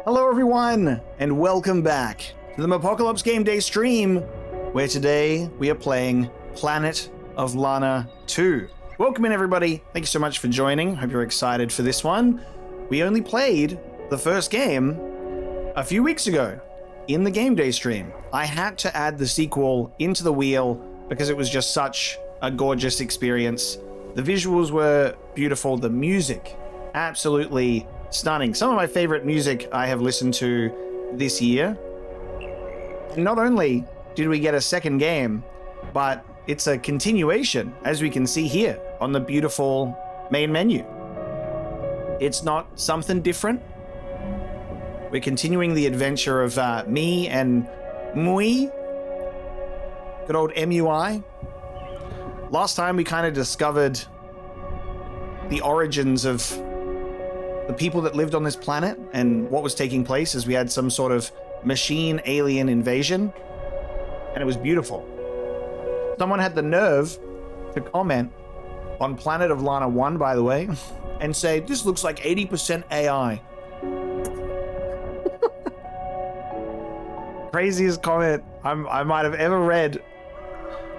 Hello everyone, and welcome back to the Apocalypse Game Day stream, where today we are playing Planet of Lana 2. Welcome in everybody, thank you so much for joining, hope you're excited for this one. We only played the first game a few weeks ago in the Game Day stream. I had to add the sequel into the wheel because it was just such a gorgeous experience. The visuals were beautiful, the music absolutely stunning. Some of my favorite music I have listened to this year. And not only did we get a second game, but it's a continuation, as we can see here on the beautiful main menu. It's not something different. We're continuing the adventure of me and Mui. Good old MUI. Last time we kind of discovered the origins of the people that lived on this planet and what was taking place as we had some sort of machine alien invasion. And it was beautiful. Someone had the nerve to comment on Planet of Lana 1, by the way, and say, this looks like 80% AI. Craziest comment I might have ever read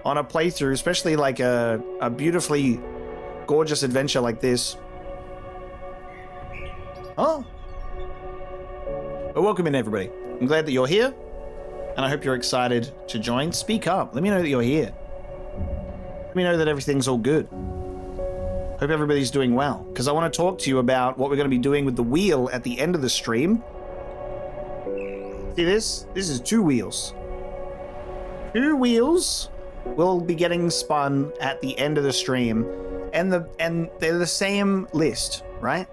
on a playthrough, especially like a beautifully gorgeous adventure like this. Oh. But welcome in everybody. I'm glad that you're here, and I hope you're excited to join. Speak up. Let me know that you're here. Let me know that everything's all good. Hope everybody's doing well, because I want to talk to you about what we're going to be doing with the wheel at the end of the stream. See this? This is 2 wheels. 2 wheels will be getting spun at the end of the stream, and they're the same list, right?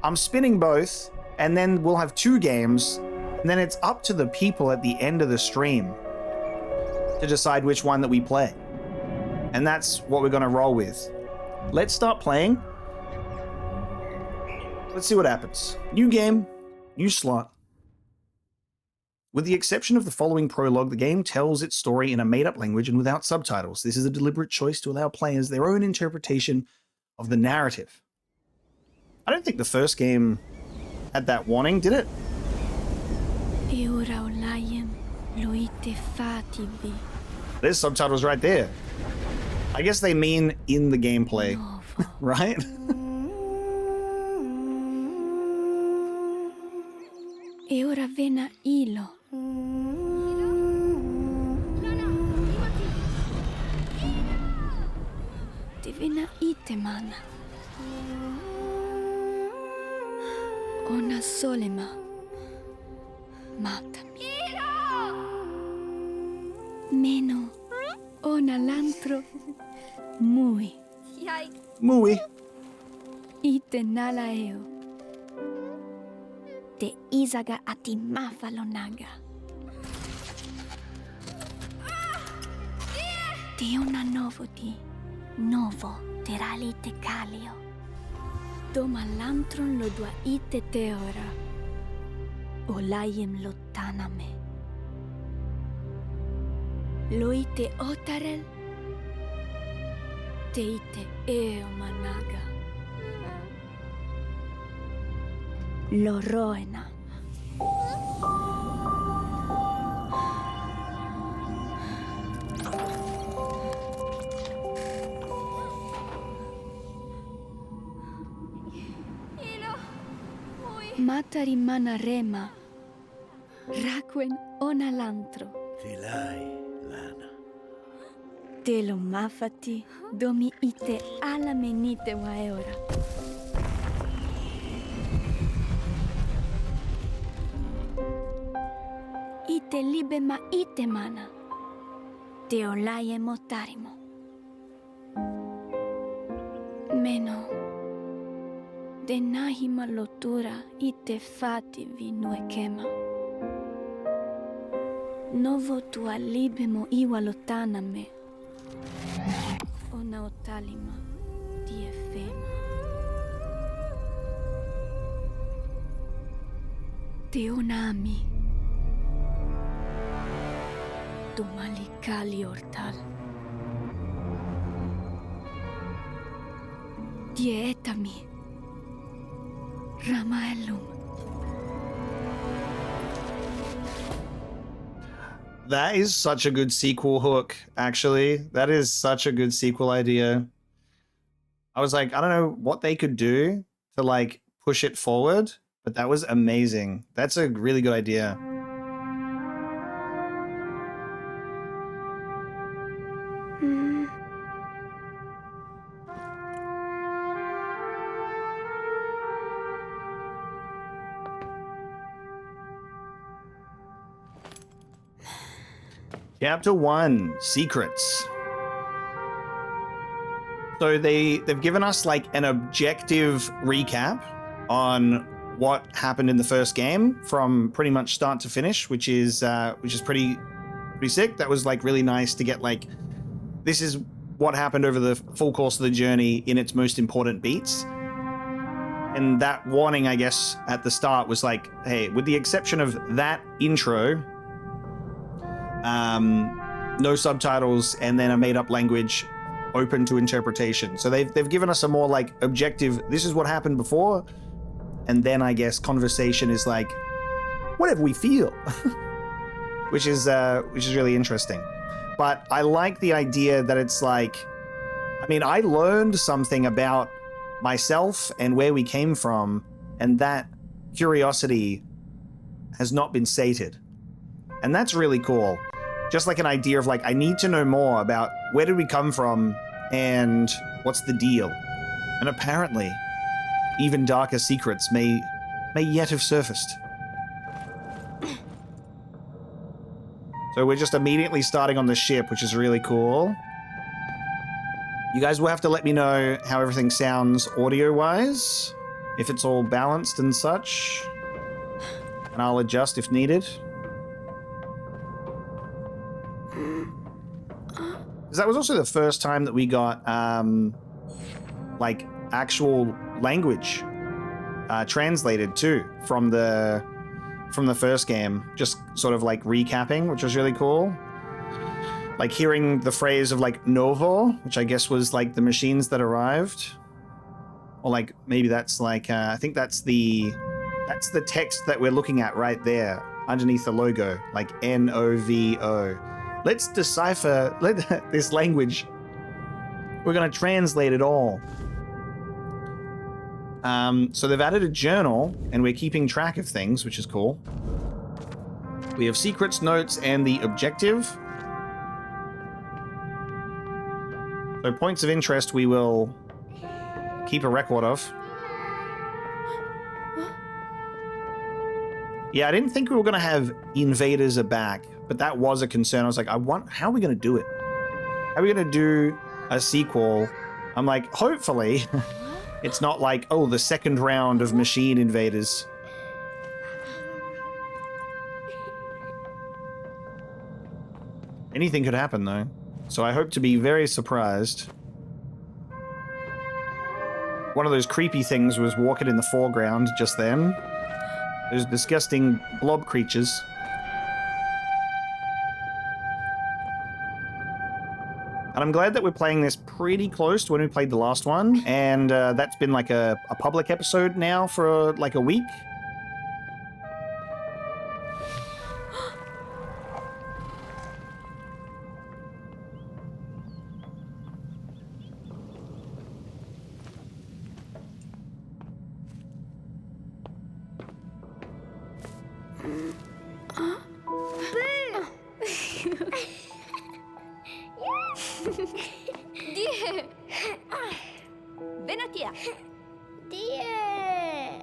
I'm spinning both, and then we'll have 2 games, and then it's up to the people at the end of the stream to decide which one that we play. And that's what we're going to roll with. Let's start playing. Let's see what happens. New game, new slot. With the exception of the following prologue, the game tells its story in a made-up language and without subtitles. This is a deliberate choice to allow players their own interpretation of the narrative. I don't think the first game had that warning, did it? There's subtitles right there. I guess they mean in the gameplay, right? E ora vena ilo. Divina itemana. Ona solema. Matami. Meno. Ona lantro. Mui. Mui. Ite nalaeo. Te izaga ati mafalonaga. Te una novo di. Novo teralite calio. Doma lantron lo dua ite teora. Olayem lottaname. Lo ite otarel. Te ite eo managa. Lo roena. Matari mana rema. Raquen ona lantro. Filai, Lana. Te lo mafati domi ite ala menite waeora. Ite libe ma ite mana. Te olaye motarimo. Meno. De nahima lotura ite fati vi nuekema. Novo tua libemo iwa lotaname. Ona otalima die fema. Te onami. Tumalikali ortal. Die etami. Ramaellum. That is such a good sequel hook, actually. That is such a good sequel idea. I was like, I don't know what they could do to like push it forward, but that was amazing. That's a really good idea. Chapter 1, Secrets. So they've given us like an objective recap on what happened in the first game from pretty much start to finish, which is pretty sick. That was like really nice to get like, this is what happened over the full course of the journey in its most important beats. And that warning, I guess, at the start was like, hey, with the exception of that intro, no subtitles, and then a made-up language open to interpretation. So they've given us a more like objective, this is what happened before, and then I guess conversation is like, whatever we feel, which is really interesting. But I like the idea that it's like, I mean, I learned something about myself and where we came from, and that curiosity has not been sated. And that's really cool. Just like an idea of like, I need to know more about where did we come from and what's the deal. And apparently, even darker secrets may yet have surfaced. So we're just immediately starting on the ship, which is really cool. You guys will have to let me know how everything sounds audio-wise, if it's all balanced and such, and I'll adjust if needed. Because that was also the first time that we got, like, actual language translated, too, from the first game. Just sort of, like, recapping, which was really cool. Like, hearing the phrase of, like, Novo, which I guess was, like, the machines that arrived. Or, like, maybe that's, like, I think that's the text that we're looking at right there, underneath the logo, like, N-O-V-O. Let's decipher this language. We're going to translate it all. So they've added a journal, and we're keeping track of things, which is cool. We have secrets, notes, and the objective. So points of interest we will keep a record of. Yeah, I didn't think we were going to have invaders are back, but that was a concern. I was like, how are we going to do it? How are we going to do a sequel? I'm like, hopefully, it's not like, oh, the second round of machine invaders. Anything could happen, though. So I hope to be very surprised. One of those creepy things was walking in the foreground just then. Those disgusting blob creatures. And I'm glad that we're playing this pretty close to when we played the last one. And that's been like a public episode now for like a week. Die! Venatia! Die!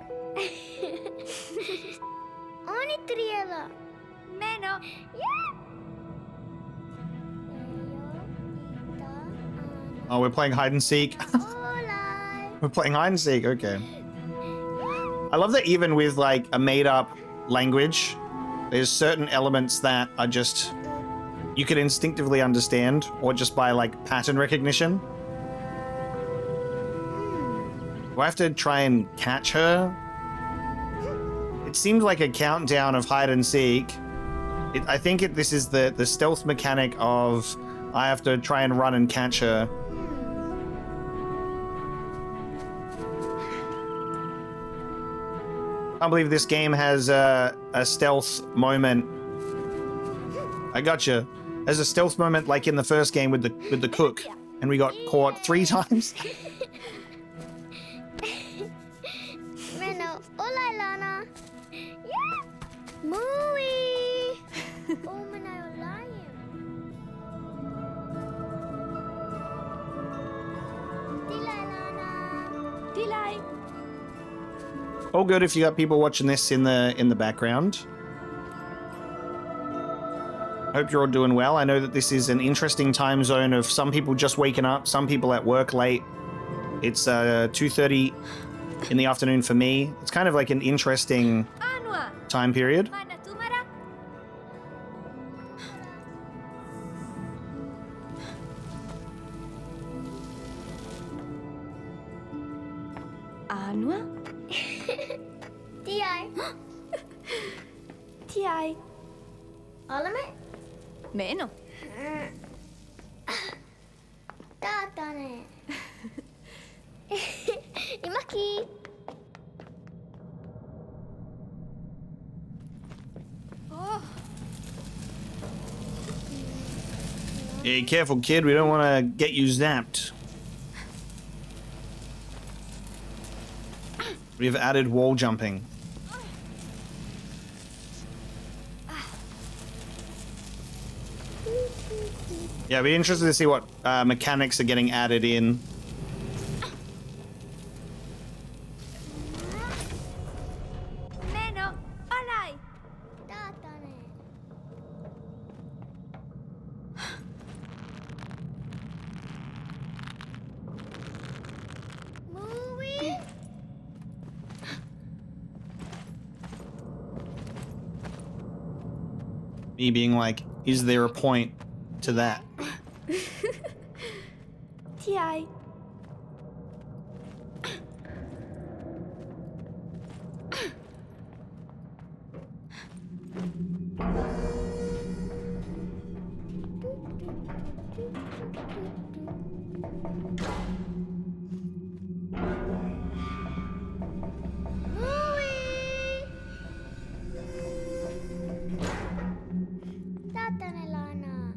Oni triela! Meno! Oh, we're playing hide and seek. We're playing hide and seek, okay. I love that even with like a made up language, there's certain elements that are just, you can instinctively understand, or just by like pattern recognition. Do I have to try and catch her? It seemed like a countdown of hide and seek. I think this is the stealth mechanic of I have to try and run and catch her. I can't believe this game has a stealth moment I gotcha. There's a stealth moment like in the first game with the cook, and we got caught 3 times. Bueno, hola Lana. Yeah. Muy. Oh, manayolayan. Tilay Lana. Tilay. All good if you got people watching this in the background. Hope you're all doing well. I know that this is an interesting time zone of some people just waking up, some people at work late. It's 2:30 in the afternoon for me. It's kind of like an interesting Anua. time period. Mana tumara. Anua? Tiay. Tiay. Oleme. Meno. Tatane. Imaki. Oh. Hey, careful, kid. We don't want to get you zapped. We've added wall jumping. Yeah, I'd be interested to see what mechanics are getting added in. Meno. Olay. Tatane. Muy. Me being like, is there a point to that? Tiay. Muy. Tatane Lana.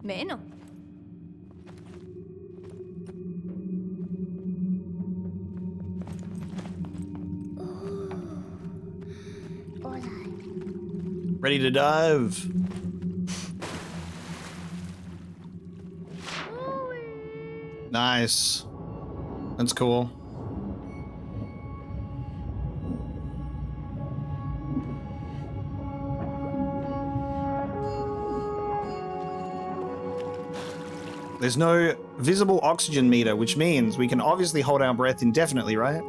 Meno. Olay. Ready to dive? Nice. That's cool. There's no visible oxygen meter, which means we can obviously hold our breath indefinitely, right?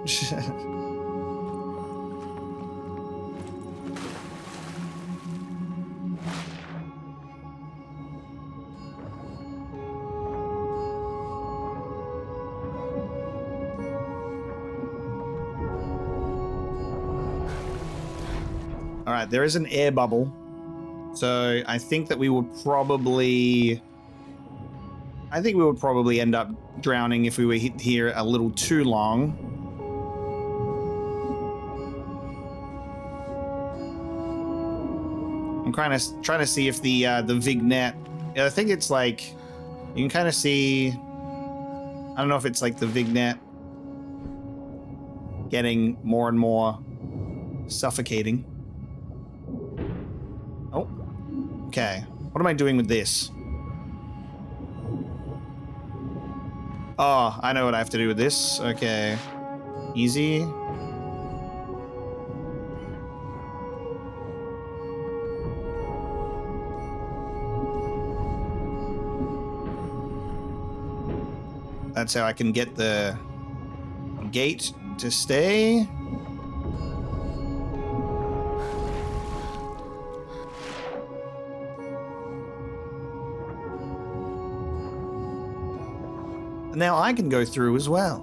All right, there is an air bubble. So I think that we would probably... end up drowning if we were here a little too long. I'm trying to see if the vignette... I think it's like... You can kind of see... I don't know if it's like the vignette getting more and more suffocating. Oh. Okay. What am I doing with this? Oh, I know what I have to do with this. Okay. Easy. That's how I can get the gate to stay. And now I can go through as well.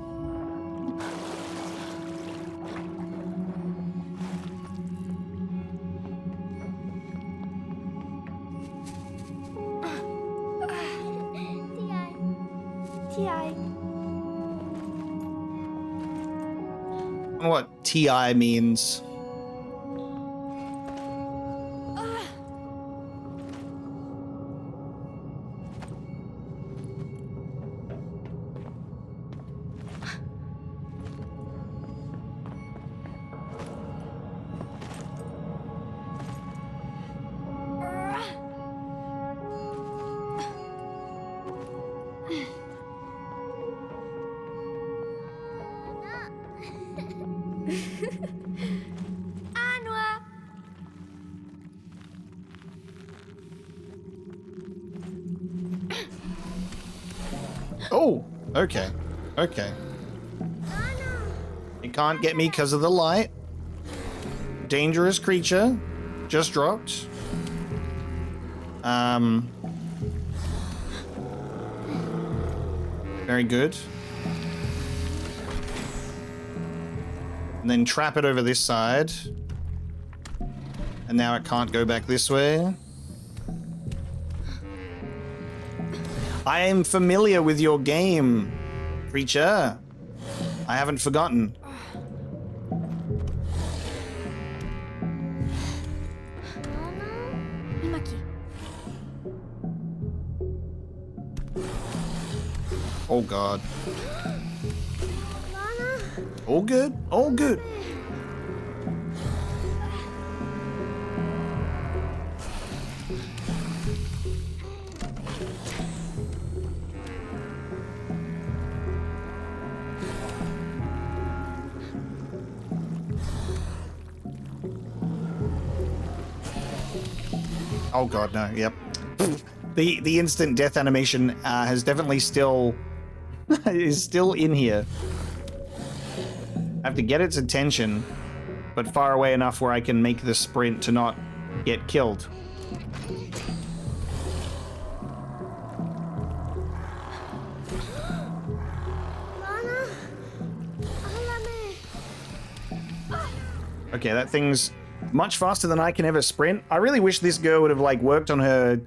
Tiay. Tiay. I don't know what TI means. Anwa. Oh, okay. Okay. It can't get me because of the light. Dangerous creature. Just dropped. Very good. And then trap it over this side. And now it can't go back this way. I am familiar with your game, creature. I haven't forgotten. Imaki. Oh god. Lana. All good? All good. Oh god, no. Yep. The instant death animation has definitely still is still in here. I have to get its attention, but far away enough where I can make the sprint to not get killed. Lana. Alame. Okay, that thing's much faster than I can ever sprint. I really wish this girl would have like worked on her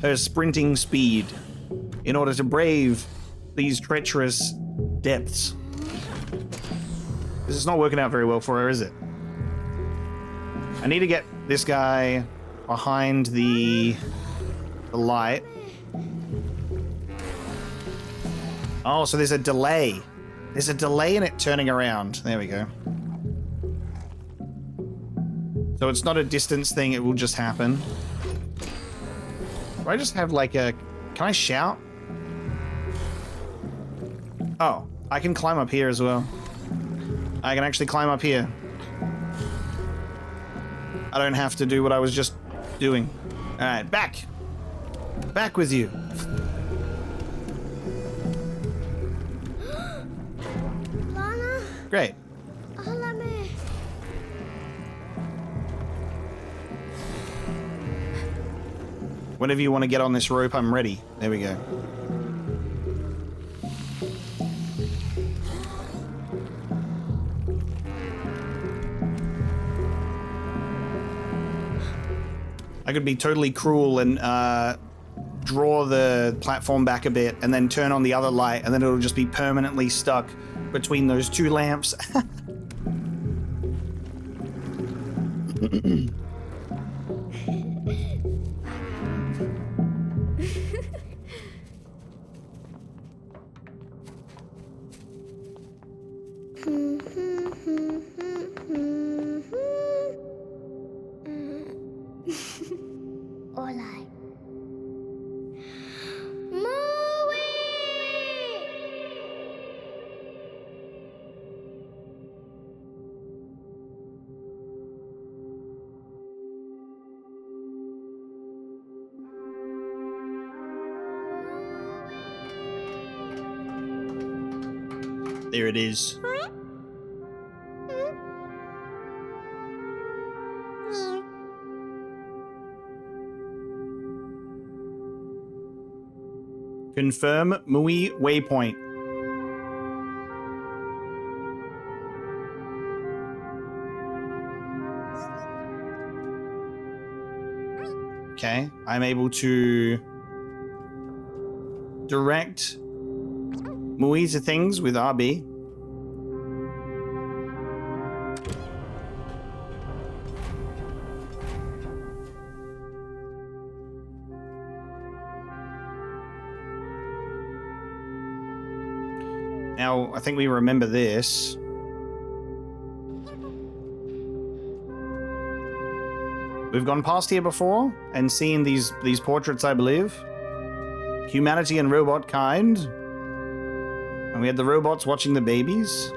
her sprinting speed in order to brave these treacherous depths. This is not working out very well for her, is it? I need to get this guy behind the light. Oh, so there's a delay. There's a delay in it turning around. There we go. So it's not a distance thing, it will just happen. Do I just have like a... Can I shout? Oh, I can climb up here as well. I can actually climb up here. I don't have to do what I was just doing. Alright, back! Back with you. Lana. Great. Alame. Whenever you want to get on this rope, I'm ready. There we go. I could be totally cruel and draw the platform back a bit and then turn on the other light, and then it'll just be permanently stuck between those two lamps. Olai. There it is. Confirm Mui waypoint. Okay, I'm able to direct Mui to things with RB. Now, I think we remember this. We've gone past here before and seen these portraits, I believe. Humanity and robot kind. And we had the robots watching the babies.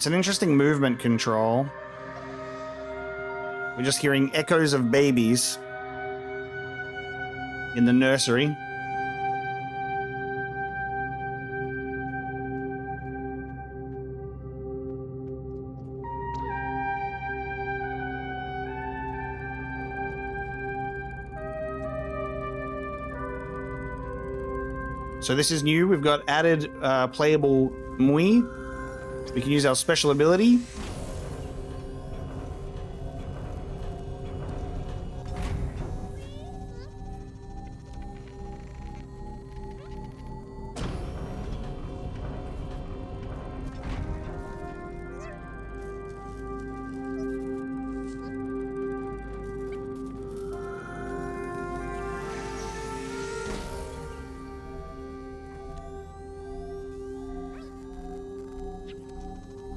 It's an interesting movement control. We're just hearing echoes of babies in the nursery. So this is new. We've got added playable Mui. We can use our special ability.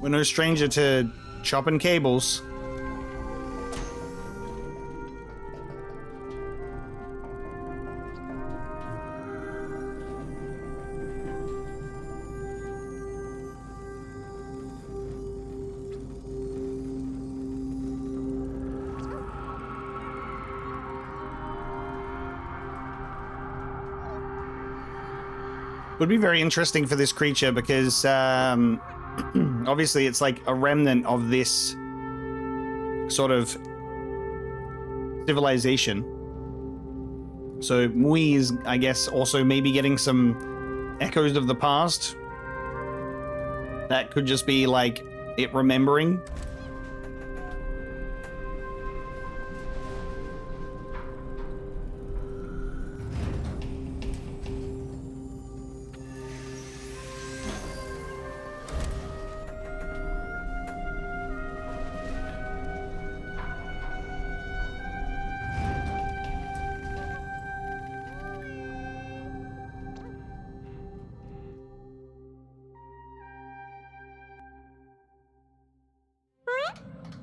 We're no stranger to chopping cables. Would be very interesting for this creature because obviously it's like a remnant of this sort of civilization. So Mui is, I guess, also maybe getting some echoes of the past. That could just be like it remembering.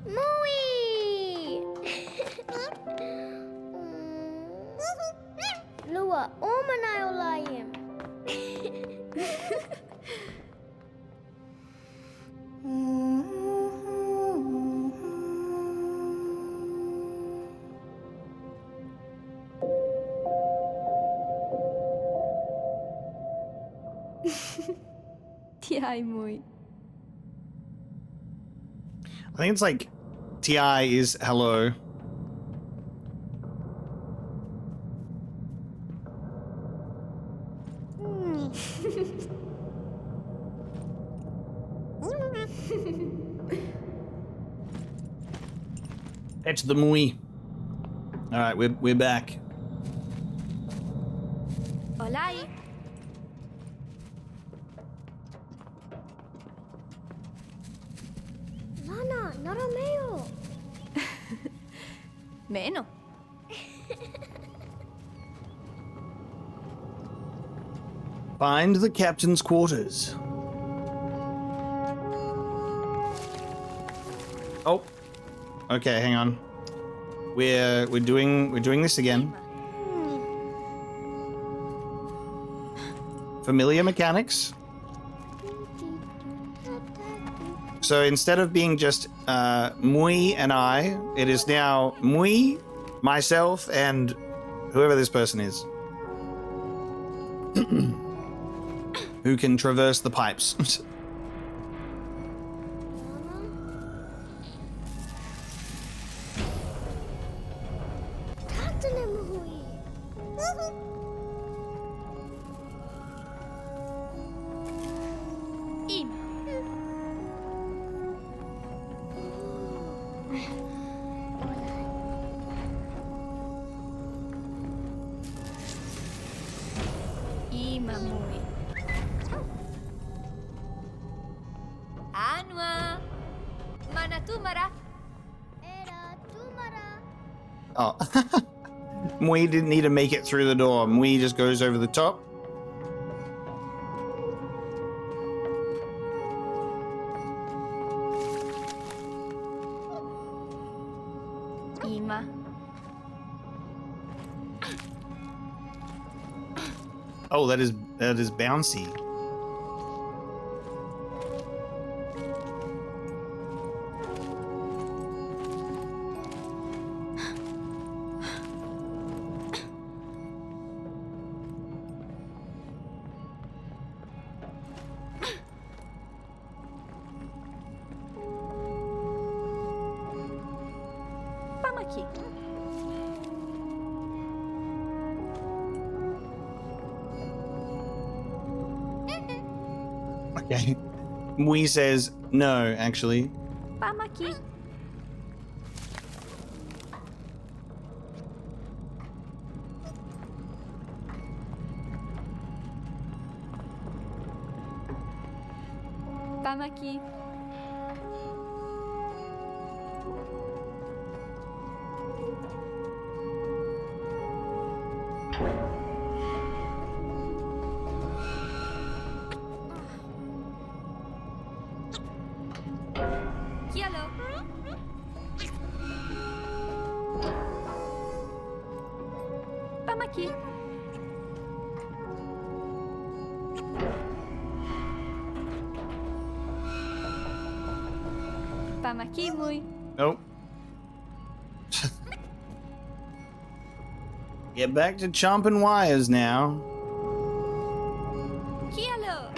Mooey! Lua, omanayollayım. Ti ai muy. I think it's like TI is hello. It's the Mui. All right, we're back. Olai. Lana, narameo. Meno. Find the captain's quarters. Oh. Okay, hang on. We're doing this again. Familiar mechanics. So instead of being just Mui and I, it is now Mui, myself, and whoever this person is. Who can traverse the pipes. Tatane Mooey. Im. Ima muy. Anua. Manatumara. Era tumara. Oh. Mui didn't need to make it through the door. Mui just goes over the top. Ima. Oh, that is bouncy. Okay. Mui says no, actually. Pamaki. Pamaki. Kialo. Pamaki. Pamaki muy. Nope. Get back to chomping wires now. Kialo.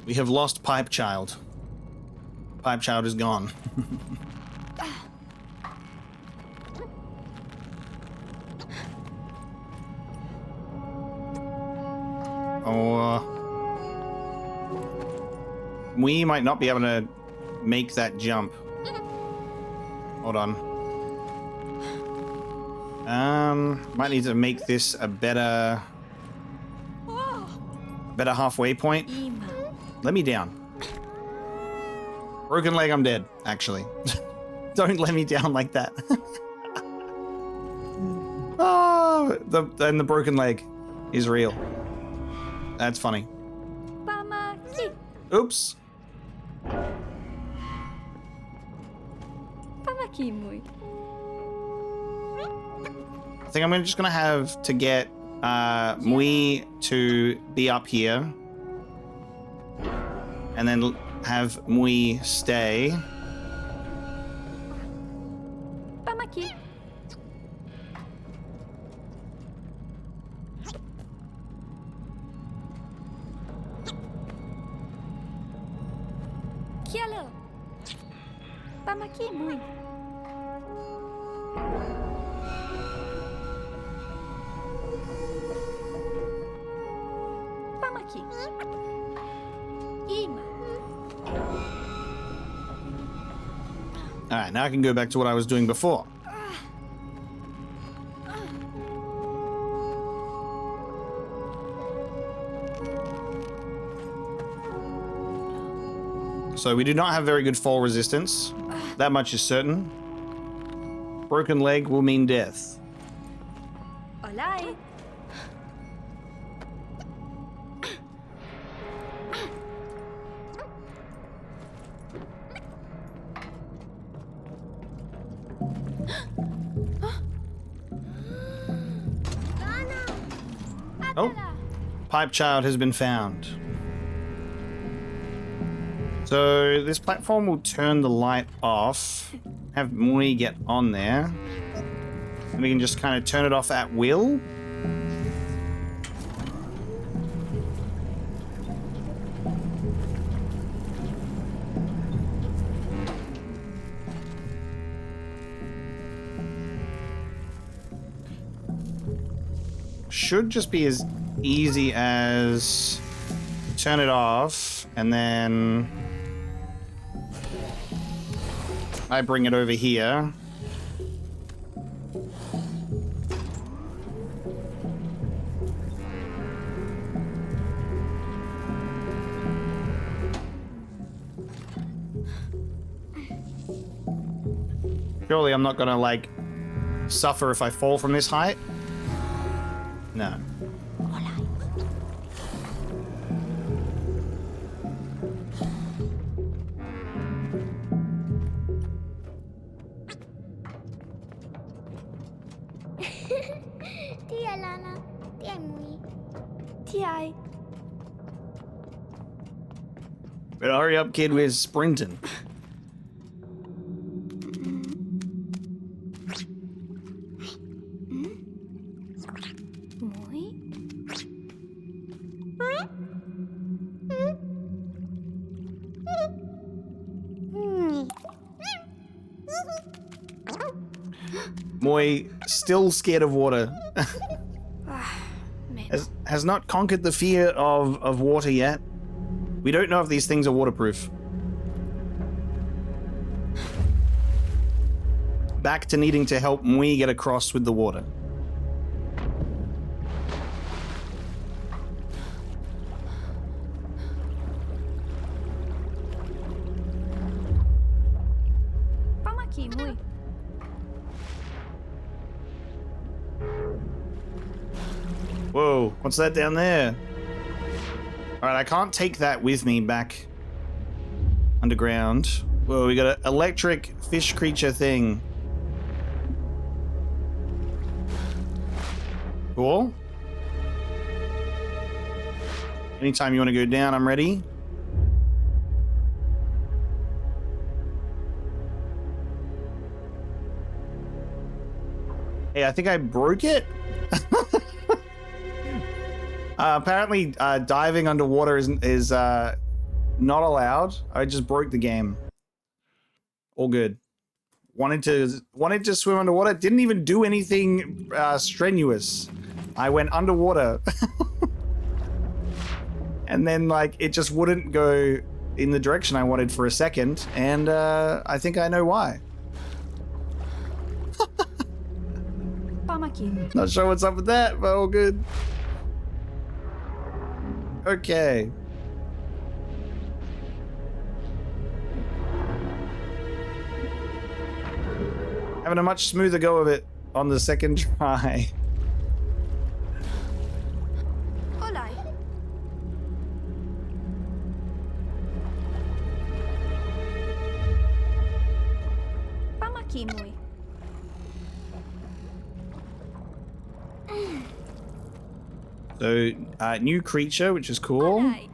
We have lost Pipe Child. Pipe Child is gone. We might not be able to make that jump. Hold on. Might need to make this a better halfway point. Ima. Let me down. Broken leg, I'm dead, actually. Don't let me down like that. Oh, the broken leg is real. That's funny. Pamaki. Oops. Pamaki muy. I think I'm just gonna have to get Mui to be up here, and then have Mui stay. Pamaki. Kialo. Pamaki muy. Pamaki. Ima. Alright, now I can go back to what I was doing before. So we do not have very good fall resistance. That much is certain. Broken leg will mean death. Olay. Oh, Pipe Child has been found. So this platform will turn the light off. Have Mui get on there. And we can just kind of turn it off at will. Should just be as easy as turn it off and then I bring it over here. Surely I'm not gonna like suffer if I fall from this height. No. Tia Lana, tia Mui. Tiai. But hurry up, kid, we're sprinting. Muy. Moy, still scared of water. Meno. has not conquered the fear of water yet. We don't know if these things are waterproof. Back to needing to help Mui get across with the water. Pamaki, Mui. Whoa, what's that down there? Alright, I can't take that with me back underground. Whoa, we got an electric fish creature thing. Cool. Anytime you want to go down, I'm ready. Hey, I think I broke it. Apparently, diving underwater is not allowed. I just broke the game. All good. Wanted to swim underwater. Didn't even do anything strenuous. I went underwater, and then like it just wouldn't go in the direction I wanted for a second, and I think I know why. Pamaki. Not sure what's up with that, but all good. Okay. Having a much smoother go of it on the second try. Olay. Pamaki, Mui. So, new creature, which is cool. Olay.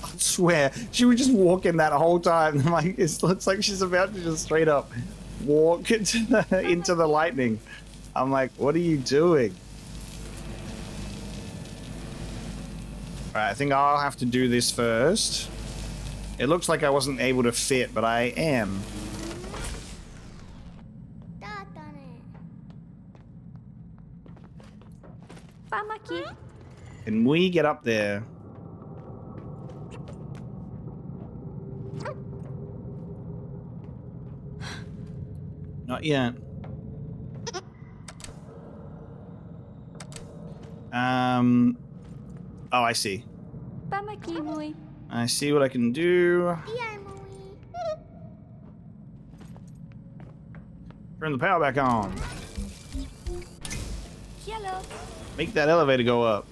I swear, she was just walking that whole time. Like, it looks like she's about to just straight up walk into the lightning. I'm like, what are you doing? Alright, I think I'll have to do this first. It looks like I wasn't able to fit, but I am. Pamaki. Can we get up there? Not yet. Oh, I see. Pamaki, Mui. I see what I can do. Turn the power back on. Hello. Make that elevator go up.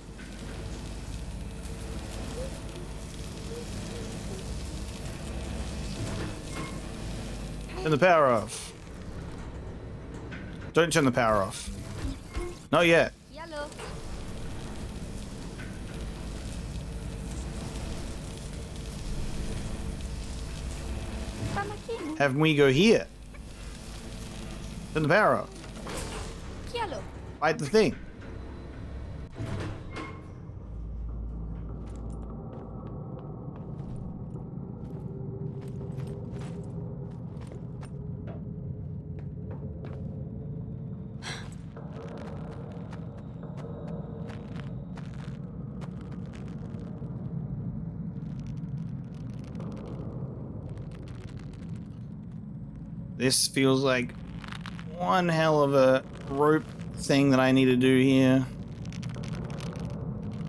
Turn the power off. Don't turn the power off. Not yet. Hello. Pamaki, Mui. Have me go here. Turn the power off. Hello. Fight the thing. This feels like one hell of a rope thing that I need to do here.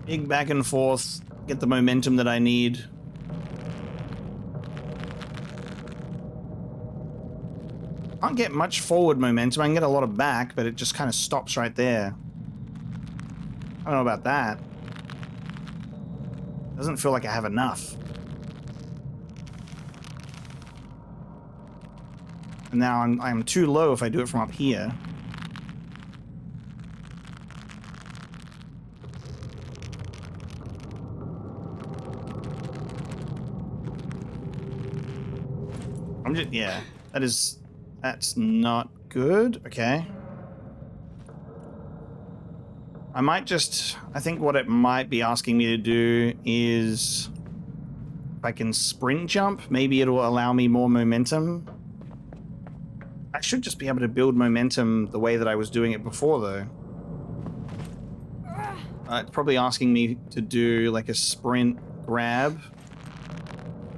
Big back and forth, get the momentum that I need. Can't get much forward momentum. I can get a lot of back, but it just kind of stops right there. I don't know about that. Doesn't feel like I have enough. And now I'm too low if I do it from up here. I'm just, yeah, that is That's not good. Okay. I might just... I think what it might be asking me to do is... If I can sprint jump, maybe it'll allow me more momentum. I should just be able to build momentum the way that I was doing it before, though. It's probably asking me to do like a sprint grab,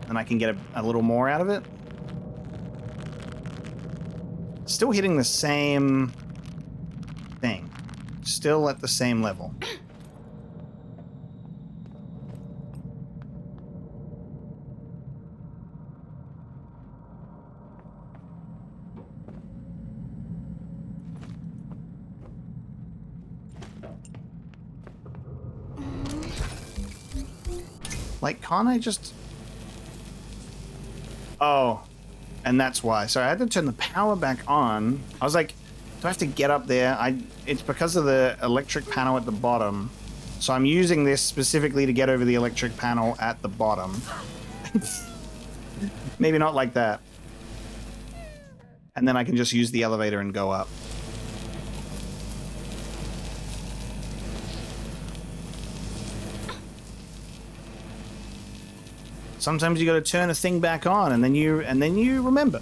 and I can get a little more out of it. Still hitting the same thing. Still at the same level. Like, can't I just... Oh, and that's why. So I had to turn the power back on. I was like, do I have to get up there? It's because of the electric panel at the bottom. So I'm using this specifically to get over the electric panel at the bottom. Maybe not like that. And then I can just use the elevator and go up. Sometimes you got to turn a thing back on, and then you remember.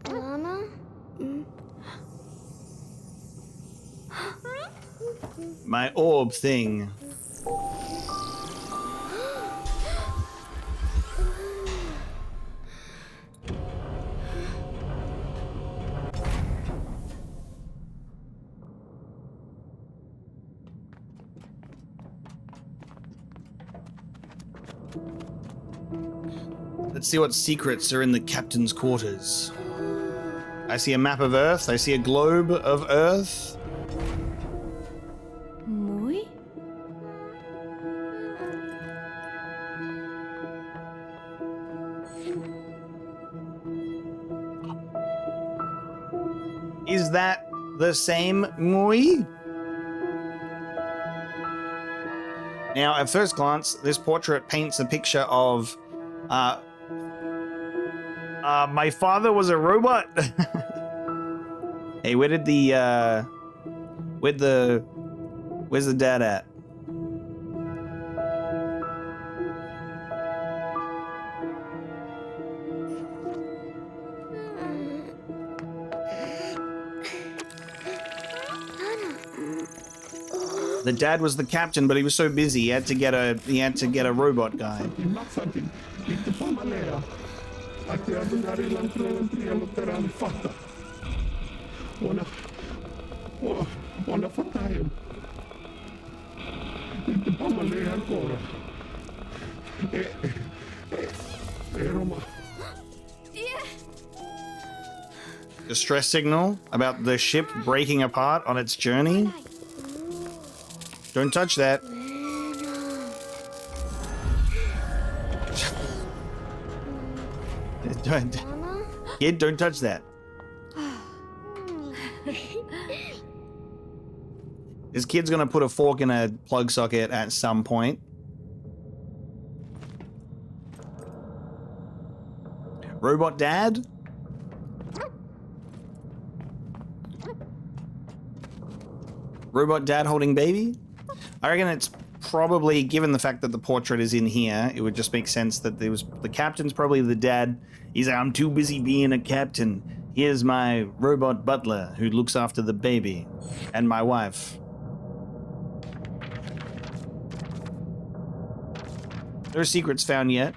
Lana? My orb thing. Let's see what secrets are in the captain's quarters. I see a map of Earth. I see a globe of Earth. Muy? Is that the same Mui? Now, at first glance, this portrait paints a picture of my father was a robot. Hey, where's the dad at? The dad was the captain, but he was so busy he had to get a robot guy. Distress signal about the ship breaking apart on its journey. Don't touch that. Kid, don't touch that. This kid's gonna put a fork in a plug socket at some point. Robot dad? Robot dad holding baby? I reckon it's probably, given the fact that the portrait is in here, it would just make sense that there was the captain's probably the dad. He's like, I'm too busy being a captain. Here's my robot butler who looks after the baby and my wife. No secrets found yet.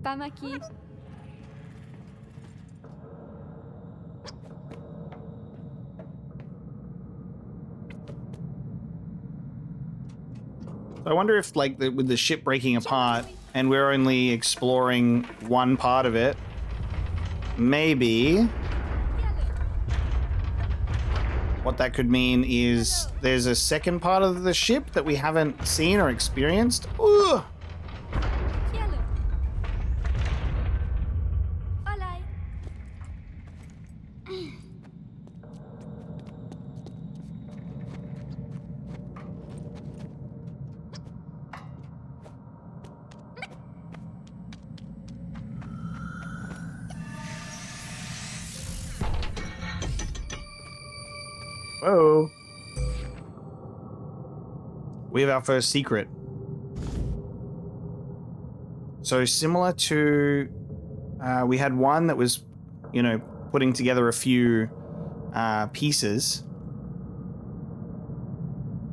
Tama aqui. I wonder if, like, with the ship breaking apart and we're only exploring one part of it, maybe what that could mean is there's a second part of the ship that we haven't seen or experienced. Ooh. Whoa. We have our first secret. So similar to, we had one that was, you know, putting together a few pieces.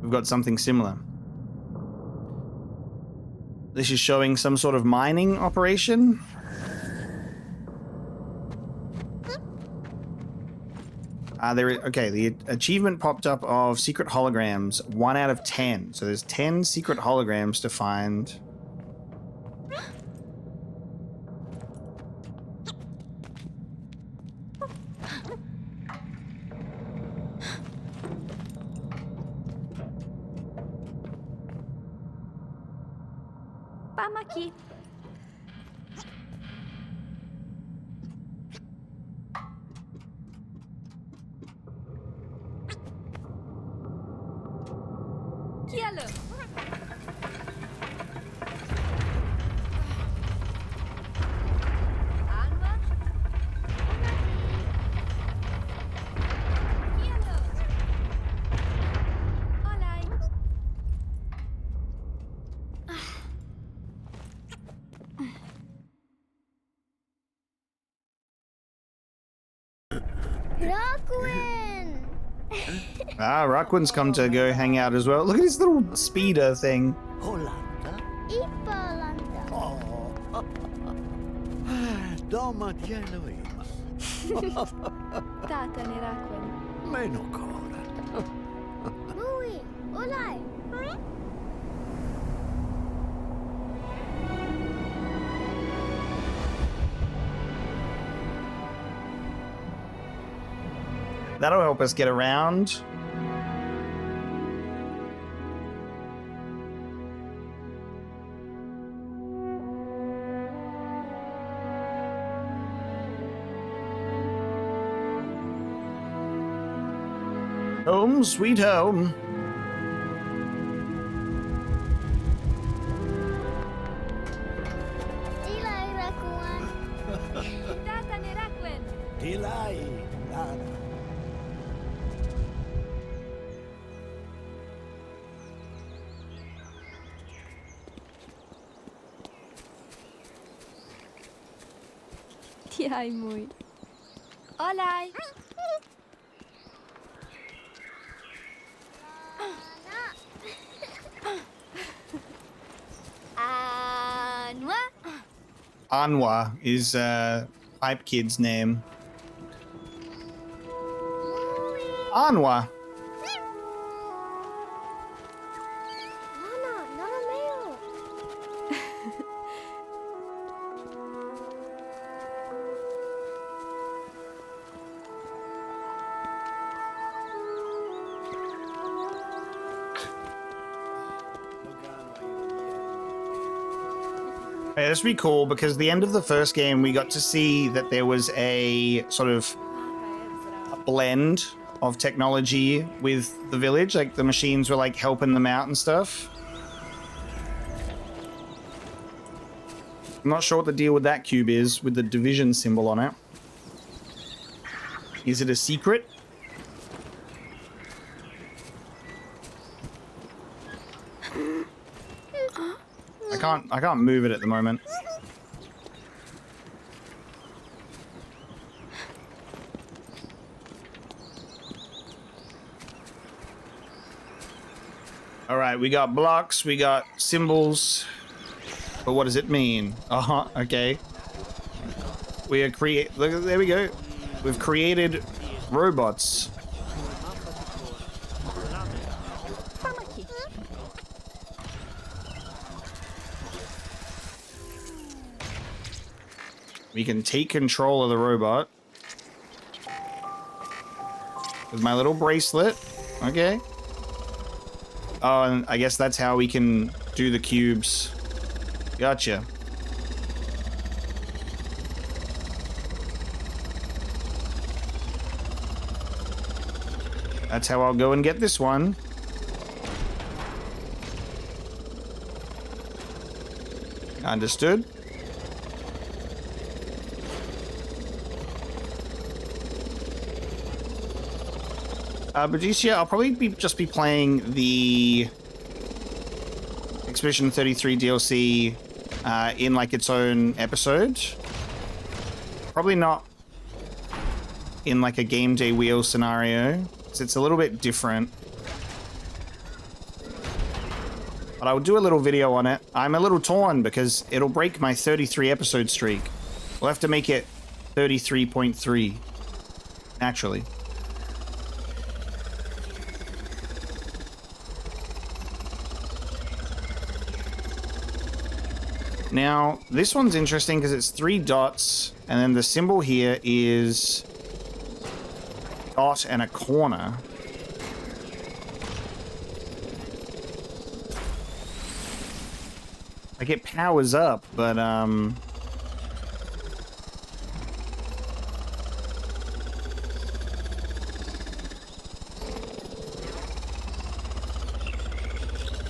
We've got something similar. This is showing some sort of mining operation. Okay, the achievement popped up of secret holograms, 1 out of 10. So there's 10 secret holograms to find. Pamaki. Kielo. Anwa. Kielo. Olay. Rockwin! Raquin's come to go hang out as well. Look at his little speeder thing. Olanda? Ipalanda. Oh. Doma di Elohim. Tata ni Raquel. Meno cora. Mui, olay. That'll help us get around. Home, sweet home. Ilay, Rakuan. Tata ni Raquel. Dilai, Lana. Tiay muy. Olay. Anwa. Anwa is Pipe Kid's name. Anwa. Lana, Lana Mayo. Hey, this would be cool because the end of the first game we got to see that there was a sort of a blend of technology with the village. Like the machines were like helping them out and stuff. I'm not sure what the deal with that cube is with the division symbol on it. Is it a secret? I can't move it at the moment. All right, we got blocks, we got symbols, but what does it mean? Okay. We are look, there we go. We've created robots. We can take control of the robot. With my little bracelet. Okay. Oh, and I guess that's how we can do the cubes. Gotcha. That's how I'll go and get this one. Understood. But this year, I'll probably just be playing the Expedition 33 DLC in like its own episode. Probably not in like a game day wheel scenario. It's a little bit different. But I will do a little video on it. I'm a little torn because it'll break my 33 episode streak. We'll have to make it 33.3. Naturally. Now, this one's interesting because it's 3 dots, and then the symbol here is dot and a corner. Like, it powers up, but,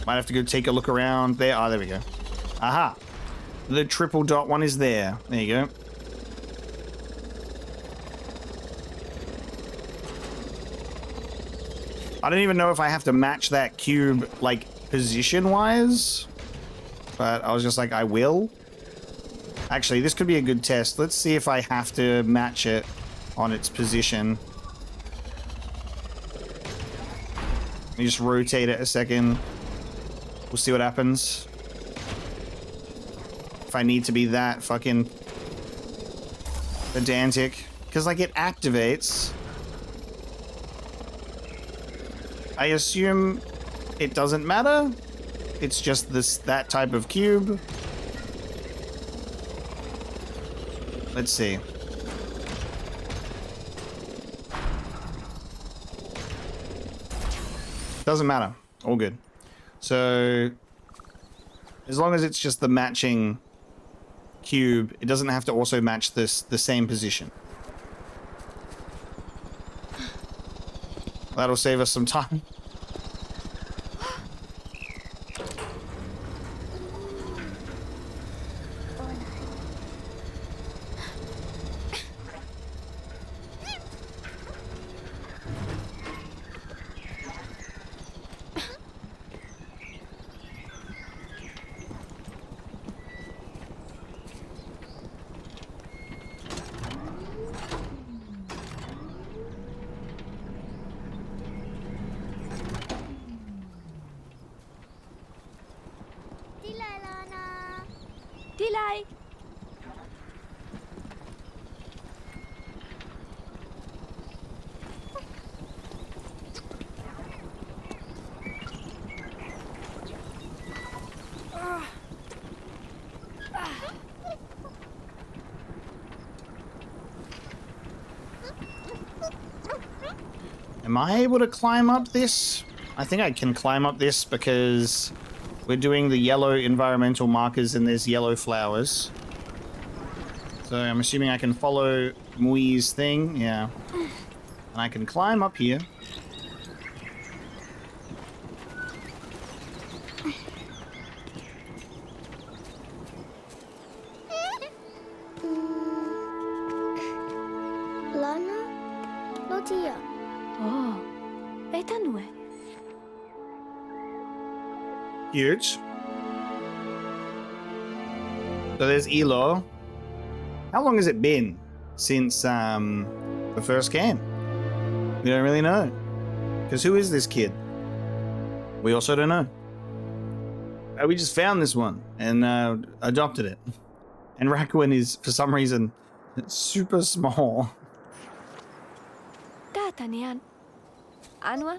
might have to go take a look around there. Oh, there we go. Aha! The triple dot one is there. There you go. I don't even know if I have to match that cube, like, position-wise. But I was just like, I will. Actually, this could be a good test. Let's see if I have to match it on its position. Let me just rotate it a second. We'll see what happens. If I need to be that fucking pedantic. Because, like, it activates. I assume it doesn't matter. It's just that type of cube. Let's see. Doesn't matter. All good. So, as long as it's just the matching cube, it doesn't have to also match the same position. That'll save us some time. Tilay, Lana. Tilay! Am I able to climb up this? I think I can climb up this because we're doing the yellow environmental markers and there's yellow flowers. So I'm assuming I can follow Mui's thing. Yeah. And I can climb up here. Lana? Lotia. Oh, etanue. Huge. So there's Elo. How long has it been since the first game? We don't really know. Because who is this kid? We also don't know. We just found this one and adopted it. And Rakuin is, for some reason, super small. Tatanian. Anwa?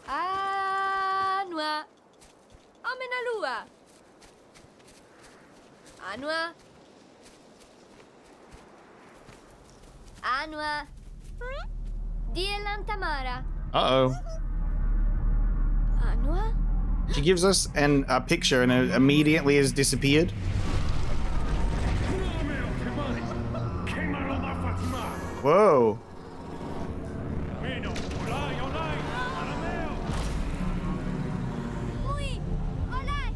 Anwa! Amenalua! Anua? Anua? Dielan Tamara. Uh-oh. Anua? She gives us a picture and it immediately has disappeared. Whoa. Ui! Olay!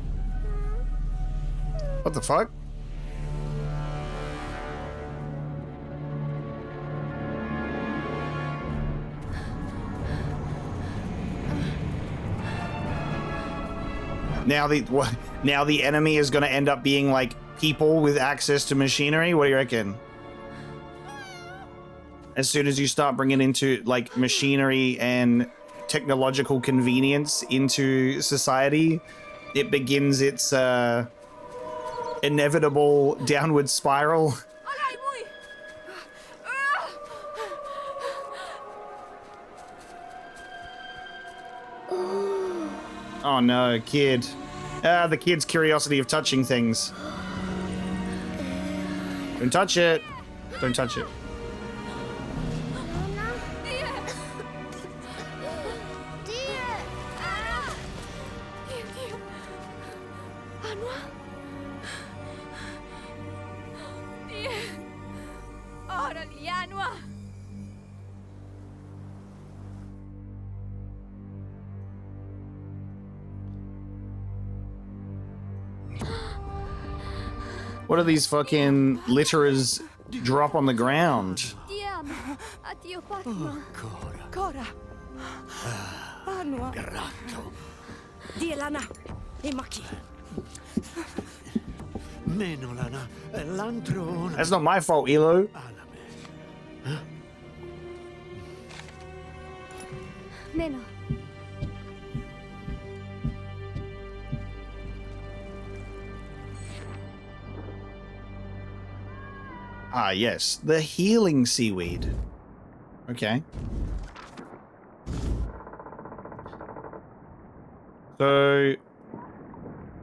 What the fuck? Now the enemy is going to end up being like people with access to machinery. What do you reckon? As soon as you start bringing into like machinery and technological convenience into society, it begins its inevitable downward spiral. Olay, muy! Oh no, kid. The kid's curiosity of touching things. Don't touch it. Don't touch it. Dear! Anua? Orali, Anua! What are these fucking litterers drop on the ground? Diam! Addio, Patma. Ancora. Cora. Anua. Gratto. Lana. E Maki. Meno Lana. L'altro. That's not my fault, Elo. Meno. Ah, yes. The healing seaweed. Okay. So,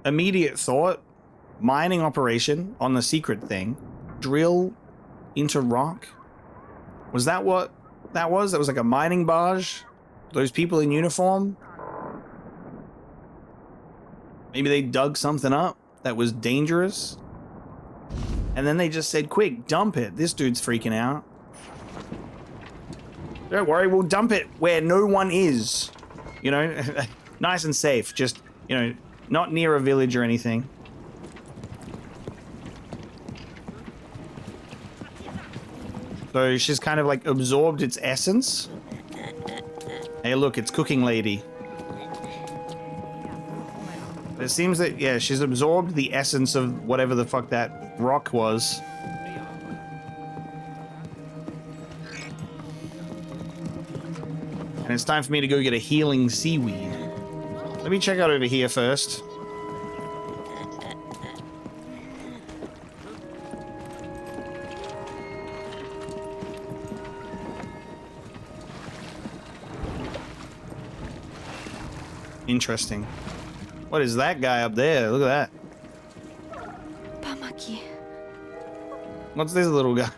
immediate thought, mining operation on the secret thing, drill into rock. Was that what that was? That was like a mining barge? Those people in uniform? Maybe they dug something up that was dangerous? And then they just said, quick, dump it. This dude's freaking out. Don't worry, we'll dump it where no one is. You know, nice and safe. Just, you know, not near a village or anything. So she's kind of like absorbed its essence. Hey, look, it's Cooking Lady. It seems that, yeah, she's absorbed the essence of whatever the fuck that rock was. And it's time for me to go get a healing seaweed. Let me check out over here first. Interesting. What is that guy up there? Look at that. Pamaki. What's this little guy?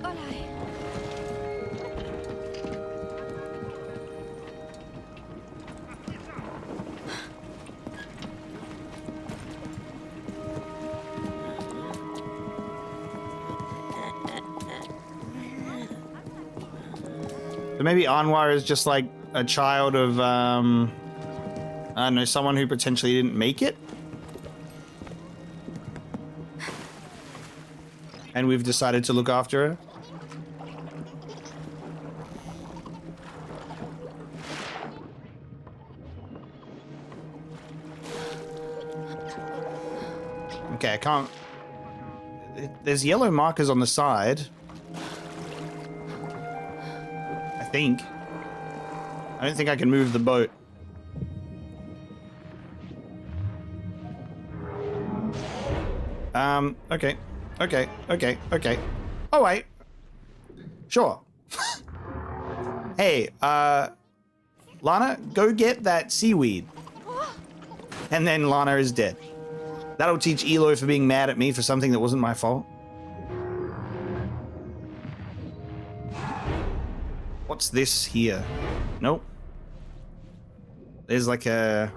Olay. So maybe Anwar is just like a child of, I don't know, someone who potentially didn't make it? And we've decided to look after her? Okay, I can't... There's yellow markers on the side. I think. I don't think I can move the boat. Okay. Okay. Oh, wait. Sure. Hey, Lana, go get that seaweed. And then Lana is dead. That'll teach Eloy for being mad at me for something that wasn't my fault. What's this here? Nope. There's like a...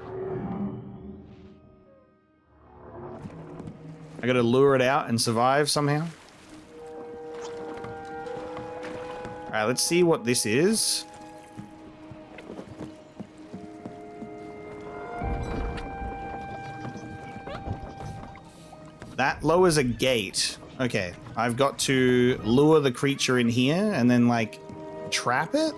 I gotta lure it out and survive somehow. Alright, let's see what this is. That lowers a gate. Okay, I've got to lure the creature in here and then, like, trap it?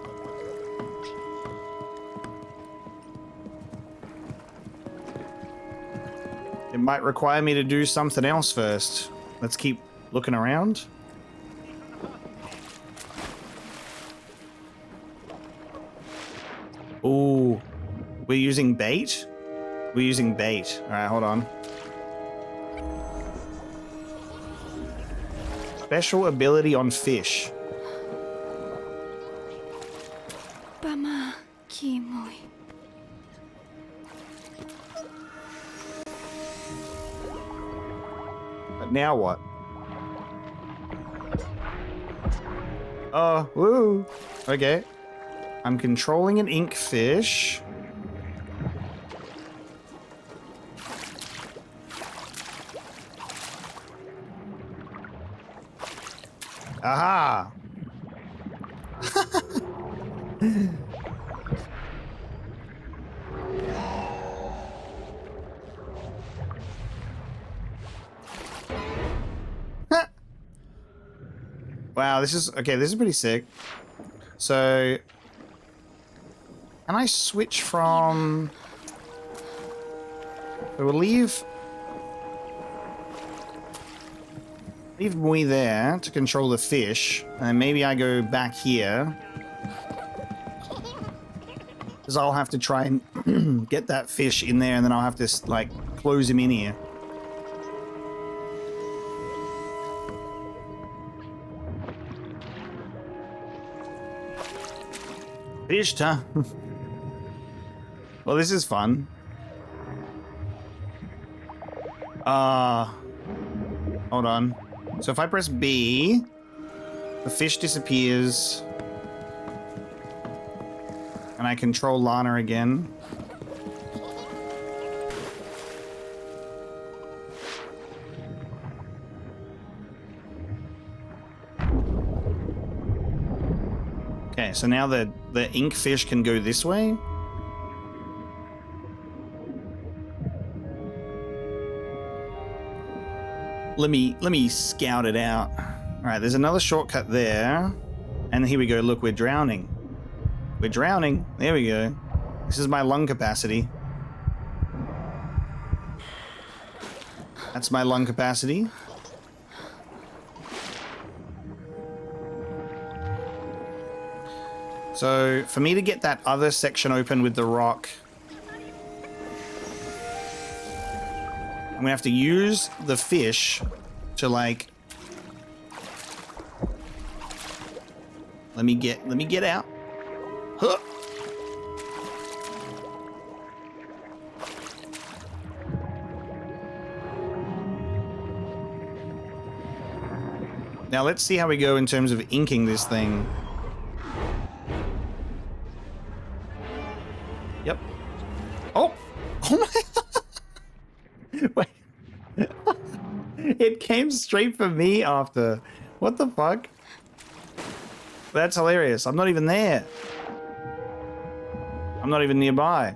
It might require me to do something else first. Let's keep looking around. Ooh, we're using bait? We're using bait. Alright, hold on. Special ability on fish. Bama Kimoy. But now what? Oh, woo. Okay. I'm controlling an ink fish. Aha! Wow, this is... Okay, this is pretty sick. So... Can I switch from... So we'll leave Mui there to control the fish, and then maybe I go back here. Because I'll have to try and get that fish in there, and then I'll have to, like, close him in here. Fish time. Well, this is fun. Hold on. So if I press B, the fish disappears. And I control Lana again. Okay, so now the ink fish can go this way. Let me scout it out. All right, there's another shortcut there. And here we go. Look, we're drowning. We're drowning. There we go. This is my lung capacity. That's my lung capacity. So, for me to get that other section open with the rock, I'm gonna have to use the fish to, like... Let me get out. Huh. Now let's see how we go in terms of inking this thing. Yep. Oh! Oh my... Wait. It came straight for me after. What the fuck? That's hilarious. I'm not even there. I'm not even nearby.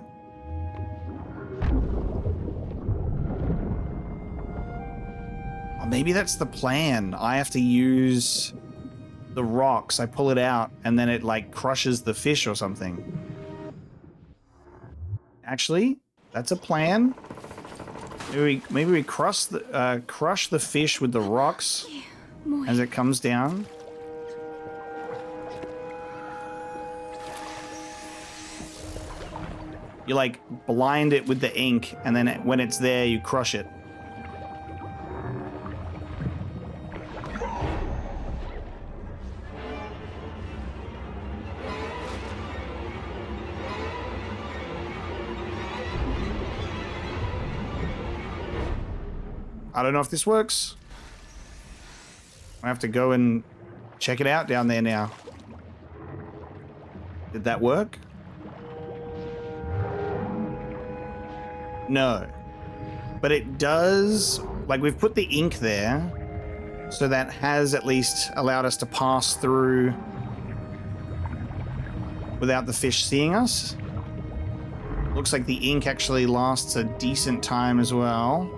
Oh, maybe that's the plan. I have to use the rocks. I pull it out and then it like crushes the fish or something. Actually, that's a plan. Maybe we crush the fish with the rocks as it comes down. You like blind it with the ink, and then when it's there, you crush it. I don't know if this works. I have to go and check it out down there now. Did that work? No. But it does, like we've put the ink there, so that has at least allowed us to pass through without the fish seeing us. Looks like the ink actually lasts a decent time as well.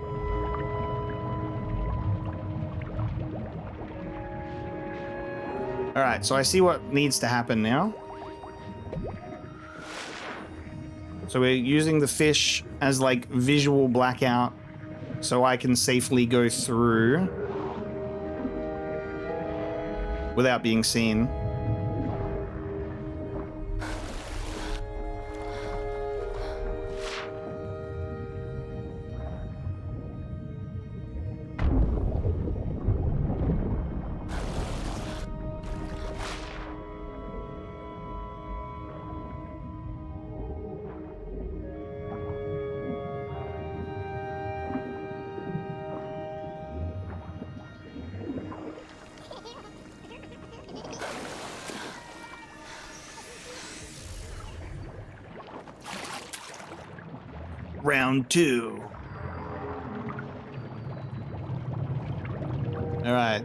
Alright, so I see what needs to happen now. So we're using the fish as like visual blackout so I can safely go through without being seen. Round 2. All right.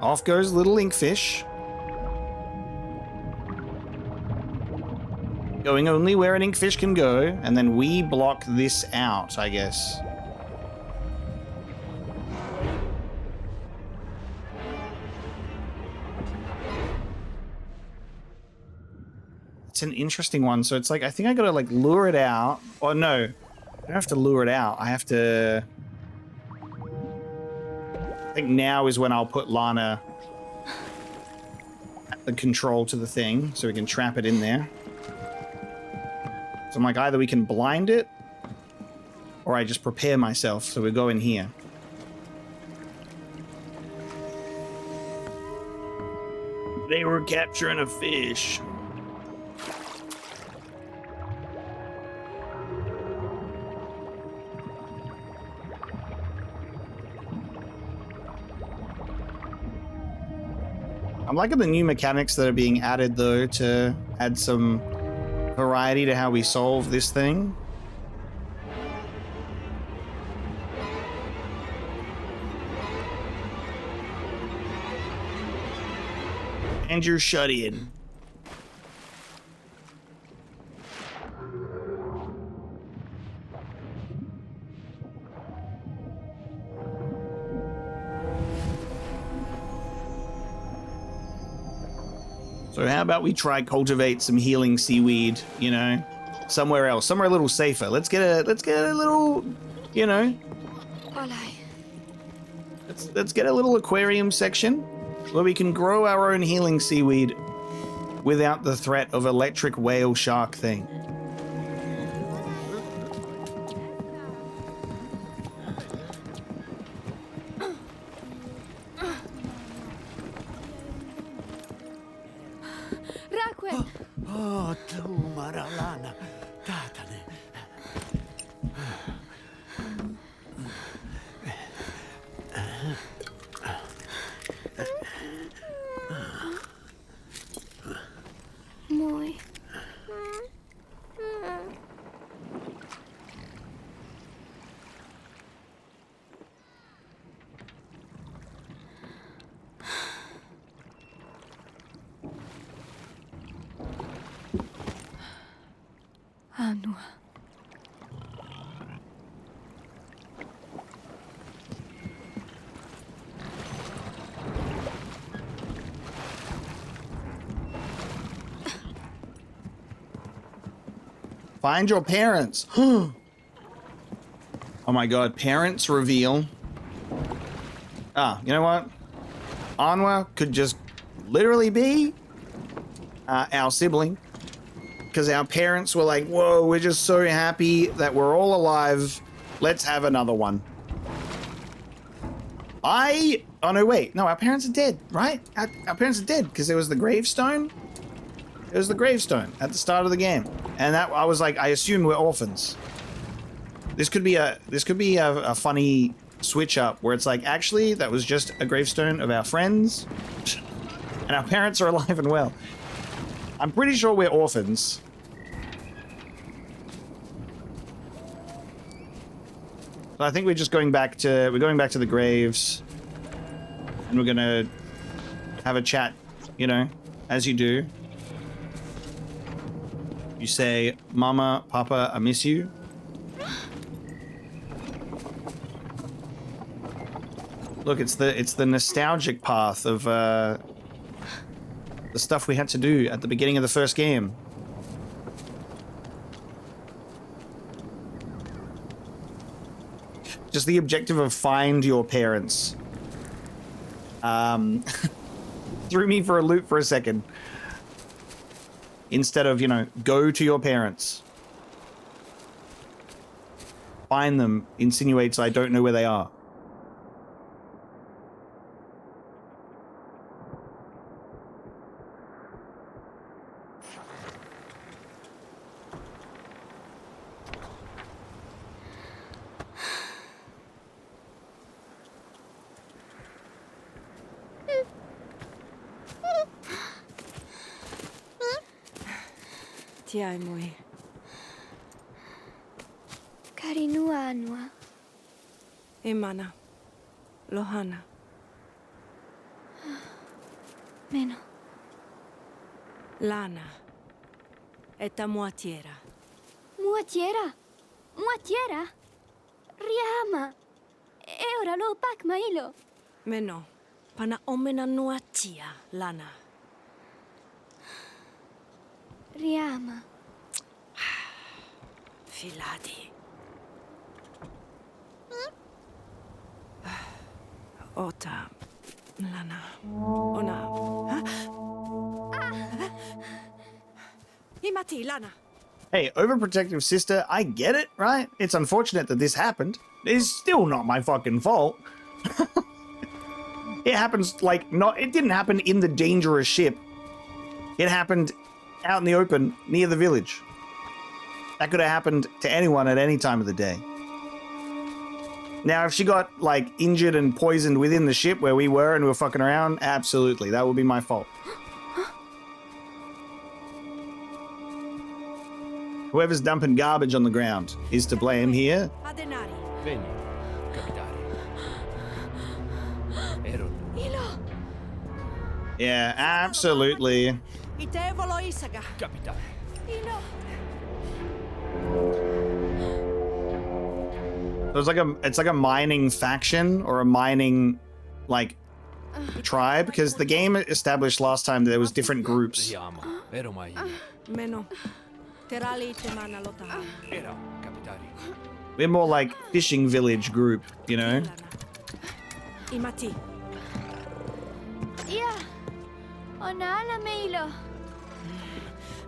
Off goes little inkfish. Going only where an inkfish can go, and then we block this out, I guess. It's an interesting one. So it's like, I think I gotta like lure it out. Or no, I don't have to lure it out. I have to... I think now is when I'll put Lana at the control to the thing so we can trap it in there. So I'm like, either we can blind it or I just prepare myself. So we go in here. They were capturing a fish. I'm liking the new mechanics that are being added, though, to add some variety to how we solve this thing. And you're shut in. So how about we try cultivate some healing seaweed, you know, somewhere else, somewhere a little safer. Let's get a little, you know, let's get a little aquarium section where we can grow our own healing seaweed without the threat of electric whale shark thing. Oh, tu Maralana, tatane. Muy. Anua. Find your parents. Oh my god, parents reveal. Ah, you know what? Anwa could just literally be our sibling. Because our parents were like, whoa, we're just so happy that we're all alive. Let's have another one. Oh no, wait. No, our parents are dead, right? Our parents are dead because there was the gravestone. It was the gravestone at the start of the game. And that I was like, I assume we're orphans. This could be a funny switch up where it's like, actually, that was just a gravestone of our friends, and our parents are alive and well. I'm pretty sure we're orphans. So I think we're just going back to the graves, and we're gonna have a chat, you know, as you do. You say, "Mama, Papa, I miss you." Look, it's the nostalgic path of the stuff we had to do at the beginning of the first game. Just the objective of find your parents. Threw me for a loop for a second. Instead of, you know, go to your parents. Find them insinuates I don't know where they are. Tiai mui. Karinua Anua. Imana. Lohana. Meno. Lana. Eta muatiera. Muatiera. Muatiera. Riama. E ora lo pak mailo. Meno. Pana omena nuatia, Lana. Riama. Filadi. Ota. Lana. Ona. Imati, Lana. Hey, overprotective sister, I get it, right? It's unfortunate that this happened. It's still not my fucking fault. It happens like it didn't happen in the dangerous ship. It happened out in the open near the village. That could have happened to anyone at any time of the day. Now, if she got like injured and poisoned within the ship where we were and we were fucking around, absolutely, that would be my fault. Whoever's dumping garbage on the ground is to blame here. Adenari. Veni, capitare. Ero. Ilo. Yeah, absolutely. Itevolo isaga. Capitare. Ilo. So it's like a mining faction or a mining like tribe, because the game established last time that there was different groups. Riamo. Ero mai. Meno. Terali temana lota. Era, capitare. We're more like fishing village group, you know? Lana. Imati. Ia. Ona ala meilo.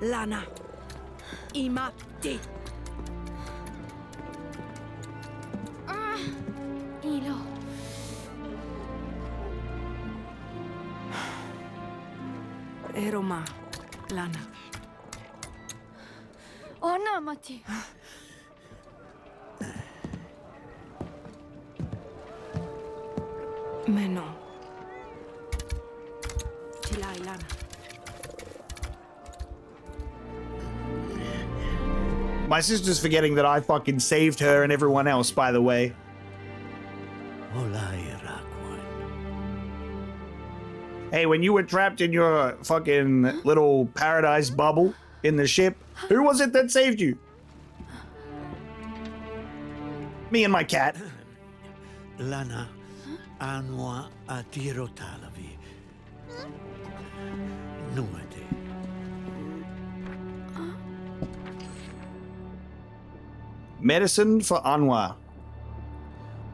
Lana. Imati. Ilo. Eroma. Lana. Ona mati. Meno. Tilai, Lana. My sister's forgetting that I fucking saved her and everyone else, by the way. Hey, when you were trapped in your fucking little paradise bubble in the ship, who was it that saved you? Me and my cat. Lana. Anua atiro talavi. Nuete. Medicine for Anwa.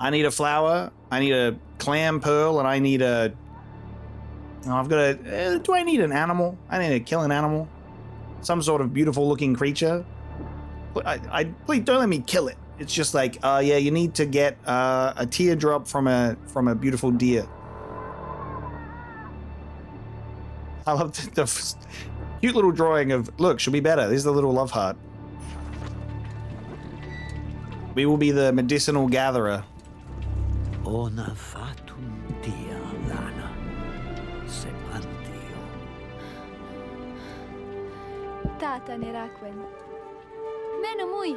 I need a flower, I need a clam pearl, and I need a... Oh, I've got a... do I need an animal? I need to kill an animal. Some sort of beautiful looking creature. Please don't let me kill it. It's just like, yeah, you need to get a teardrop from a beautiful deer. I love the cute little drawing of, look, she'll be better. This is the little love heart. We will be the medicinal gatherer. Ona fatum dia, Lana. Semantio. Tata Nerakwen. Menumui.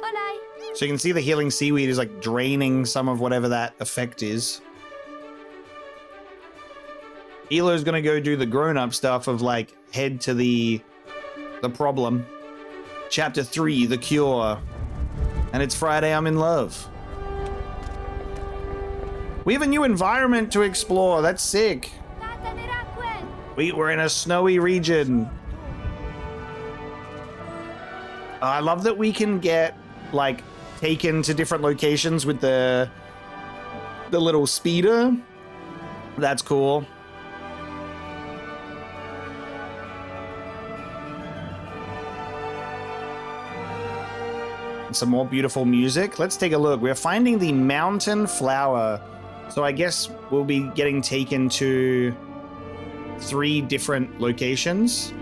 Olai. So you can see the healing seaweed is like draining some of whatever that effect is. Elo's gonna go do the grown-up stuff of like head to the problem. Chapter 3, The Cure. And it's Friday, I'm in love. We have a new environment to explore. That's sick. Tata Nerakwen. We're in a snowy region. I love that we can get like taken to different locations with the little speeder. That's cool. Some more beautiful music. Let's take a look. We're finding the mountain flower. So I guess we'll be getting taken to 3 different locations.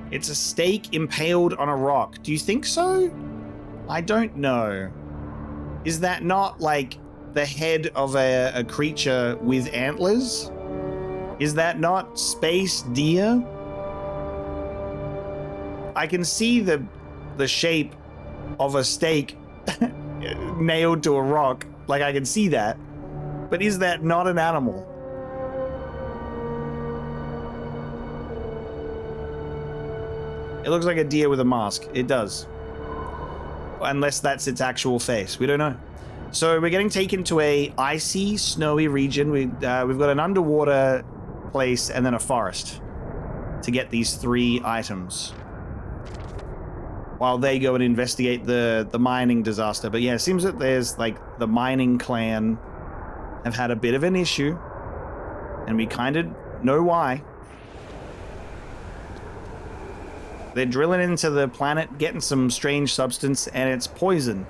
It's a stake impaled on a rock. Do you think so? I don't know. Is that not like the head of a creature with antlers? Is that not space deer? I can see the shape of a stake nailed to a rock. Like, I can see that. But is that not an animal? It looks like a deer with a mask. It does. Unless that's its actual face. We don't know. So we're getting taken to a icy, snowy region. We've got an underwater place and then a forest to get these 3 items, while they go and investigate the mining disaster. But yeah, it seems that there's like the mining clan have had a bit of an issue, and we kind of know why. They're drilling into the planet, getting some strange substance, and it's poison.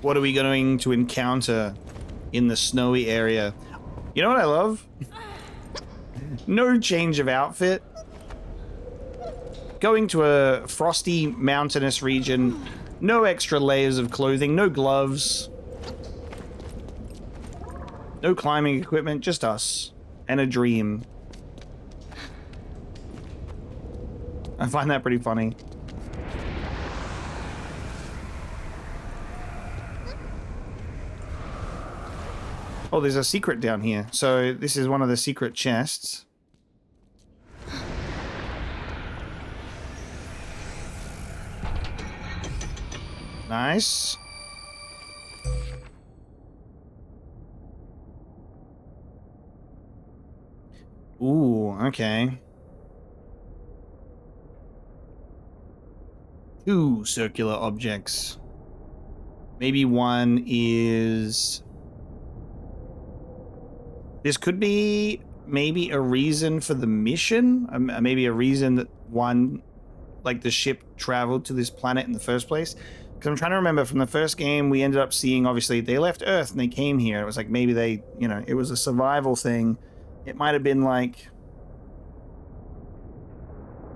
What are we going to encounter in the snowy area? You know what I love? No change of outfit. Going to a frosty, mountainous region. No extra layers of clothing. No gloves. No climbing equipment. Just us. And a dream. I find that pretty funny. Oh, there's a secret down here. So this is one of the secret chests. Nice. Ooh, okay. 2 circular objects. Maybe one is... This could be maybe a reason for the mission. Maybe a reason that one, like the ship traveled to this planet in the first place. Because I'm trying to remember from the first game, we ended up seeing, obviously, they left Earth and they came here. It was like maybe they, you know, it was a survival thing. It might have been like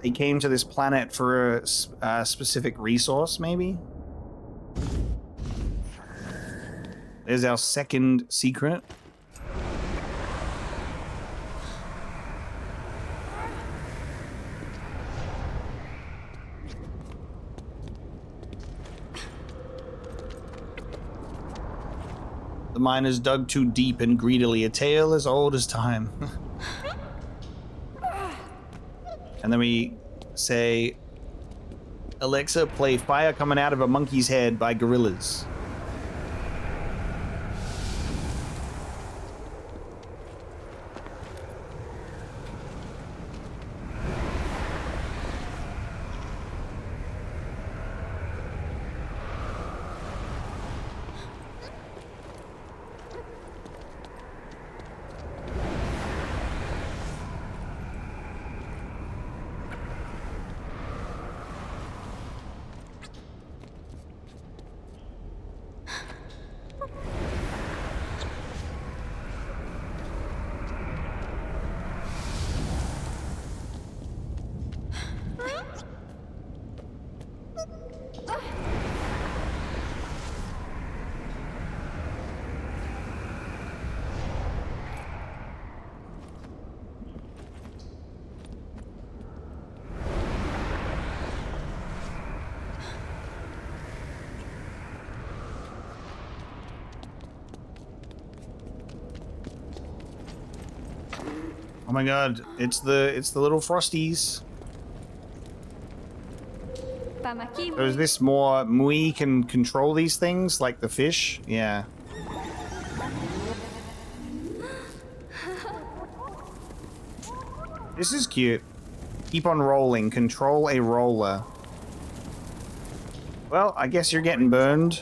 they came to this planet for a specific resource, maybe. There's our second secret. The miners dug too deep and greedily, a tale as old as time. And then we say, Alexa, play Fire Coming Out of a Monkey's Head by Gorillaz. Oh my god, it's the little frosties. Pamaki So is this more Mui can control these things like the fish? Yeah. This is cute. Keep on rolling. Control a roller. Well, I guess you're getting burned.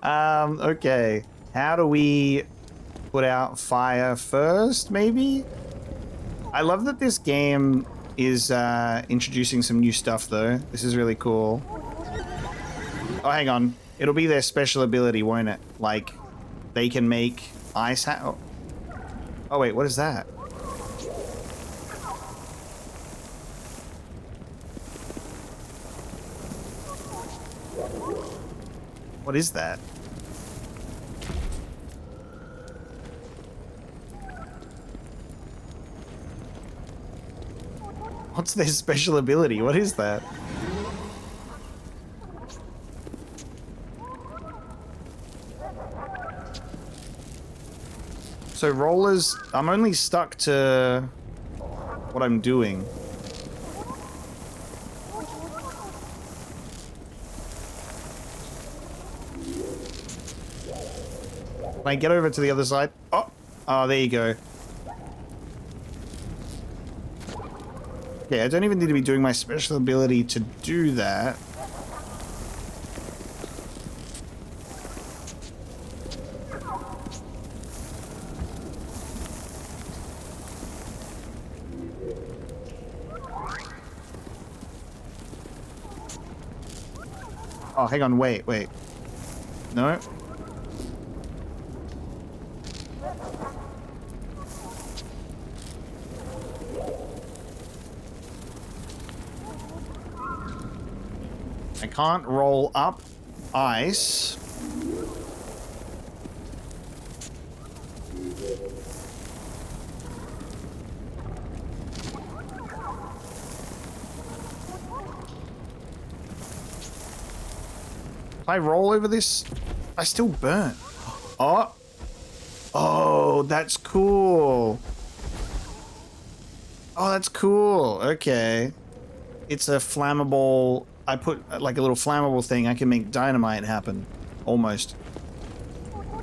Okay. How do we put out fire first, maybe? I love that this game is introducing some new stuff, though. This is really cool. Oh, hang on. It'll be their special ability, won't it? Like, they can make ice Oh, wait, what is that? What is that? What's their special ability? What is that? So rollers, I'm only stuck to what I'm doing. Can I get over to the other side? Oh, there you go. Okay, I don't even need to be doing my special ability to do that. Oh, hang on, wait. No? I can't roll up ice. If I roll over this, I still burn. Oh, that's cool. Oh, that's cool. Okay. It's a flammable... I put like a little flammable thing. I can make dynamite happen. Almost.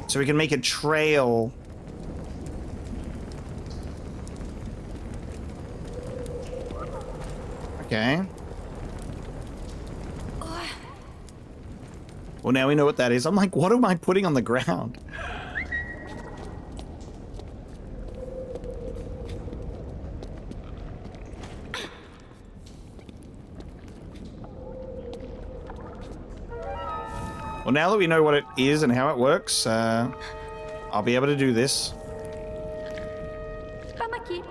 So we can make a trail. Okay. Well, now we know what that is. I'm like, what am I putting on the ground? Well, now that we know what it is and how it works, I'll be able to do this. Pamaki.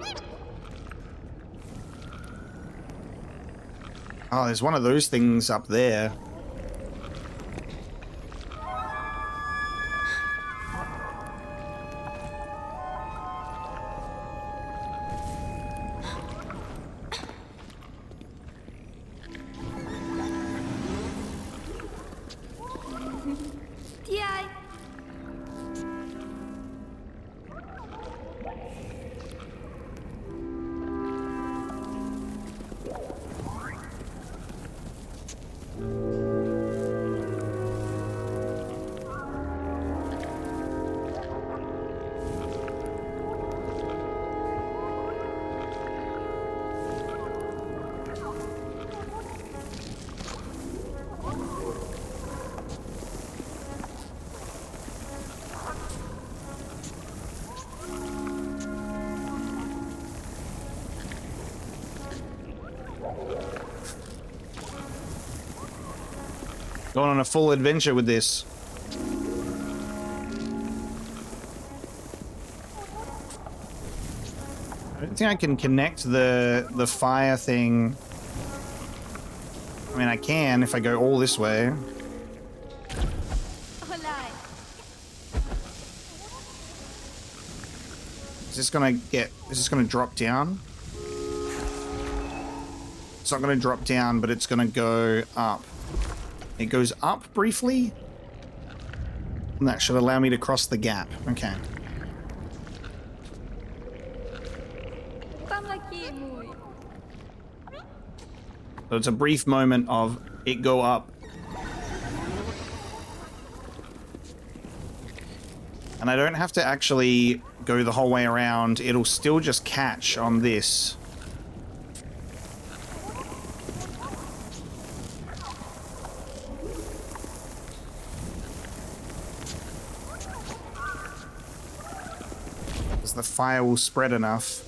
Oh, there's one of those things up there. Tiai. Going on a full adventure with this. I don't think I can connect the fire thing. I mean, I can if I go all this way. Olai. Is this gonna drop down? It's not gonna drop down, but it's gonna go up. It goes up briefly. And that should allow me to cross the gap. Okay. Malaki muy. So it's a brief moment of it go up. And I don't have to actually go the whole way around. It'll still just catch on this. Because the fire will spread enough.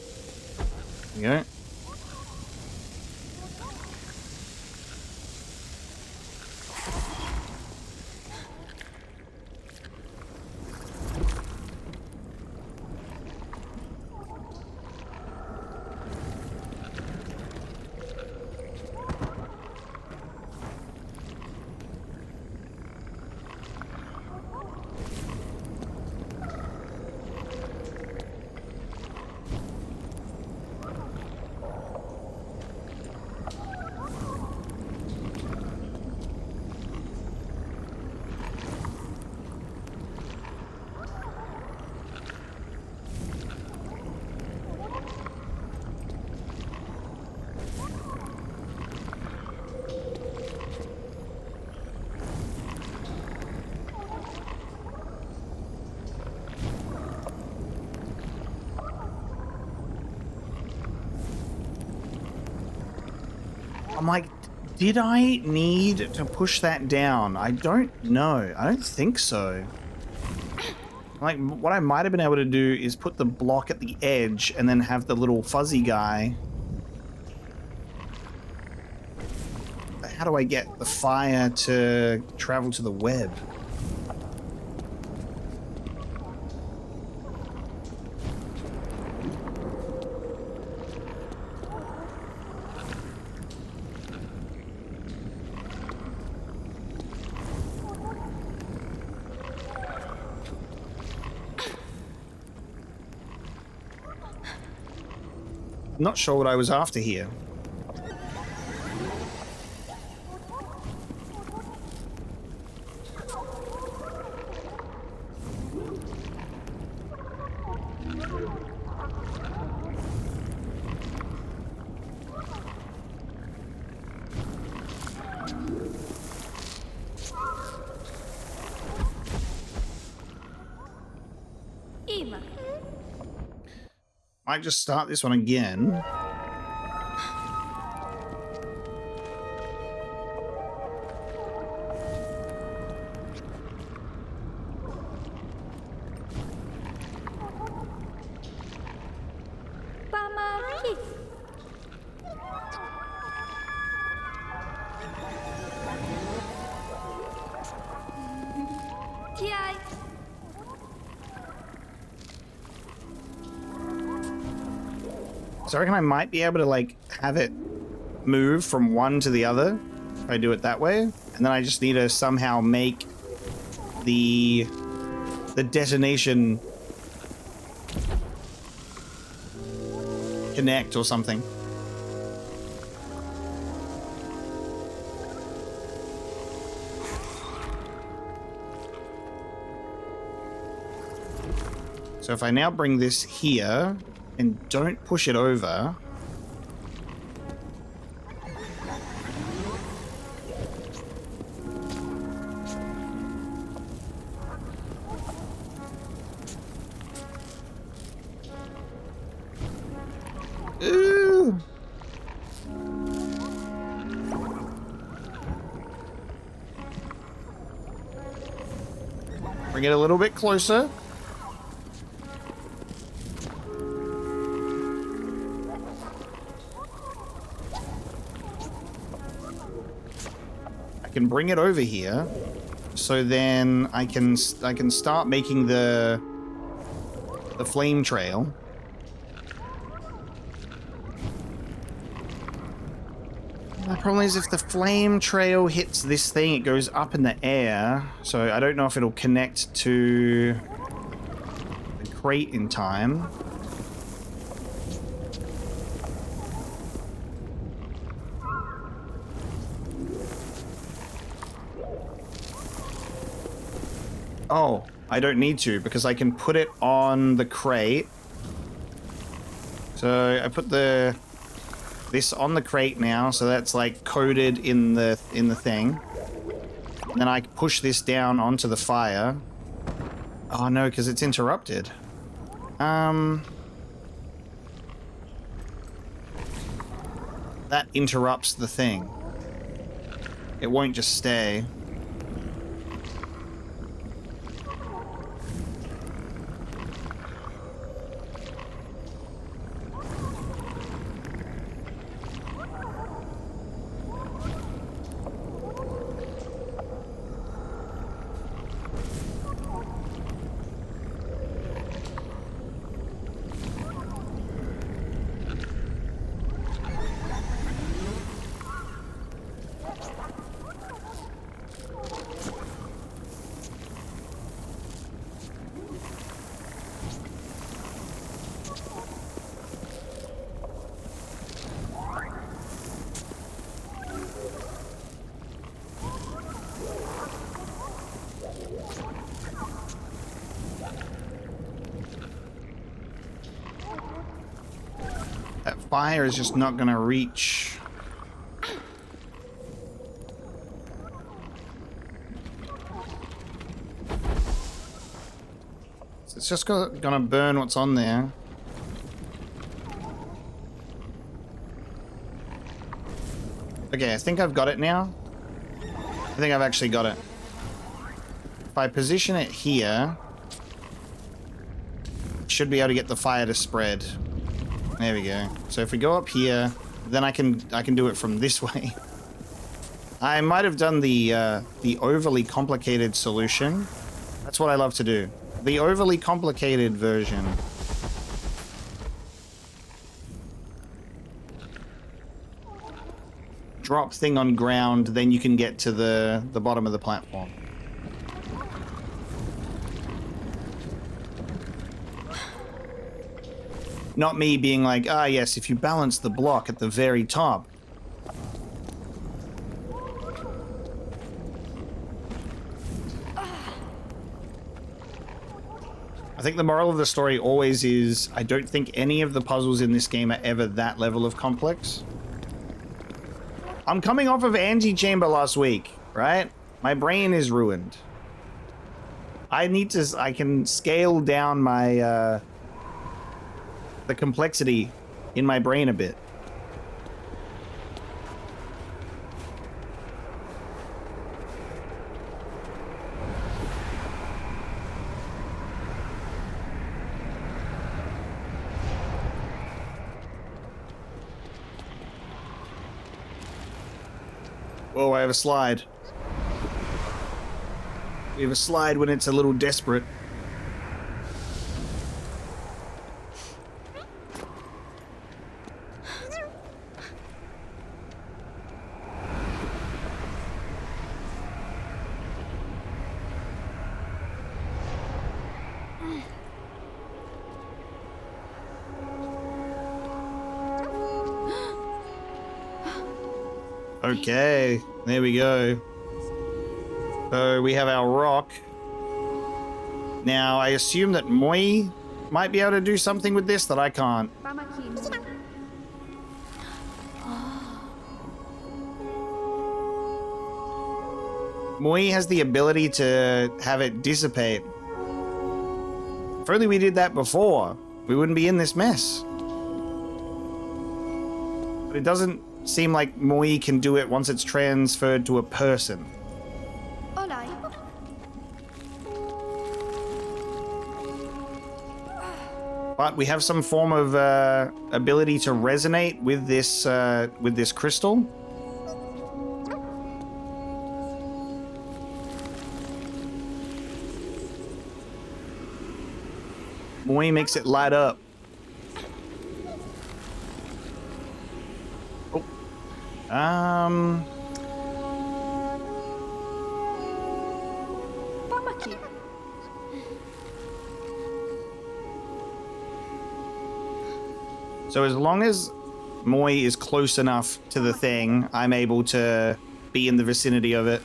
There you go. I'm like, did I need to push that down? I don't know. I don't think so. Like, what I might have been able to do is put the block at the edge and then have the little fuzzy guy. How do I get the fire to travel to the web? Not sure what I was after here. Ima. Might just start this one again. Pamaki. Kiai. So I reckon I might be able to, like, have it move from one to the other if I do it that way. And then I just need to somehow make the detonation connect or something. So if I now bring this here and don't push it over. Ooh. Bring it a little bit closer. Can bring it over here, so then I can start making the flame trail. The problem is if the flame trail hits this thing, it goes up in the air, so I don't know if it'll connect to the crate in time. Oh, I don't need to, because I can put it on the crate So I put this on the crate now, so that's like coded in the thing. And then I push this down onto the fire. Oh no, because it's interrupted. That interrupts the thing. It won't just stay. That fire is just not gonna reach. It's just gonna burn what's on there. Okay, I think I've got it now. I think I've actually got it. If I position it here, should be able to get the fire to spread. There we go. So if we go up here, then I can do it from this way. I might have done the overly complicated solution. That's what I love to do. The overly complicated version. Drop thing on ground, then you can get to the bottom of the platform. Not me being like, ah yes, if you balance the block at the very top. I think the moral of the story always is, I don't think any of the puzzles in this game are ever that level of complex. I'm coming off of Angie Chamber last week, right? My brain is ruined. I can scale down my, the complexity in my brain a bit. Whoa, I have a slide. We have a slide when it's a little desperate. Okay, there we go. So we have our rock. Now, I assume that Moi might be able to do something with this that I can't. Moi has the ability to have it dissipate. If only we did that before, we wouldn't be in this mess. But it doesn't seem like Moi can do it once it's transferred to a person. But we have some form of ability to resonate with this crystal. Moi makes it light up. Oh. So as long as Moi is close enough to the thing, I'm able to be in the vicinity of it.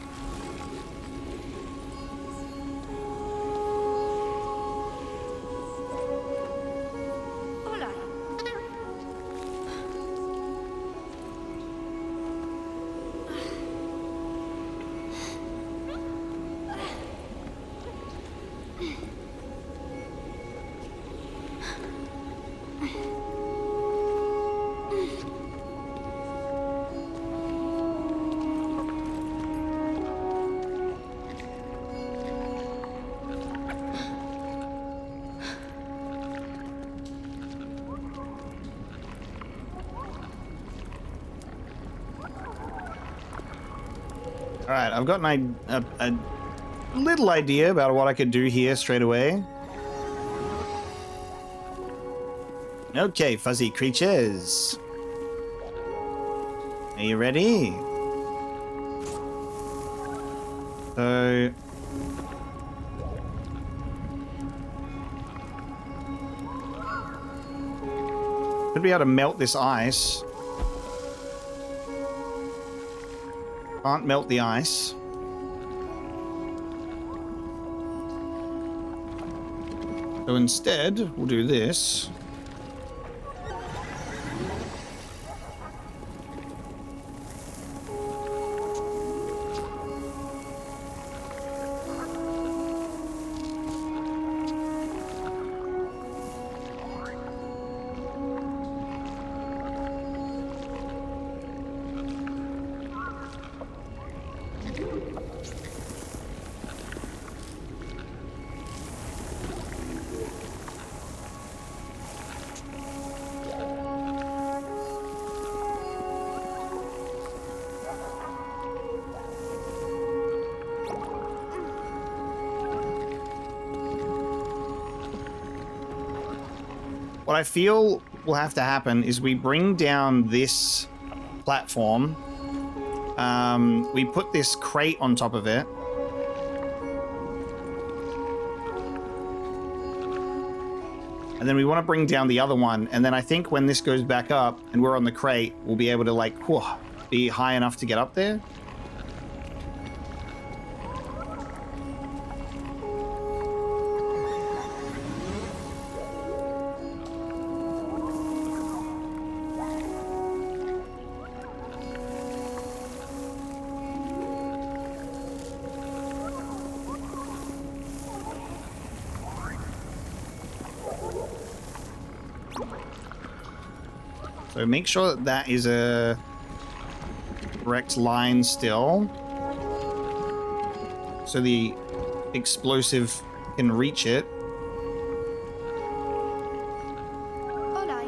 All right, I've got a little idea about what I could do here straight away. Okay, fuzzy creatures. Are you ready? So... Could be able to melt this ice. Can't melt the ice. So instead, we'll do this. What I feel will have to happen is we bring down this platform. We put this crate on top of it. And then we want to bring down the other one. And then I think when this goes back up and we're on the crate, we'll be able to like, whew, be high enough to get up there. So make sure that that is a correct line still. So the explosive can reach it. Olay.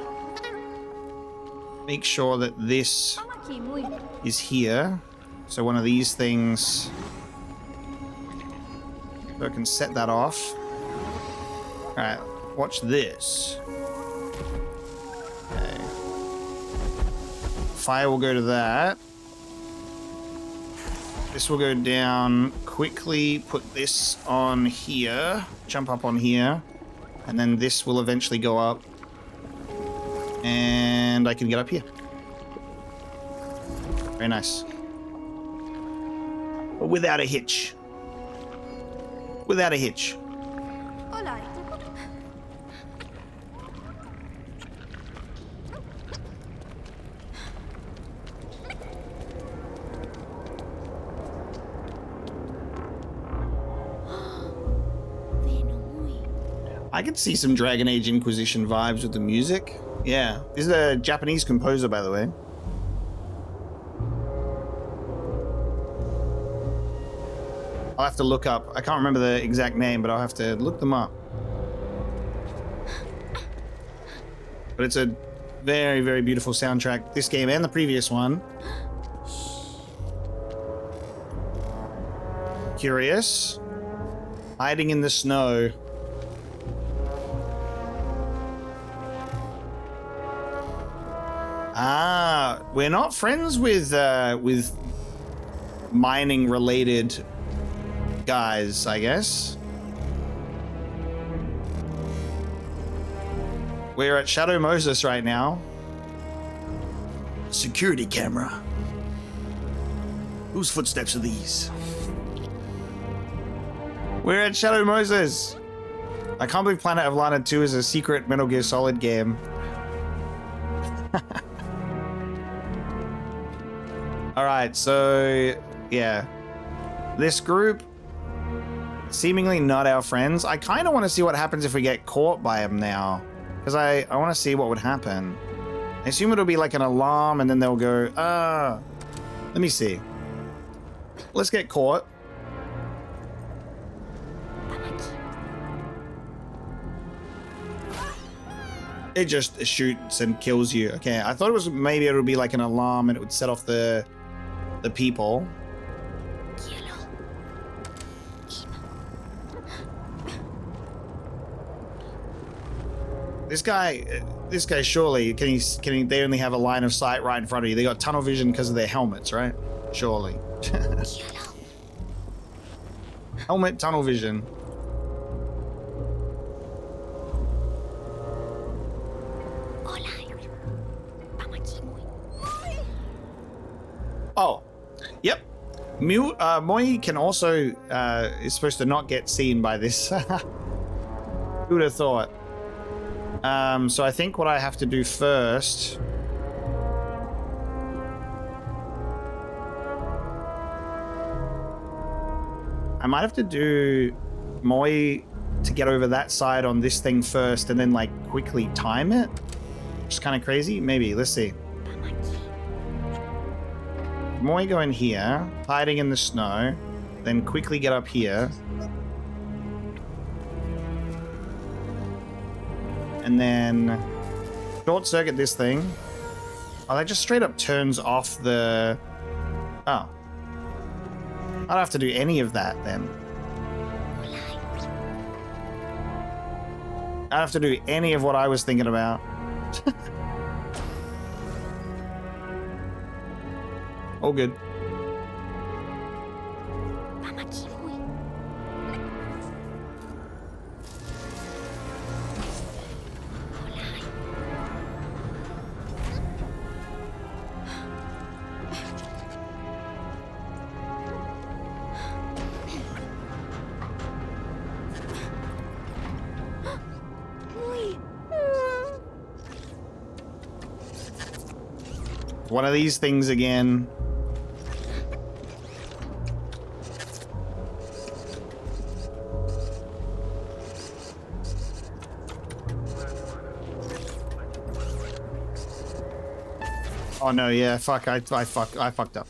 Make sure that this Amaki muy. is here. So one of these things. So I can set that off. Alright, watch this. Okay. Fire will go to that. This will go down quickly. Put this on here. Jump up on here. And then this will eventually go up. And I can get up here. Very nice. But without a hitch. Without a hitch. Olay. Veno muy. I could see some Dragon Age Inquisition vibes with the music. Yeah. This is a Japanese composer, by the way. I'll have to look up. I can't remember the exact name, but I'll have to look them up. But it's a very, very beautiful soundtrack. This game and the previous one. Curious. Hiding in the snow. Ah, we're not friends with mining related guys, I guess. We're at Shadow Moses right now. Security camera. Whose footsteps are these? We're at Shadow Moses. I can't believe Planet of Lana 2 is a secret Metal Gear Solid game. Alright, so yeah. This group, seemingly not our friends. I kind of want to see what happens if we get caught by them now. Because I want to see what would happen. I assume it'll be like an alarm and then they'll go, let me see. Let's get caught. It just shoots and kills you. Okay, I thought it was maybe it would be like an alarm and it would set off the people. This guy surely, they only have a line of sight right in front of you. They got tunnel vision because of their helmets, right? Surely. Helmet, tunnel vision. Oh, yep. Moi can also, is supposed to not get seen by this. Who would have thought? So I think what I have to do first... I might have to do Moi to get over that side on this thing first and then, like, quickly time it. Which is kind of crazy. Maybe. Let's see. Moi go in here, hiding in the snow, then quickly get up here. And then short circuit this thing. Oh, that just straight up turns off the... Oh. I don't have to do any of that then. I don't have to do any of what I was thinking about. All good. One of these things again. Oh no, yeah, fuck, I fucked up.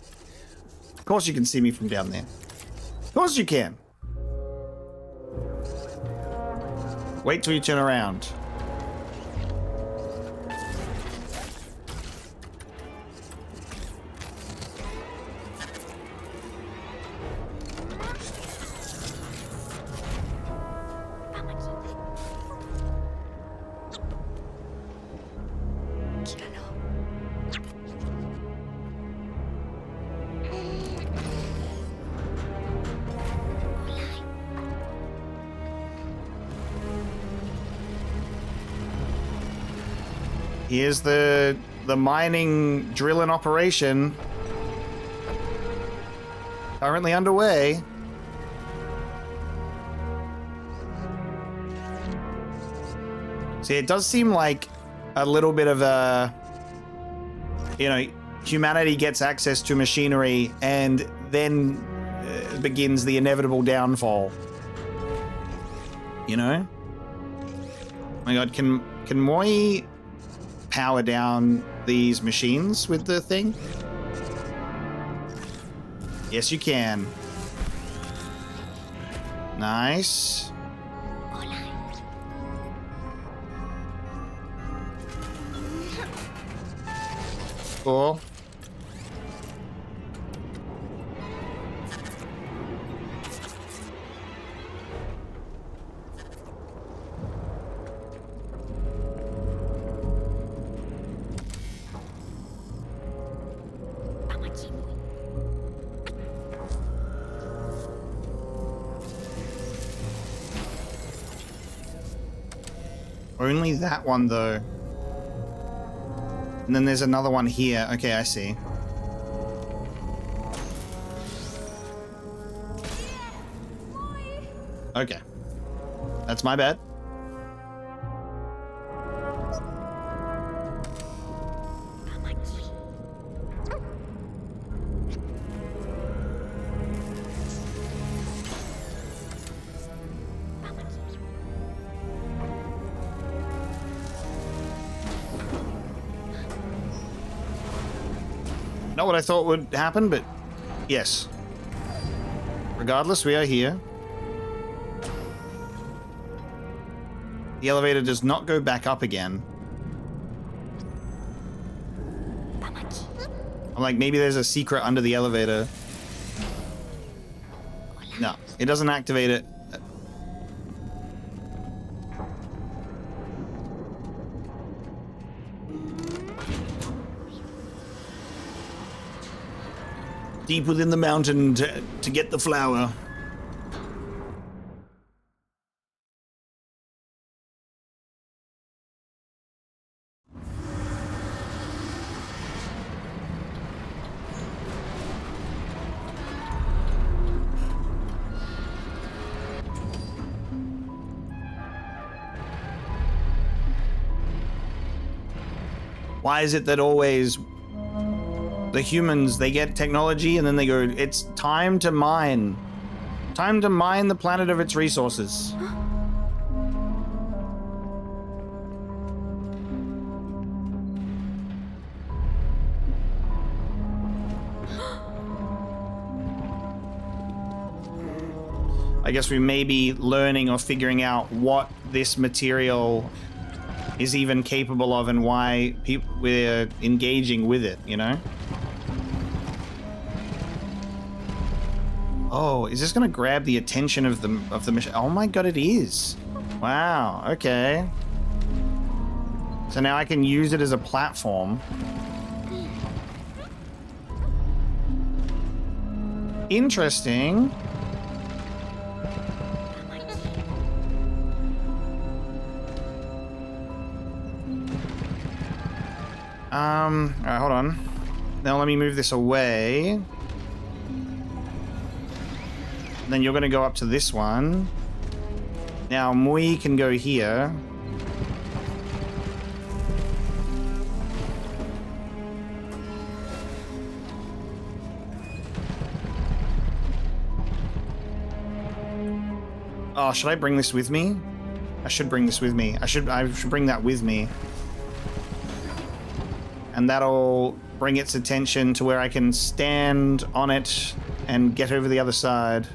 Of course you can see me from down there. Of course you can. Wait till you turn around. Here's the mining drilling operation. Currently underway. See, it does seem like a little bit of a, you know, humanity gets access to machinery and then begins the inevitable downfall. You know? Oh my god, can Moi power down these machines with the thing? Yes, you can. Nice. Cool. Only that one, though. And then there's another one here. Okay, I see. Okay. That's my bad. Not what I thought would happen, but yes. Regardless, we are here. The elevator does not go back up again. I'm like, maybe there's a secret under the elevator. No, it doesn't activate it. deep within the mountain to get the flower. Why is it that always the humans, they get technology and then they go, it's time to mine. Time to mine the planet of its resources. I guess we may be learning or figuring out what this material is even capable of and why we're engaging with it, you know? Oh, is this gonna grab the attention of the machine? Oh my god, it is. Wow, okay. So now I can use it as a platform. Interesting. Alright, hold on. Now let me move this away. Then you're gonna go up to this one. Now Mui can go here. Oh, should I bring this with me? I should bring this with me. I should bring that with me. And that'll bring its attention to where I can stand on it and get over the other side.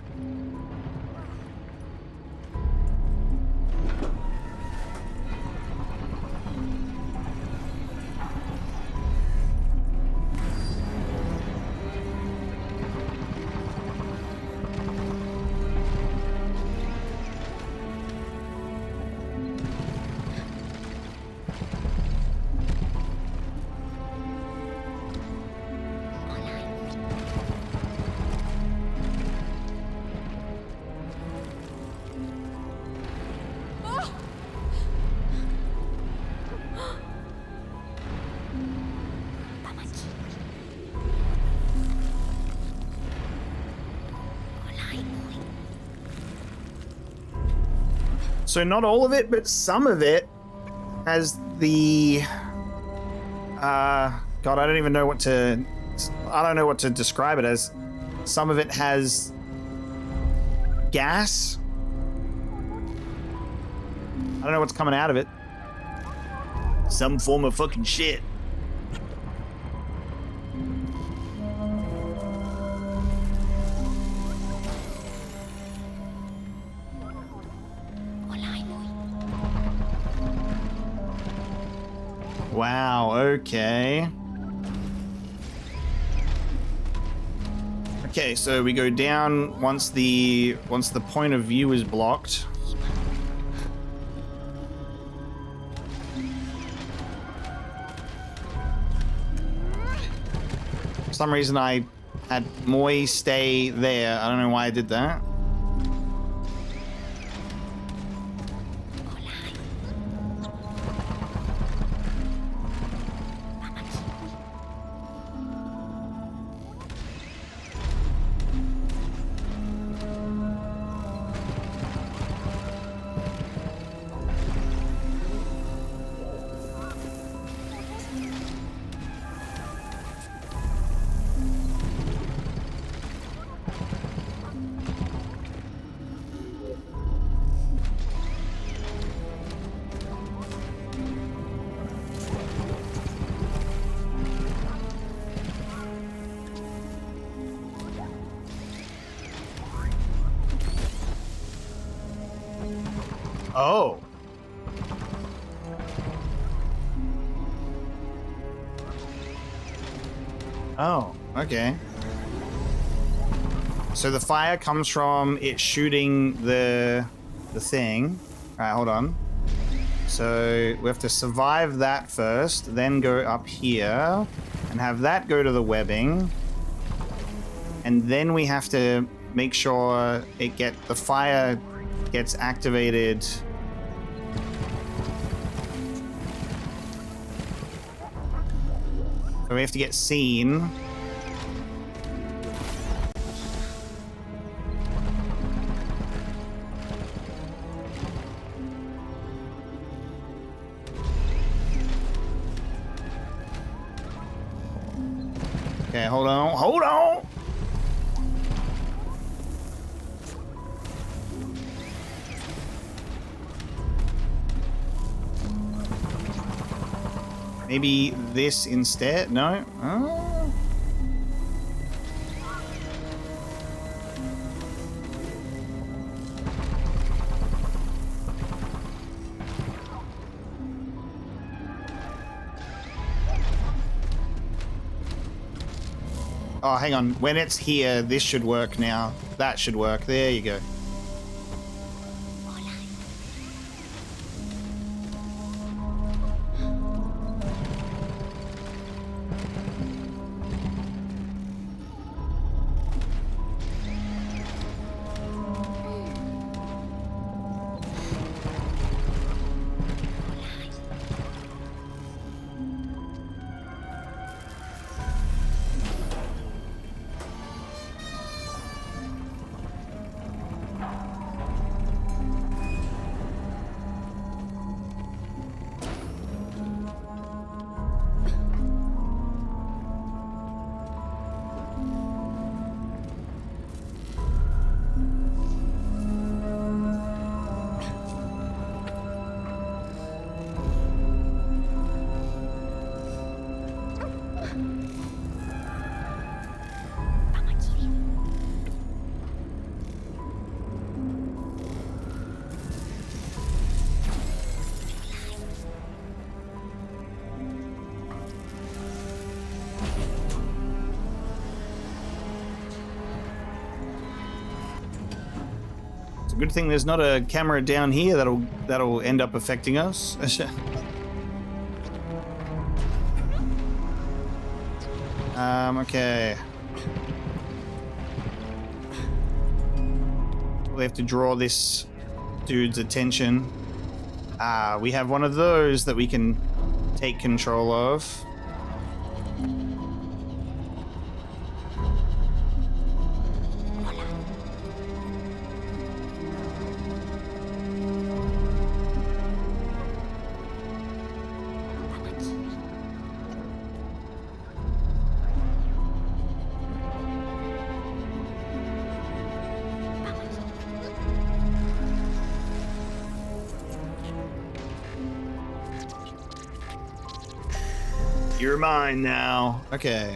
So not all of it, but some of it has the God, I don't even know what to describe it as. Some of it has gas. I don't know what's coming out of it. Some form of fucking shit. Wow, okay. Okay, so we go down once the point of view is blocked. For some reason I had Moi stay there. I don't know why I did that. Oh. Oh, okay. So the fire comes from it shooting the thing. Alright, hold on. So we have to survive that first, then go up here and have that go to the webbing. And then we have to make sure the fire gets activated. So we have to get seen. Okay, hold on. Hold on! Maybe this instead? No? Oh. Oh, hang on. When it's here, this should work now. That should work. There you go. Good thing there's not a camera down here that'll end up affecting us. Okay. We have to draw this dude's attention. We have one of those that we can take control of. You're mine now. Okay.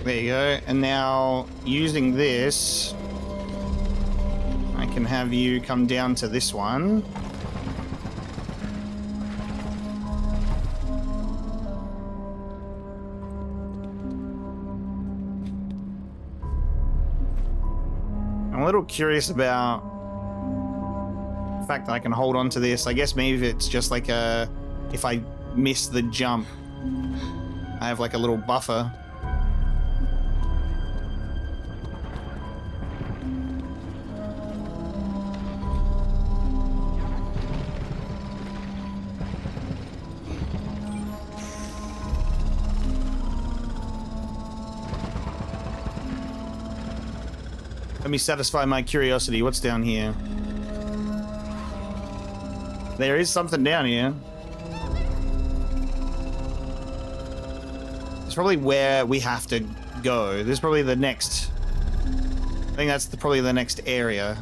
There you go. And now, using this, I can have you come down to this one. I'm a little curious about the fact that I can hold on to this. I guess maybe it's just like if I miss the jump, I have like a little buffer. Let me satisfy my curiosity. What's down here? There is something down here. It's probably where we have to go. This is probably the next... I think that's probably the next area.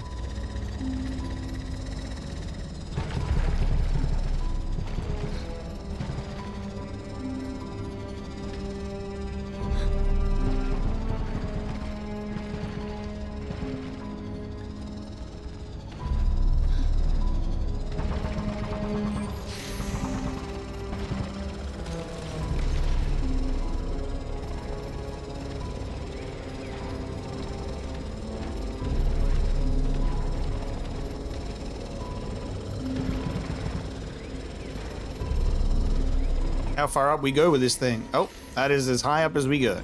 how far up we go with this thing. Oh, that is as high up as we go.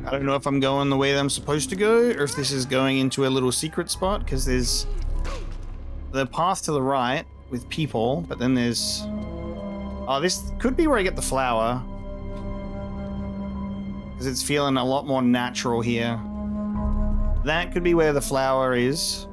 I don't know if I'm going the way that I'm supposed to go, or if this is going into a little secret spot, because there's the path to the right with people, but then there's... Oh, this could be where I get the flower. Because it's feeling a lot more natural here. That could be where the flower is.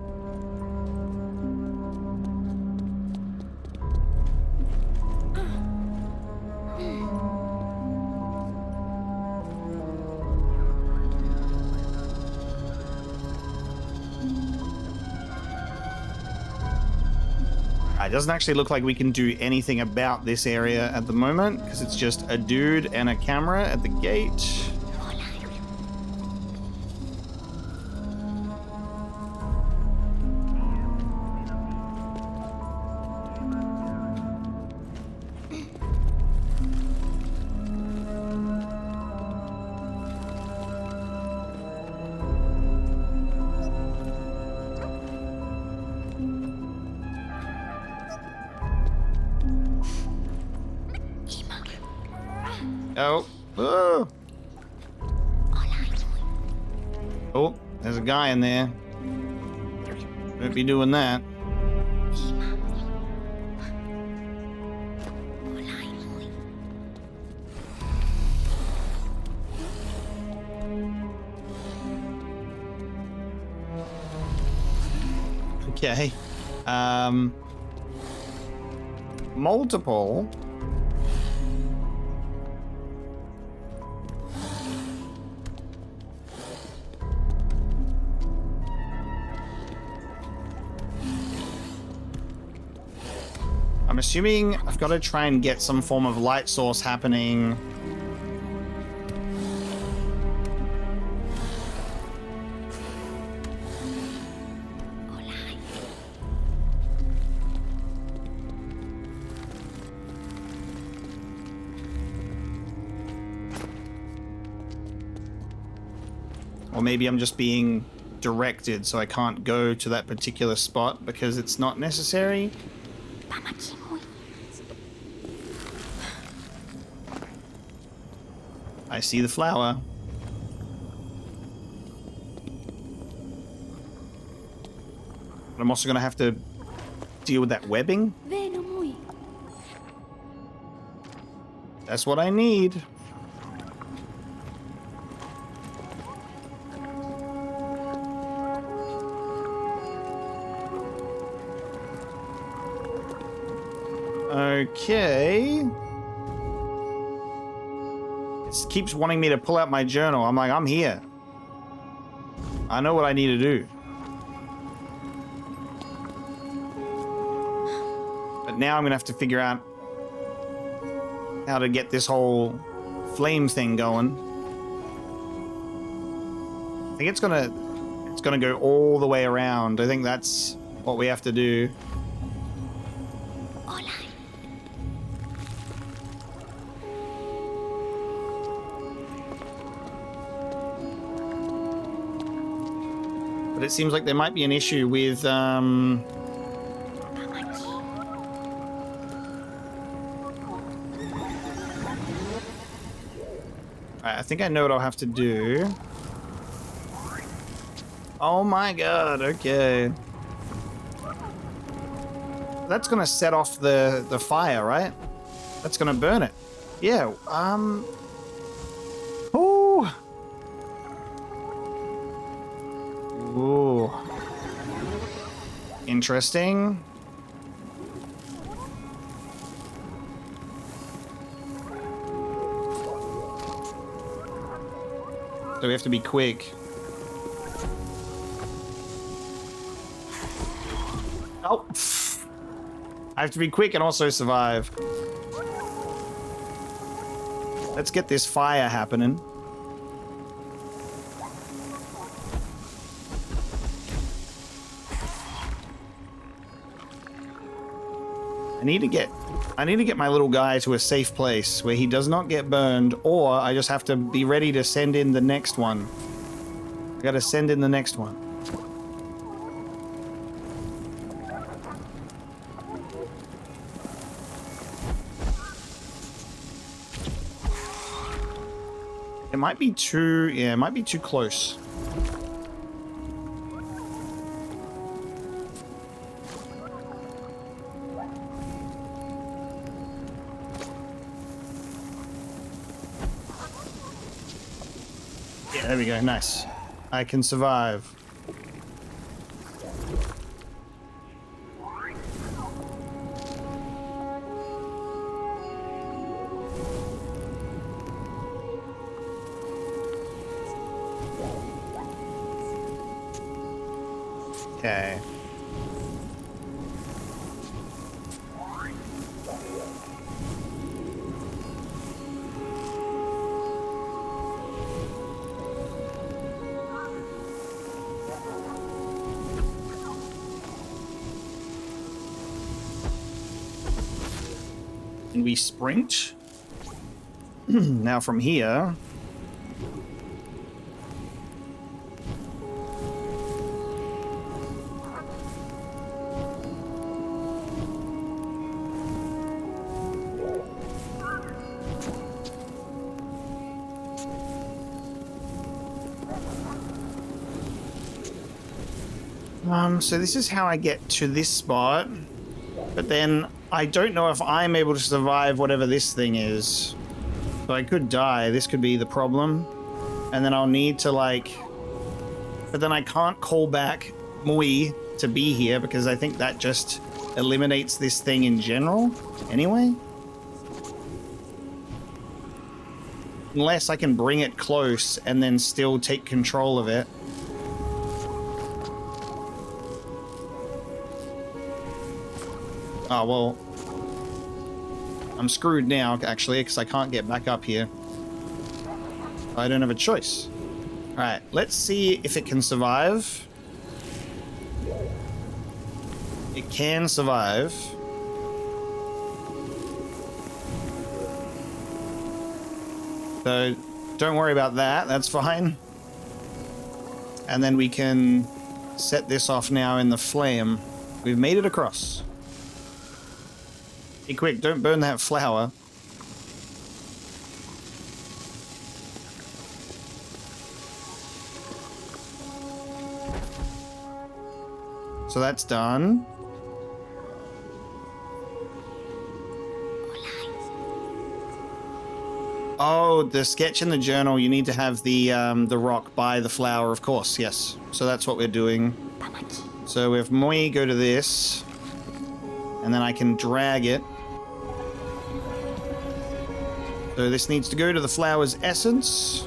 It doesn't actually look like we can do anything about this area at the moment, because it's just a dude and a camera at the gate. Oh. Oh. Oh, there's a guy in there. Don't be doing that. Okay. Multiple. I'm assuming I've got to try and get some form of light source happening. Or maybe I'm just being directed, so I can't go to that particular spot because it's not necessary. I see the flower. But I'm also going to have to deal with that webbing. That's what I need. Okay. It keeps wanting me to pull out my journal. I'm like, I'm here. I know what I need to do. But now I'm gonna have to figure out how to get this whole flame thing going. I think it's gonna go all the way around. I think that's what we have to do. But it seems like there might be an issue with I think I know what I'll have to do. Oh my god, okay. That's gonna set off the fire, right? That's gonna burn it. Yeah, oh. interesting. So we have to be quick. Oh. I have to be quick and also survive. Let's get this fire happening. I need to get my little guy to a safe place where he does not get burned, or I just have to be ready to send in the next one. I gotta send in the next one. It might be too, yeah, it might be too close. Yeah, there we go, nice. I can survive. Okay. And we sprint. Now from here. So this is how I get to this spot, but then I don't know if I'm able to survive whatever this thing is. So I could die. This could be the problem. And then I'll need to but then I can't call back Mui to be here because I think that just eliminates this thing in general anyway. Unless I can bring it close and then still take control of it. Oh, well, I'm screwed now, actually, because I can't get back up here. I don't have a choice. Alright, let's see if it can survive. It can survive. So, don't worry about that, that's fine. And then we can set this off now in the flame. We've made it across. Be quick, don't burn that flower. So that's done. Oh, the sketch in the journal, you need to have the rock by the flower, of course, yes. So that's what we're doing. So if Moi go to this, and then I can drag it. So this needs to go to the flower's essence.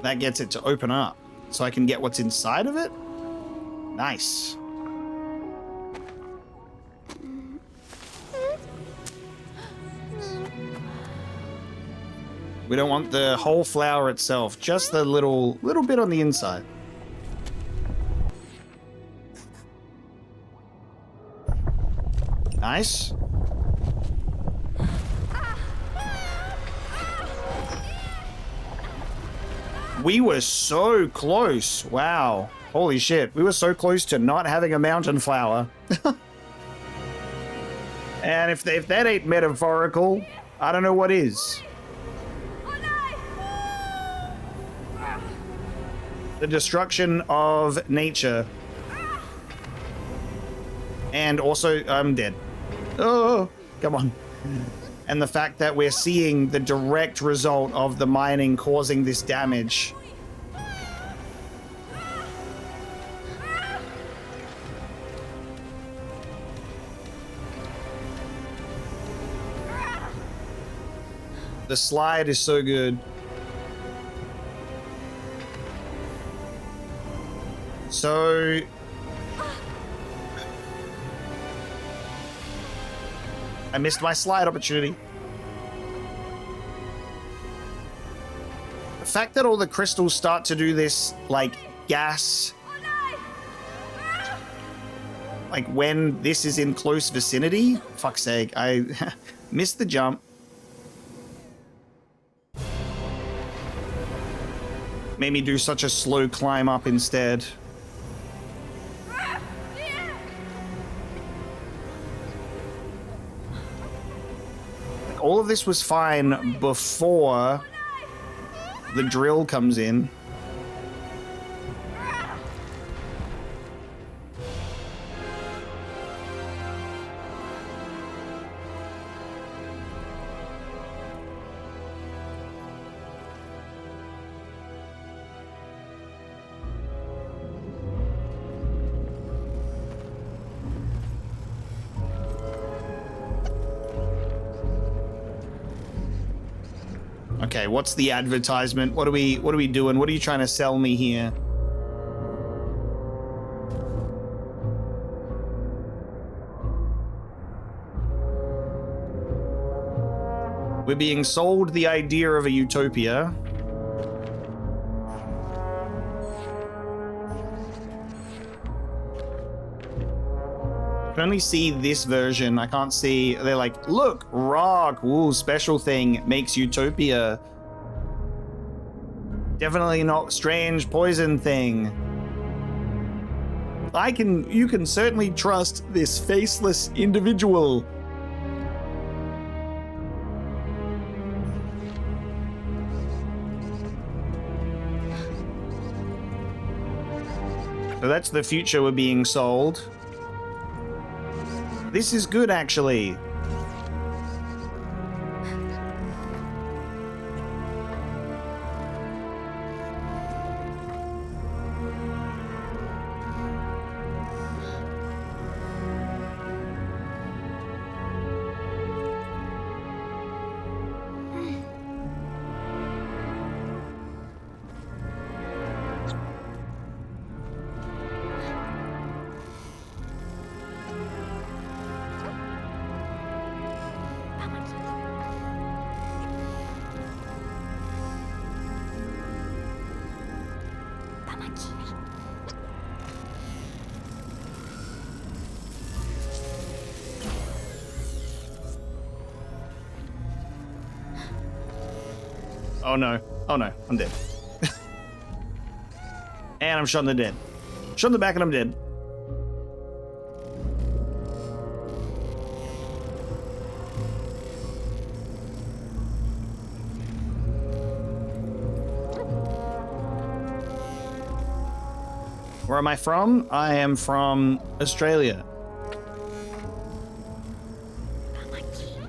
That gets it to open up, so I can get what's inside of it. Nice. We don't want the whole flower itself, just the little bit on the inside. Nice. We were so close. Wow. Holy shit. We were so close to not having a mountain flower. And if that ain't metaphorical, I don't know what is. The destruction of nature. And also, I'm dead. Oh, come on. And the fact that we're seeing the direct result of the mining causing this damage. The slide is so good. So... I missed my slide opportunity. The fact that all the crystals start to do this, like, gas... Like, when this is in close vicinity? Fuck's sake, I missed the jump. Made me do such a slow climb up instead. All of this was fine before the drill comes in. Okay, what's the advertisement? What are we doing? What are you trying to sell me here? We're being sold the idea of a utopia. I can only see this version. I can't see. They're like, look, rock, ooh, special thing, makes utopia. Definitely not strange poison thing. You can certainly trust this faceless individual. So that's the future we're being sold. This is good, actually. Oh no. Oh no. I'm dead. And I'm shot in the dead. Shot in the back and I'm dead. Where am I from? I am from Australia.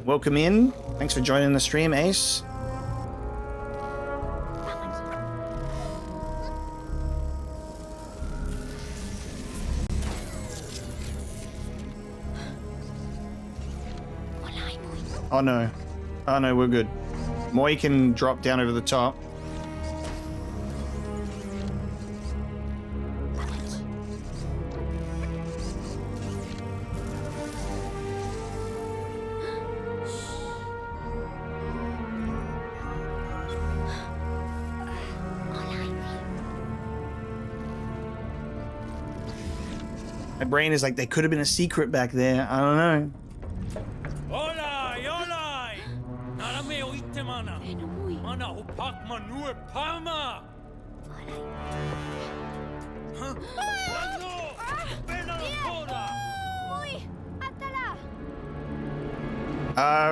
Welcome in. Thanks for joining the stream, Ace. Oh no. Oh no, we're good. Moi can drop down over the top. My brain is like, there could have been a secret back there. I don't know.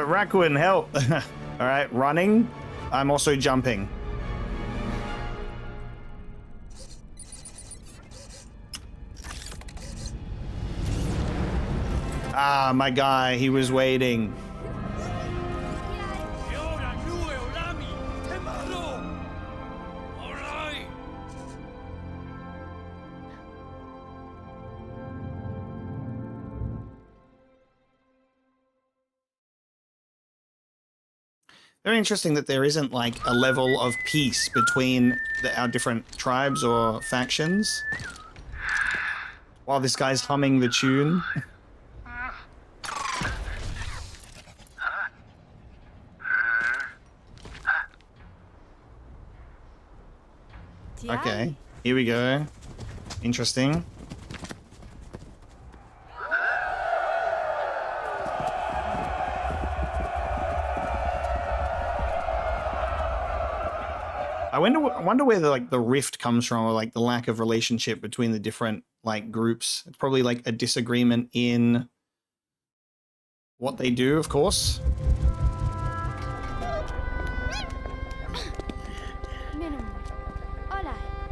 Raccoon, help. All right, running. I'm also jumping. Ah, my guy, he was waiting. Very interesting that there isn't like a level of peace between our different tribes or factions. While this guy's humming the tune. Okay, here we go. Interesting. I wonder where the rift comes from, or like the lack of relationship between the different like groups. It's probably like a disagreement in what they do, of course.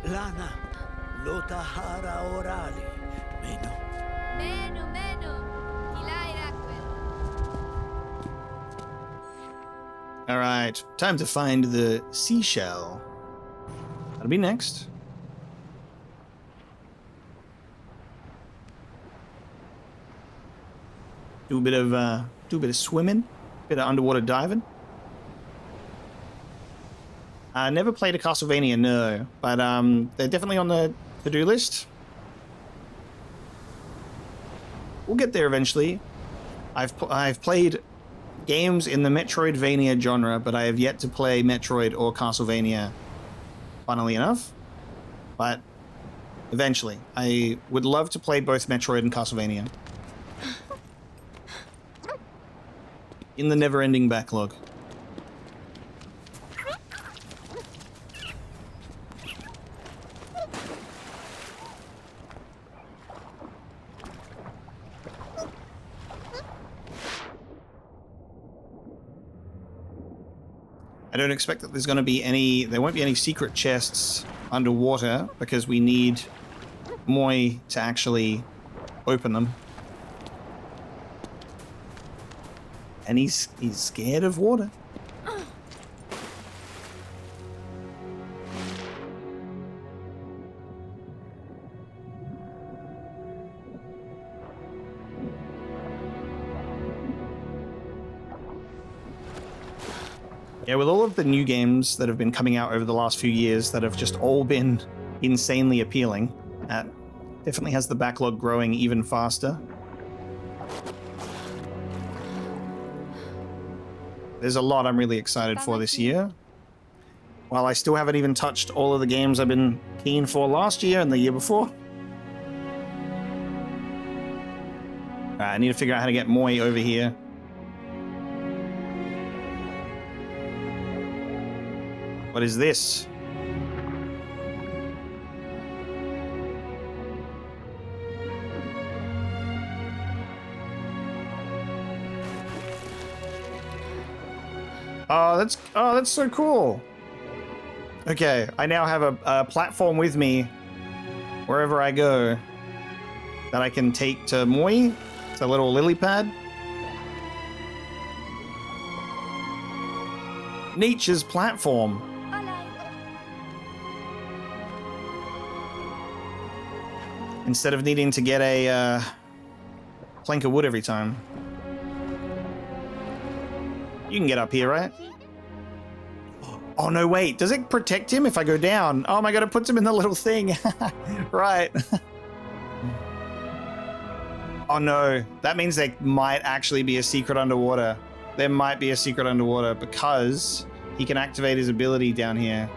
Lana, lotahara orali. Meno. All right, time to find the seashell. That'll be next. Do a bit of swimming, bit of underwater diving. I never played a Castlevania, no, but they're definitely on the to-do list. We'll get there eventually. I've played games in the Metroidvania genre, but I have yet to play Metroid or Castlevania, funnily enough. But eventually, I would love to play both Metroid and Castlevania. In the never-ending backlog. I don't expect that there's going to be any... There won't be any secret chests underwater, because we need Moi to actually open them. And he's scared of water. Yeah, with all of the new games that have been coming out over the last few years that have just all been insanely appealing, definitely has the backlog growing even faster. There's a lot I'm really excited for this year. While I still haven't even touched all of the games I've been keen for last year and the year before. Alright, I need to figure out how to get Moi over here. What is this? Oh, that's so cool. Okay, I now have a platform with me wherever I go that I can take to Moi. It's a little lily pad. Nature's platform. Instead of needing to get a plank of wood every time. You can get up here, right? Oh, no, wait. Does it protect him if I go down? Oh my god, it puts him in the little thing. Right. Oh no. That means there might actually be a secret underwater. There might be a secret underwater because he can activate his ability down here.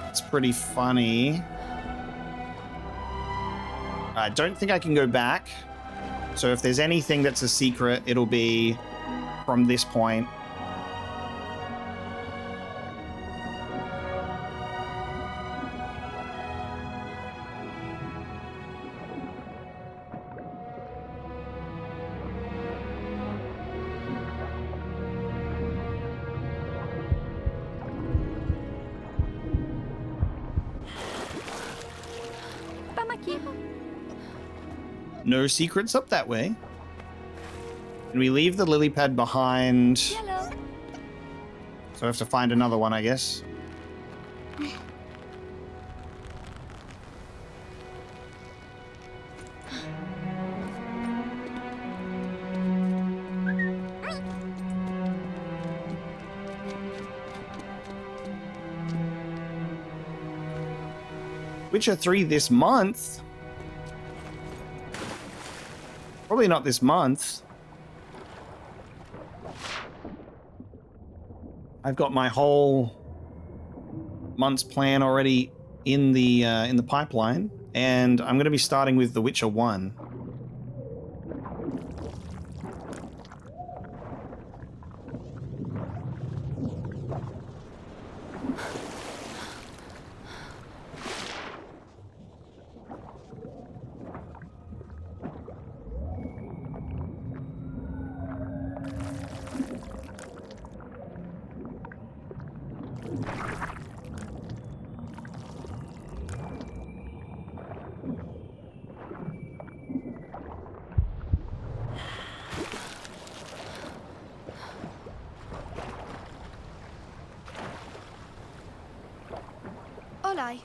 It's pretty funny. I don't think I can go back. So if there's anything that's a secret, it'll be from this point. No secrets up that way. And we leave the lily pad behind. Hello. So I have to find another one, I guess. Witcher 3 this month? Probably not this month. I've got my whole month's plan already in the pipeline, and I'm going to be starting with The Witcher 1. Olaj.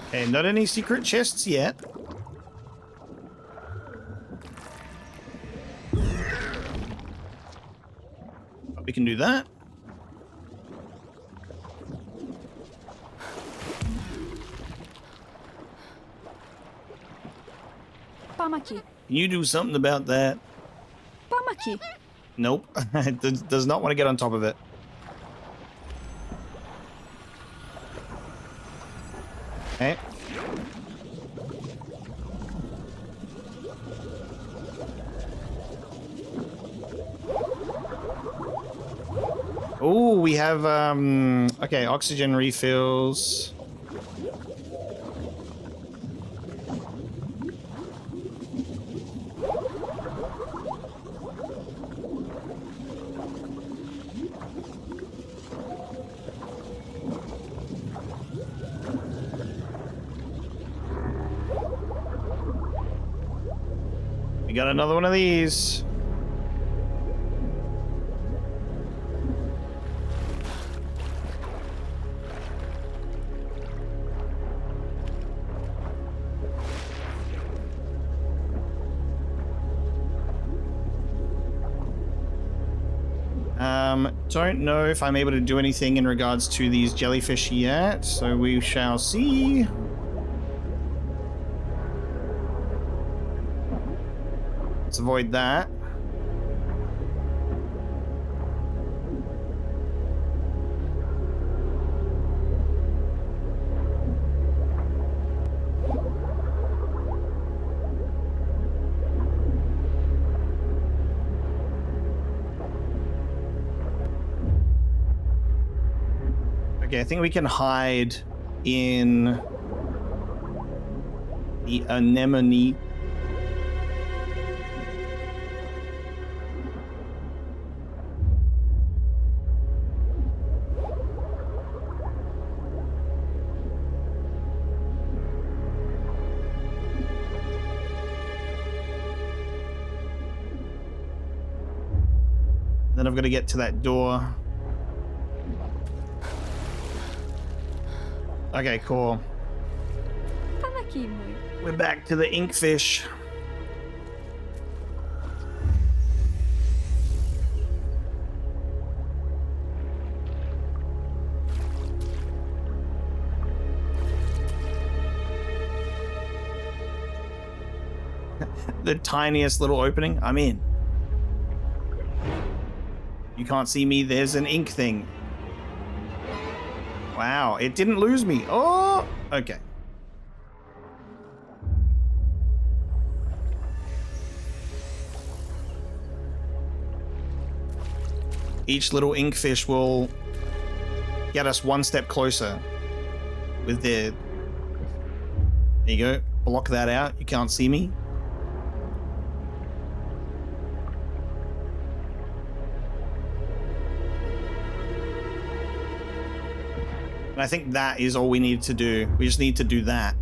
Okay, not any secret chests yet. But we can do that. Pamaki. Can you do something about that? Pamaki. Nope. It does not want to get on top of it. Okay. Oh, we have, okay, oxygen refills. We got another one of these. Don't know if I'm able to do anything in regards to these jellyfish yet, so we shall see. Let's avoid that. Okay, I think we can hide in the anemone. Then I've got to get to that door. Okay, cool. Pamaki mo. We're back to the inkfish. The tiniest little opening. I'm in. You can't see me. There's an ink thing. Wow, it didn't lose me. Oh, okay. Each little inkfish will get us one step closer with the... There you go. Block that out. You can't see me. And I think that is all we need to do. We just need to do that.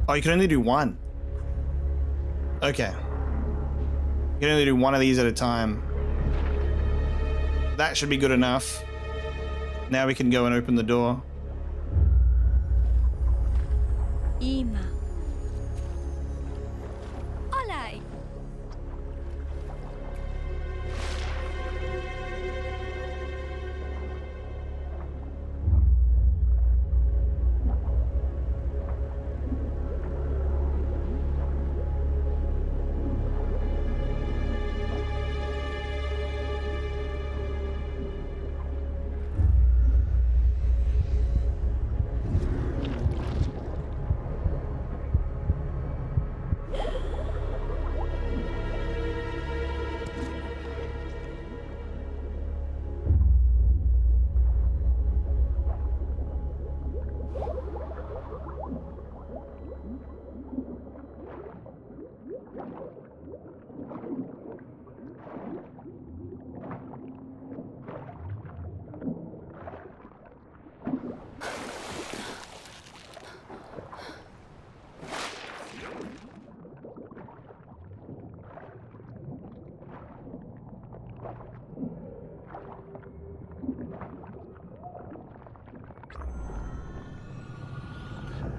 Oh, you can only do one. Okay. You can only do one of these at a time. That should be good enough. Now we can go and open the door. Ima. Olay.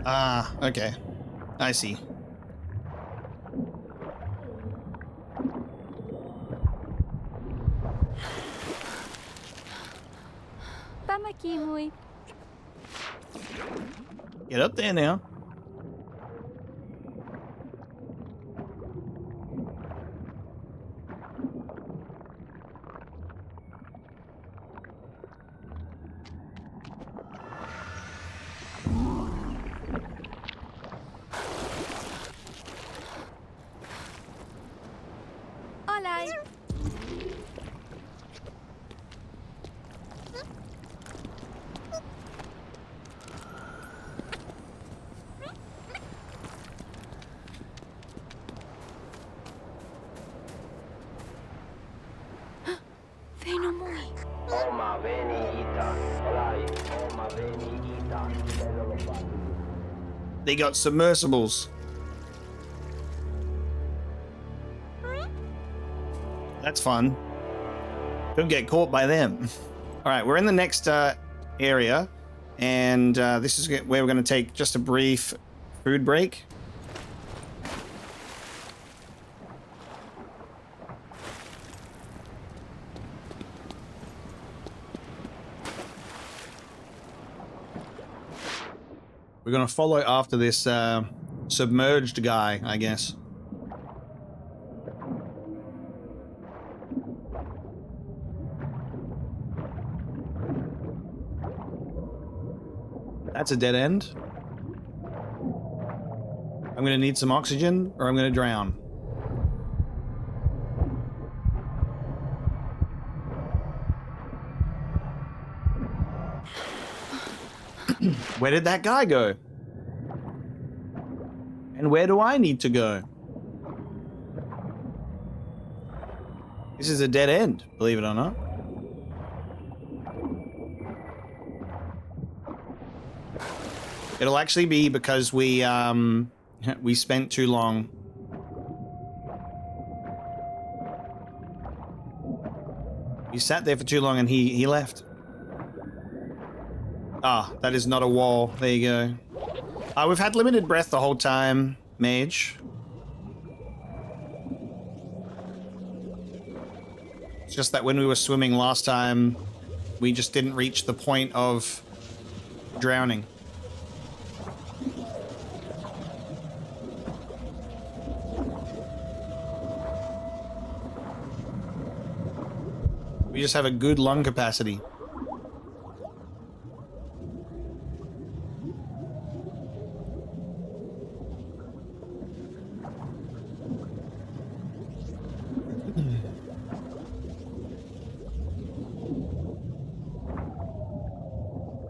Ah, okay. I see. Pamakimoy. Get up there now. Olay. Venomoy. Oma veni ita, olai, oma veni ita, They got submersibles. That's fun. Don't get caught by them. All right, we're in the next area, and this is where we're going to take just a brief food break. We're going to follow after this submerged guy, I guess. That's a dead end. I'm going to need some oxygen or I'm going to drown. Where did that guy go? And where do I need to go? This is a dead end, believe it or not. It'll actually be because we spent too long. We sat there for too long and he left. Ah, that is not a wall. There you go. We've had limited breath the whole time, Mage. It's just that when we were swimming last time, we just didn't reach the point of drowning. We just have a good lung capacity.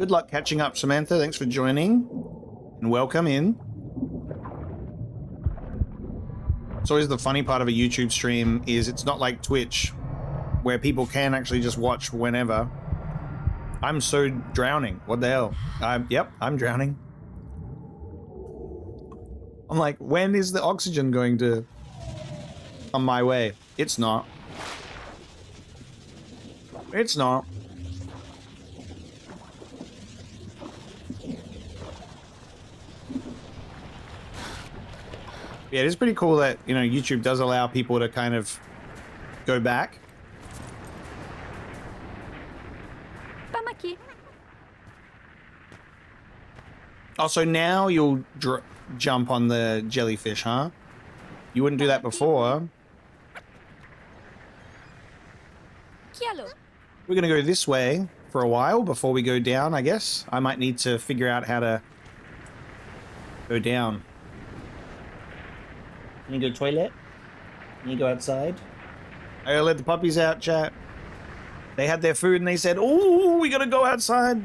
Good luck catching up, Samantha. Thanks for joining. And welcome in. It's always the funny part of a YouTube stream is it's not like Twitch, where people can actually just watch whenever. I'm so drowning. What the hell? Yep, I'm drowning. I'm like, when is the oxygen going to come my way? It's not. It's not. Yeah, it is pretty cool that, you know, YouTube does allow people to kind of go back. Pamaki. Also, now you'll jump on the jellyfish, huh? You wouldn't do that before. Kialo. We're gonna go this way for a while before we go down, I guess. I might need to figure out how to go down. Can you go toilet? Can you go outside? I gotta let the puppies out, chat. They had their food and they said, "Oh, we gotta go outside."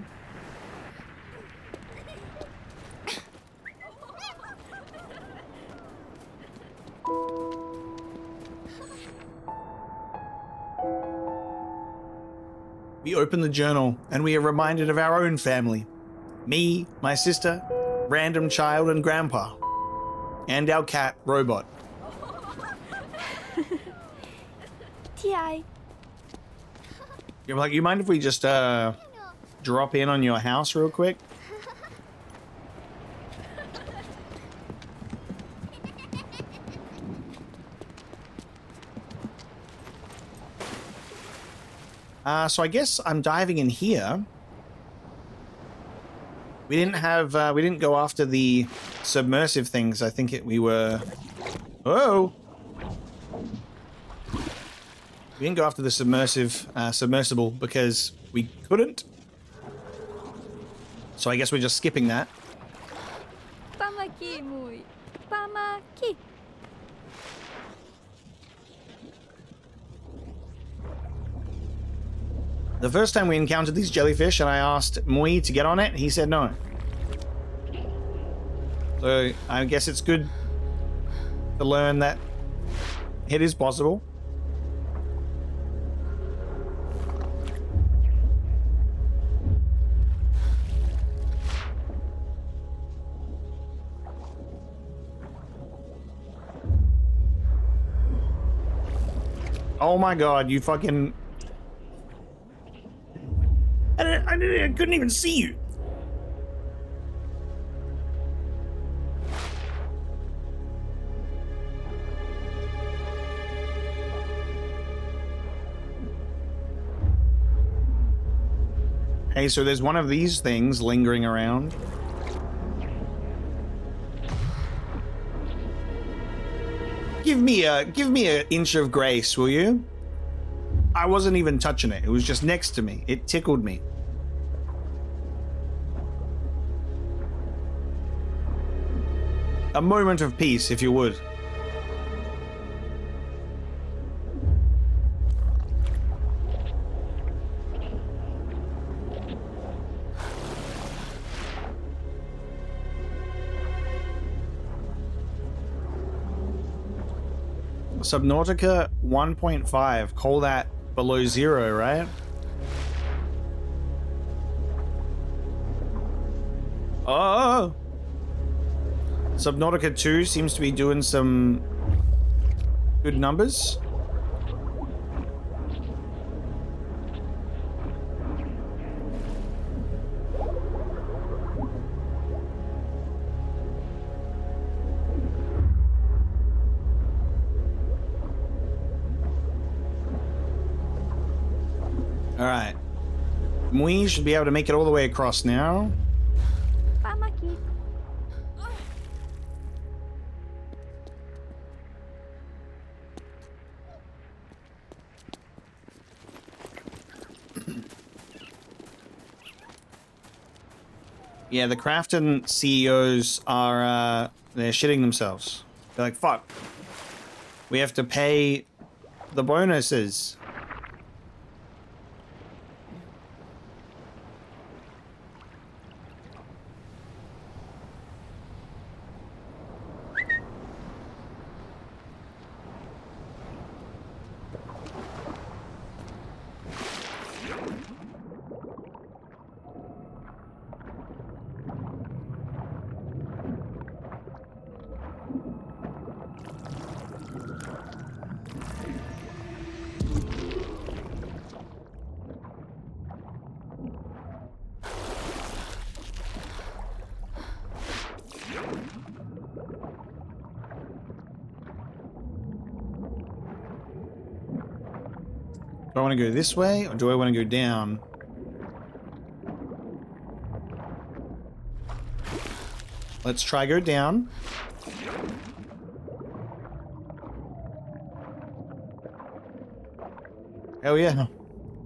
We open the journal and we are reminded of our own family. Me, my sister, random child, and grandpa. And our cat, Robot. Ti. You're like, you mind if we just drop in on your house real quick? So I guess I'm diving in here. We didn't go after the submersive things. I think we were... Whoa! We didn't go after the submersible because we couldn't. So I guess we're just skipping that. Pamaki muy. Pamaki. The first time we encountered these jellyfish and I asked Mui to get on it, he said no. So I guess it's good to learn that it is possible. Oh my god, you fucking... I couldn't even see you. Hey, so there's one of these things lingering around. Give me an inch of grace, will you? I wasn't even touching it. It was just next to me. It tickled me. A moment of peace, if you would. Subnautica 1.5. Call that below 0, right? Oh! Subnautica 2 seems to be doing some good numbers. Alright. We should be able to make it all the way across now. Pamaki. Yeah, the Crafton CEOs are, they're shitting themselves. They're like, fuck. We have to pay the bonuses. Do I want to go this way or do I want to go down? Let's try go down. Hell yeah.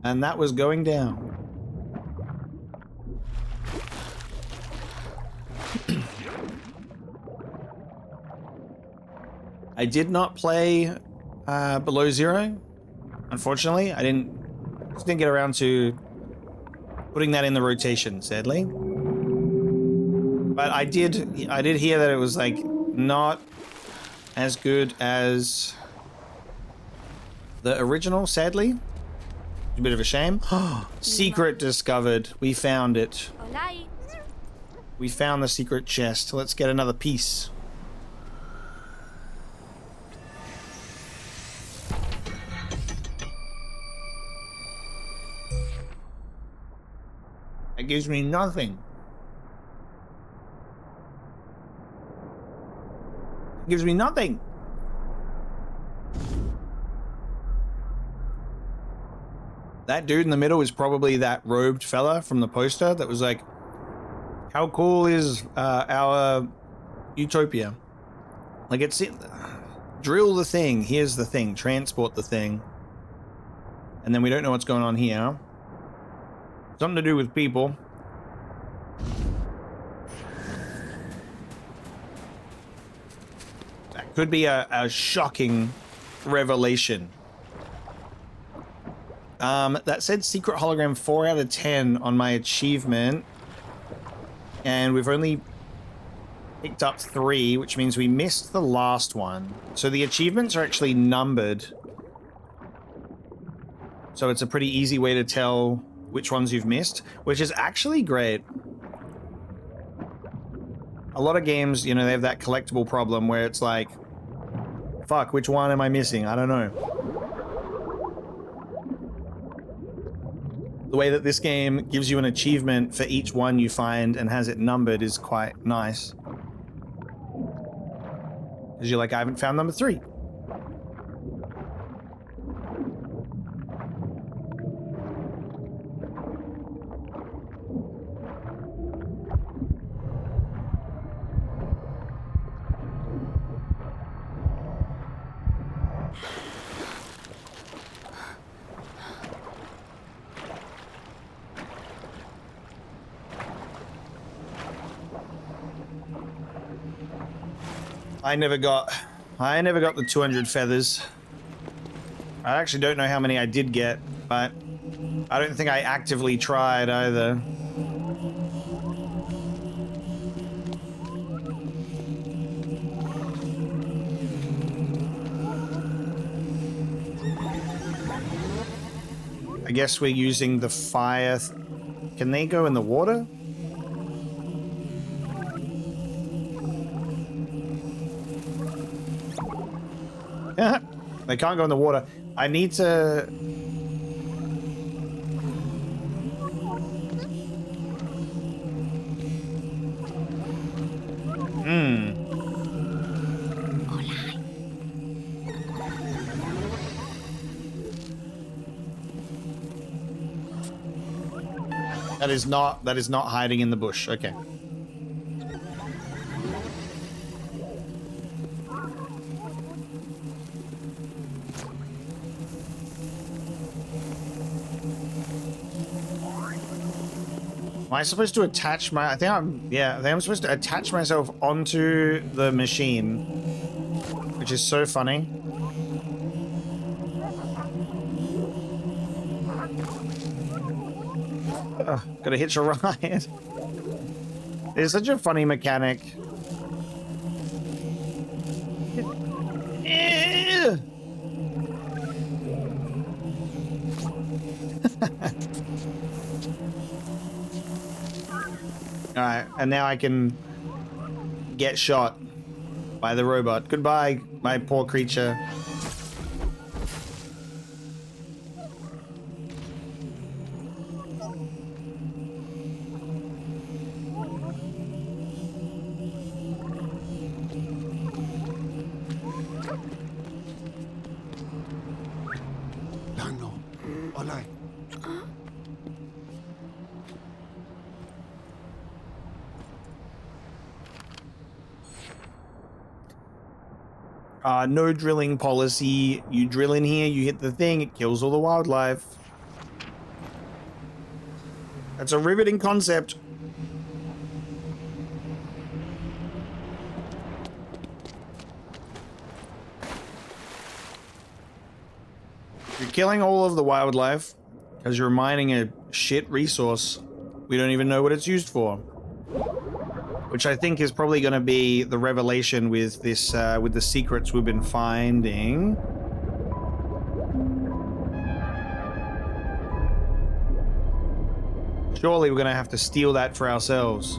And that was going down. I did not play Below Zero. Unfortunately, I just didn't get around to putting that in the rotation, sadly. But I did hear that it was like not as good as the original, sadly. It's a bit of a shame. Secret discovered. We found it. Olai. We found the secret chest. Let's get another piece. It gives me nothing. It gives me nothing. That dude in the middle is probably that robed fella from the poster that was like, how cool is our utopia? Like, it's it. Drill the thing. Here's the thing. Transport the thing. And then we don't know what's going on here. Something to do with people. That could be a shocking revelation. That said secret hologram 4 out of 10 on my achievement. And we've only picked up 3, which means we missed the last one. So the achievements are actually numbered. So it's a pretty easy way to tell which ones you've missed, which is actually great. A lot of games, you know, they have that collectible problem where it's like, fuck, which one am I missing? I don't know. The way that this game gives you an achievement for each one you find and has it numbered is quite nice. Because you're like, I haven't found number 3. I never got the 200 feathers. I actually don't know how many I did get, but I don't think I actively tried either. I guess we're using the fire. Can they go in the water? They can't go in the water. I need to... That is not hiding in the bush. Okay. Am I supposed to attach my... I think I'm supposed to attach myself onto the machine, which is so funny. Gotta hitch a ride. It's such a funny mechanic. Alright, and now I can get shot by the robot. Goodbye, my poor creature. L'hanno no drilling policy. You drill in here, you hit the thing, it kills all the wildlife. That's a riveting concept. You're killing all of the wildlife because you're mining a shit resource. We don't even know what it's used for. Which I think is probably going to be the revelation with this, with the secrets we've been finding. Surely we're going to have to steal that for ourselves.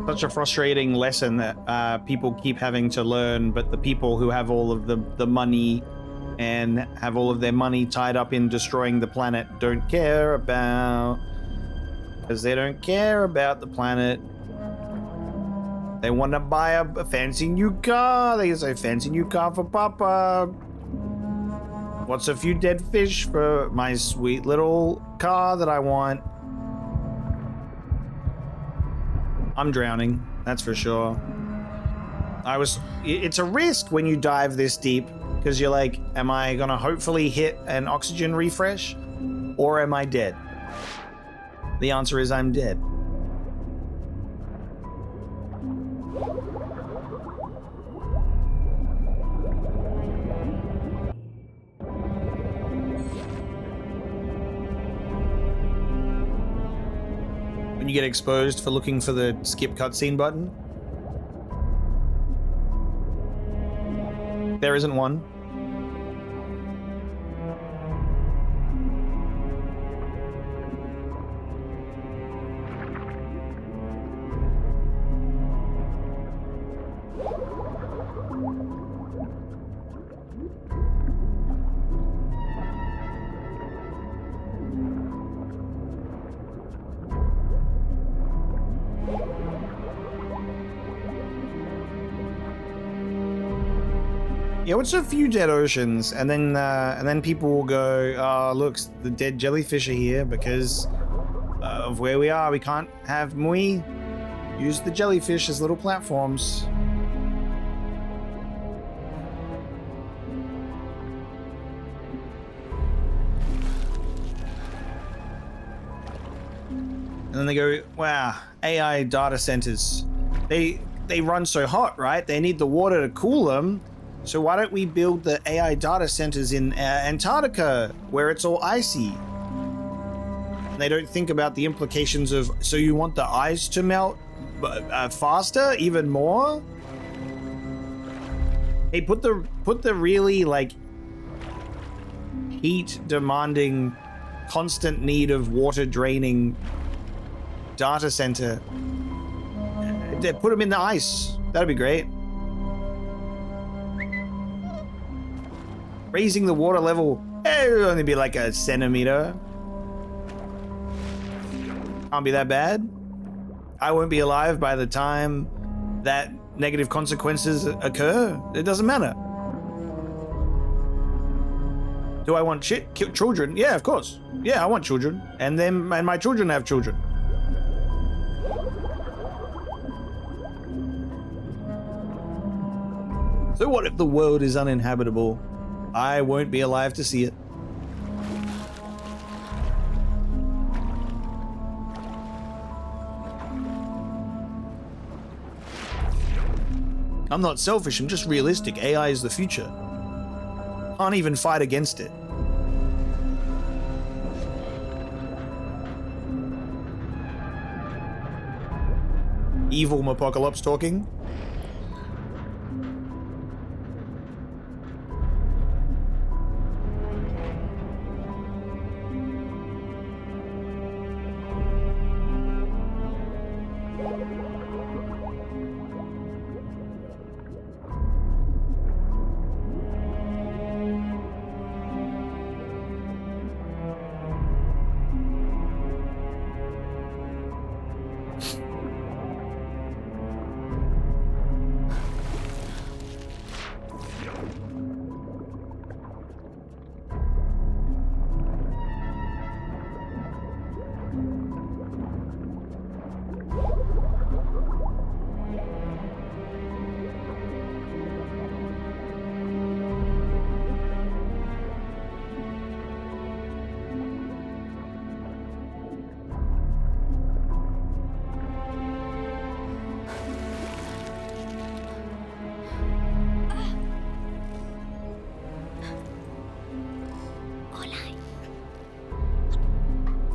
Such a frustrating lesson that people keep having to learn, but the people who have all of the money and have all of their money tied up in destroying the planet don't care about, because they don't care about the planet. They want to buy a fancy new car. They say fancy new car for Papa. What's a few dead fish for my sweet little car that I want? I'm drowning, that's for sure. It's a risk when you dive this deep, because you're like, am I gonna hopefully hit an oxygen refresh, or am I dead? The answer is I'm dead. When you get exposed for looking for the skip cutscene button. There isn't one. Yeah, what's a few dead oceans, and then people will go, "Oh, look, the dead jellyfish are here because of where we are. We can't have Mui use the jellyfish as little platforms." And then they go, "Wow, AI data centers. They run so hot, right? They need the water to cool them. So why don't we build the AI data centers in Antarctica, where it's all icy?" And they don't think about the implications of, so you want the ice to melt faster, even more? Hey, put the really, like, heat-demanding, constant need of water-draining data center. Put them in the ice. That'd be great. Raising the water level, it would only be like a centimeter. Can't be that bad. I won't be alive by the time that negative consequences occur. It doesn't matter. Do I want children? Yeah, of course. Yeah, I want children. And my children have children. So what if the world is uninhabitable? I won't be alive to see it. I'm not selfish, I'm just realistic. AI is the future. Can't even fight against it. Evil Apocalypse talking.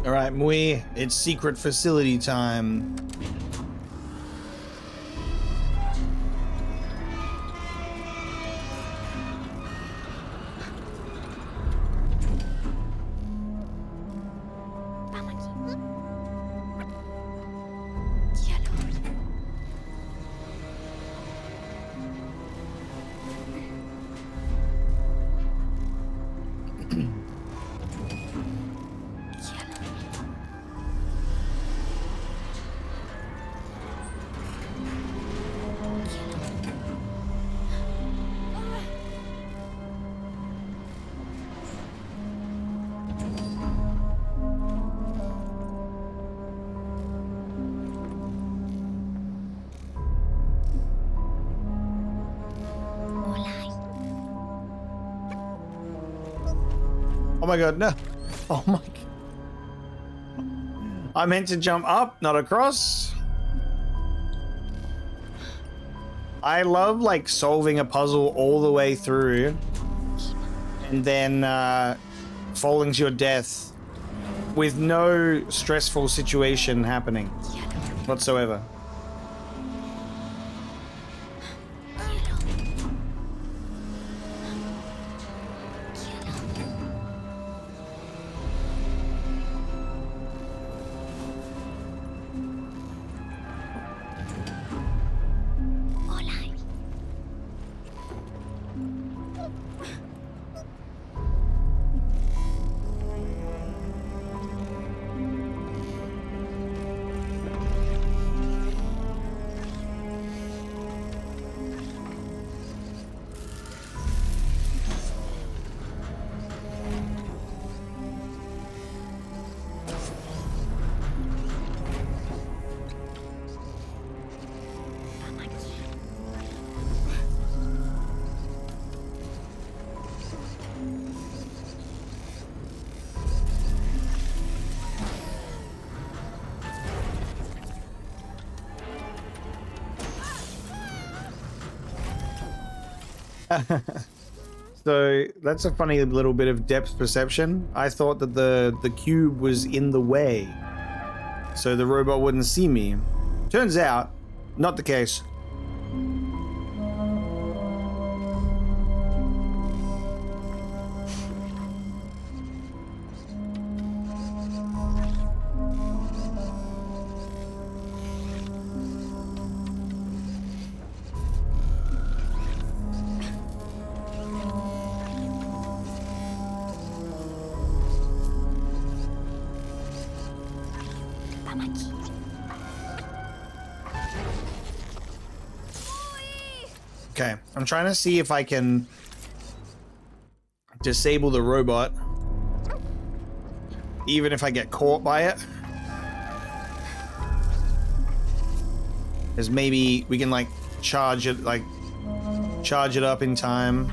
All right, Mui, it's secret facility time. Oh my god, no. Oh my god. I meant to jump up, not across. I love like solving a puzzle all the way through and then falling to your death with no stressful situation happening whatsoever. So that's a funny little bit of depth perception. I thought that the cube was in the way, so the robot wouldn't see me. Turns out, not the case. Okay, I'm trying to see if I can disable the robot, even if I get caught by it. Because maybe we can like charge it up in time.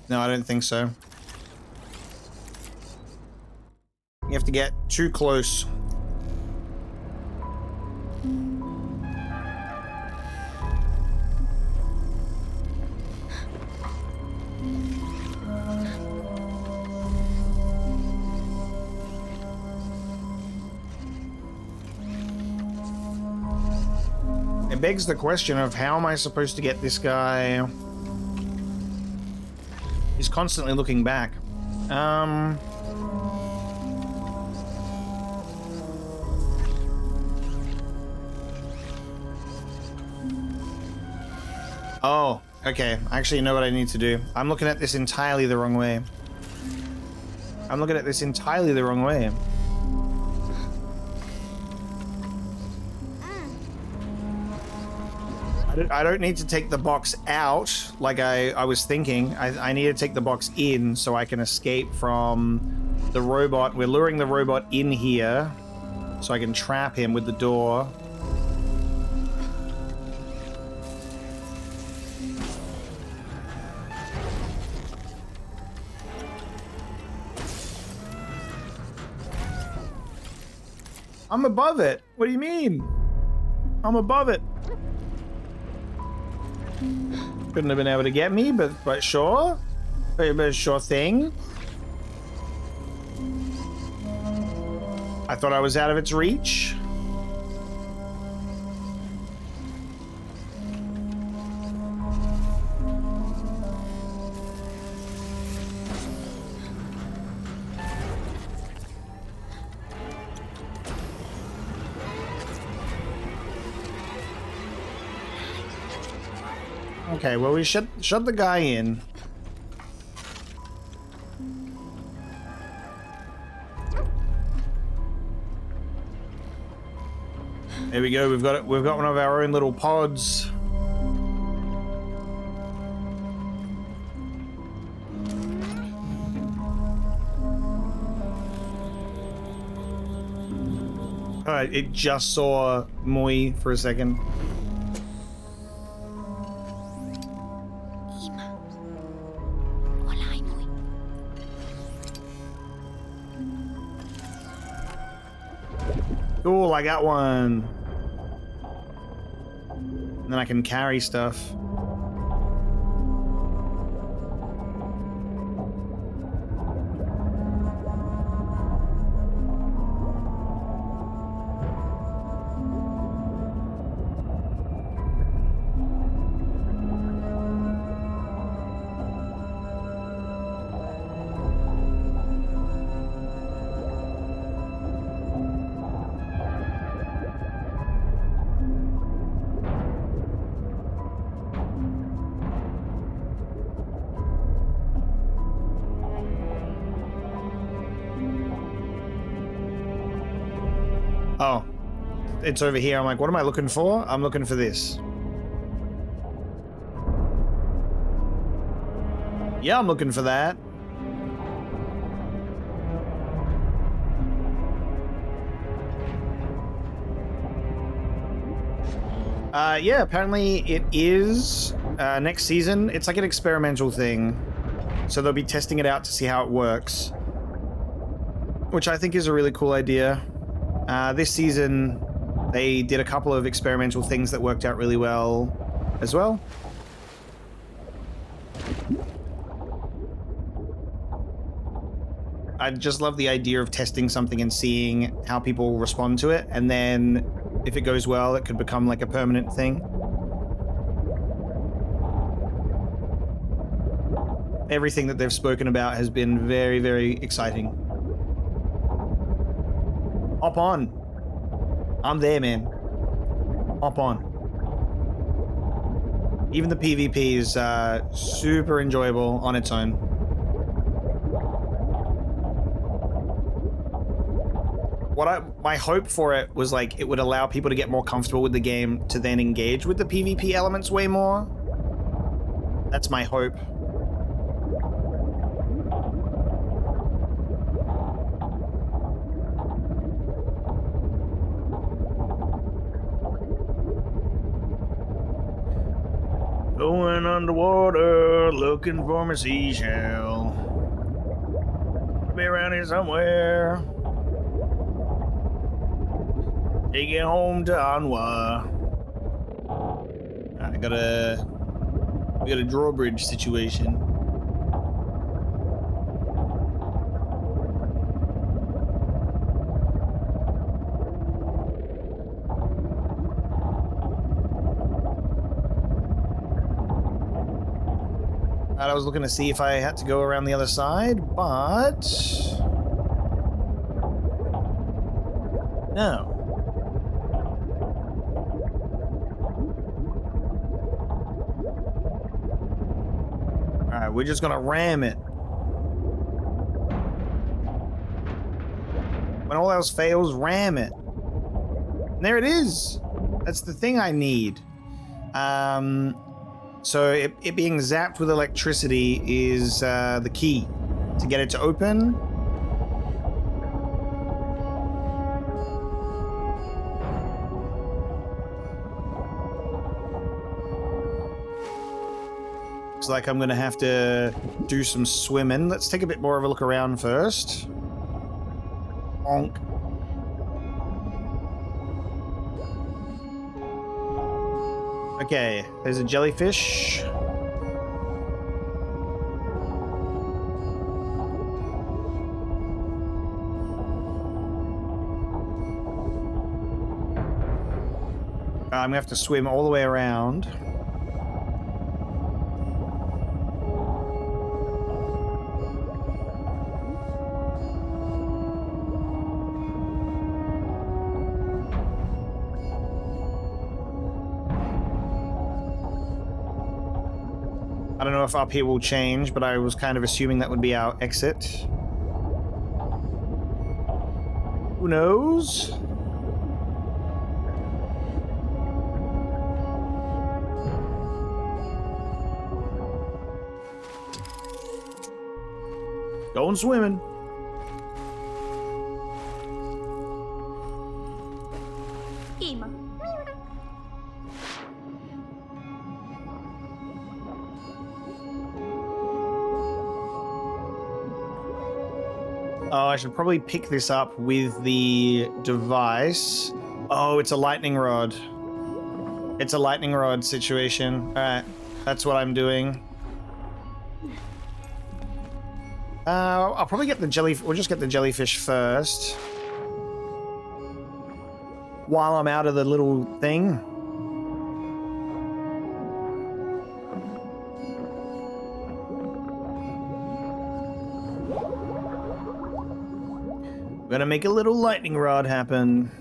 No, I don't think so. You have to get too close. It begs the question of how am I supposed to get this guy? He's constantly looking back. Oh, okay. I actually know what I need to do. I'm looking at this entirely the wrong way. I don't need to take the box out like I was thinking. I need to take the box in so I can escape from the robot. We're luring the robot in here so I can trap him with the door. I'm above it. What do you mean? I'm above it. Couldn't have been able to get me, but sure. But sure thing. I thought I was out of its reach. Okay, well, we shut the guy in. There we go. We've got one of our own little pods. Alright, it just saw Moi for a second. Ima. Olay mo'y. Cool, I got one. And then I can carry stuff. Oh, it's over here. I'm like, what am I looking for? I'm looking for this. Yeah, I'm looking for that. Yeah, apparently it is next season. It's like an experimental thing. So they'll be testing it out to see how it works. Which I think is a really cool idea. This season, they did a couple of experimental things that worked out really well as well. I just love the idea of testing something and seeing how people respond to it, and then if it goes well, it could become like a permanent thing. Everything that they've spoken about has been very, very exciting. Hop on. I'm there, man. Hop on. Even the PvP is super enjoyable on its own. My hope for it was like it would allow people to get more comfortable with the game to then engage with the PvP elements way more. That's my hope. Going underwater, looking for my seashell. Be around here somewhere. Take it home to Anwa. We got a drawbridge situation. I was looking to see if I had to go around the other side, but no. Alright, we're just gonna ram it. When all else fails, ram it. And there it is. That's the thing I need. So it being zapped with electricity is the key to get it to open. Looks like I'm gonna have to do some swimming. Let's take a bit more of a look around first. Bonk. Okay, there's a jellyfish. I'm gonna have to swim all the way around. I don't know if up here will change, but I was kind of assuming that would be our exit. Who knows? Going swimming. Ima. Oh, I should probably pick this up with the device. Oh, it's a lightning rod. It's a lightning rod situation. All right, that's what I'm doing. I'll probably get the jelly. We'll just get the jellyfish first. While I'm out of the little thing. We're gonna make a little lightning rod happen.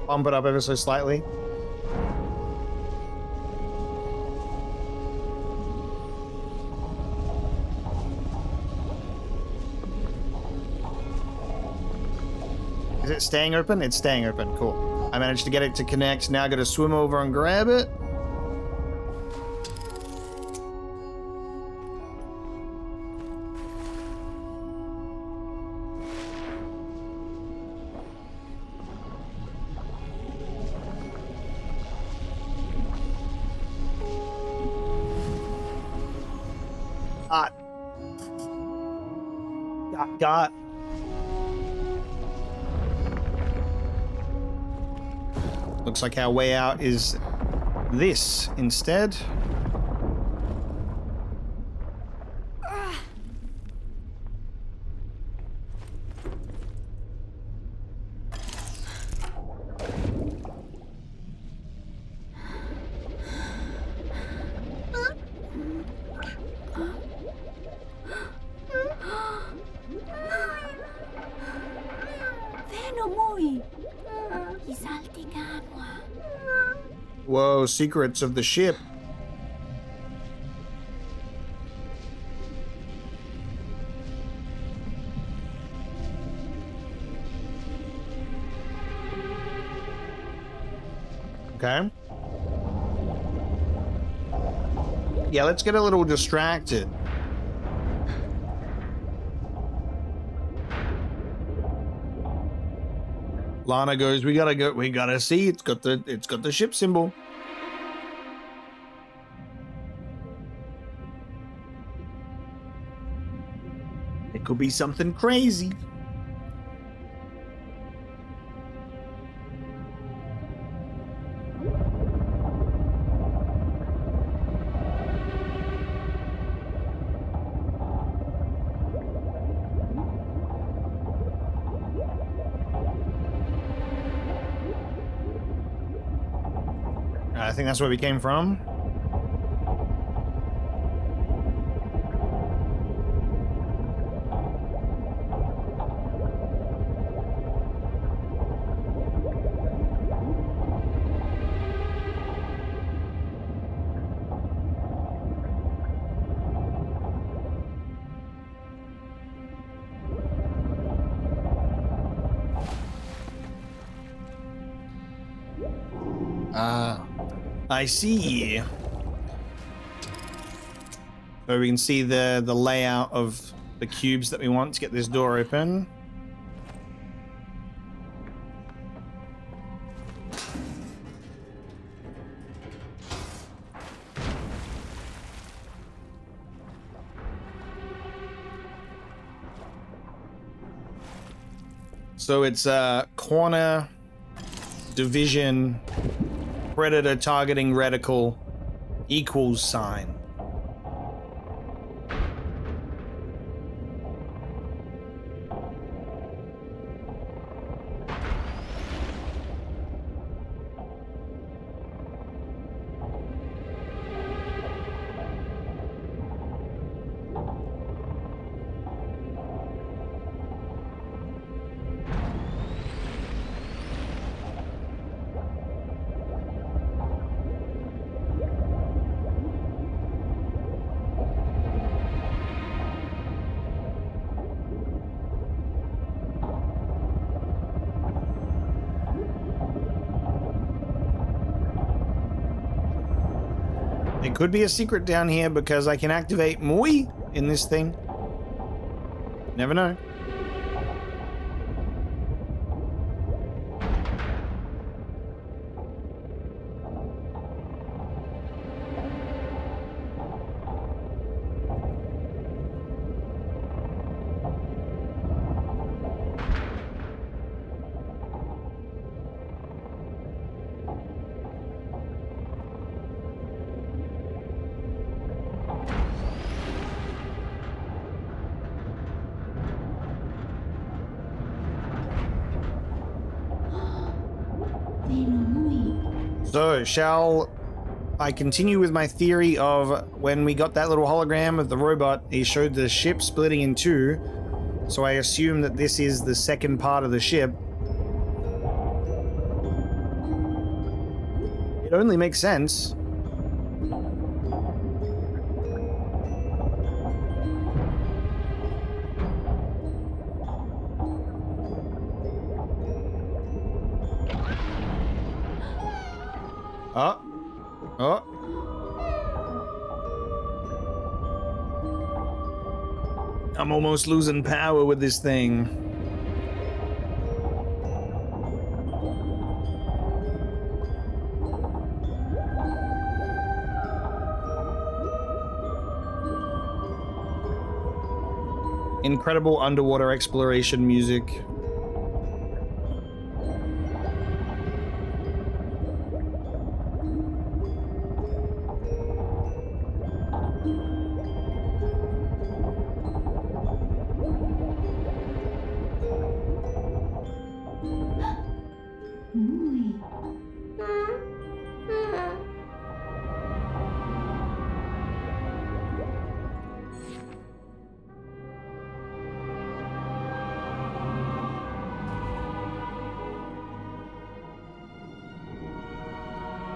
Bump it up ever so slightly. Is it staying open? It's staying open. Cool. I managed to get it to connect. Now I gotta swim over and grab it. Got. Looks like our way out is this instead. Whoa, secrets of the ship. Okay. Yeah, let's get a little distracted. Lana goes, we gotta see, it's got the ship symbol. It could be something crazy. I think that's where we came from. I see. So we can see the layout of the cubes that we want to get this door open. So it's a corner, division, predator targeting reticle, equals sign. There could be a secret down here because I can activate Mui in this thing. Never know. So, shall I continue with my theory of when we got that little hologram of the robot, he showed the ship splitting in two, so I assume that this is the second part of the ship. It only makes sense. Oh. Oh. I'm almost losing power with this thing. Incredible underwater exploration music.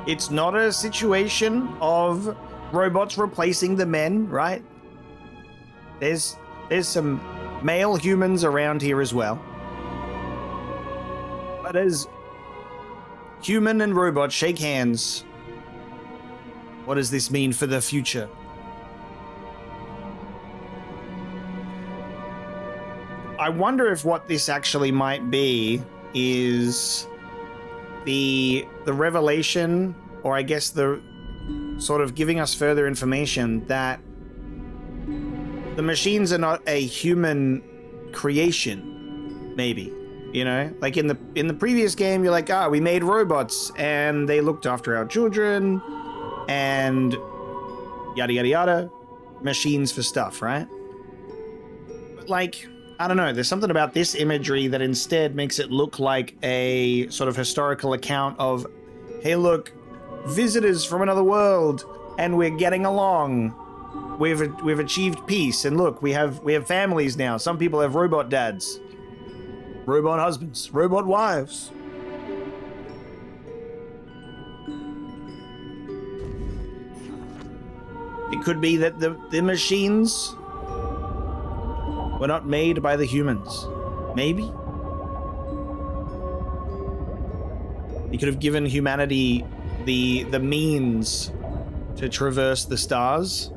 It's not a situation of robots replacing the men, right? There's some male humans around here as well. But as human and robot shake hands, what does this mean for the future? I wonder if what this actually might be is the revelation, or I guess the sort of giving us further information that the machines are not a human creation, maybe. You know, like in the previous game, you're like, we made robots and they looked after our children and yada yada yada, machines for stuff, right? But like, I don't know, there's something about this imagery that instead makes it look like a sort of historical account of, hey look, visitors from another world, and we're getting along. We've achieved peace, and look, we have families now. Some people have robot dads, robot husbands, robot wives. It could be that the machines were not made by the humans. Maybe. He could have given humanity the means to traverse the stars.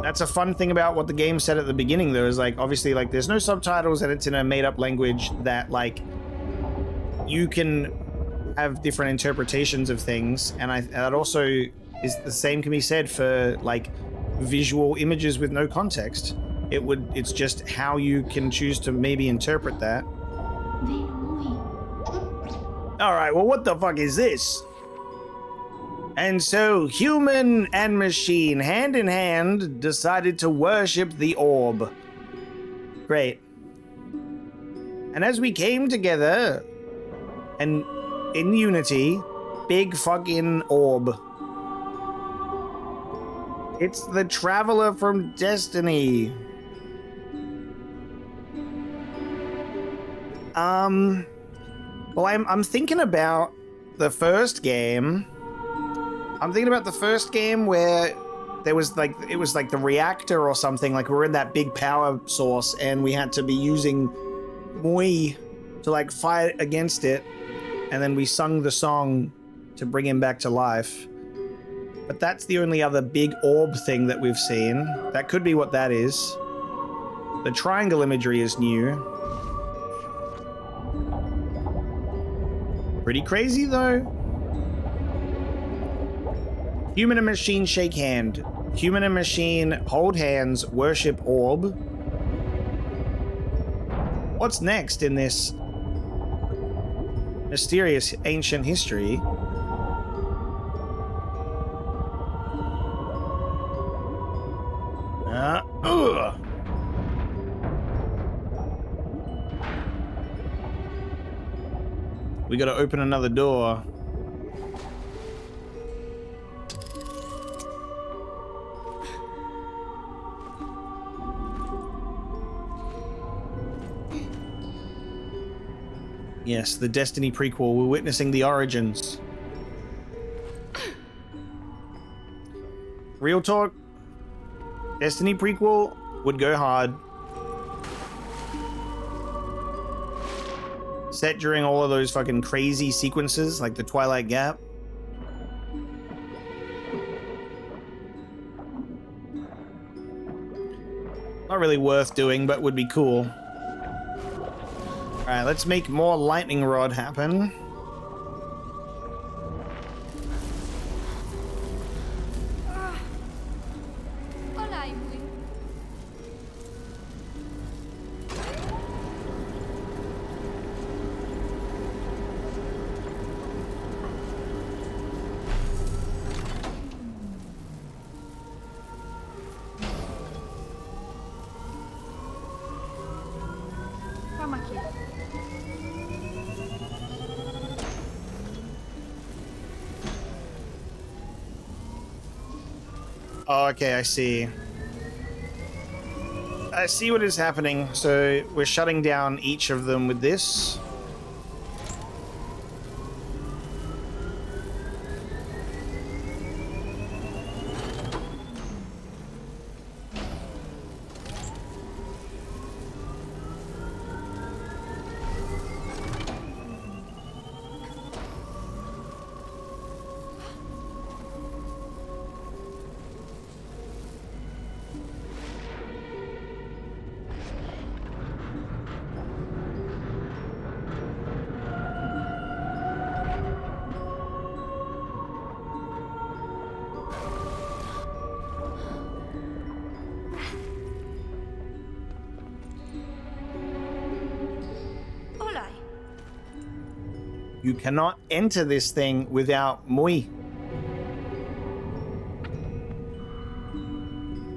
That's a fun thing about what the game said at the beginning, though, is like, obviously, like, there's no subtitles and it's in a made-up language that, like, you can have different interpretations of things, and that also is the same can be said for, like, visual images with no context. It's just how you can choose to maybe interpret that. Alright, well, what the fuck is this? And so, human and machine, hand in hand, decided to worship the orb. Great. And as we came together, and in unity, big fucking orb. It's the Traveler from Destiny. Well, I'm thinking about the first game. I'm thinking about the first game where there was like, it was like the reactor or something, like we were in that big power source and we had to be using Mui to like fight against it, and then we sung the song to bring him back to life. But that's the only other big orb thing that we've seen. That could be what that is. The triangle imagery is new. Pretty crazy though. Human and machine shake hand. Human and machine hold hands, worship orb. What's next in this mysterious ancient history? We gotta open another door. Yes, the Destiny prequel. We're witnessing the origins. Real talk, Destiny prequel would go hard. Set during all of those fucking crazy sequences, like the Twilight Gap. Not really worth doing, but would be cool. Alright, let's make more lightning rod happen. Oh, okay, I see. I see what is happening. So we're shutting down each of them with this. You cannot enter this thing without Mui.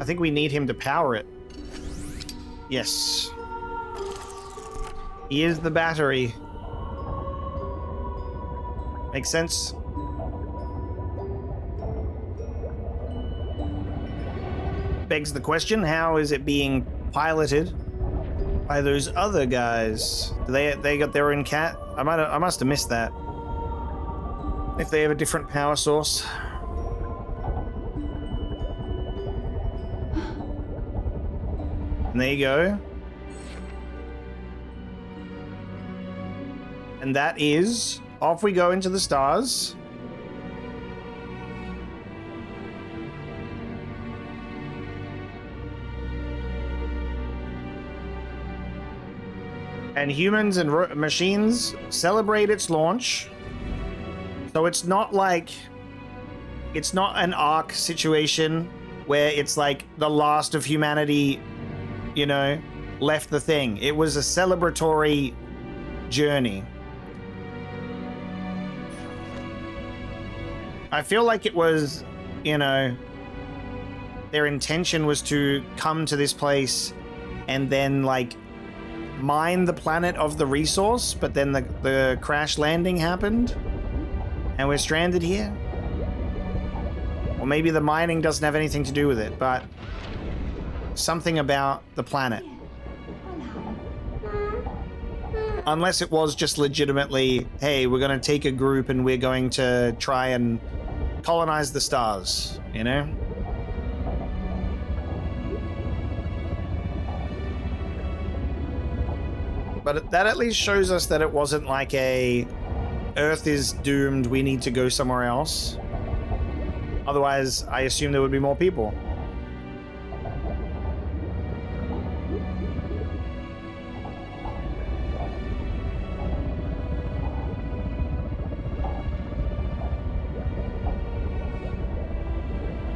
I think we need him to power it. Yes. He is the battery. Makes sense. Begs the question, how is it being piloted by those other guys? Do they got their own cat? I must have missed that. If they have a different power source. And there you go. And that is, off we go into the stars. And humans and machines celebrate its launch. So it's not like, it's not an Ark situation where it's like the last of humanity, you know, left the thing. It was a celebratory journey. I feel like it was, you know, their intention was to come to this place and then like mine the planet of the resource, but then the crash landing happened and we're stranded here. Or maybe the mining doesn't have anything to do with it, but something about the planet. Unless it was just legitimately, hey, we're going to take a group and we're going to try and colonize the stars, you know? But that at least shows us that it wasn't like a Earth is doomed, we need to go somewhere else. Otherwise, I assume there would be more people.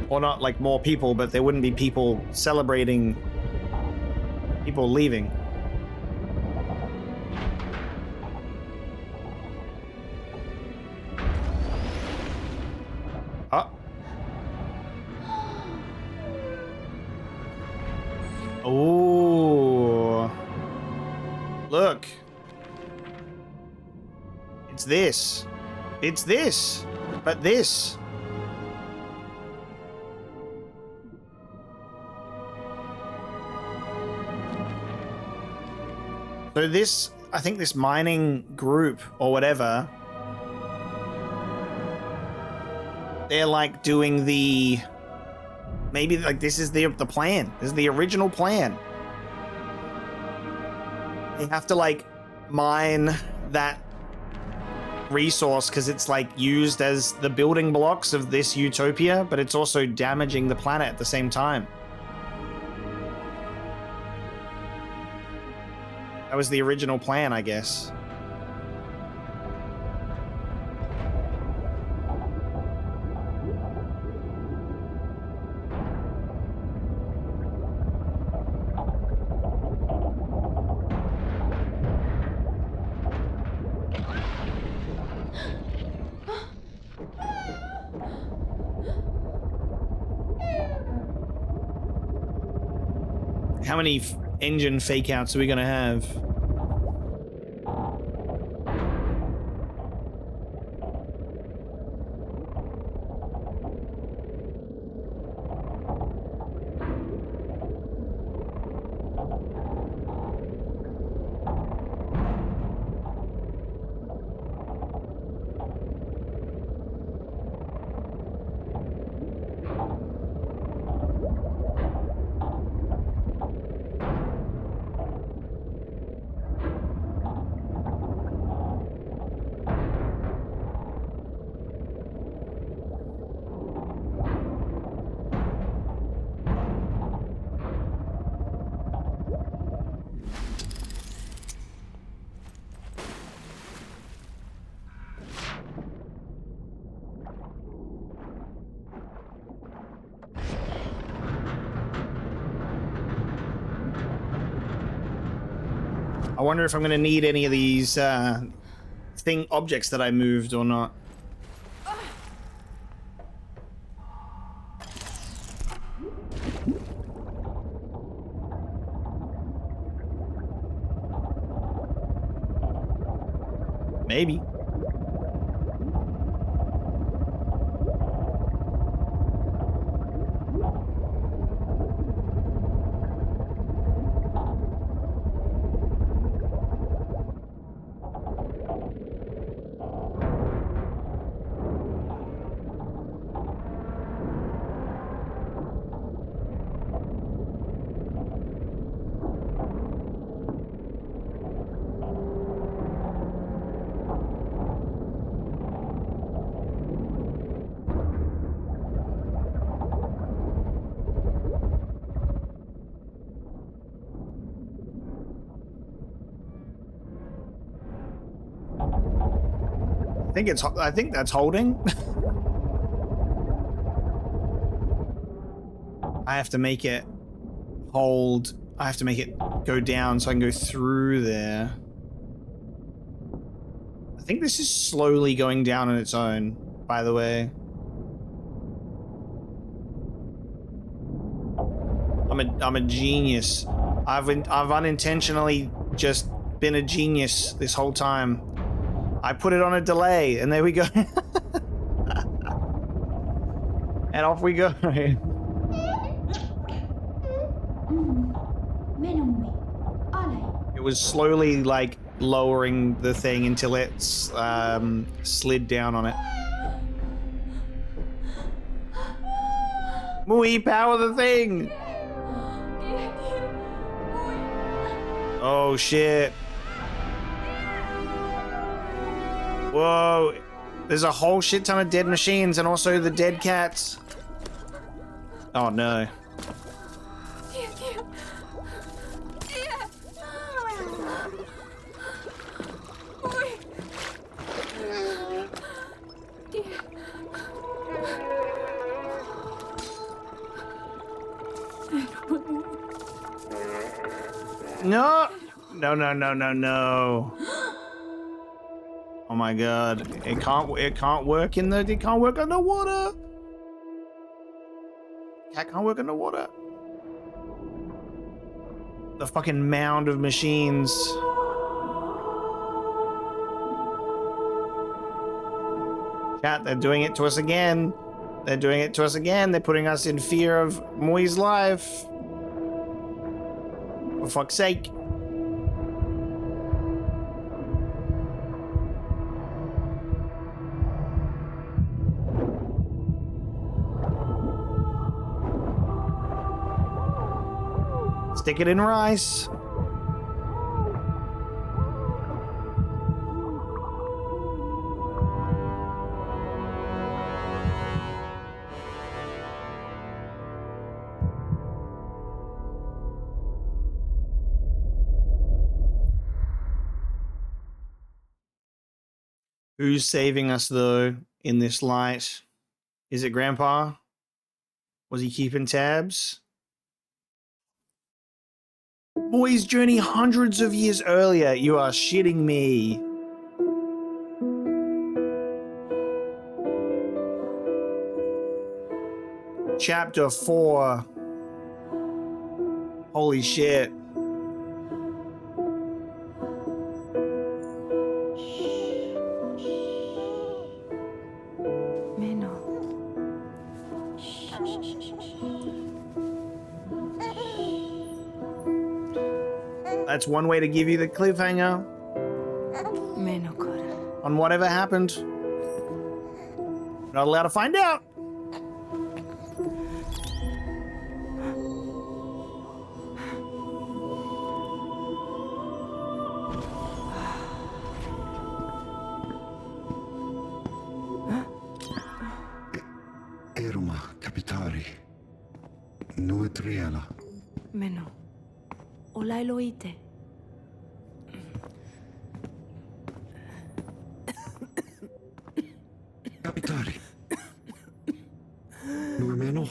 Or not like more people, but there wouldn't be people celebrating people leaving. Oh. Oh. Look. It's this. It's this. But this. So this, I think this mining group or whatever, they're like doing the, maybe like this is the plan. This is the original plan. They have to like mine that resource because it's like used as the building blocks of this utopia, but it's also damaging the planet at the same time. That was the original plan, I guess. How many engine fake outs are we gonna have? I wonder if I'm going to need any of these objects that I moved or not. Maybe. I think that's holding. I have to make it hold. I have to make it go down so I can go through there. I think this is slowly going down on its own, by the way. I'm a genius. I've unintentionally just been a genius this whole time. I put it on a delay, and there we go. And off we go. It was slowly, like, lowering the thing until it's slid down on it. Mui, power the thing! Oh, shit. Whoa, there's a whole shit ton of dead machines and also the dead cats. Oh no. No! No, no, no, no, no. Oh my god. It can't work it can't work underwater. Cat can't work underwater. The fucking mound of machines. Chat, they're doing it to us again. They're doing it to us again. They're putting us in fear of Mui's life. For fuck's sake. Stick it in rice. Who's saving us, though, in this light? Is it Grandpa? Was he keeping tabs? Mui's journey hundreds of years earlier. You are shitting me. Chapter 4. Holy shit. That's one way to give you the cliffhanger on whatever happened. Not allowed to find out. Eruma, Capitari. Nuetriela. Meno. Olailoite. Capitari. Nuemeno.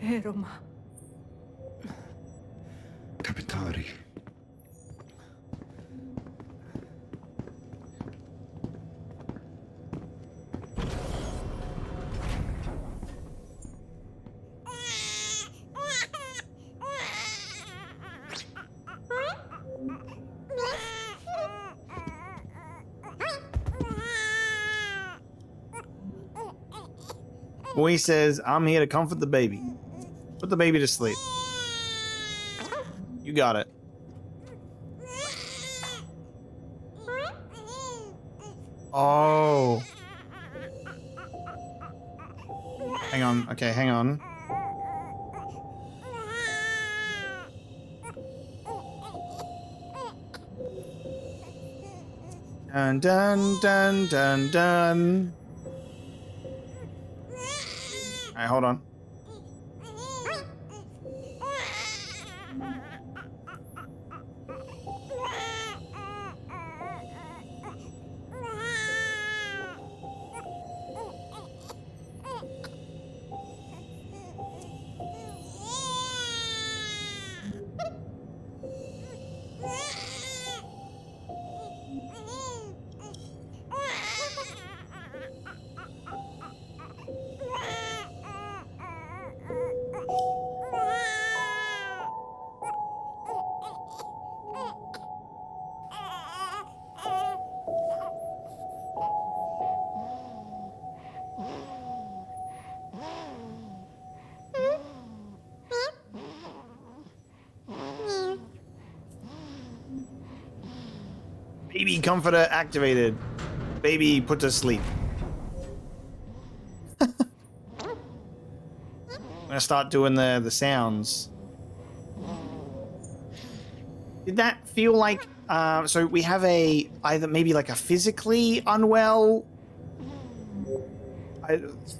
Eroma. Capitari. Boy says, I'm here to comfort the baby. Put the baby to sleep. You got it. Oh. Hang on. Okay, hang on. Dun dun dun dun dun. Alright, hold on. Baby comforter activated. Baby put to sleep. I'm gonna start doing the sounds. Did that feel like so we have either maybe like a physically unwell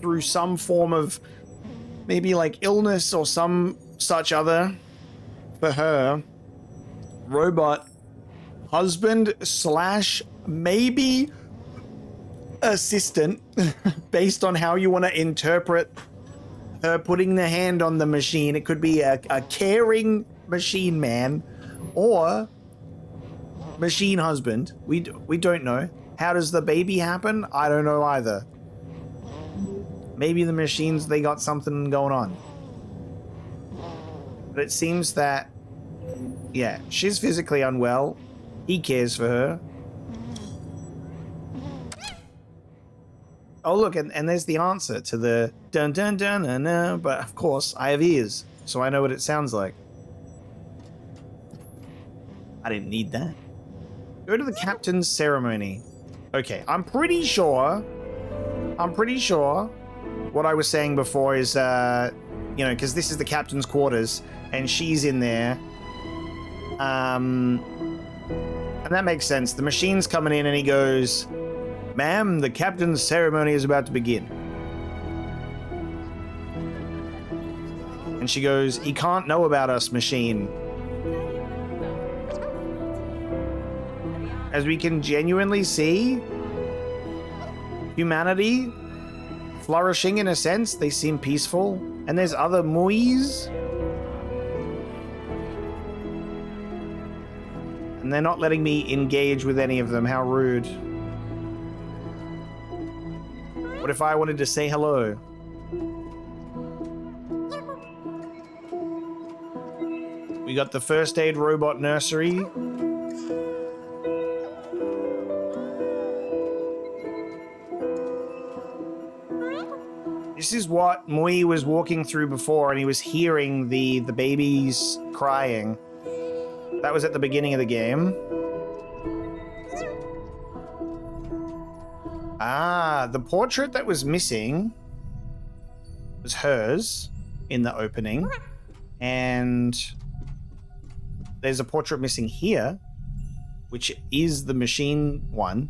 through some form of maybe like illness or some such other for her robot husband / maybe assistant based on how you want to interpret her putting the hand on the machine. It could be a caring machine man or machine husband. We don't know. How does the baby happen? I don't know either. Maybe the machines, they got something going on. But it seems that, yeah, she's physically unwell. He cares for her. Oh, look, and there's the answer to the dun dun dun dun dun. But of course, I have ears, so I know what it sounds like. I didn't need that. Go to the captain's ceremony. Okay, I'm pretty sure what I was saying before is, you know, because this is the captain's quarters, and she's in there. And that makes sense. The machine's coming in and he goes, "Ma'am, the captain's ceremony is about to begin." And she goes, "He can't know about us, machine." As we can genuinely see, humanity flourishing in a sense. They seem peaceful. And there's other Muis. And they're not letting me engage with any of them. How rude. What if I wanted to say hello? We got the first aid robot nursery. This is what Mui was walking through before, and he was hearing the babies crying. That was at the beginning of the game. Ah, the portrait that was missing was hers in the opening. And there's a portrait missing here, which is the machine one.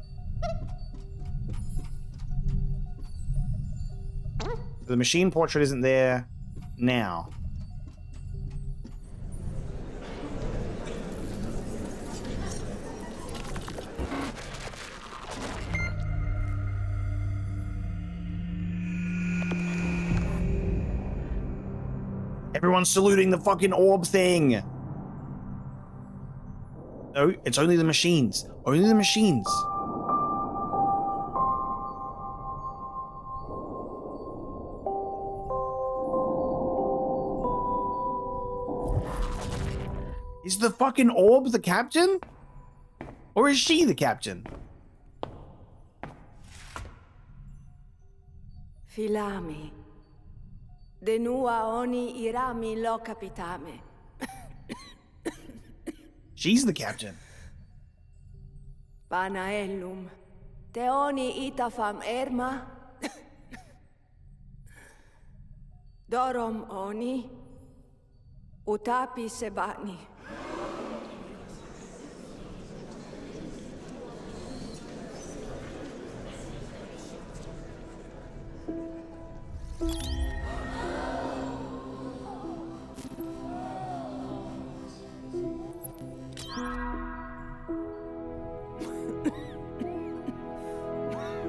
The machine portrait isn't there now. Everyone's saluting the fucking orb thing. No, it's only the machines. Only the machines. Is the fucking orb the captain? Or is she the captain? Filami, De nua oni irami lo capitame. She's the captain. Panaellum. Te oni ita fam erma. Dorom oni. Utapi sebani.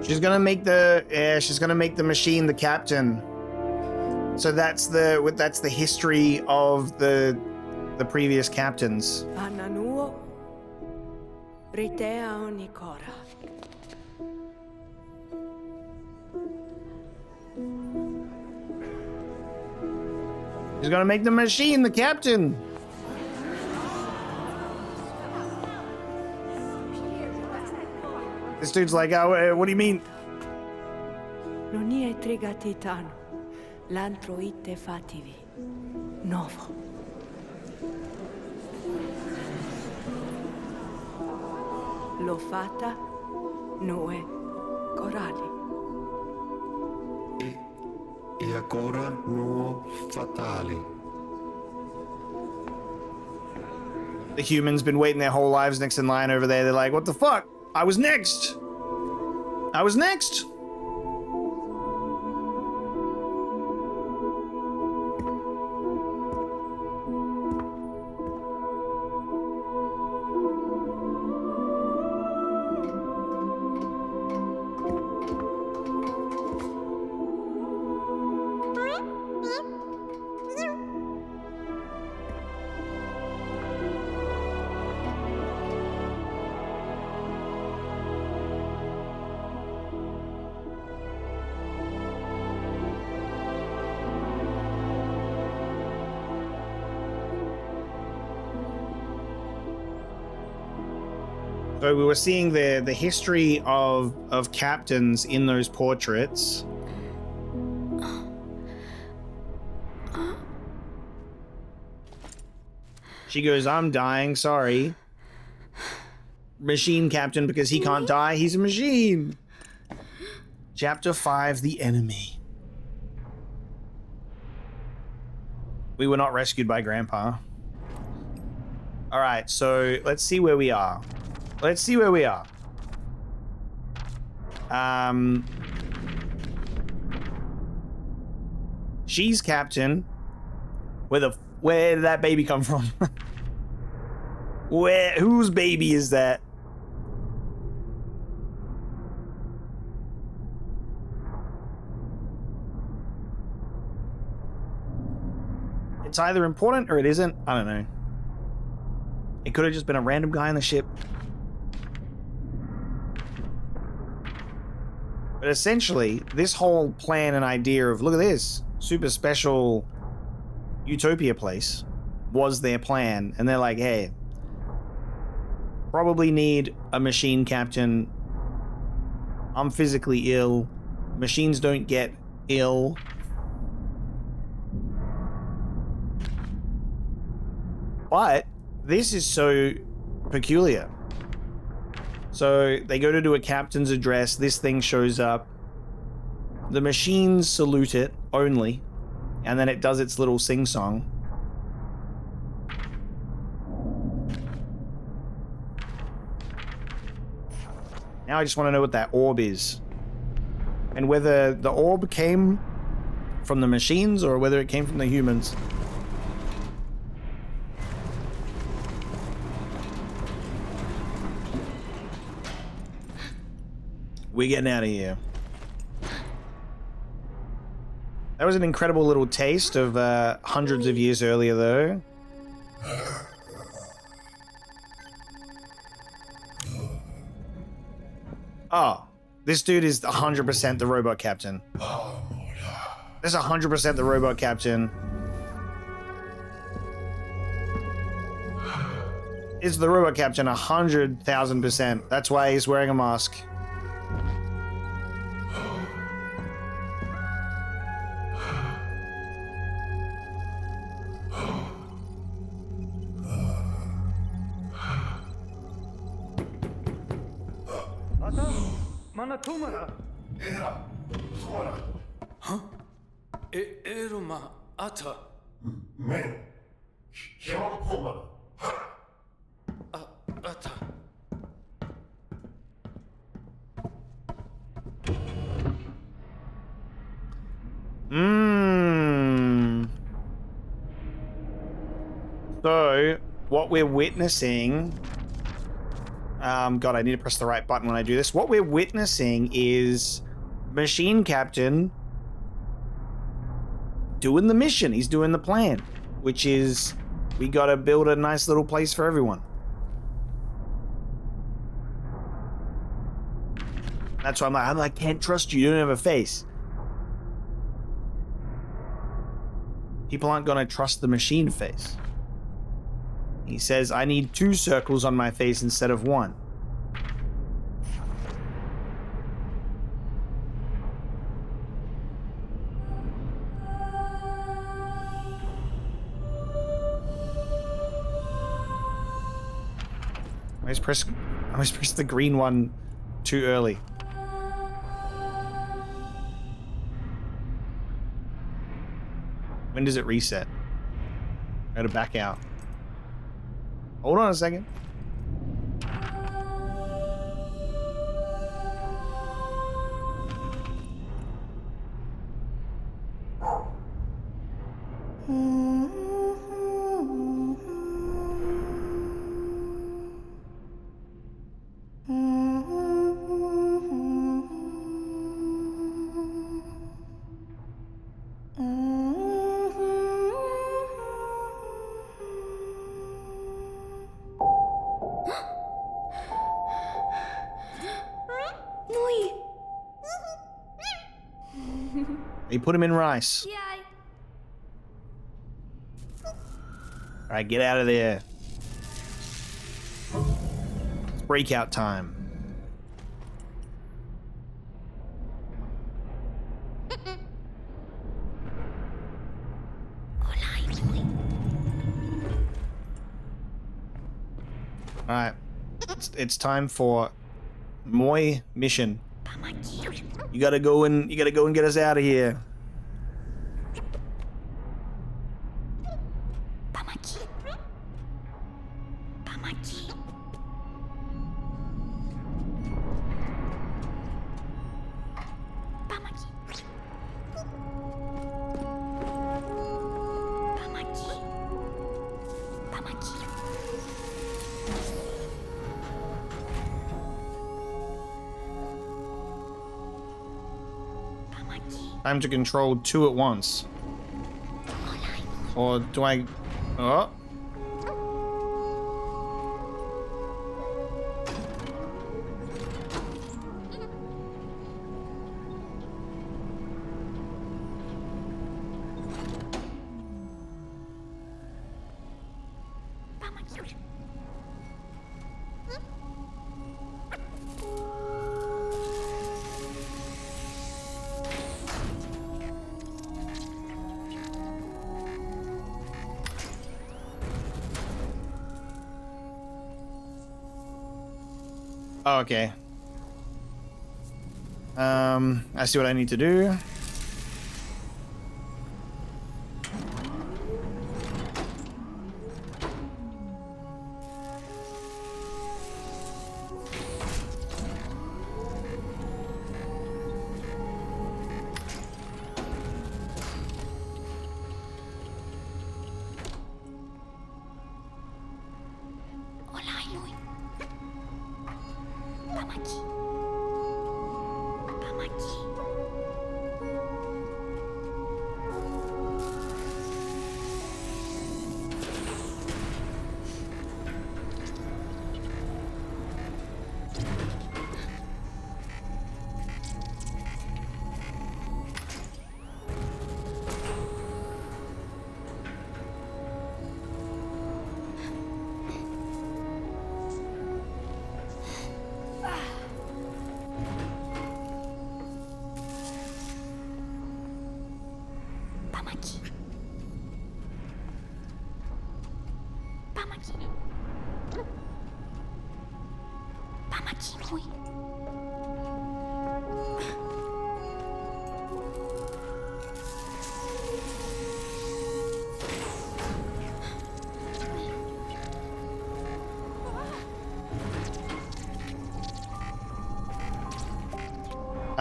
She's gonna make the machine the captain. So that's the history of the previous captains. Pananuo. Ritea oni cora. She's gonna make the machine the captain. This dude's like, oh, what do you mean? Non ie trigatitano. L'antro ite fativi. Novo. Lo fata. Nue. Corali. E ancora nuo fatali. The humans been waiting their whole lives next in line over there. They're like, what the fuck? I was next. I was next. So we were seeing the history of captains in those portraits. She goes, I'm dying, sorry. Machine captain, because he can't die, he's a machine. Chapter 5, The Enemy. We were not rescued by Grandpa. Alright, so let's see where we are. Let's see where we are. She's captain. Where did that baby come from? Whose baby is that? It's either important or it isn't. I don't know. It could have just been a random guy on the ship. But essentially, this whole plan and idea of, look at this, super special utopia place, was their plan. And they're like, hey, probably need a machine captain. I'm physically ill. Machines don't get ill. But this is so peculiar. So they go to do a captain's address. This thing shows up. The machines salute it only. And then it does its little sing-song. Now I just want to know what that orb is. And whether the orb came from the machines or whether it came from the humans. We're getting out of here. That was an incredible little taste of hundreds of years earlier, though. Oh, this dude is 100% the robot captain. This is 100% the robot captain. It's the robot captain 100,000%. That's why he's wearing a mask. Manatumara. Huh? Eruma ata. Men. Kiamakoma. Ata. So, what we're witnessing... God, I need to press the right button when I do this. What we're witnessing is Machine Captain doing the mission. He's doing the plan, which is we gotta build a nice little place for everyone. That's why I'm like, can't trust you. You don't have a face. People aren't gonna trust the machine face. He says, I need 2 circles on my face instead of 1. I always press the green one too early. When does it reset? I gotta back out. Hold on a second. You put him in rice. Alright, get out of there. It's breakout time. Alright. It's time for Moi mission. You gotta go and get us out of here. Time to control 2 at once. Or do I... Oh. Oh, okay. I see what I need to do.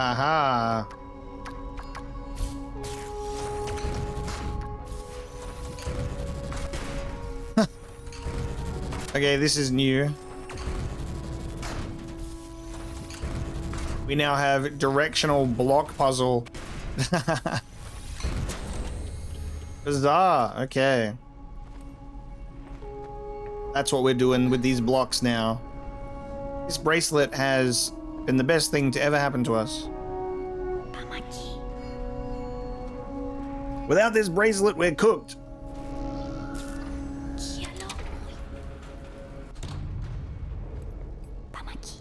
Aha. Okay, this is new. We now have directional block puzzle. Bizarre. Okay. That's what we're doing with these blocks now. This bracelet has been the best thing to ever happen to us. Tamaki. Without this bracelet, we're cooked. Kialo. Tamaki.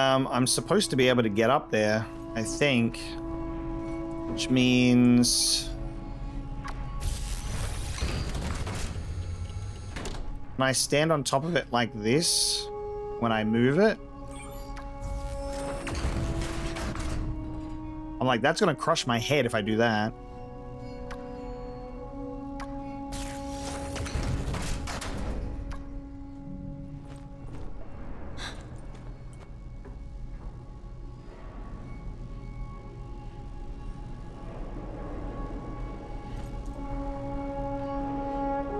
I'm supposed to be able to get up there, I think. Which means... Can I stand on top of it like this when I move it? I'm like, that's gonna crush my head if I do that.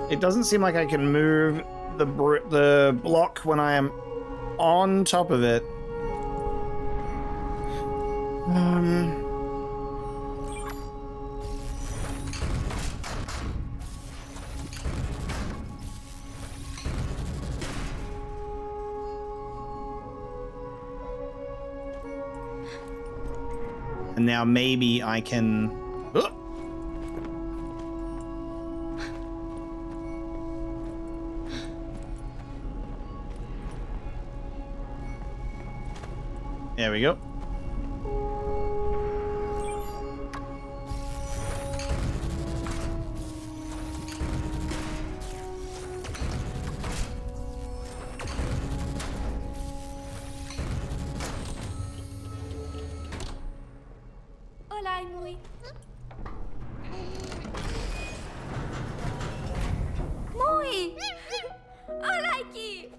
It doesn't seem like I can move the block when I am on top of it. And now maybe I can... There we go. Hola, muy. Muy. Hola, aquí.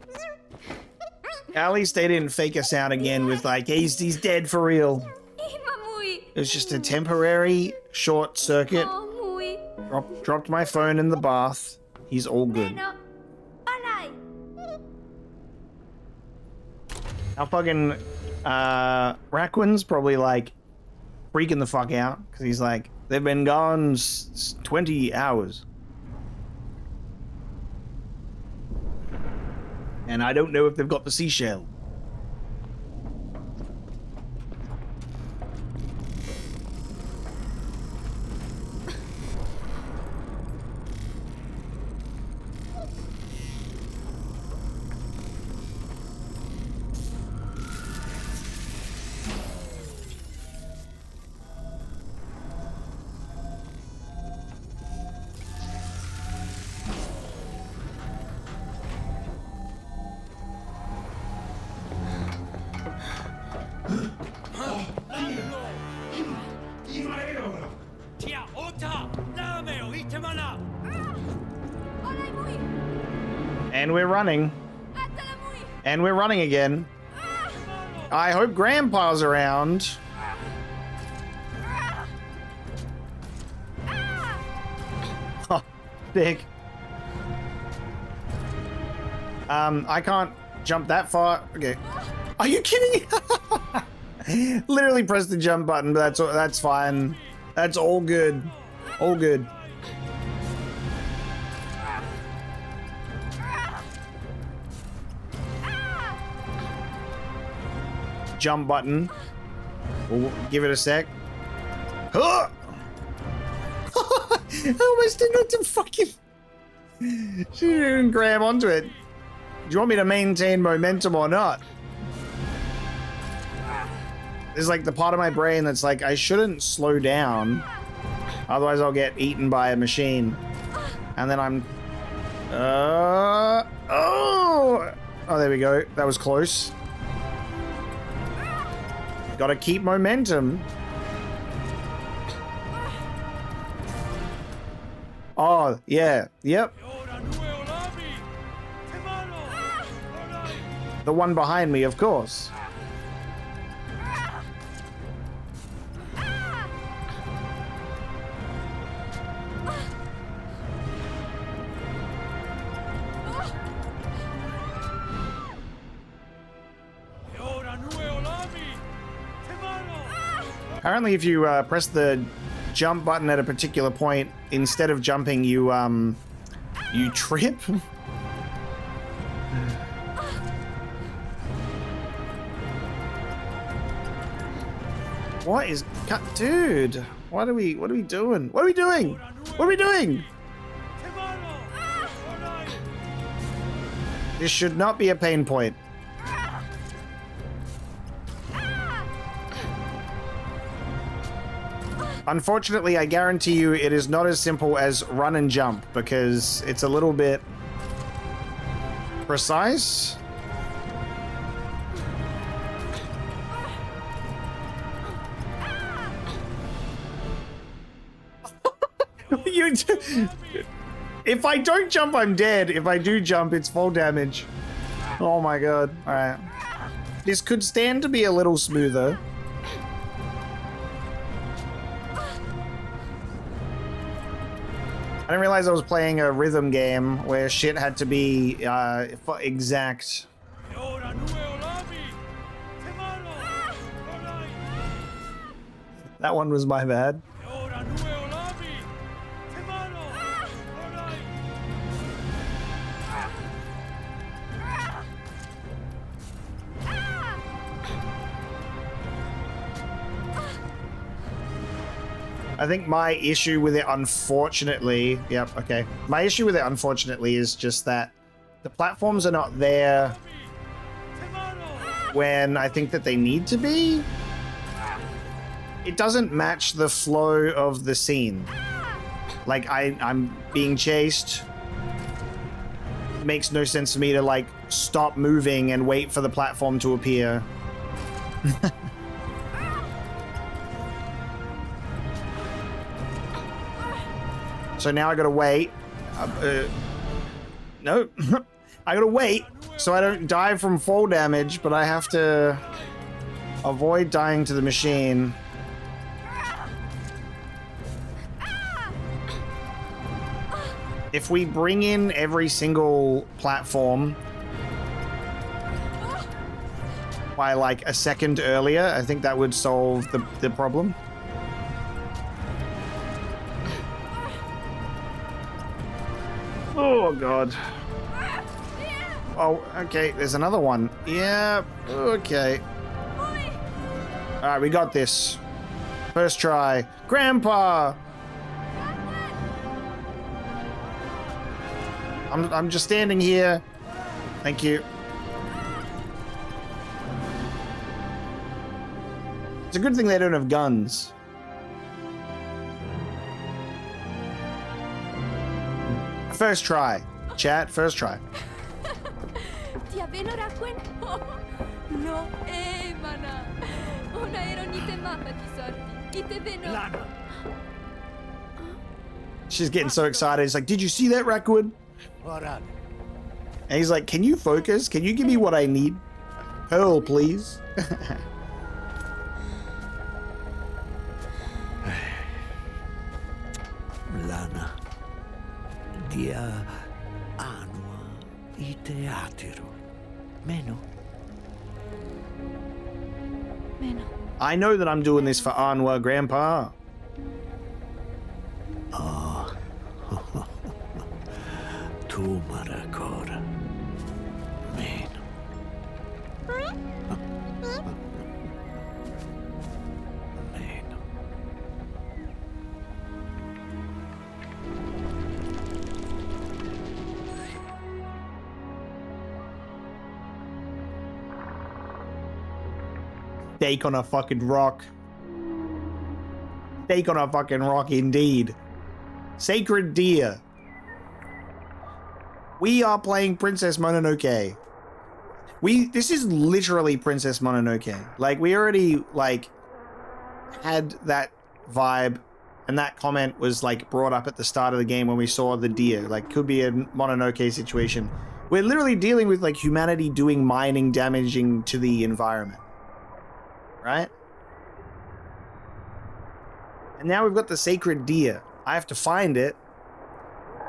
At least they didn't fake us out again with like, he's dead for real. It was just a temporary short circuit. Oh, muy. Dropped my phone in the bath. He's all good. Bueno. Hola. Our fucking Raccoon's probably like freaking the fuck out because he's like, they've been gone 20 hours. And I don't know if they've got the seashell. And we're running. And we're running again. I hope Grandpa's around. Oh, dick. I can't jump that far. Okay. Are you kidding? Literally press the jump button, but that's fine. That's all good. All good. Jump button. We'll give it a sec. Huh! I almost did not to fucking... She didn't grab onto it. Do you want me to maintain momentum or not? There's like the part of my brain that's like, I shouldn't slow down. Otherwise I'll get eaten by a machine. And then I'm... Oh, there we go. That was close. Gotta keep momentum. Oh, yeah. Yep. The one behind me, of course. Apparently, if you press the jump button at a particular point, instead of jumping, you trip. What is, dude? What are we doing? What are we doing? What are we doing? This should not be a pain point. Unfortunately, I guarantee you it is not as simple as run and jump because it's a little bit precise. If I don't jump, I'm dead. If I do jump, it's full damage. Oh my god. Alright. This could stand to be a little smoother. I didn't realize I was playing a rhythm game where shit had to be exact. That one was my bad. I think my issue with it, unfortunately, yep, okay. My issue with it, unfortunately, is just that the platforms are not there when I think that they need to be. It doesn't match the flow of the scene. Like, I'm being chased. It makes no sense for me to, like, stop moving and wait for the platform to appear. So now I gotta wait. No. I gotta wait so I don't die from fall damage, but I have to avoid dying to the machine. If we bring in every single platform by like a second earlier, I think that would solve the problem. Oh, God. Oh, okay. There's another one. Yeah. Okay. All right, we got this. First try. Grandpa! I'm just standing here. Thank you. It's a good thing they don't have guns. First try. Chat, first try. Lana. She's getting so excited. He's like, did you see that, Raccoon? Orali. And he's like, can you focus? Can you give me what I need? Pearl, please. Lana. Dia anua ite atero. Meno. Meno. I know that I'm doing this for Anwa, Grandpa. Oh. Tu maracora. Meno. Meno. Steak on a fucking rock. Steak on a fucking rock indeed. Sacred deer. We are playing Princess Mononoke. This is literally Princess Mononoke. Like, we already, like, had that vibe, and that comment was, like, brought up at the start of the game when we saw the deer. Like, could be a Mononoke situation. We're literally dealing with, like, humanity doing mining, damaging to the environment. Right? And now we've got the sacred deer. I have to find it,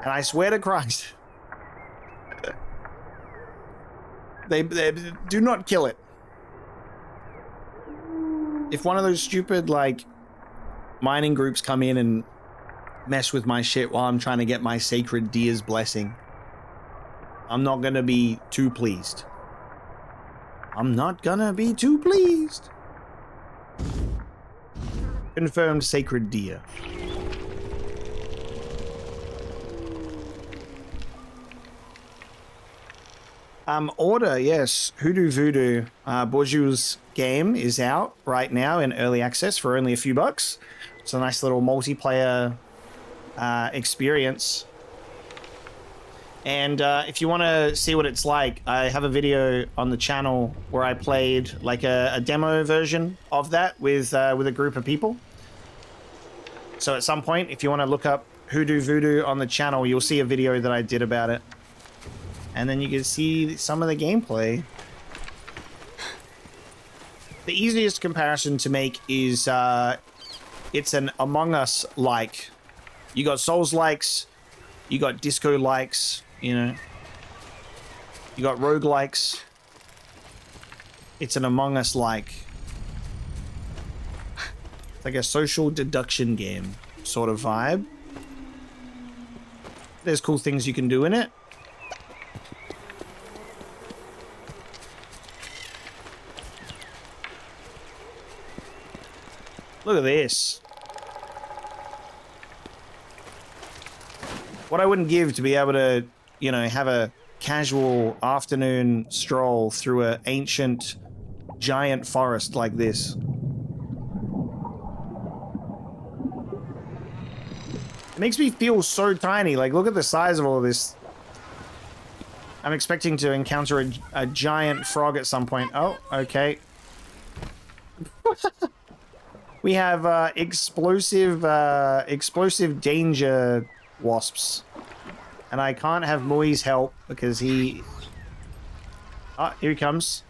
and I swear to Christ... They do not kill it. If one of those stupid, like, mining groups come in and mess with my shit while I'm trying to get my sacred deer's blessing, I'm not gonna be too pleased. I'm not gonna be too pleased. Confirmed sacred deer. Order, yes. Hoodoo Voodoo, Borju's game is out right now in early access for only a few bucks. It's a nice little multiplayer experience. And if you want to see what it's like, I have a video on the channel where I played like a demo version of that with a group of people. So at some point, if you want to look up Hoodoo Voodoo on the channel, you'll see a video that I did about it. And then you can see some of the gameplay. The easiest comparison to make is it's an Among Us like. You got Souls likes, you got Disco likes, you know. You got Rogue likes. It's an Among Us like. It's like a social deduction game sort of vibe. There's cool things you can do in it. Look at this. What I wouldn't give to be able to, you know, have a casual afternoon stroll through an ancient giant forest like this. It makes me feel so tiny. Like, look at the size of all of this. I'm expecting to encounter a giant frog at some point. Oh, okay. We have explosive danger wasps. And I can't have Mui's help because he... Oh, here he comes.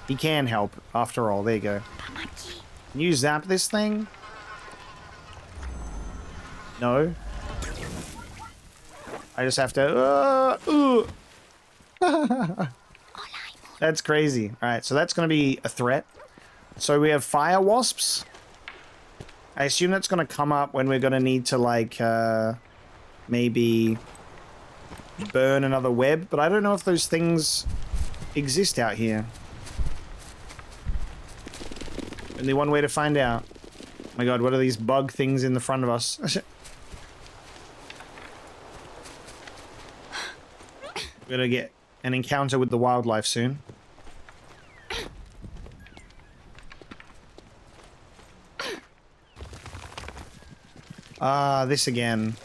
He can help, after all. There you go. Can you zap this thing? No. I just have to... That's crazy. Alright, so that's going to be a threat. So we have fire wasps. I assume that's going to come up when we're going to need to, like, maybe burn another web. But I don't know if those things exist out here. Only one way to find out. Oh my god, what are these bug things in the front of us? We're gonna get an encounter with the wildlife soon. Ah, this again.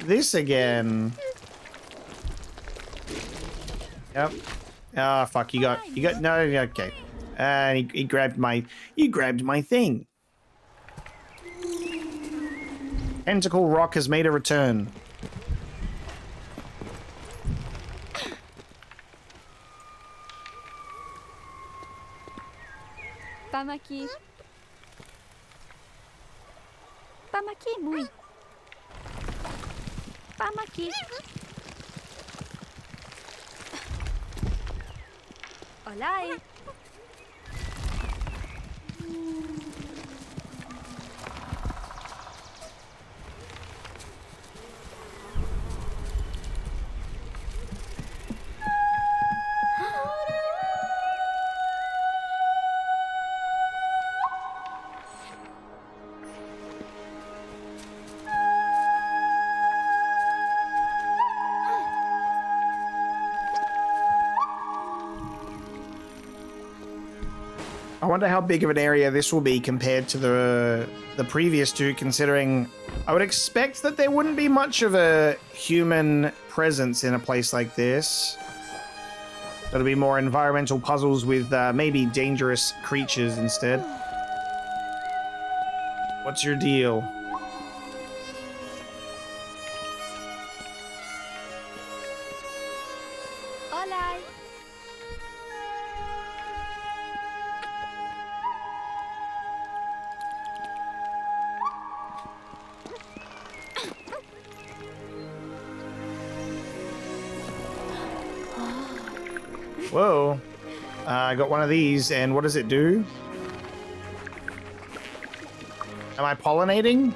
This again. Yep. Ah, fuck, you got, no, okay. And he grabbed my thing. Tentacle Rock has made a return. Pamaki. Pamaki, Mui. Pamaki. Olai. I wonder how big of an area this will be compared to the previous two, considering I would expect that there wouldn't be much of a human presence in a place like this. It'll be more environmental puzzles with maybe dangerous creatures instead. What's your deal? Hola. Whoa. I got one of these, and what does it do? Am I pollinating?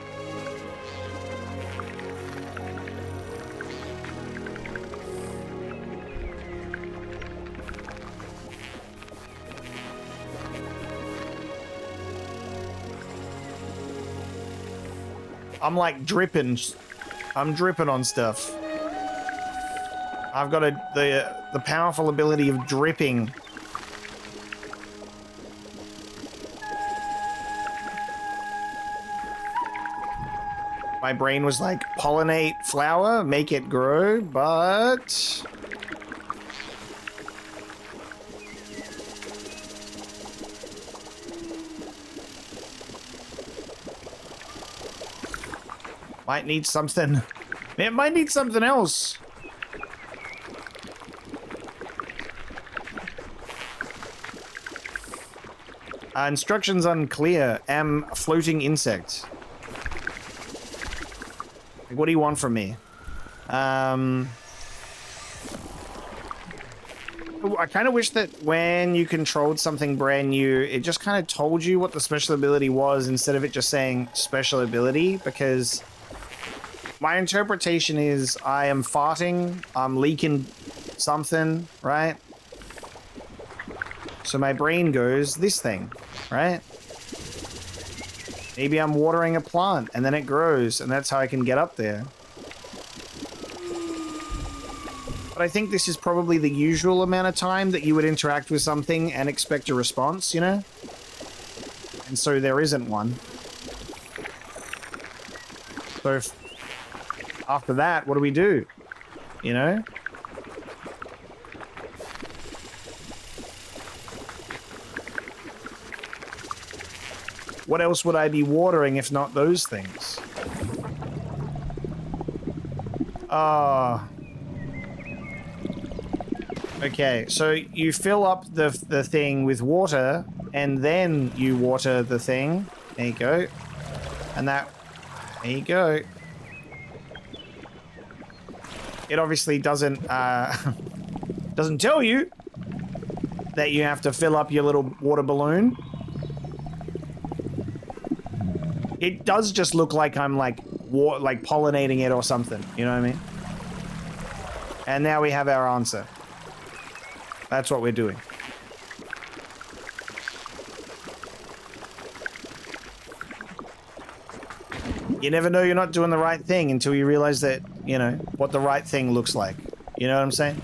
I'm like dripping. I'm dripping on stuff. I've got the powerful ability of dripping. My brain was like, pollinate flower, make it grow, but... might need something. It might need something else. Instructions unclear. Am floating insect. Like, what do you want from me? I kind of wish that when you controlled something brand new, it just kind of told you what the special ability was instead of it just saying special ability, because my interpretation is I am farting, I'm leaking something, right? So my brain goes, this thing, right? Maybe I'm watering a plant and then it grows and that's how I can get up there. But I think this is probably the usual amount of time that you would interact with something and expect a response, you know? And so there isn't one. So if after that, what do we do? You know? What else would I be watering if not those things? Okay, so you fill up the thing with water, and then you water the thing. There you go. And that... There you go. It obviously doesn't doesn't tell you that you have to fill up your little water balloon. It does just look like I'm like pollinating it or something, you know what I mean? And now we have our answer. That's what we're doing. You never know you're not doing the right thing until you realize that, you know, what the right thing looks like. You know what I'm saying?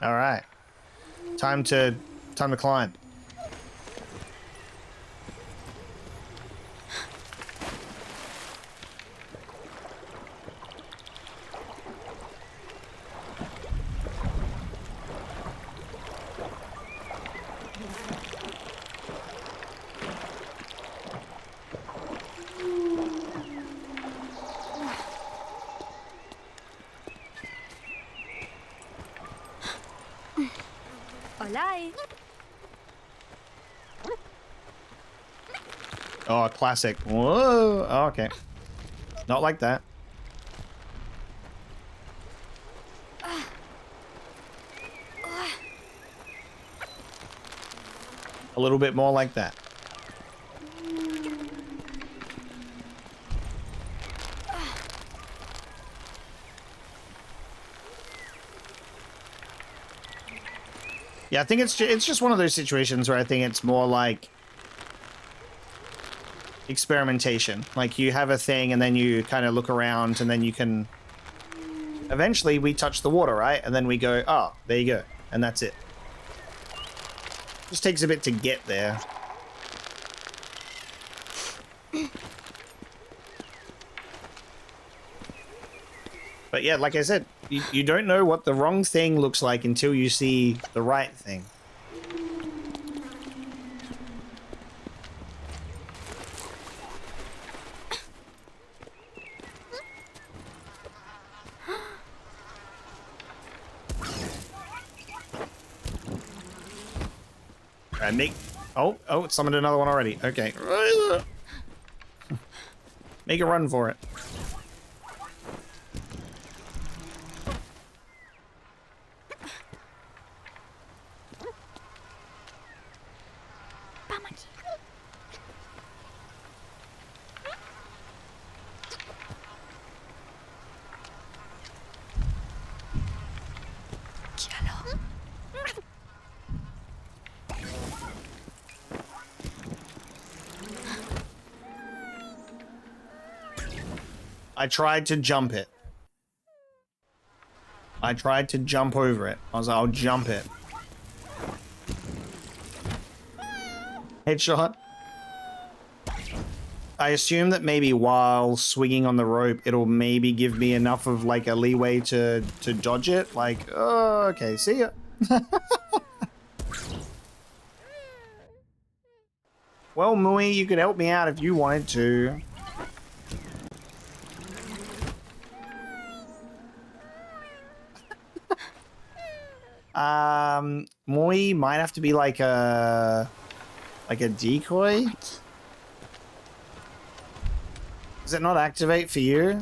All right. Time to climb. Hola. Oh, classic. Whoa. Oh, okay. Not like that. A little bit more like that. Yeah, I think it's just one of those situations where I think it's more like experimentation. Like you have a thing and then you kind of look around and then you can... Eventually we touch the water, right? And then we go, oh, there you go. And that's it. Just takes a bit to get there. But yeah, like I said, you don't know what the wrong thing looks like until you see the right thing. Alright, make... Oh, it summoned another one already. Okay. Make a run for it. I tried to jump it. I tried to jump over it. I was like, I'll jump it. Headshot. I assume that maybe while swinging on the rope, it'll maybe give me enough of like a leeway to dodge it. Like, oh, okay, see ya. Well, Mui, you could help me out if you wanted to. Mui might have to be like a decoy. Does it not activate for you?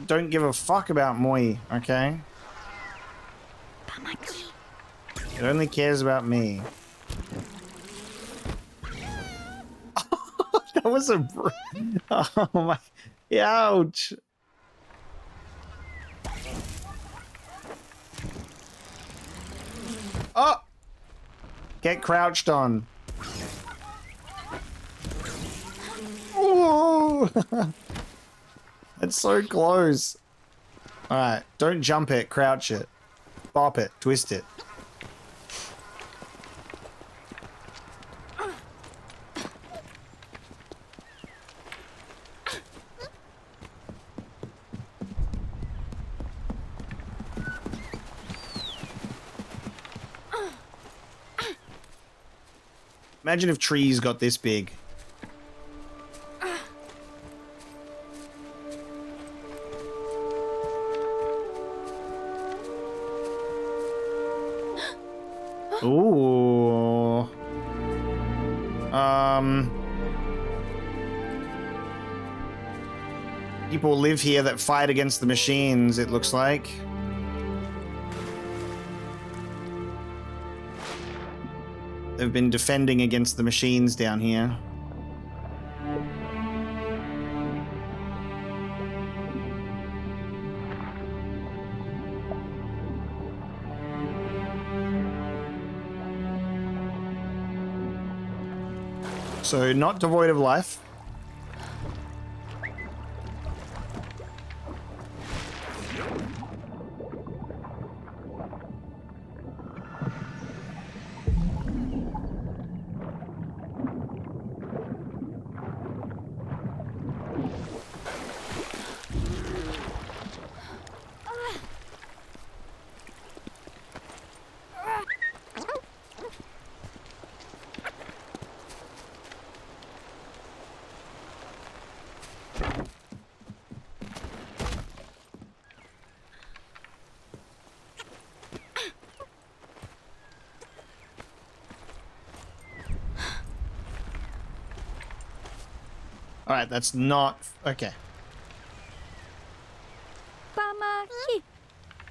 Don't give a fuck about Mui, okay? It only cares about me. That was a... Oh my... Ouch. Oh! Get crouched on. Ooh. It's so close. Alright, don't jump it, crouch it. Bop it, twist it. Imagine if trees got this big. Ooh. People live here that fight against the machines, it looks like. They've been defending against the machines down here. So, not devoid of life. Alright, that's not... Okay.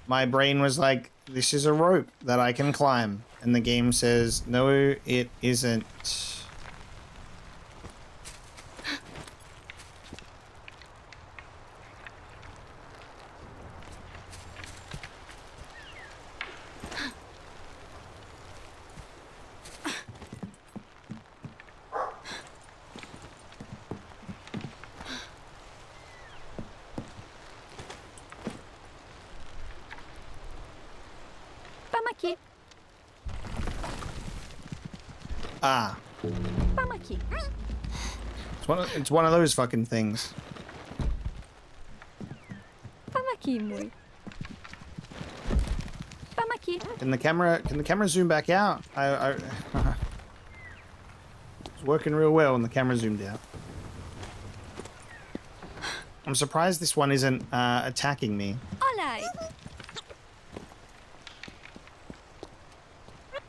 My brain was like, this is a rope that I can climb. And the game says, no, it isn't. Pamaki. Ah. Pamaki. It's one of those fucking things. Pamaki muy. Pamaki. Can the camera zoom back out? It's working real well when the camera zoomed out. I'm surprised this one isn't attacking me. Olay.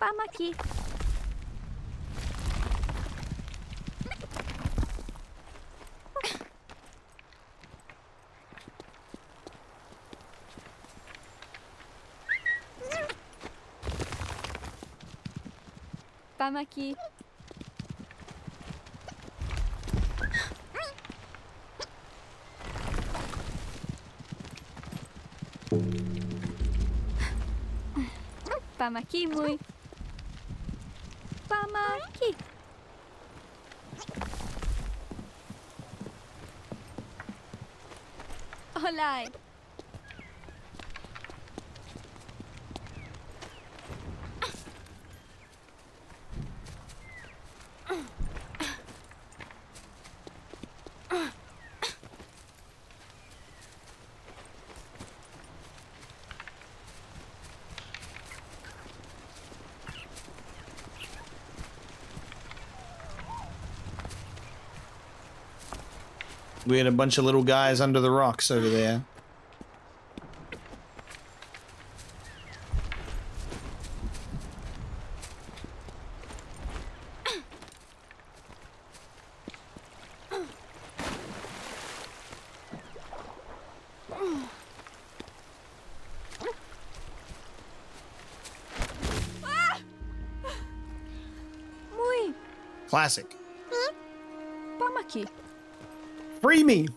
Pamaki. Pamaki. Pamaki muy. Pamaki. Olay. We had a bunch of little guys under the rocks over there. Muy. Classic. Pamaki. Free me!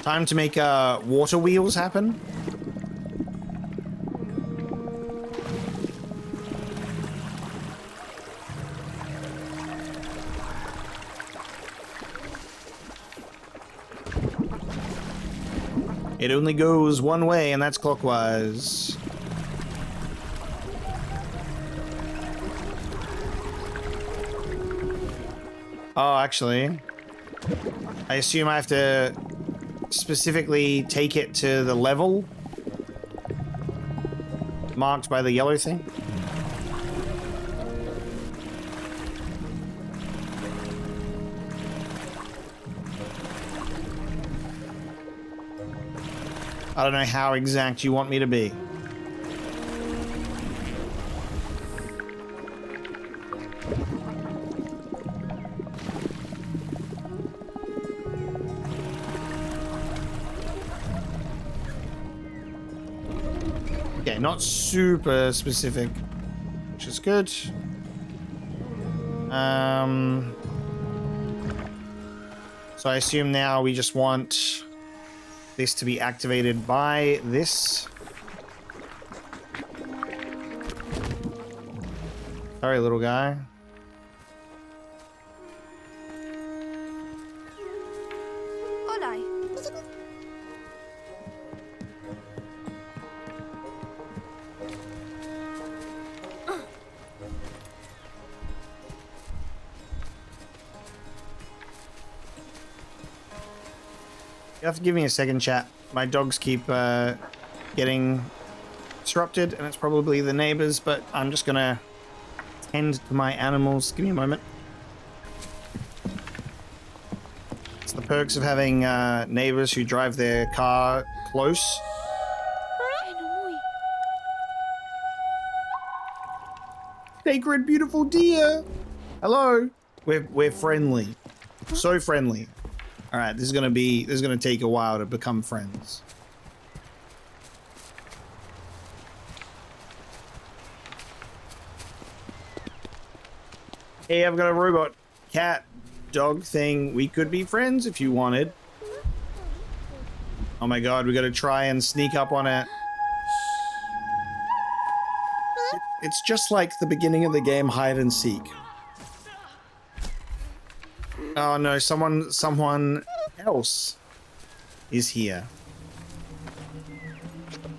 Time to make water wheels happen. It only goes one way, and that's clockwise. Oh, actually, I assume I have to specifically take it to the level marked by the yellow thing. I don't know how exact you want me to be. Okay, not super specific, which is good. So I assume now we just want this to be activated by this. Sorry, little guy. Olay. You have to give me a second, chat. My dogs keep getting disrupted, and it's probably the neighbors, but I'm just gonna tend to my animals. Give me a moment. It's the perks of having neighbors who drive their car close. Sacred, beautiful deer. Hello. We're friendly. So friendly. All right, this is gonna take a while to become friends. Hey, I've got a robot cat dog thing. We could be friends if you wanted. Oh my god, we gotta try and sneak up on it. It's just like the beginning of the game hide and seek. Oh no, someone else is here.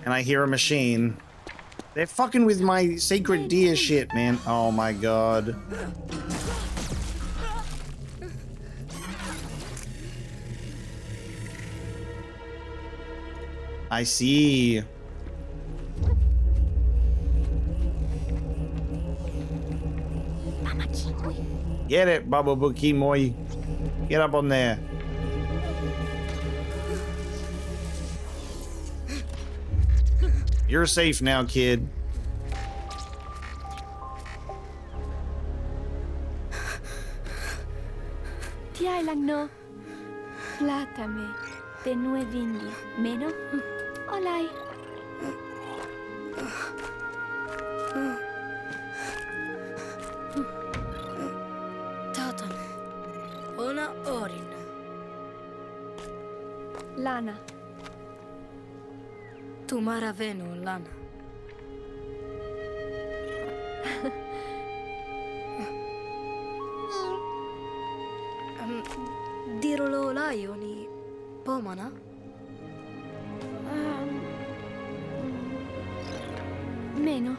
And I hear a machine. They're fucking with my sacred deer shit, man. Oh my god. I see. Get it, Baba Bukimoy. Get up on there. You're safe now, kid. Ti hai lagno? Plátame. De nuevindio. Meno? Olai. Tatan. Ona orin. Lana. Tu maravenu, Lana. Dirolo laioni pomana? Meno.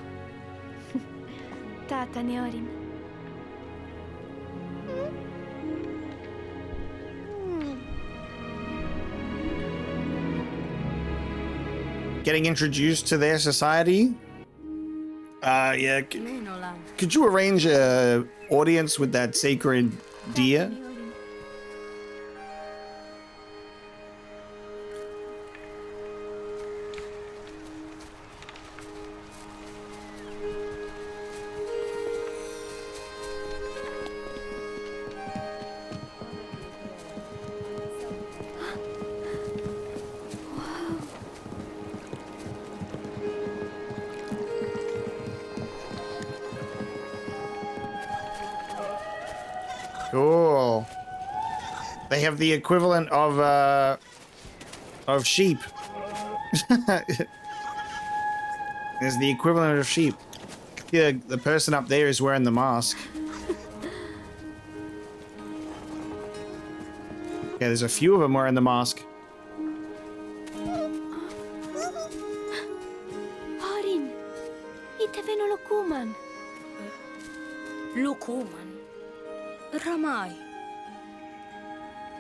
Tata neorin. Getting introduced to their society? Yeah. Could you arrange a audience with that sacred deer? Cool. They have the equivalent of sheep. There's the equivalent of sheep. Yeah, the person up there is wearing the mask. Yeah, there's a few of them wearing the mask. Orin. Ite veno lokuman. Lukuman. Ramai.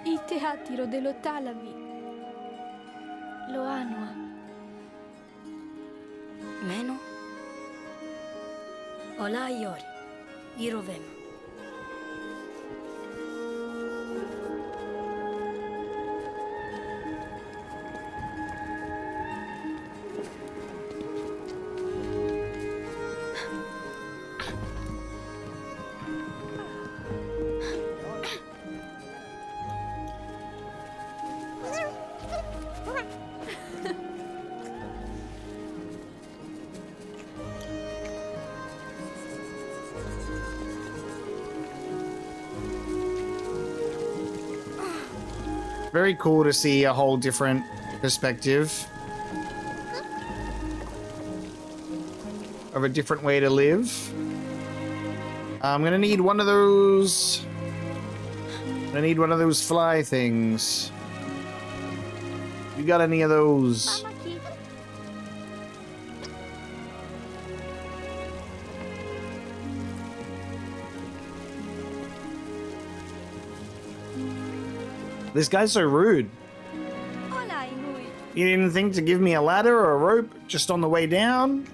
Ite hatiro dello talavi. Lo anua. Meno? Ola iori. Irovema. Very cool to see a whole different perspective of a different way to live. I'm gonna need one of those. I need one of those fly things. You got any of those? This guy's so rude. You didn't think to give me a ladder or a rope just on the way down?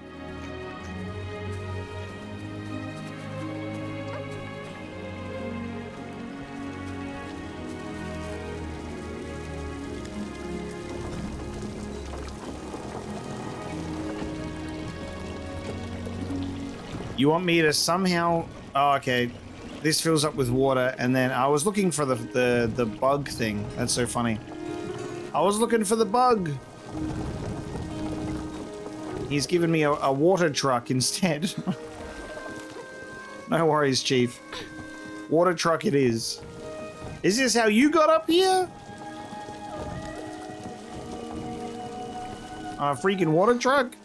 You want me to somehow... Oh, okay. This fills up with water, and then I was looking for the bug thing. That's so funny. I was looking for the bug. He's given me a water truck instead. No worries, Chief. Water truck it is. Is this how you got up here? A freaking water truck?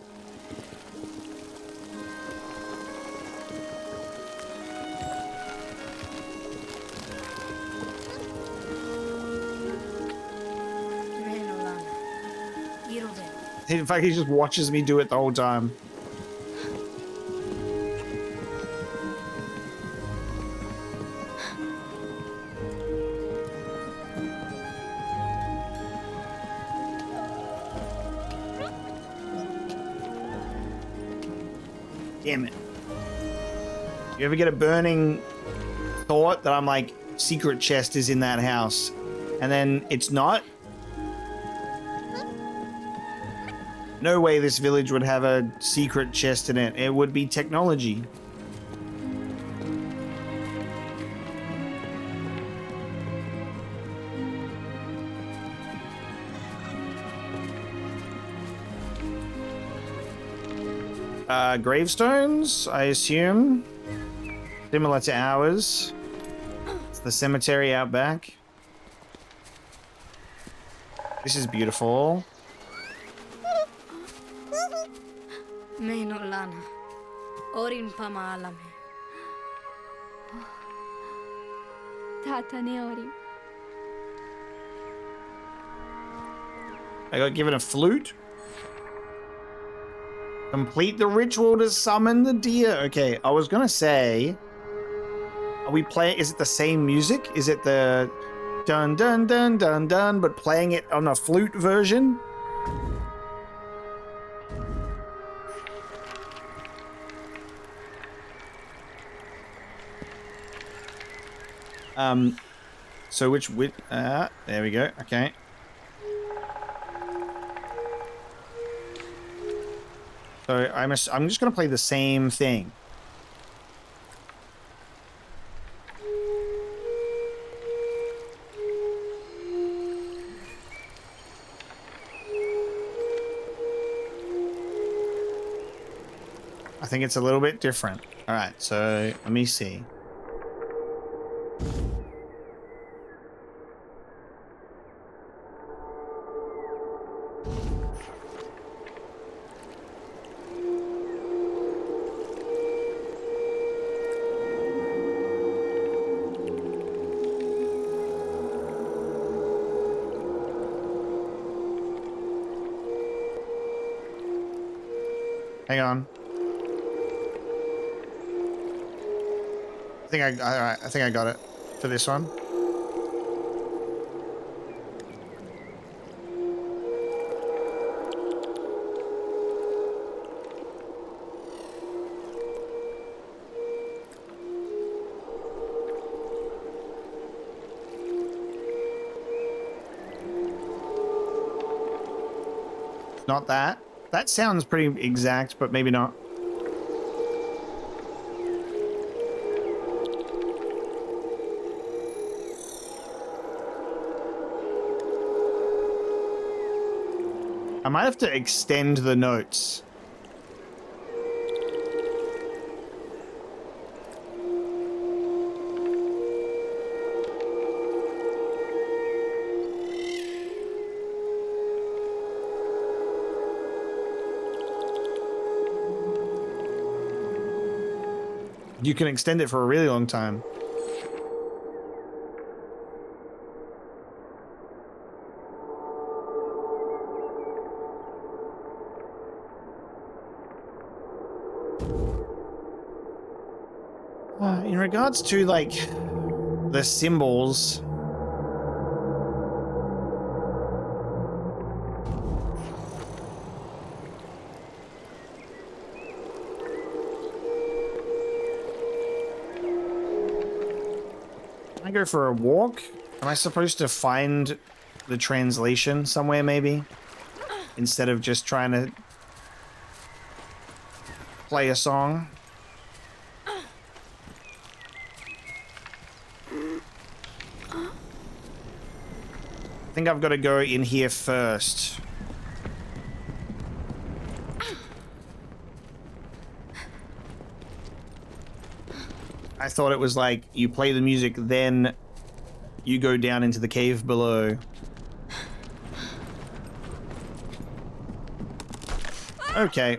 In fact, he just watches me do it the whole time. Damn it. You ever get a burning thought that I'm like, secret chest is in that house, and then it's not? No way this village would have a secret chest in it. It would be technology. Gravestones, I assume. Similar to ours. It's the cemetery out back. This is beautiful. Meno Lana. Orin pama alame. Tata Neori. I got given a flute. Complete the ritual to summon the deer. Okay, I was gonna say, are we playing? Is it the same music? Is it the dun dun dun dun dun, but playing it on a flute version? So which there we go. Okay. So I'm just gonna play the same thing. I think it's a little bit different. All right, so let me see. Hang on. I think I got it for this one. Not that. That sounds pretty exact, but maybe not. I might have to extend the notes. You can extend it for a really long time. In regards to, like, the symbols... I go for a walk? Am I supposed to find the translation somewhere, maybe? Instead of just trying to play a song? I think I've got to go in here first. I thought it was like you play the music, then you go down into the cave below. Okay.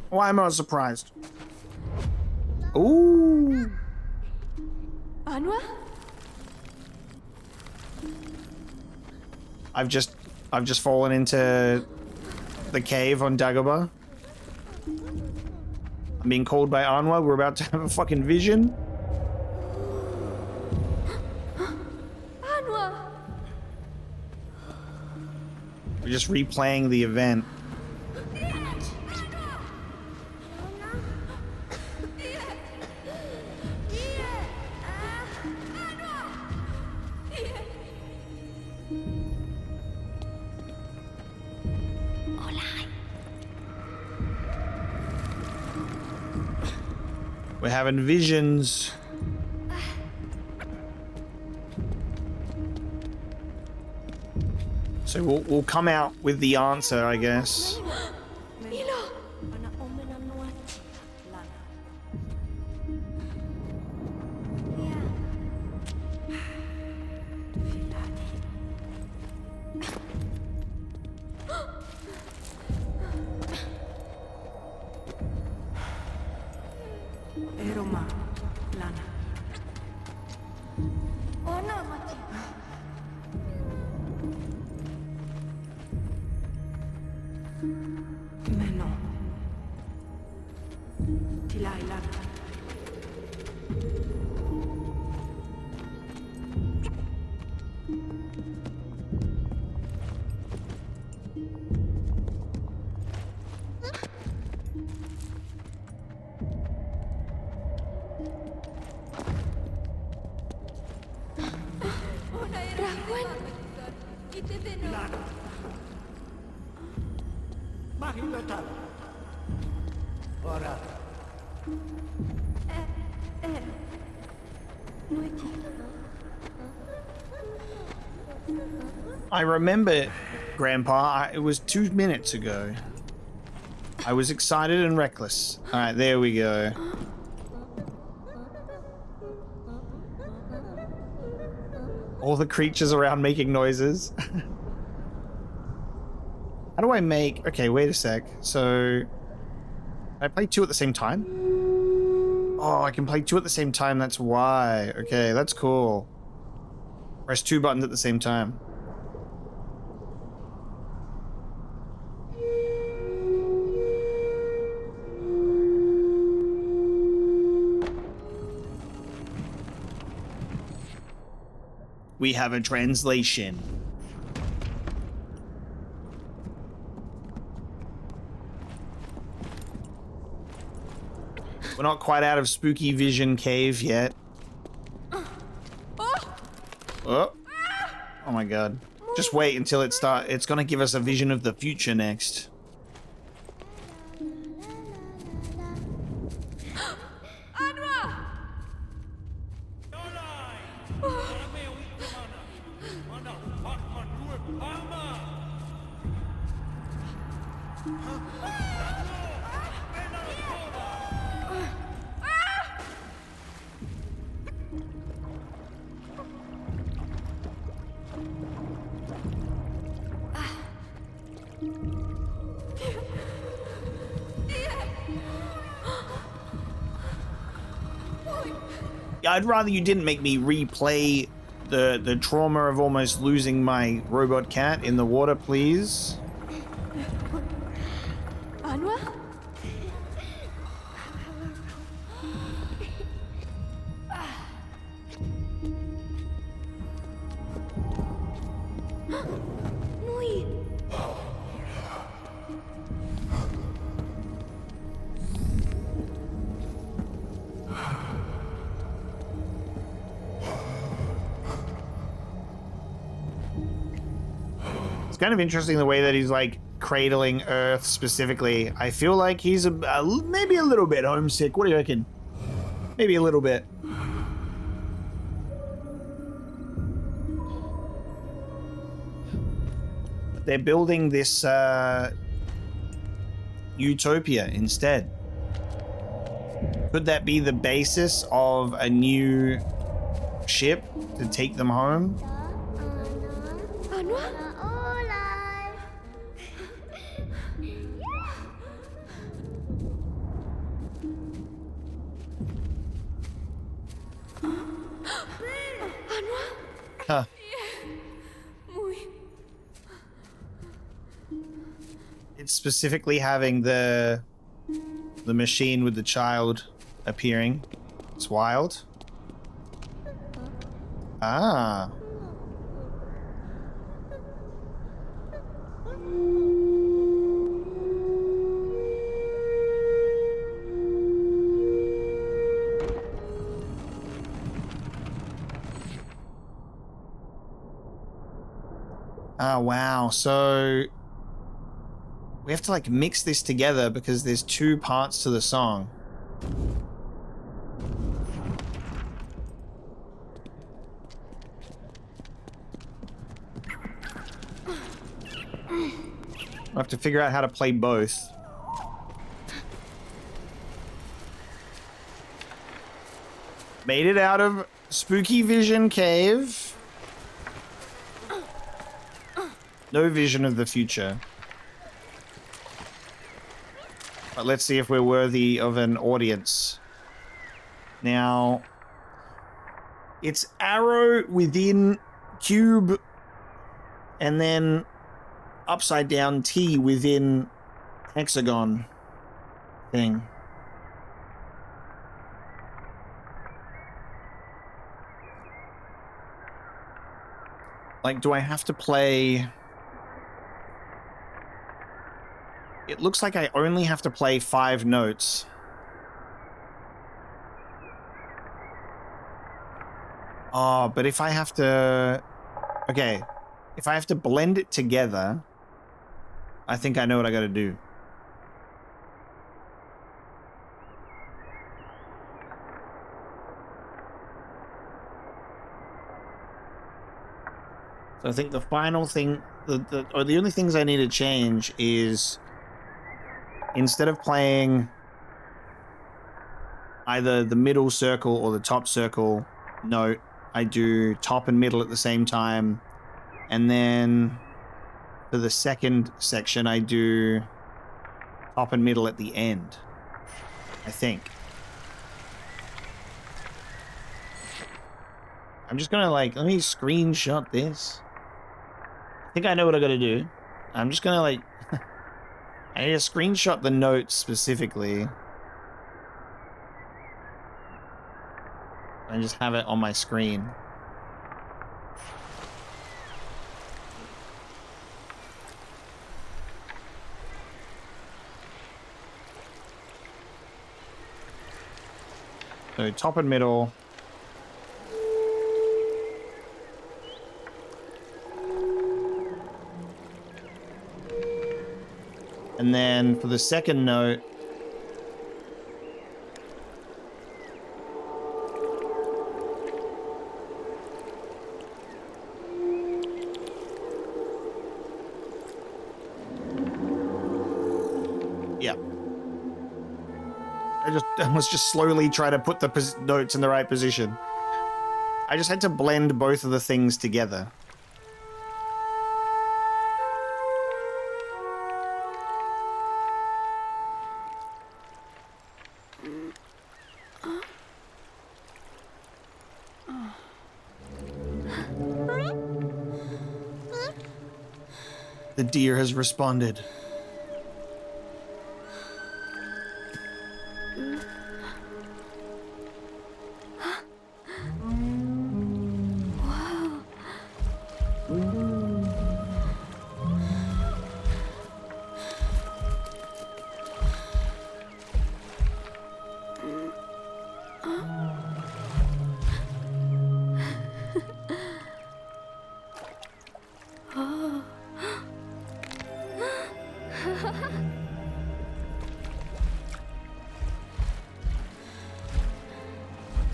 Why am I surprised? Ooh. Anwa? I've just fallen into the cave on Dagobah. I'm being called by Anwa. We're about to have a fucking vision. Anwa! We're just replaying the event. We're having visions. So we'll come out with the answer, I guess. Lana. Meno. Tilai Lana. I remember, Grandpa, it was 2 minutes ago. I was excited and reckless. Alright, there we go. All the creatures around making noises. How do I make... Okay, wait a sec. So... I play 2 at the same time? Oh, I can play 2 at the same time, that's why. Okay, that's cool. Press 2 buttons at the same time. We have a translation. We're not quite out of Spooky Vision Cave yet. Oh. Oh my god. Just wait until it starts. It's gonna give us a vision of the future next. I'd rather you didn't make me replay the trauma of almost losing my robot cat in the water, please. Anwa? Nui. It's kind of interesting the way that he's like cradling Earth specifically. I feel like he's maybe a little bit homesick. What do you reckon? Maybe a little bit. They're building this utopia instead. Could that be the basis of a new ship to take them home? Anwa? Huh. it's specifically having the machine with the child appearing. It's wild. Ah. Oh, wow. So we have to like mix this together because there's two parts to the song. I have to figure out how to play both. Made it out of Spooky Vision Cave. No vision of the future. But let's see if we're worthy of an audience. Now, it's arrow within cube and then upside down T within hexagon thing. Like, do I have to play... It looks like I only have to play 5 notes. Oh, but if I have to... Okay. If I have to blend it together, I think I know what I gotta do. So I think the final thing... the only things I need to change is... Instead of playing either the middle circle or the top circle note, I do top and middle at the same time. And then for the second section, I do top and middle at the end, I think. I'm just gonna like, let me screenshot this. I think I know what I gotta do. I'm just gonna like... I need to screenshot the notes specifically. And just have it on my screen. So top and middle. And then for the second note, yeah. I was just slowly trying to put the notes in the right position. I just had to blend both of the things together. The deer has responded.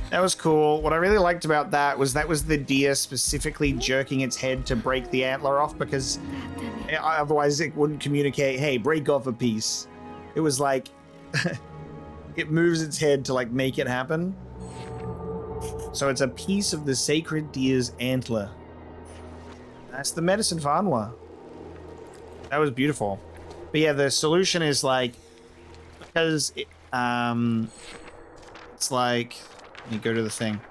That was cool. What I really liked about that was the deer specifically jerking its head to break the antler off, because otherwise it wouldn't communicate, hey, break off a piece. It was like, it moves its head to like make it happen. So it's a piece of the sacred deer's antler. That's the medicine for Anwa. That was beautiful. But yeah, the solution is like, because it's like, let me go to the thing.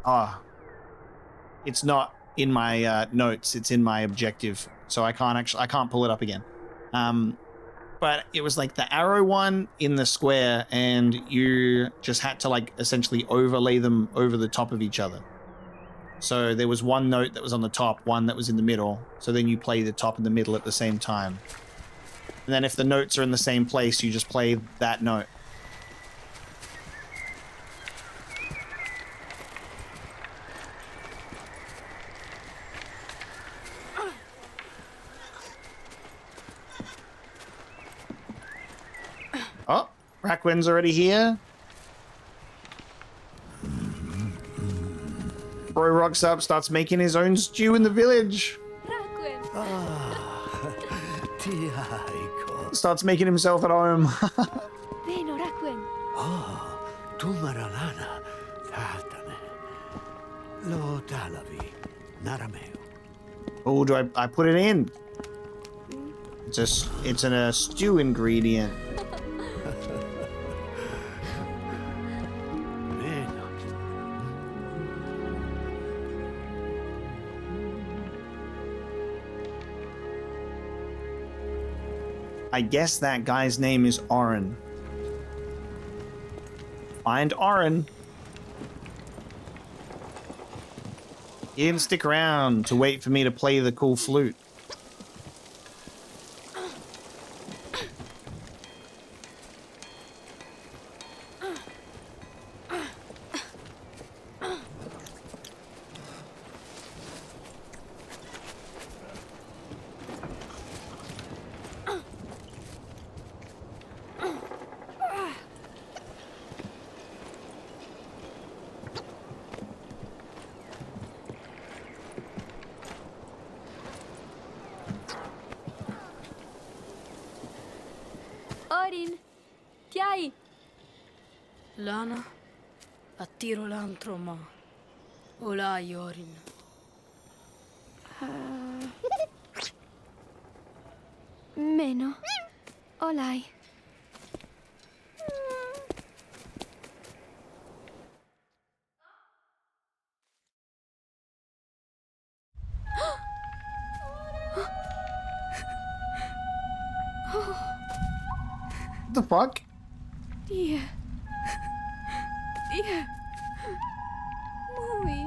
Ah, it's not in my notes. It's in my objective, so I can't pull it up again. But it was like the arrow one in the square, and you just had to like essentially overlay them over the top of each other. So there was one note that was on the top, one that was in the middle. So then you play the top and the middle at the same time. And then if the notes are in the same place, you just play that note. Oh, Raquin's already here. Bro rocks up, starts making his own stew in the village. Starts making himself at home. Veno, Raquin. Oh, tu maralana, tatane. Lo talavi, narameo. Oh, do I put it in? It's a stew ingredient. I guess that guy's name is Oren. Find Oren. He didn't stick around to wait for me to play the cool flute. Orin, tiai. Lana, attiro l'antro ma. Olai, Orin. Meno. Olai. What the fuck? Dia. Dia. Mui.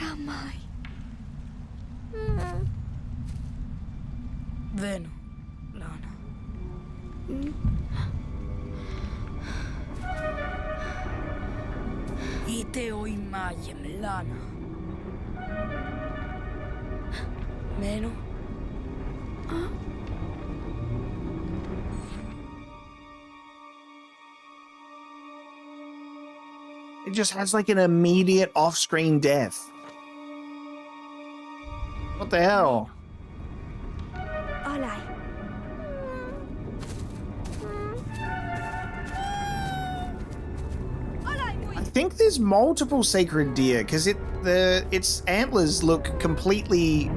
Ramai. Veno, Lana. Ite o imayem, Lana. Meno. It just has like an immediate off-screen death. What the hell? Olai. I think there's multiple sacred deer because its antlers look completely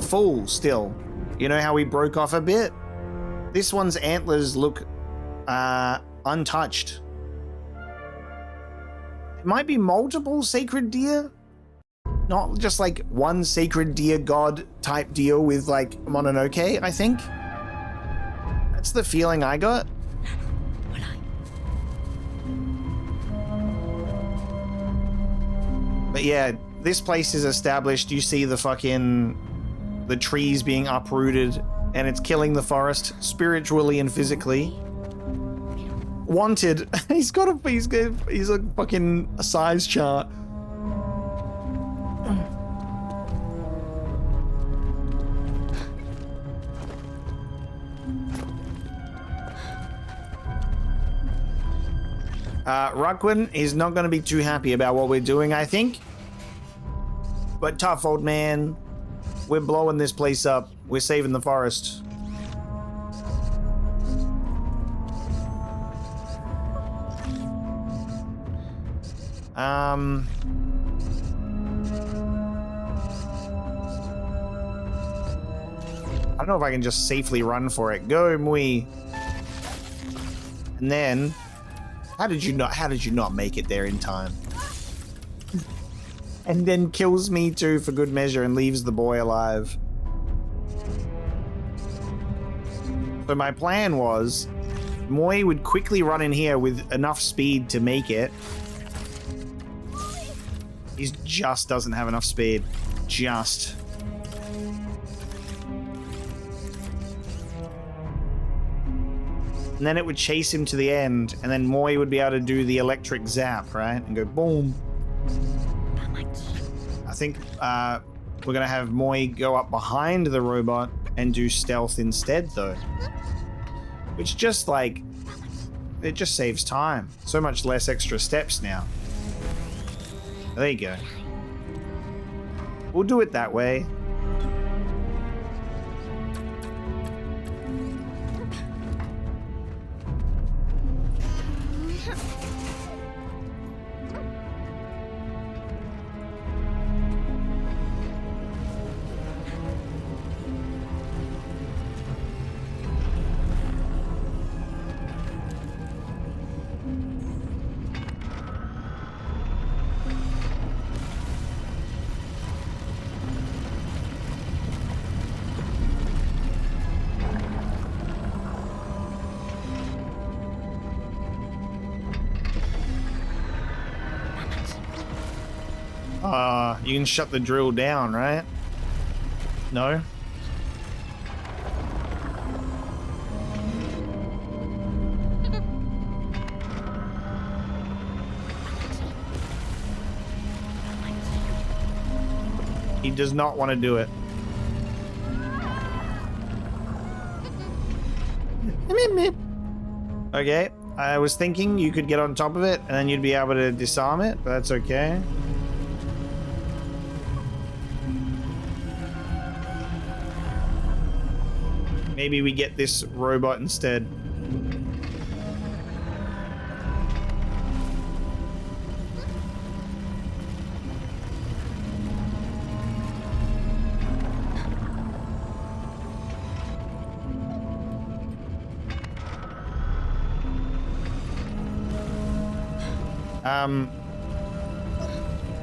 full still. You know how we broke off a bit? This one's antlers look untouched. It might be multiple sacred deer, not just like one sacred deer god type deal with like Mononoke, I think. That's the feeling I got. But yeah, this place is established. You see the trees being uprooted, and it's killing the forest spiritually and physically. Wanted. He's a fucking size chart. Raquin is not going to be too happy about what we're doing, I think. But tough, old man. We're blowing this place up. We're saving the forest. I don't know if I can just safely run for it. Go, Mui. And then, how did you not make it there in time? And then kills me too for good measure and leaves the boy alive. So my plan was Moi would quickly run in here with enough speed to make it. He just doesn't have enough speed. Just. And then it would chase him to the end, and then Moi would be able to do the electric zap, right? And go boom. I think we're going to have Moi go up behind the robot and do stealth instead, though. Which just, like, it just saves time. So much less extra steps now. There you go. We'll do it that way. You can shut the drill down, right? No? He does not want to do it. Okay, I was thinking you could get on top of it and then you'd be able to disarm it, but that's okay. Maybe we get this robot instead.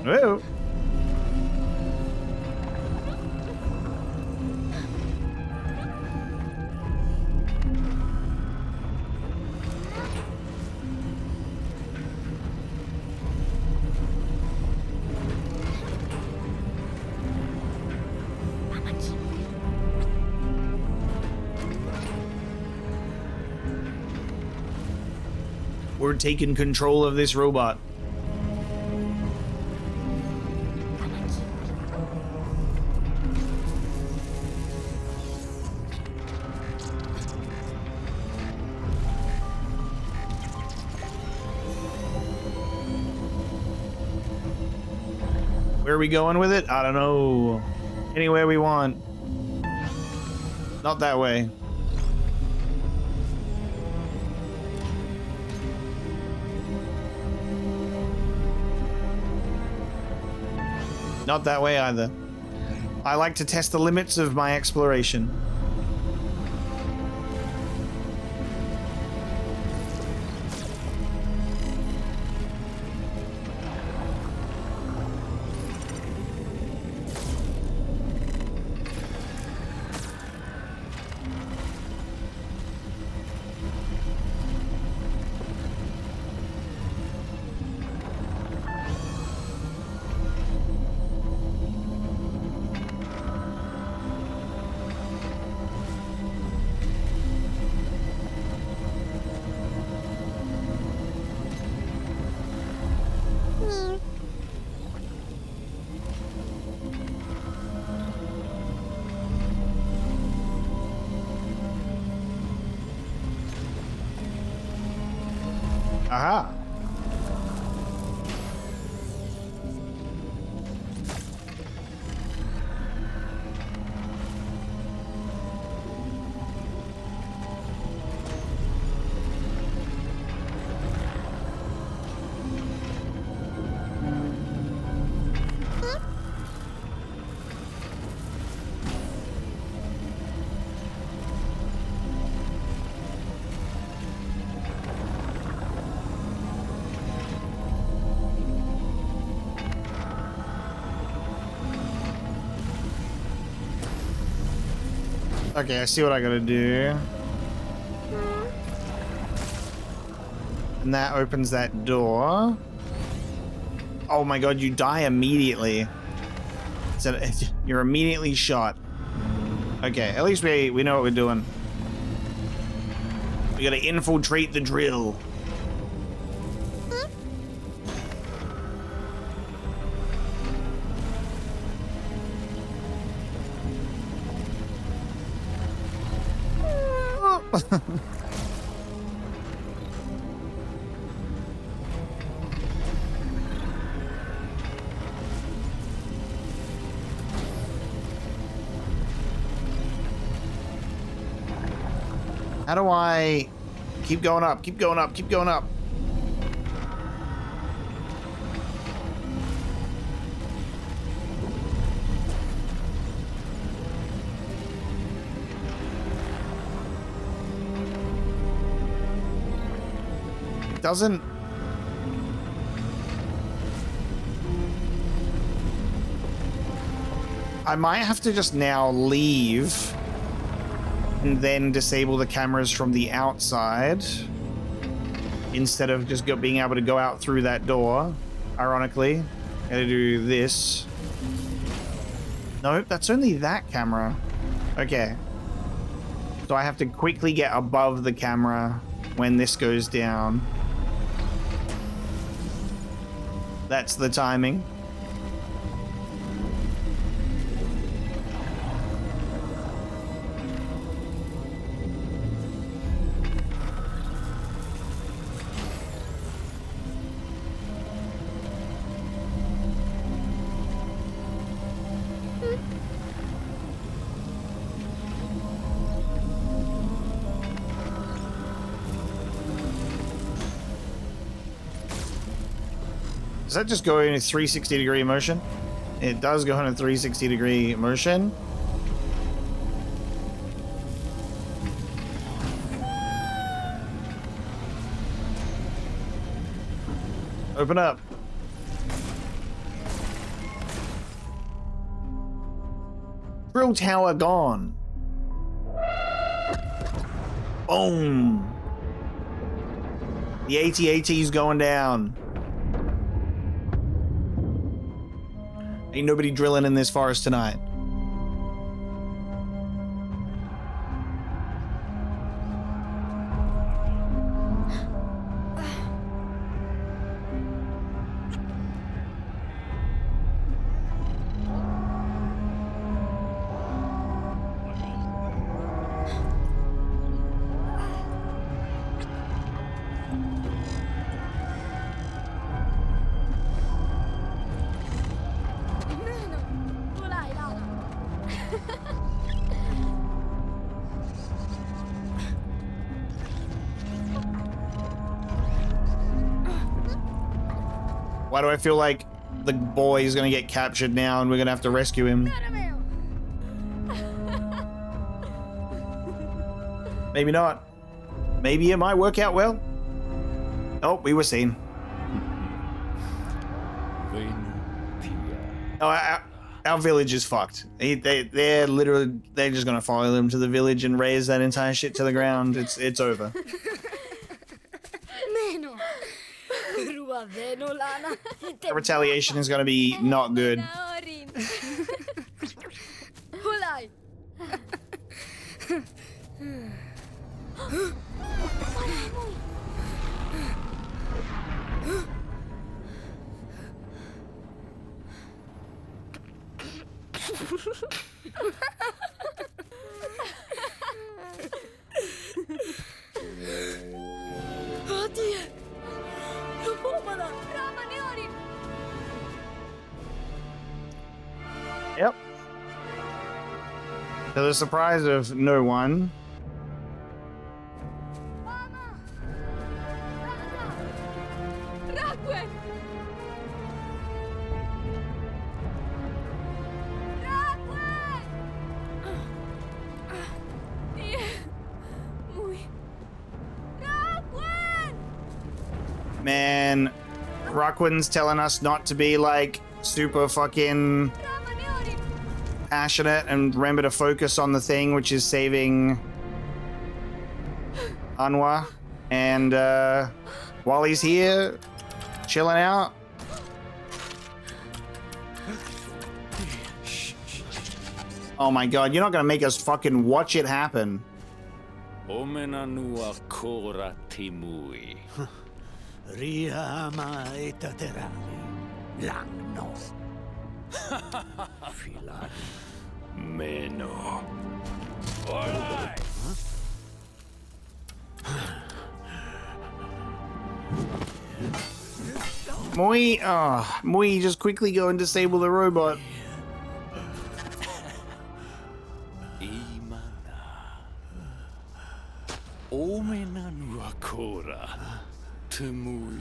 Whoa. We're taking control of this robot. Where are we going with it? I don't know. Anywhere we want. Not that way. Not that way either. I like to test the limits of my exploration. Aha. Okay, I see what I gotta do. And that opens that door. Oh my god, you die immediately. So you're immediately shot. Okay, at least we know what we're doing. We gotta infiltrate the drill. How do I keep going up, keep going up, keep going up? Doesn't... I might have to just now leave and then disable the cameras from the outside instead of just being able to go out through that door. Ironically, gotta do this. Nope, that's only that camera. Okay. So I have to quickly get above the camera when this goes down. That's the timing. Does that just go in a 360-degree motion? It does go in a 360-degree motion. Open up. Drill tower gone. Boom. The AT-AT's going down. Ain't nobody drilling in this forest tonight. Why do I feel like the boy is gonna get captured now and we're gonna have to rescue him? Maybe not. Maybe it might work out well. Oh, we were seen. Oh, our village is fucked. They're literally, they're just gonna follow them to the village and raise that entire shit to the ground. It's over. The retaliation is gonna be not good. Yep. To the surprise of no one. Man, Rockwan's telling us not to be like super fucking passionate and remember to focus on the thing, which is saving Anwar. And while he's here, chilling out. Oh my god, you're not gonna make us fucking watch it happen. Omenanua kora timui. Riama etaterali. Langno. Filari. Meno. Alright! Mui, just quickly go and disable the robot. Imana. Omenanua kora timui.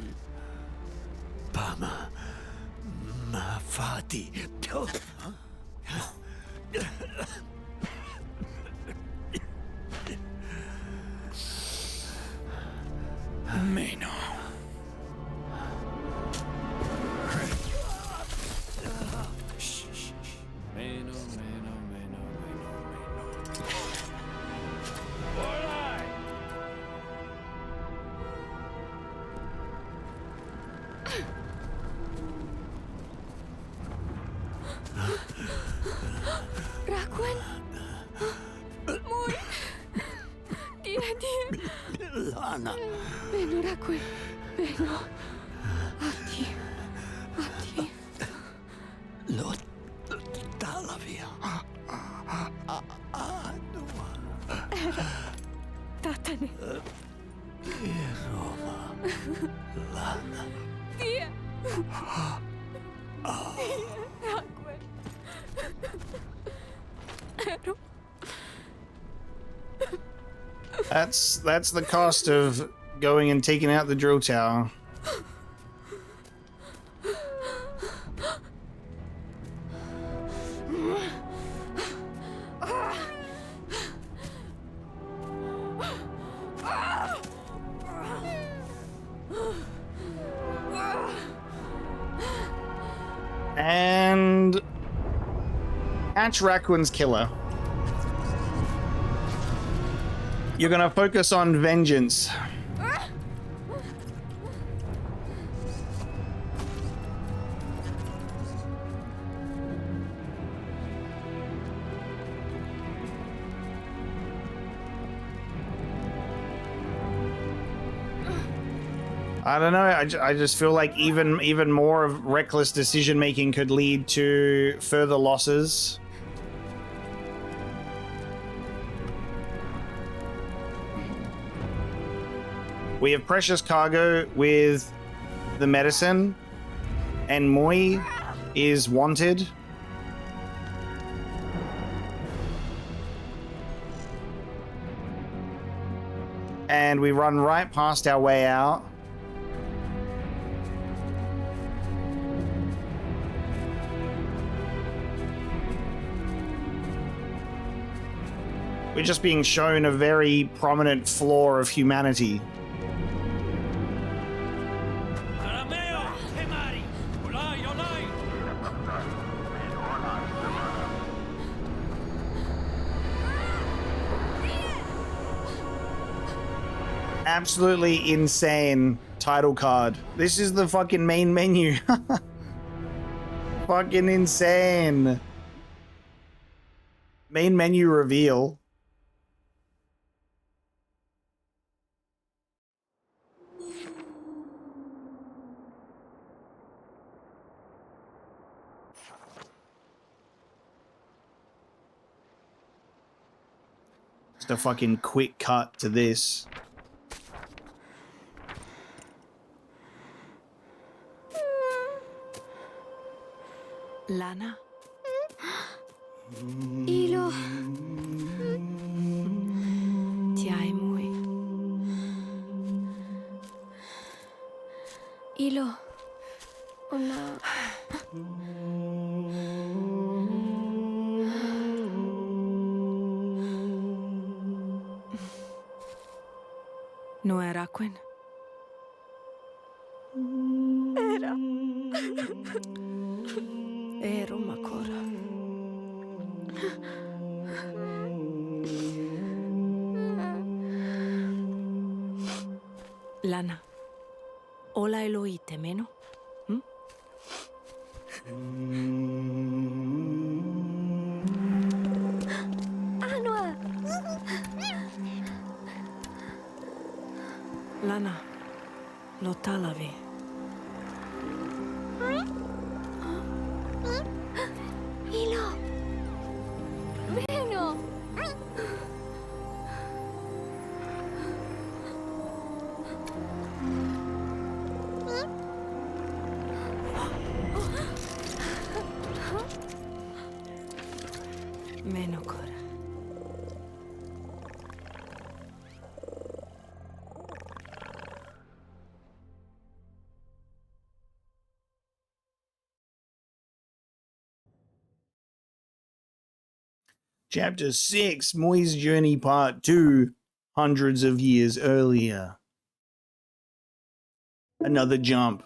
Pama. Mafati. Meno. Meno. Alright! Rakwen? Muy. Dia. Lana. Beno, Rakwen. Beno. Ati. Lo talavia. Anua. Tatane. Roma. Lana. Dia. Rakwen. Ero. That's the cost of going and taking out the drill tower. And catch Raquin's killer. You're gonna focus on vengeance. I don't know. I just feel like even more of reckless decision making could lead to further losses. We have precious cargo with the medicine, and Moi is wanted. And we run right past our way out. We're just being shown a very prominent flaw of humanity. Absolutely insane title card. This is the fucking main menu. Fucking insane. Main menu reveal. Just a fucking quick cut to this. Lana? Ilo. Ti ai muy. Ilo. Una. No era Quinn. Era. Ero Makora. Lana, ola Eloite, meno? Anua! Lana, lo talavi. Ilo! Meno! Meno cora. Chapter 6, Moy's Journey Part 2, hundreds of years earlier. Another jump.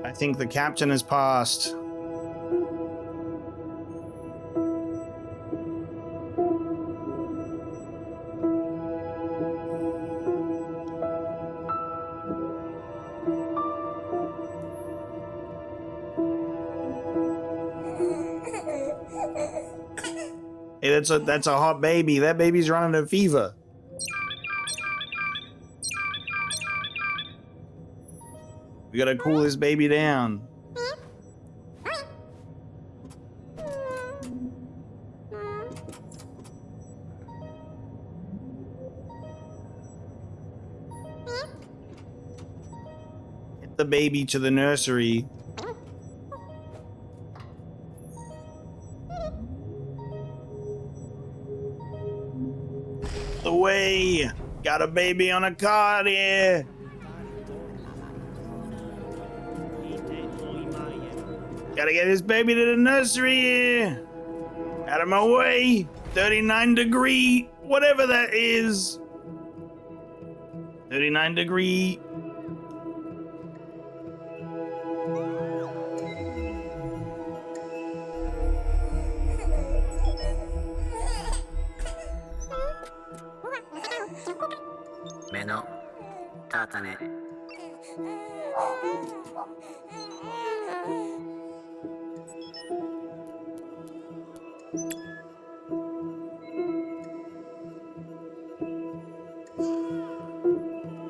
I think the captain has passed. Hey, that's a hot baby. That baby's running a fever. We gotta cool this baby down. Get the baby to the nursery. The way. Got a baby on a cart here. Gotta get this baby to the nursery here. Out of my way. 39-degree, whatever that is. 39-degree. Meno. Tatane.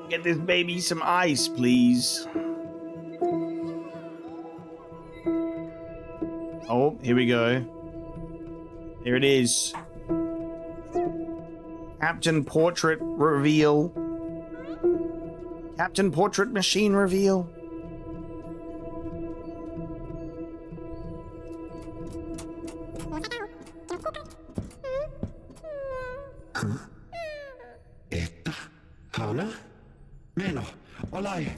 Get this baby some ice, please. Oh, here we go. Here it is. Captain Portrait reveal. Captain Portrait machine reveal. Että? Hana? Meno, olai.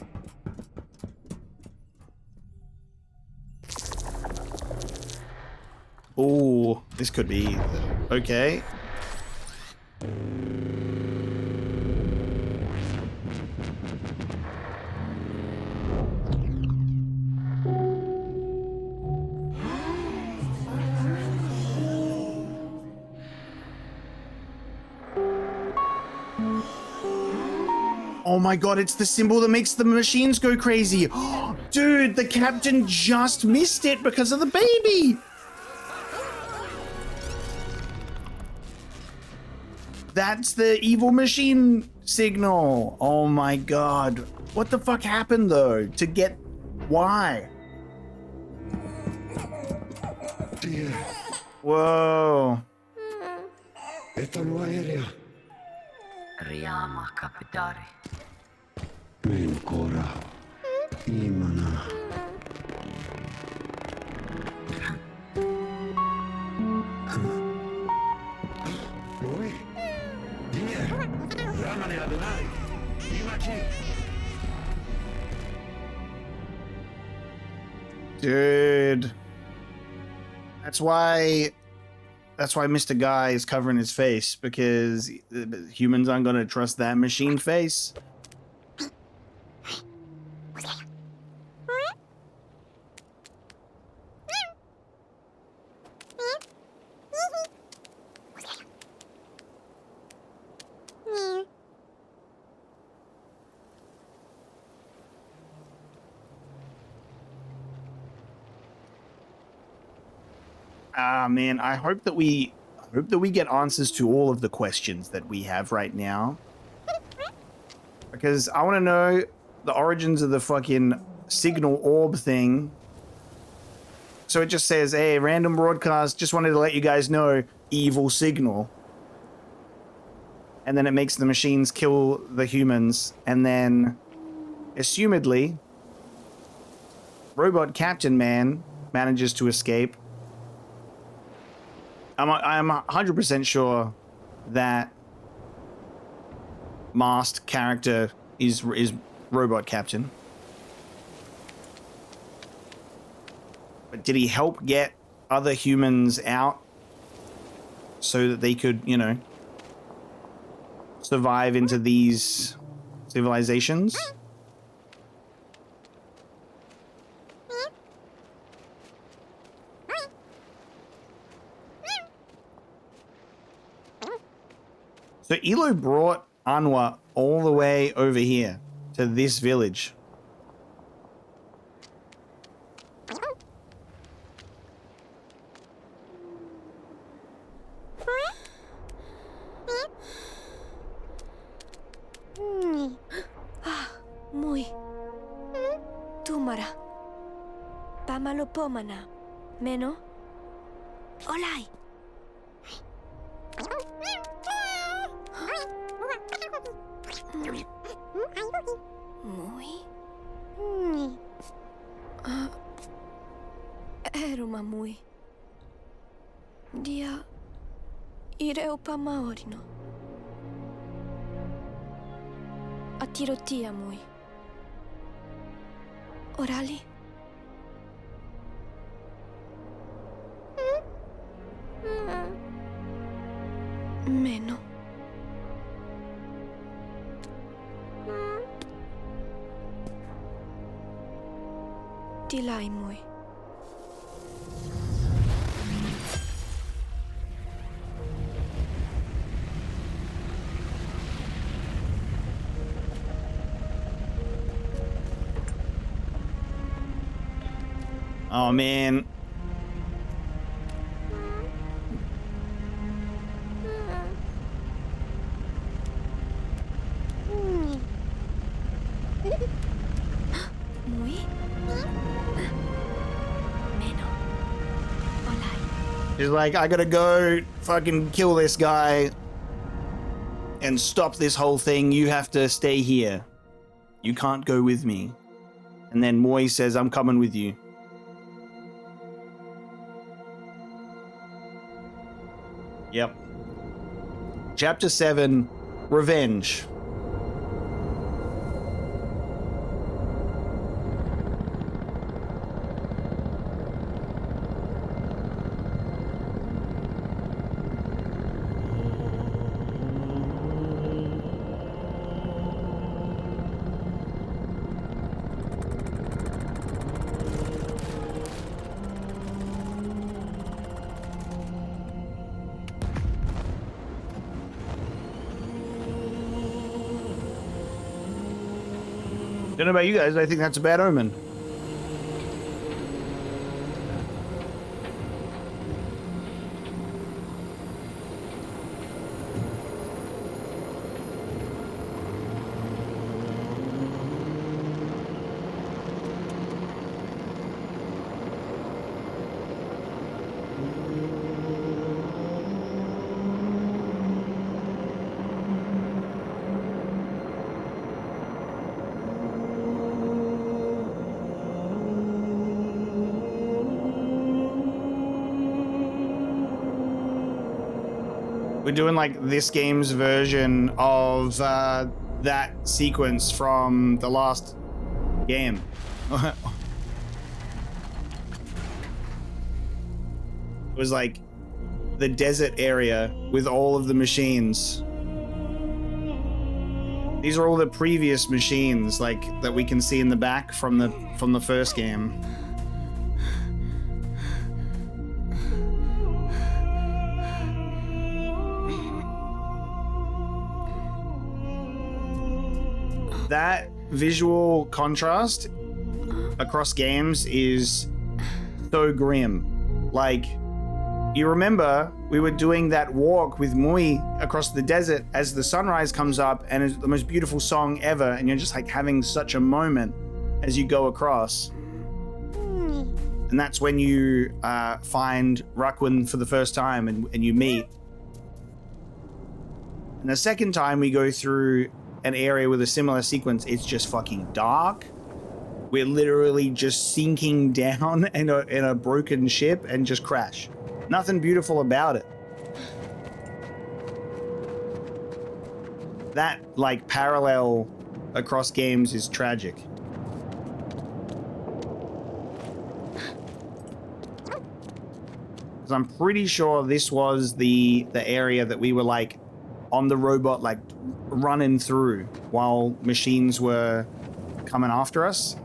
Oh, this could be okay. Oh my god, it's the symbol that makes the machines go crazy. Dude, the captain just missed it because of the baby. That's the evil machine signal. Oh my god. What the fuck happened though? To get why? Dear, Whoa. että nuo area. Riama Capitari. Menkora. Imana. Moi. Dear. Ramane Adonai. Imaki. Dude. That's why Mr. Guy is covering his face, because humans aren't gonna trust that machine face. Man, I hope that we get answers to all of the questions that we have right now. Because I want to know the origins of the fucking signal orb thing. So it just says, hey, random broadcast, just wanted to let you guys know, evil signal. And then it makes the machines kill the humans. And then, assumedly, Robot Captain Man manages to escape. I'm 100% sure that masked character is Robot Captain. But did he help get other humans out so that they could, you know, survive into these civilizations? So Elo brought Anwa all the way over here to this village. Muy. Tumara. Pamalopomana. Meno. Olai. Muy. Eruma muy. Dia. Ireo pamaorino. Atirotia muy. Orali. Meno. Tilai muy. Oh man. Muy. Meno. Olai. He's like, I gotta go fucking kill this guy and stop this whole thing. You have to stay here. You can't go with me. And then Moi says, I'm coming with you. Yep. Chapter 7, Revenge. Don't know about you guys, I think that's a bad omen. We're doing like this game's version of that sequence from the last game. It was like the desert area with all of the machines. These are all the previous machines, like that we can see in the back from the first game. That visual contrast across games is so grim. Like, You remember we were doing that walk with Mui across the desert as the sunrise comes up and it's the most beautiful song ever, and you're just like having such a moment as you go across. And that's when you find Raquin for the first time and you meet. And the second time we go through an area with a similar sequence, it's just fucking dark. We're literally just sinking down in a broken ship and just crash. Nothing beautiful about it. That, like, parallel across games is tragic. Because I'm pretty sure this was the area that we were, like, on the robot, like, running through while machines were coming after us.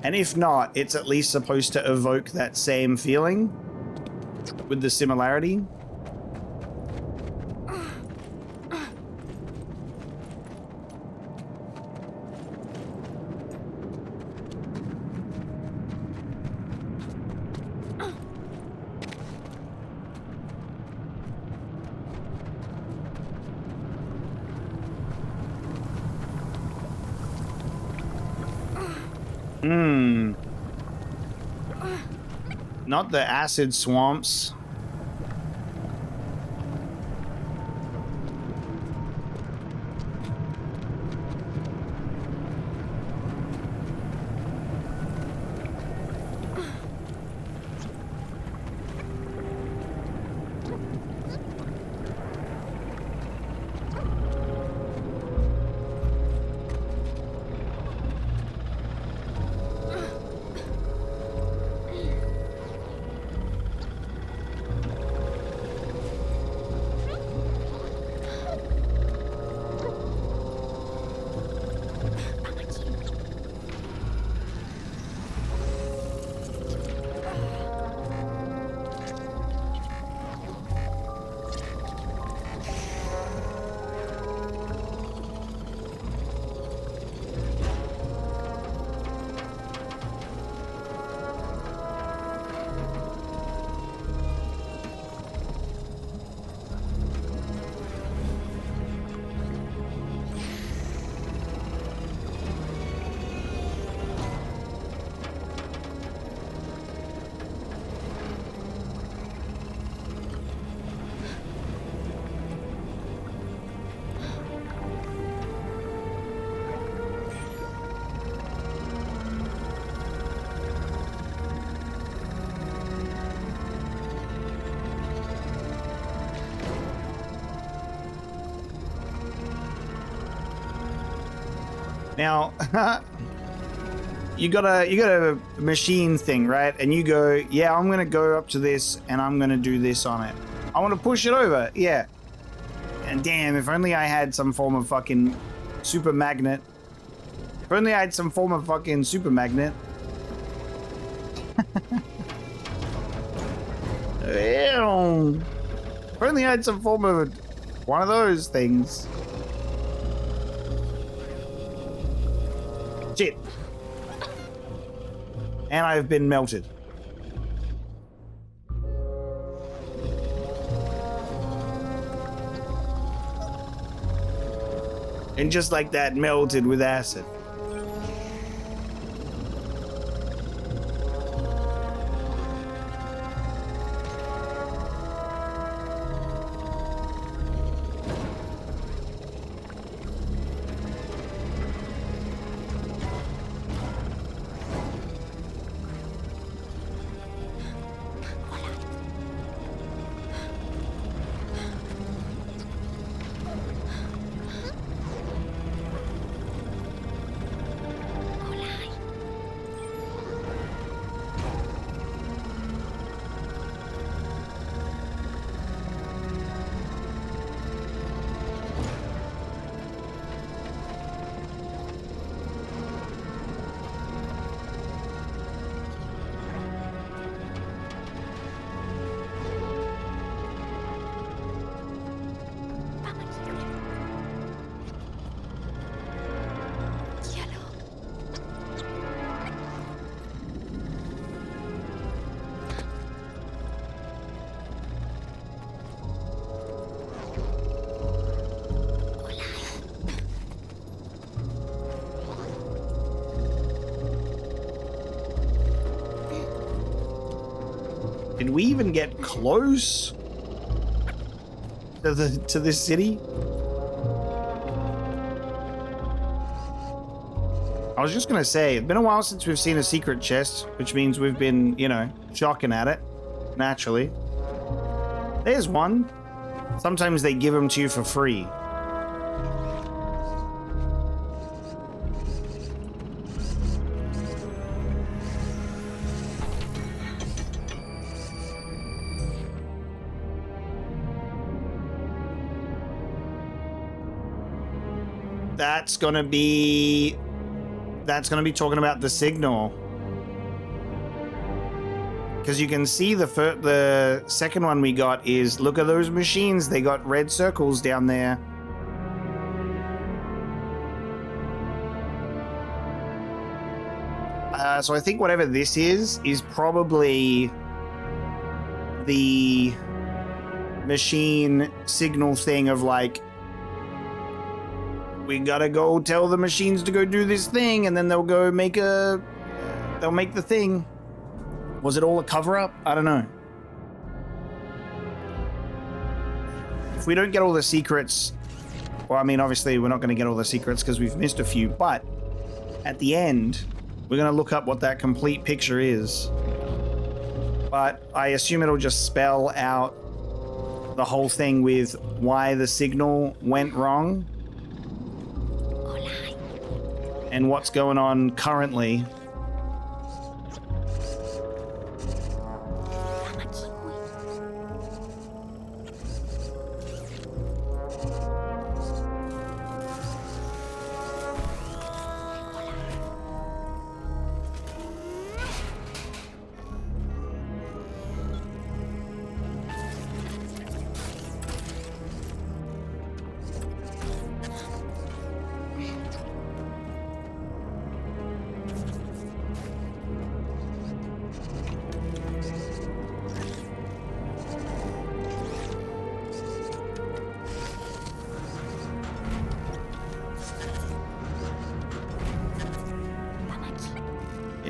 And if not, it's at least supposed to evoke that same feeling with the similarity. Not the acid swamps. Now, you got a machine thing, right? And you go, yeah, I'm gonna go up to this and I'm gonna do this on it. I want to push it over, yeah. And damn, if only I had some form of fucking super magnet. If only I had some form of fucking super magnet. If only I had some form of one of those things. Shit. And I've been melted. And just like that, melted with acid. Did we even get close to this city? I was just gonna say, it's been a while since we've seen a secret chest, which means we've been, you know, shocking at it, naturally. There's one. Sometimes they give them to you for free. That's gonna be talking about the signal. Because you can see the second one we got is, look at those machines, they got red circles down there. So I think whatever this is probably the machine signal thing of like, we gotta go tell the machines to go do this thing, and then they'll go make the thing. Was it all a cover-up? I don't know. If we don't get all the secrets, well, I mean, obviously we're not going to get all the secrets because we've missed a few, but at the end, we're going to look up what that complete picture is. But I assume it'll just spell out the whole thing with why the signal went wrong and what's going on currently.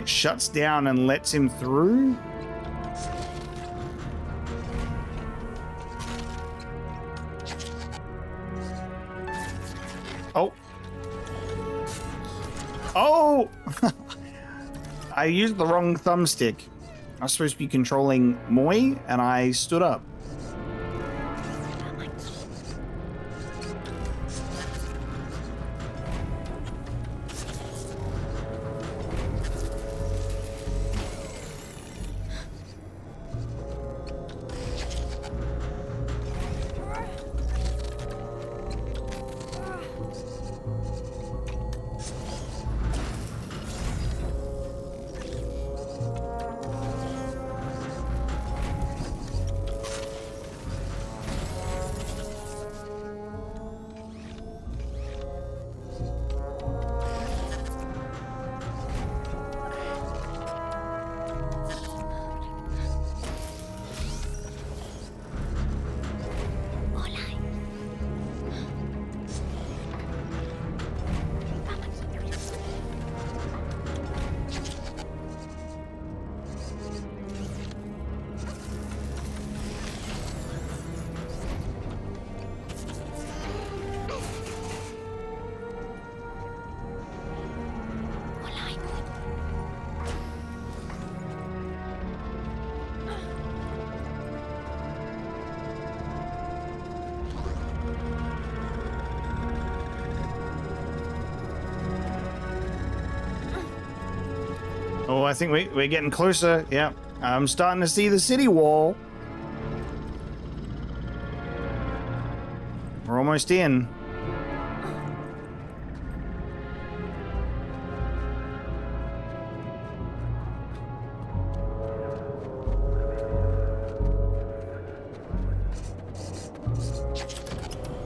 Shuts down and lets him through. Oh. Oh! I used the wrong thumbstick. I was supposed to be controlling Moi, and I stood up. Oh, I think we're getting closer. Yeah, I'm starting to see the city wall. We're almost in.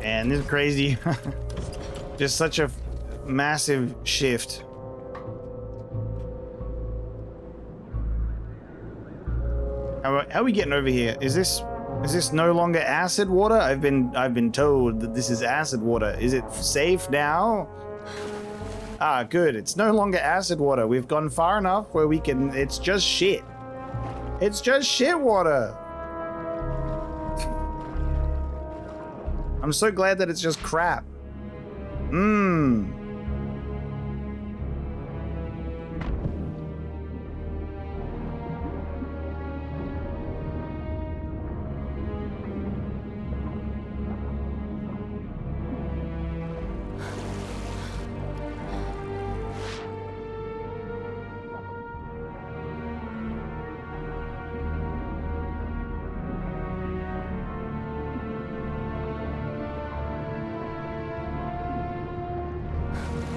And this is crazy. Just such a massive shift. How are we getting over here? Is this no longer acid water? I've been told that this is acid water. Is it safe now? Ah, good. It's no longer acid water. We've gone far enough where we can. It's just shit. It's just shit water. I'm so glad that it's just crap. Mmm.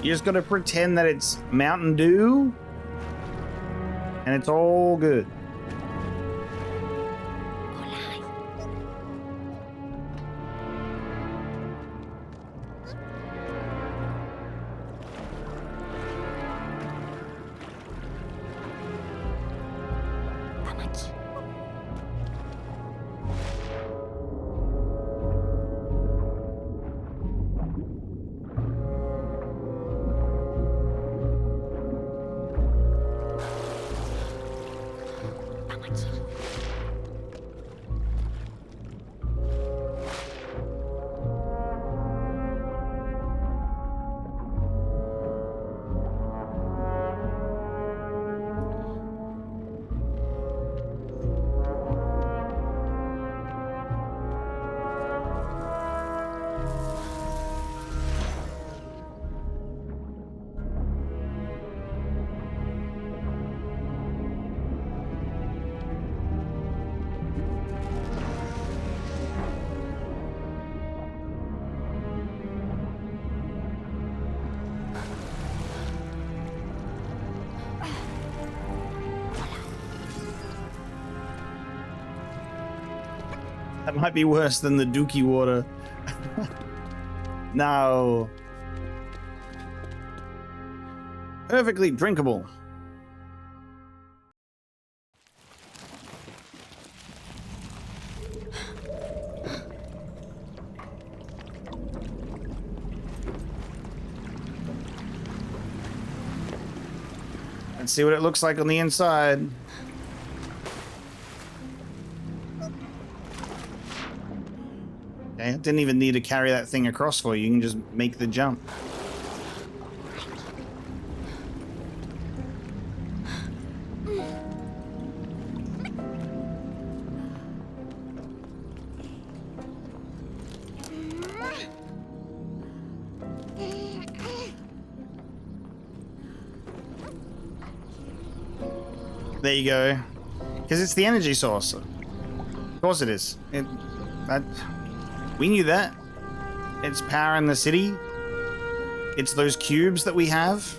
You just gotta pretend that it's Mountain Dew, and it's all good. That might be worse than the Dookie water. No. Perfectly drinkable. Let's see what it looks like on the inside. Okay, I didn't even need to carry that thing across for you. You can just make the jump. There you go. Because it's the energy source. Of course it is. We knew that. It's power in the city. It's those cubes that we have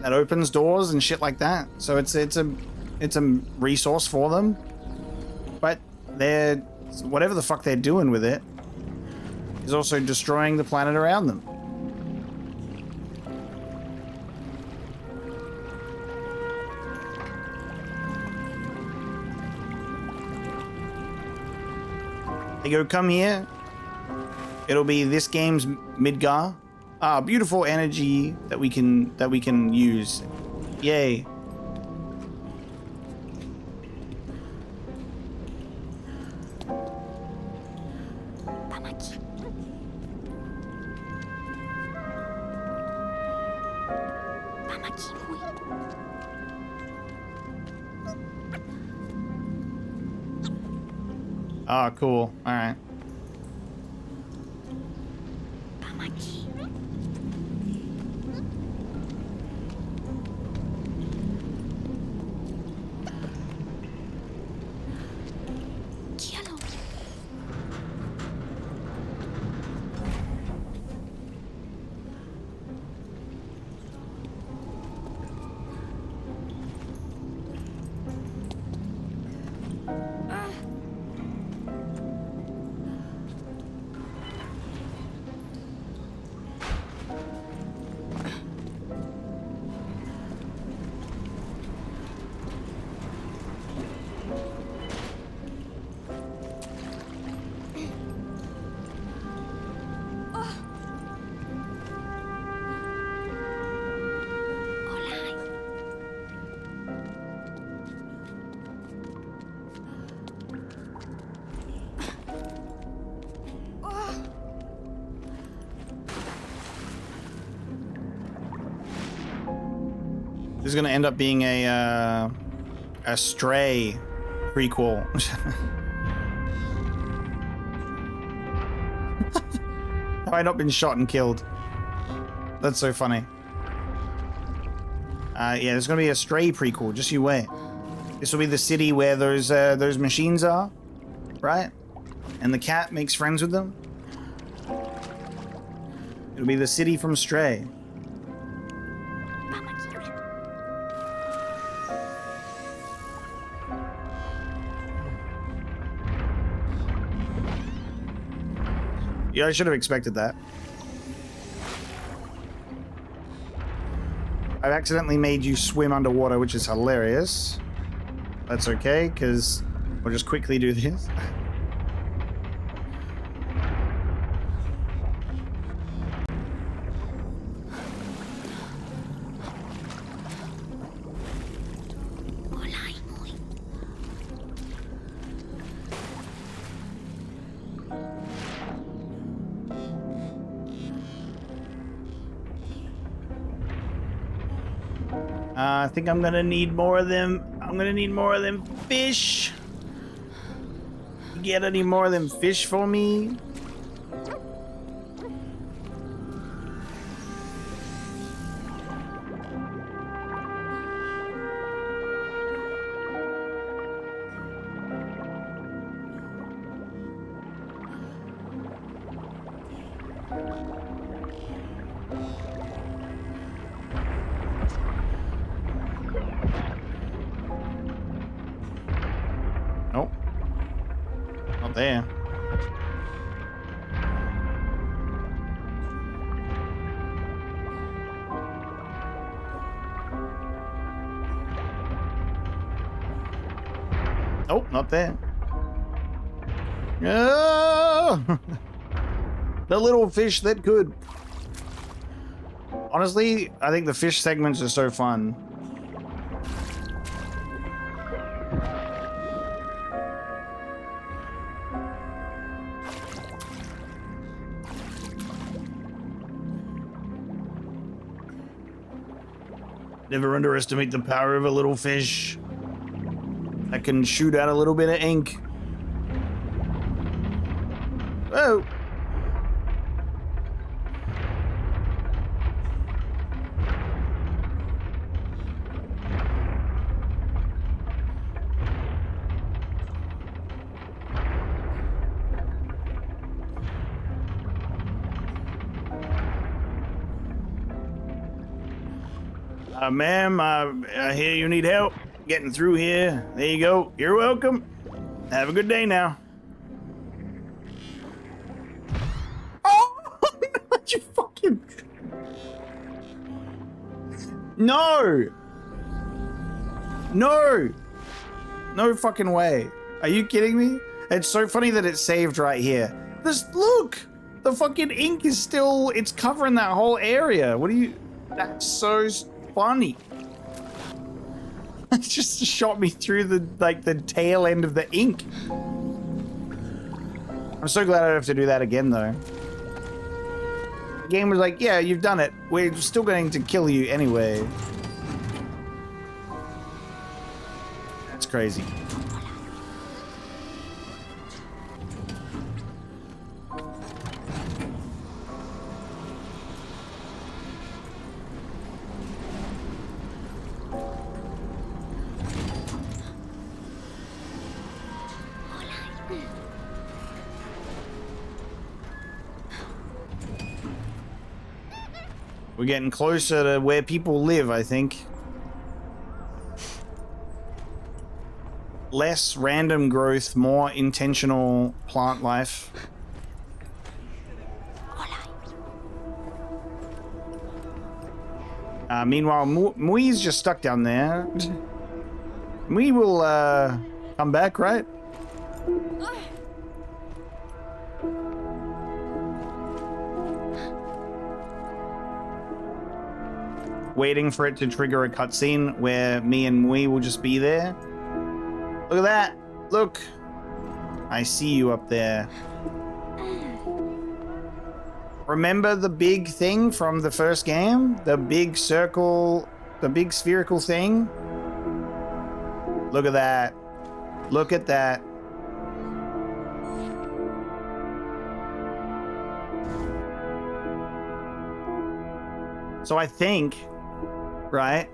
that opens doors and shit like that. So it's a resource for them. But they're whatever the fuck they're doing with it is also destroying the planet around them. They go, come here. It'll be this game's Midgar. Ah, beautiful energy that we can use. Yay. Ah, cool. All right. This is gonna end up being a Stray prequel. Have I not been shot and killed? That's so funny. Yeah, there's gonna be a Stray prequel. Just you wait. This will be the city where those machines are, right? And the cat makes friends with them. It'll be the city from Stray. Yeah, I should have expected that. I've accidentally made you swim underwater, which is hilarious. That's okay, because we'll just quickly do this. I think I'm gonna need more of them. I'm gonna need more of them fish. You get any more of them fish for me? Nope. Not there. Nope, not there. Oh! The little fish that could. Honestly, I think the fish segments are so fun. Never underestimate the power of a little fish that can shoot out a little bit of ink. Whoa. Ma'am, I hear you need help getting through here. There you go. You're welcome. Have a good day now. Oh, you fucking... No! No! No fucking way. Are you kidding me? It's so funny that it's saved right here. Look! The fucking ink is still... It's covering that whole area. What are you... That's so... funny. It just shot me through the tail end of the ink. I'm so glad I don't have to do that again though. The game was like, yeah, you've done it. We're still going to kill you anyway. That's crazy. We're getting closer to where people live, I think. Less random growth, more intentional plant life. Meanwhile, Mui's just stuck down there. Mui will come back, right? Waiting for it to trigger a cutscene where me and Mui will just be there. Look at that. Look. I see you up there. Remember the big thing from the first game? The big circle The big spherical thing. Look at that. Look at that. So I think, right,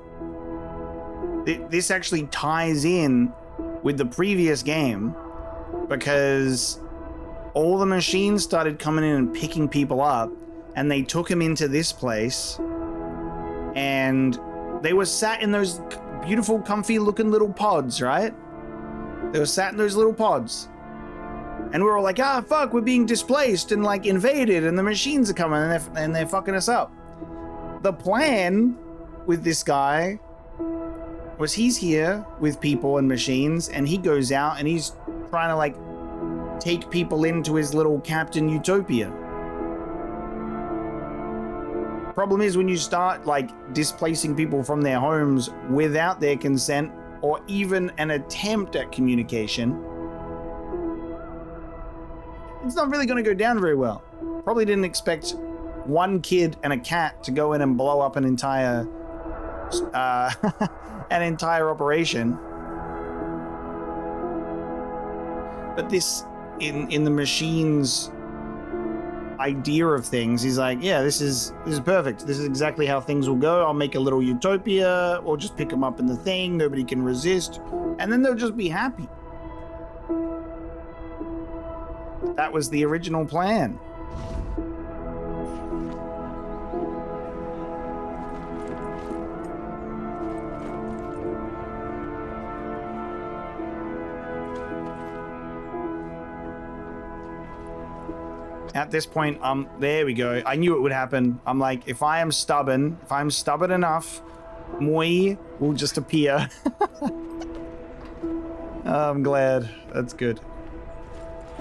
this actually ties in with the previous game because all the machines started coming in and picking people up, and they took them into this place, and they were sat in those beautiful, comfy looking little pods, right? They were sat in those little pods. And we were all like, ah, fuck, we're being displaced and like invaded, and the machines are coming and they're fucking us up. The plan with this guy was he's here with people and machines, and he goes out and he's trying to like take people into his little Captain Utopia. Problem is, when you start like displacing people from their homes without their consent or even an attempt at communication, it's not really going to go down very well. Probably didn't expect one kid and a cat to go in and blow up an entire an entire operation. But this in the machine's idea of things, he's like, yeah, this is perfect. This is exactly how things will go. I'll make a little utopia, or just pick them up in the thing. Nobody can resist, and then they'll just be happy. That was the original plan. At this point, there we go. I knew it would happen. I'm like, if I'm stubborn enough, Moi will just appear. I'm glad. That's good.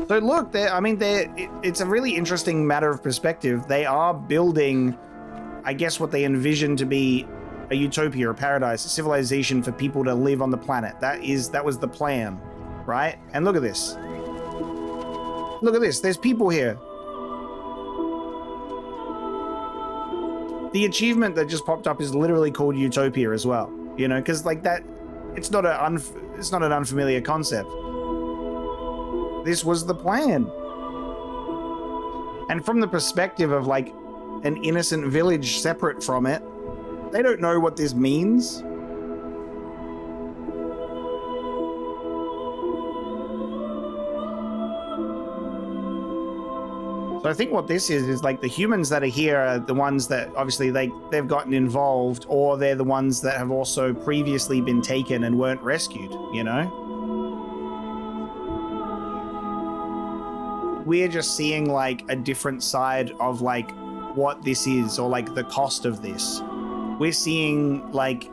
So look, it's a really interesting matter of perspective. They are building, I guess, what they envision to be a utopia, a paradise, a civilization for people to live on the planet. That was the plan, right? And look at this. Look at this. There's people here. The achievement that just popped up is literally called Utopia as well, you know, because like that, it's not an unfamiliar concept. This was the plan. And from the perspective of like an innocent village separate from it, they don't know what this means. So I think what this is like the humans that are here are the ones that obviously they've gotten involved, or they're the ones that have also previously been taken and weren't rescued, you know? We're just seeing like a different side of like what this is, or like the cost of this. We're seeing like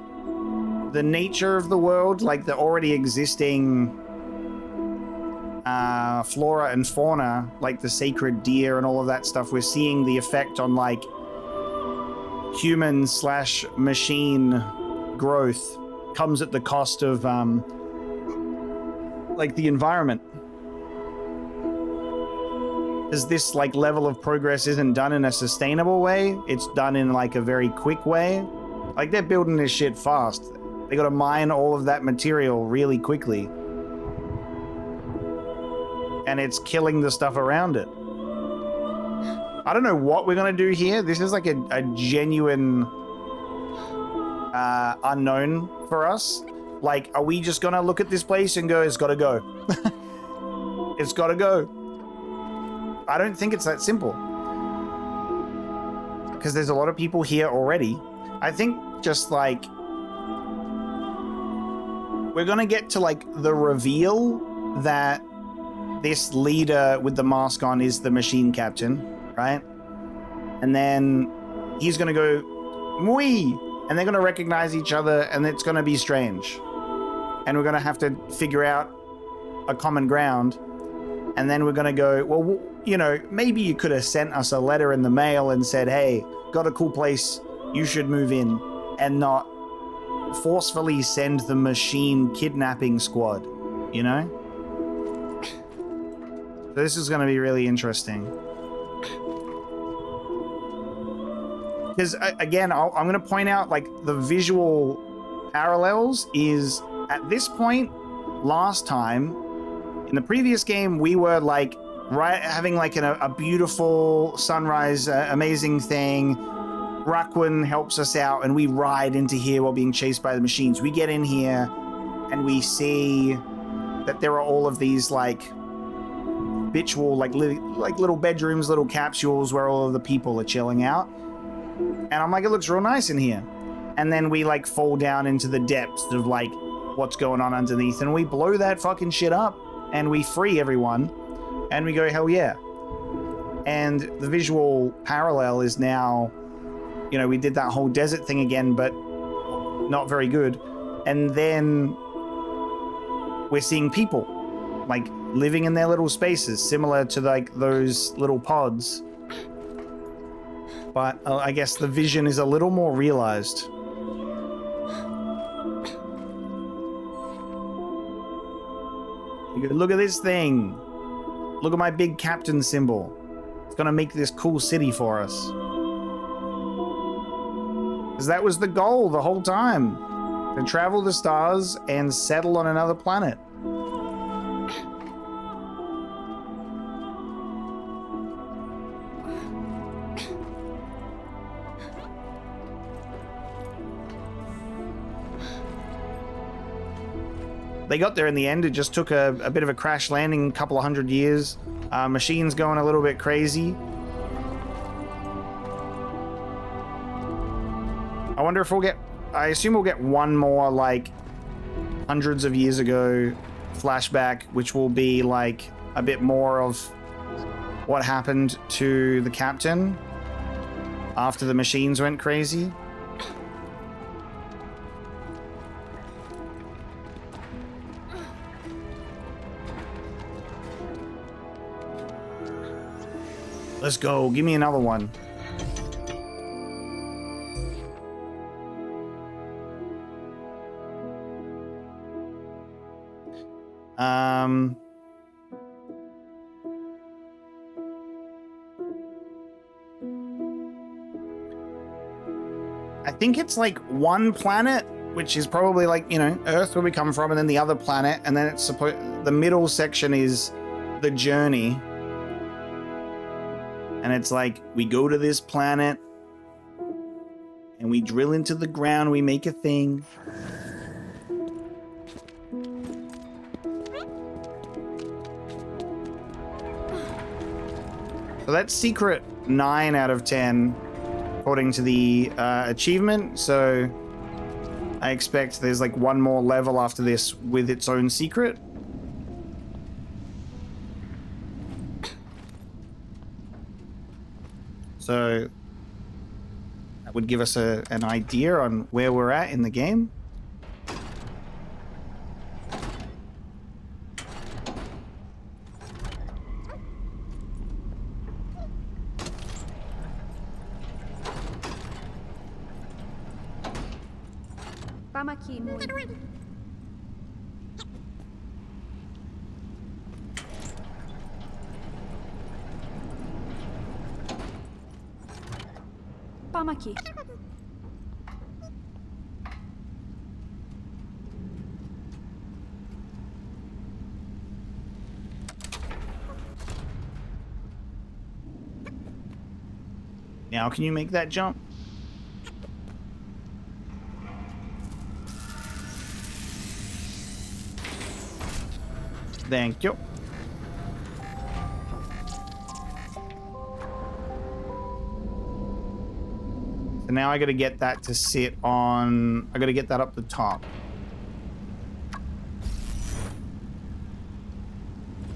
the nature of the world, like the already existing flora and fauna, like the sacred deer and all of that stuff. We're seeing the effect on like human/machine growth comes at the cost of like the environment. Because this like level of progress isn't done in a sustainable way, it's done in like a very quick way. Like they're building this shit fast. They gotta mine all of that material really quickly. And it's killing the stuff around it. I don't know what we're gonna do here. This is like a genuine unknown for us. Like, are we just gonna look at this place and go, it's gotta go? It's gotta go. I don't think it's that simple. Because there's a lot of people here already. I think just like we're gonna get to like the reveal that this leader with the mask on is the machine captain, right? And then he's gonna go, Moi! And they're gonna recognize each other, and it's gonna be strange. And we're gonna have to figure out a common ground. And then we're gonna go, well, you know, maybe you could have sent us a letter in the mail and said, hey, got a cool place, you should move in, and not forcefully send the machine kidnapping squad, you know? So this is going to be really interesting. because again, I'm going to point out like the visual parallels is at this point last time in the previous game, we were like having like a beautiful sunrise, amazing thing. Raquin helps us out and we ride into here while being chased by the machines. We get in here and we see that there are all of these like habitual, like little bedrooms, little capsules where all of the people are chilling out. And I'm like, it looks real nice in here. And then we like fall down into the depths of like what's going on underneath, and we blow that fucking shit up and we free everyone and we go, hell yeah. And the visual parallel is now, you know, we did that whole desert thing again, but not very good. And then we're seeing people like living in their little spaces, similar to like those little pods. But I guess the vision is a little more realized. You go, look at this thing. Look at my big captain symbol. It's gonna make this cool city for us. Because that was the goal the whole time. To travel the stars and settle on another planet. They got there in the end. It just took a bit of a crash landing, a couple of 100 years. Machines going a little bit crazy. I wonder if we'll get... I assume we'll get one more, like, hundreds of years ago flashback, which will be, like, a bit more of what happened to the captain after the machines went crazy. Let's go. Give me another one. I think it's like one planet, which is probably like, you know, Earth where we come from, and then the other planet, and then it's the middle section is the journey. And it's like, we go to this planet and we drill into the ground, we make a thing. So that's secret 9 out of 10, according to the achievement. So I expect there's like one more level after this with its own secret. So that would give us an idea on where we're at in the game. Vamos aqui, muito. Vamos aqui. Now, can you make that jump? Thank you. So now I gotta get that to sit on... I gotta get that up the top.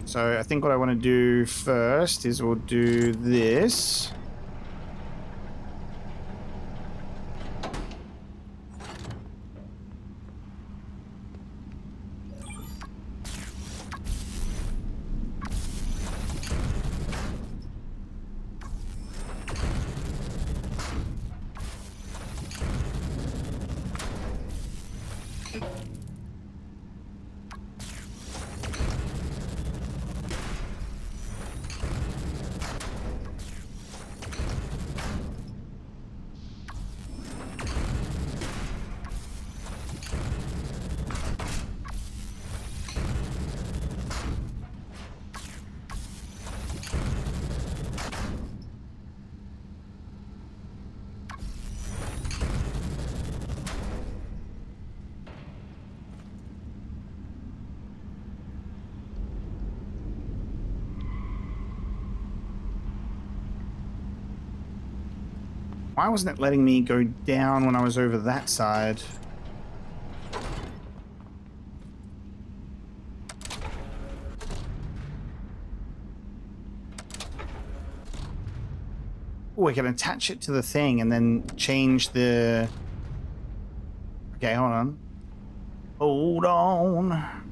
So I think what I want to do first is we'll do this. Why wasn't it letting me go down when I was over that side? Oh, I can attach it to the thing and then change the... Okay, hold on. Hold on.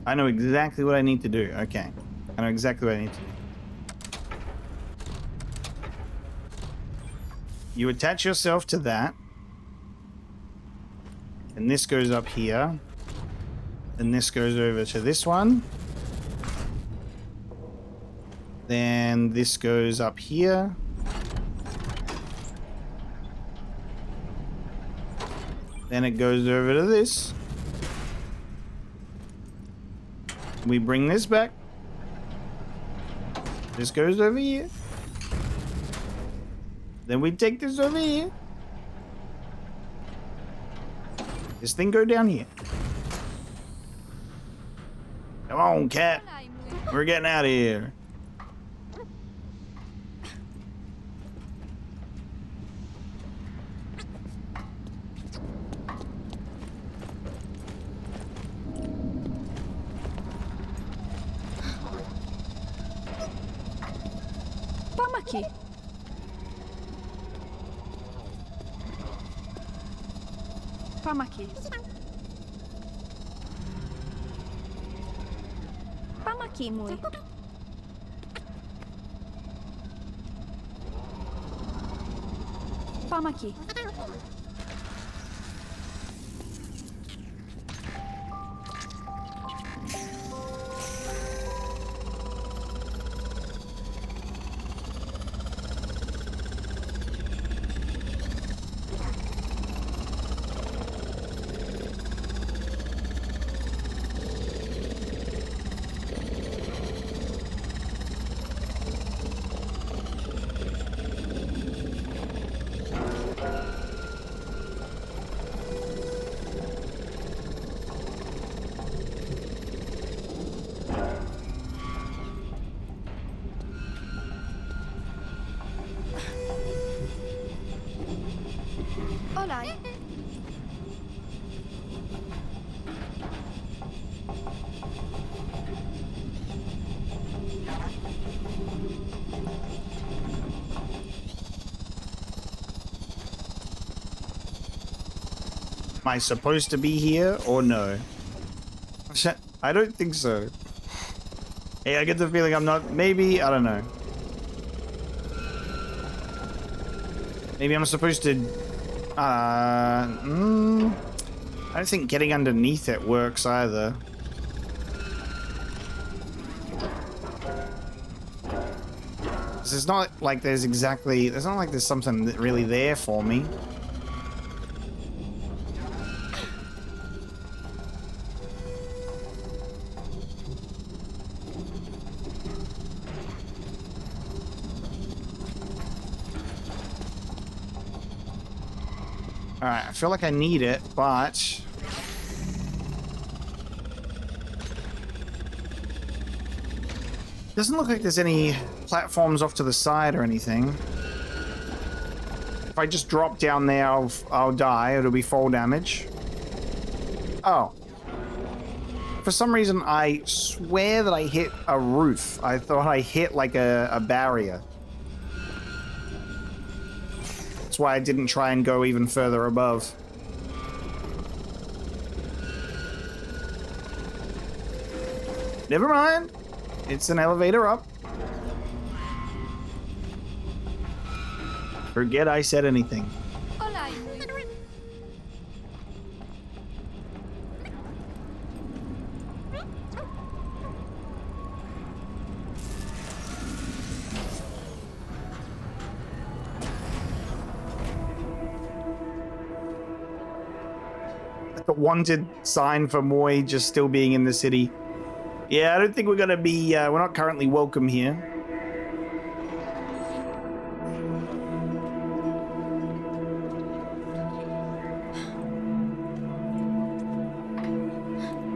I know exactly what I need to do. Okay. I know exactly what I need to do. You attach yourself to that. And this goes up here. And this goes over to this one. Then this goes up here. Then it goes over to this. We bring this back. This goes over here. Then we take this over here. This thing go down here. Come on, cat. We're getting out of here. Pamaki. Pamaki. Pamaki muy. Pamaki. Olaj. Am I supposed to be here or no? I don't think so. Hey, I get the feeling I'm not. Maybe, I don't know. Maybe I'm supposed to... I don't think getting underneath it works either. It's not like there's exactly... It's not like there's something really there for me. Alright, I feel like I need it, but... Doesn't look like there's any platforms off to the side or anything. If I just drop down there, I'll die. It'll be fall damage. Oh. For some reason, I swear that I hit a roof. I thought I hit like a barrier. That's why I didn't try and go even further above. Never mind. It's an elevator up. Forget I said anything. Olaj. the wanted sign for Moy just still being in the city. Yeah, I don't think we're gonna be, we're not currently welcome here.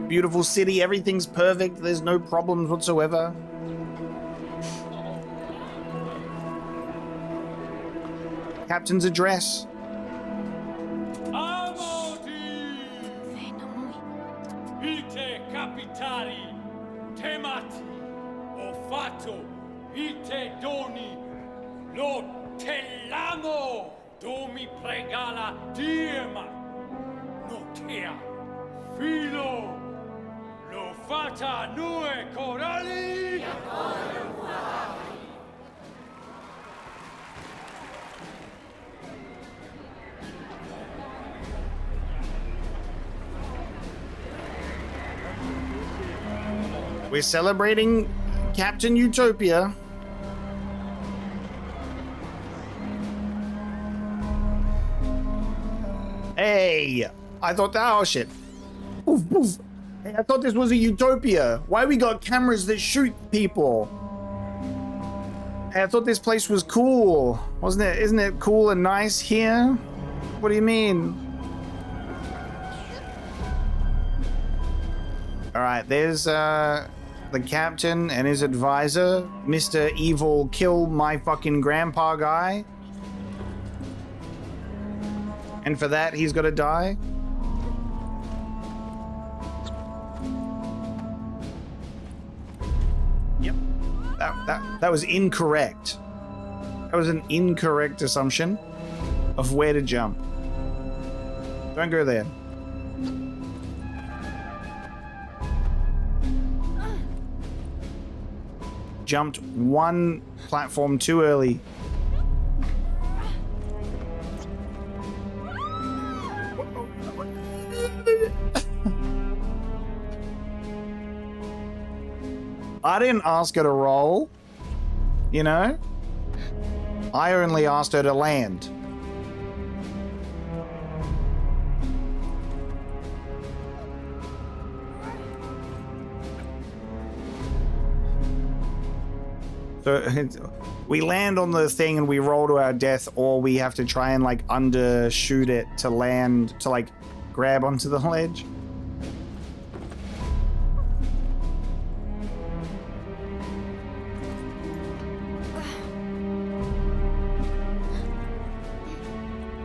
Beautiful city, everything's perfect, there's no problems whatsoever. Captain's address. Ite capitali, temati, ho fatto, ite doni, lo tellamo, domi pregala dirma, notea, filo, lo fata nue corali. We're celebrating Captain Utopia. Hey, I thought that, oh shit. Oof, oof. Hey, I thought this was a utopia. Why we got cameras that shoot people? Hey, I thought this place was cool. Wasn't it? Isn't it cool and nice here? What do you mean? All right, there's the captain and his advisor, Mr. Evil Kill My Fucking Grandpa guy. And for that, he's got to die. Yep. That was incorrect. That was an incorrect assumption of where to jump. Don't go there. Jumped one platform too early. I didn't ask her to roll, you know? I only asked her to land. So we land on the thing and we roll to our death, or we have to try and like undershoot it to land, to like grab onto the ledge.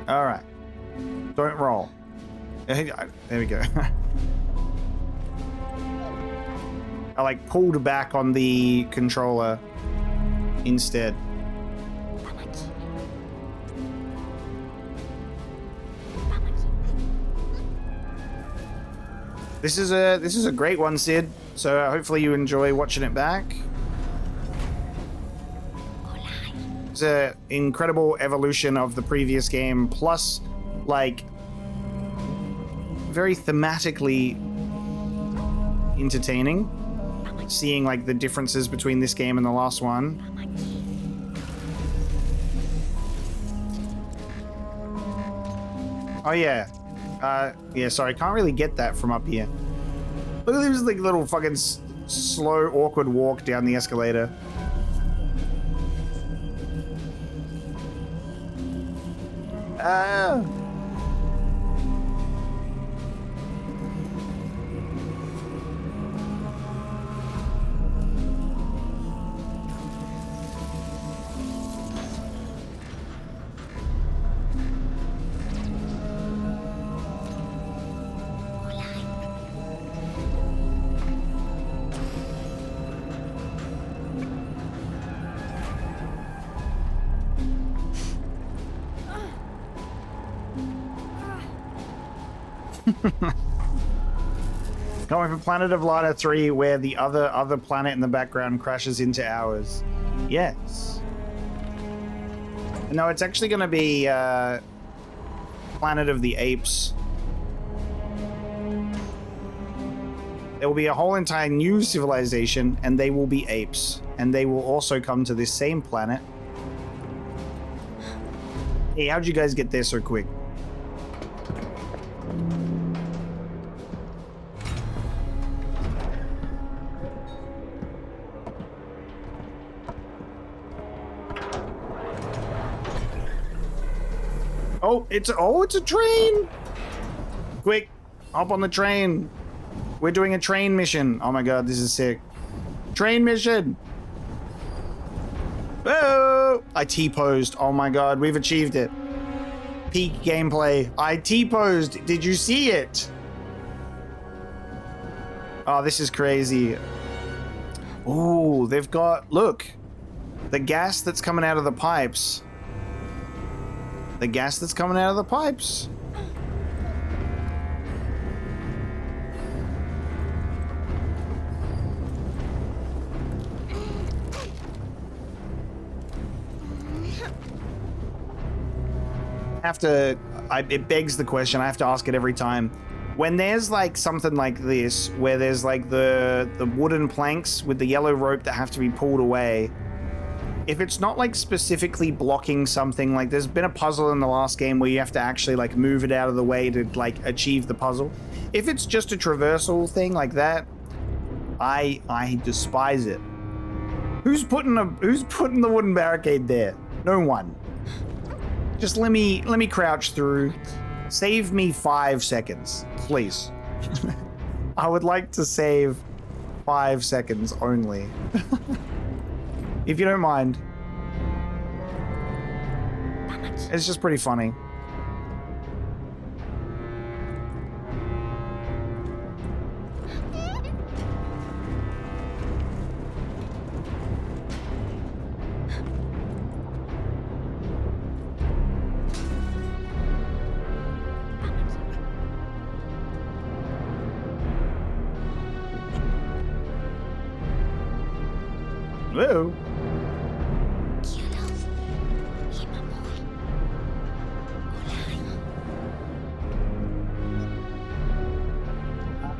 All right, don't roll. There we go. I like pulled back on the controller instead. This is a great one, Sid. So hopefully you enjoy watching it back. It's an incredible evolution of the previous game, plus like very thematically entertaining. Seeing like the differences between this game and the last one. Oh yeah. Yeah, sorry, can't really get that from up here. Look at this like little fucking slow, awkward walk down the escalator. Ah. Going for Planet of Lana 3, where the other planet in the background crashes into ours. Yes. No, it's actually going to be Planet of the Apes. There will be a whole entire new civilization, and they will be apes. And they will also come to this same planet. Hey, how'd you guys get there so quick? Oh, it's a train. Quick, hop on the train. We're doing a train mission. Oh my god, this is sick. Train mission. Oh, I T-posed. Oh my god, we've achieved it. Peak gameplay. I T-posed. Did you see it? Oh, this is crazy. Ooh, they've got, look, the gas that's coming out of the pipes. The gas that's coming out of the pipes. It begs the question, I have to ask it every time. When there's like something like this, where there's like the wooden planks with the yellow rope that have to be pulled away, if it's not like specifically blocking something, like there's been a puzzle in the last game where you have to actually like move it out of the way to like achieve the puzzle. If it's just a traversal thing like that, I despise it. Who's putting the wooden barricade there? No one. Just let me crouch through. Save me 5 seconds, please. I would like to save 5 seconds only. If you don't mind. It's just pretty funny. Hello.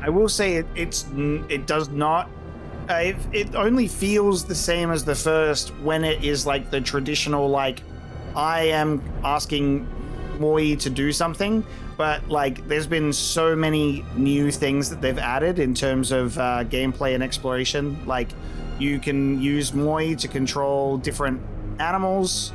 I will say it does not. It only feels the same as the first when it is like the traditional, like, I am asking Moi to do something, but like there's been so many new things that they've added in terms of gameplay and exploration. Like, you can use Moi to control different animals.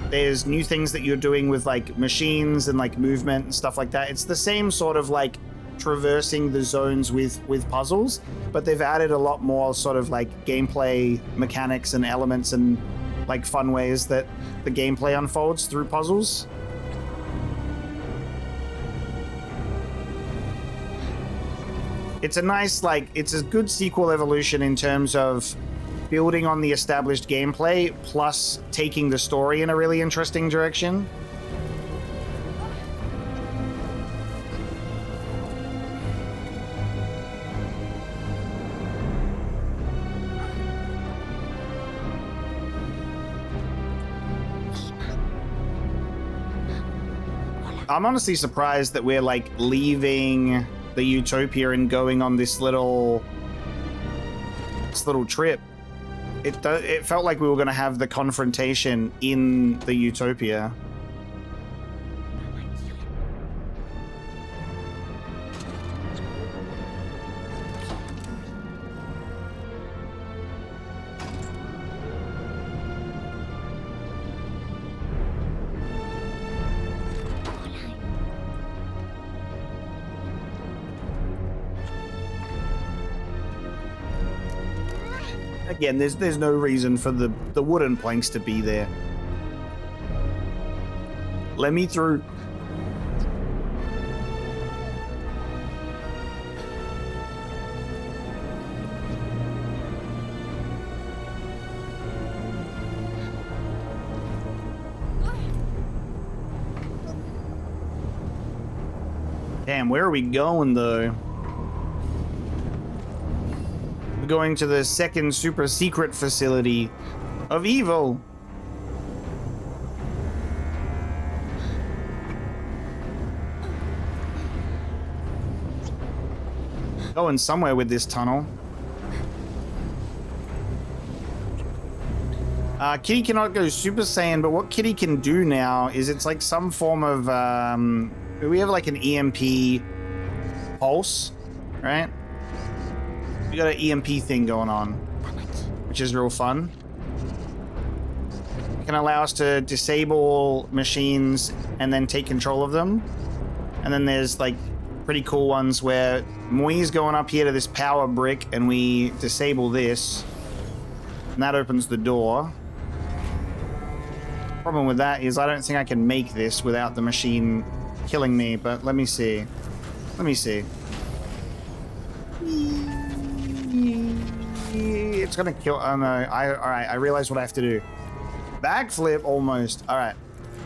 There's new things that you're doing with like machines and like movement and stuff like that. It's the same sort of like traversing the zones with puzzles, but they've added a lot more sort of like gameplay mechanics and elements and like fun ways that the gameplay unfolds through puzzles. It's a nice, like, it's a good sequel evolution in terms of building on the established gameplay plus taking the story in a really interesting direction. I'm honestly surprised that we're like leaving the Utopia and going on this little trip. It felt like we were going to have the confrontation in the Utopia. Again, there's no reason for the wooden planks to be there. Let me through. Damn, where are we going though? Going to the second super secret facility of evil. Going somewhere with this tunnel. Kitty cannot go Super Saiyan, but what Kitty can do now is it's like some form of we have like an EMP pulse, right? We got an EMP thing going on, which is real fun. can allow us to disable machines and then take control of them. And then there's like pretty cool ones where Moi's going up here to this power brick and we disable this. And that opens the door. Problem with that is I don't think I can make this without the machine killing me, but let me see. Let me see. It's gonna kill. Oh no! Alright, I realize what I have to do. Backflip almost. Alright.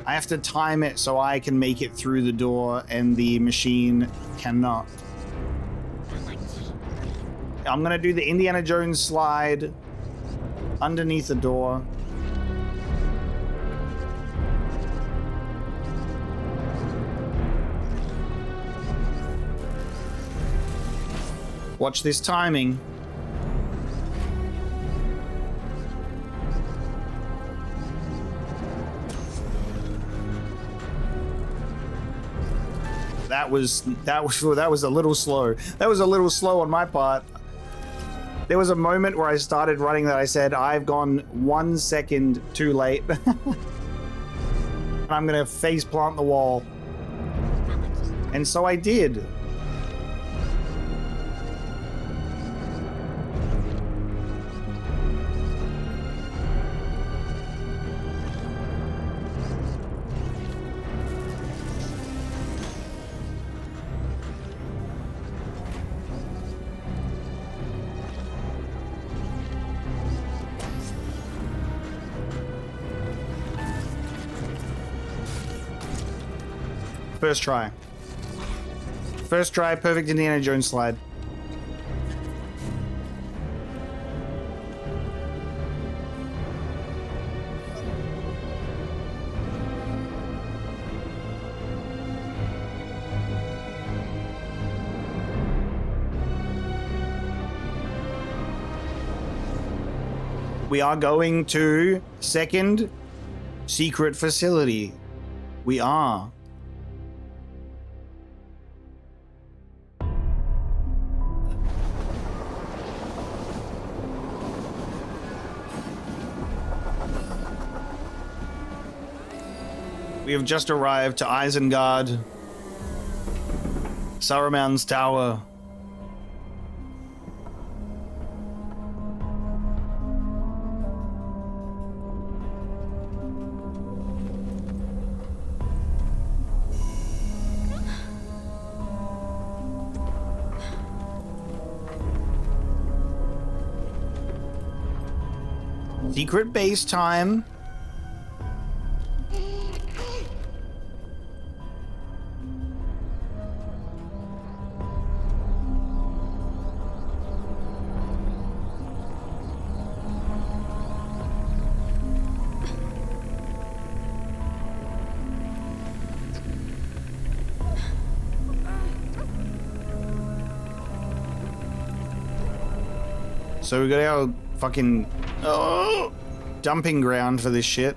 I have to time it so I can make it through the door and the machine cannot. I'm gonna do the Indiana Jones slide underneath the door. Watch this timing. That was a little slow. That was a little slow on my part. There was a moment where I started running that I said, I've gone 1 second too late. And I'm gonna face plant the wall. And so I did. First try. First try, perfect Indiana Jones slide. We are going to second secret facility. We are. We have just arrived to Isengard, Saruman's tower. Secret base time. So we got our fucking dumping ground for this shit.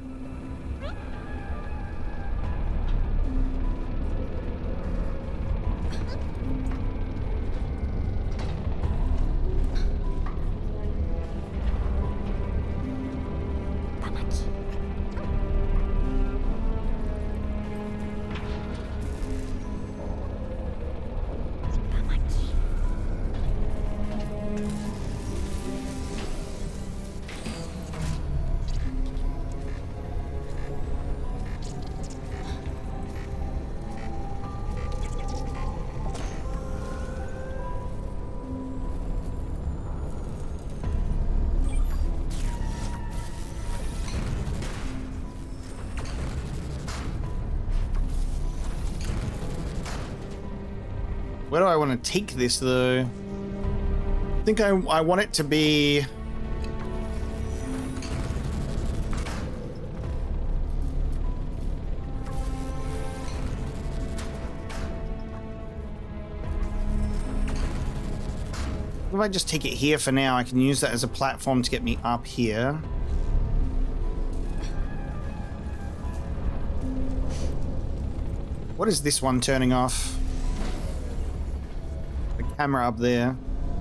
Where do I want to take this, though? I think I want it to be... If I just take it here for now, I can use that as a platform to get me up here. What is this one turning off? The camera up there.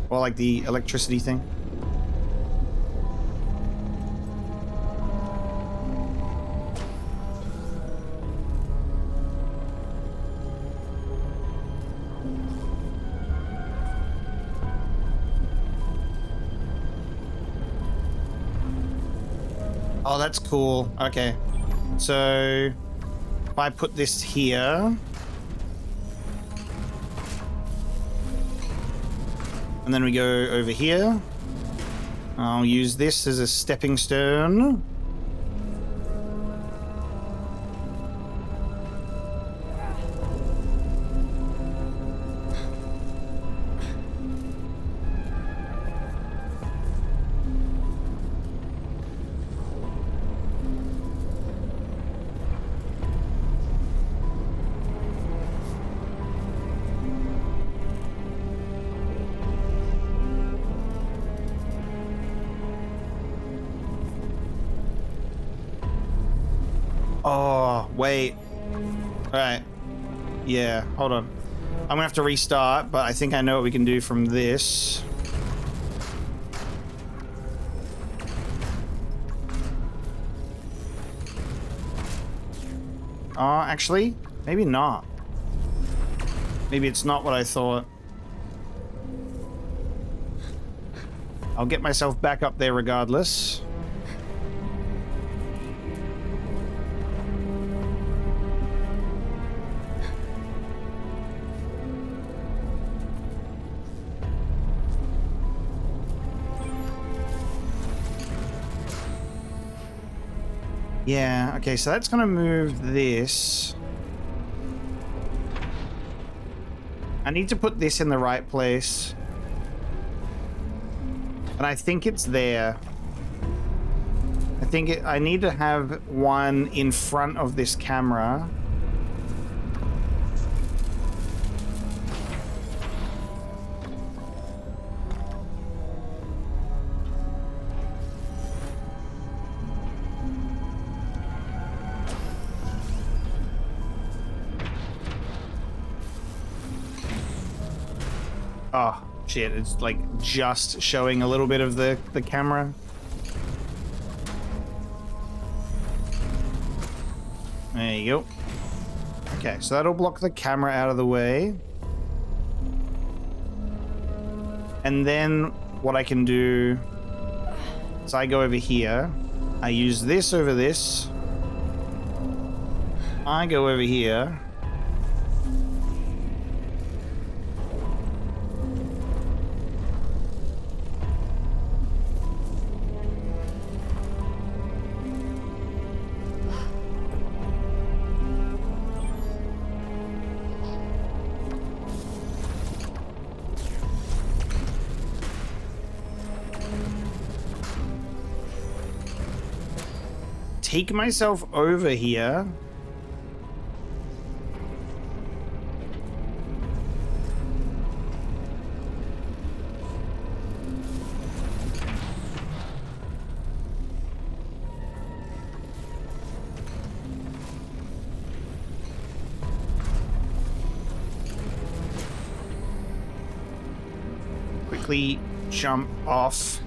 Or like the electricity thing. Oh, that's cool. Okay. So if I put this here. And then we go over here. I'll use this as a stepping stone. Oh, wait. Alright. Yeah, hold on. I'm gonna have to restart, but I think I know what we can do from this. Oh, actually, maybe not. Maybe it's not what I thought. I'll get myself back up there regardless. Yeah, okay, so that's gonna move this. I need to put this in the right place. And I think it's there. I need to have one in front of this camera. Oh, shit, it's like just showing a little bit of the camera. There you go. Okay, so that'll block the camera out of the way. And then what I can do is I go over here. I use this over this. I go over here. Take myself over here. Quickly jump off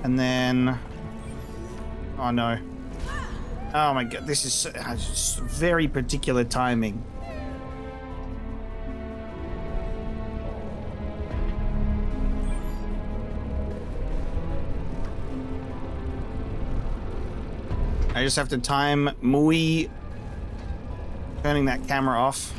and then, oh no. Oh my god, this is very particular timing. I just have to time Mui turning that camera off.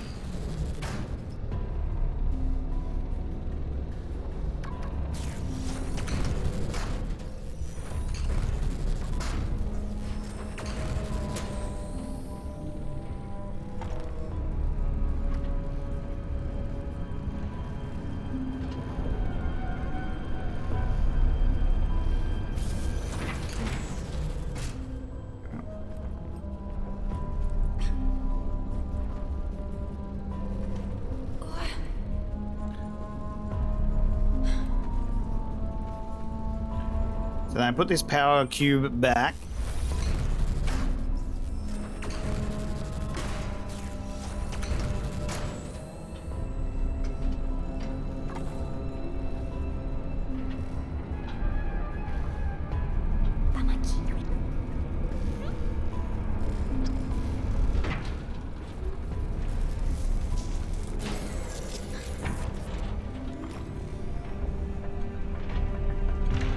So then I put this power cube back.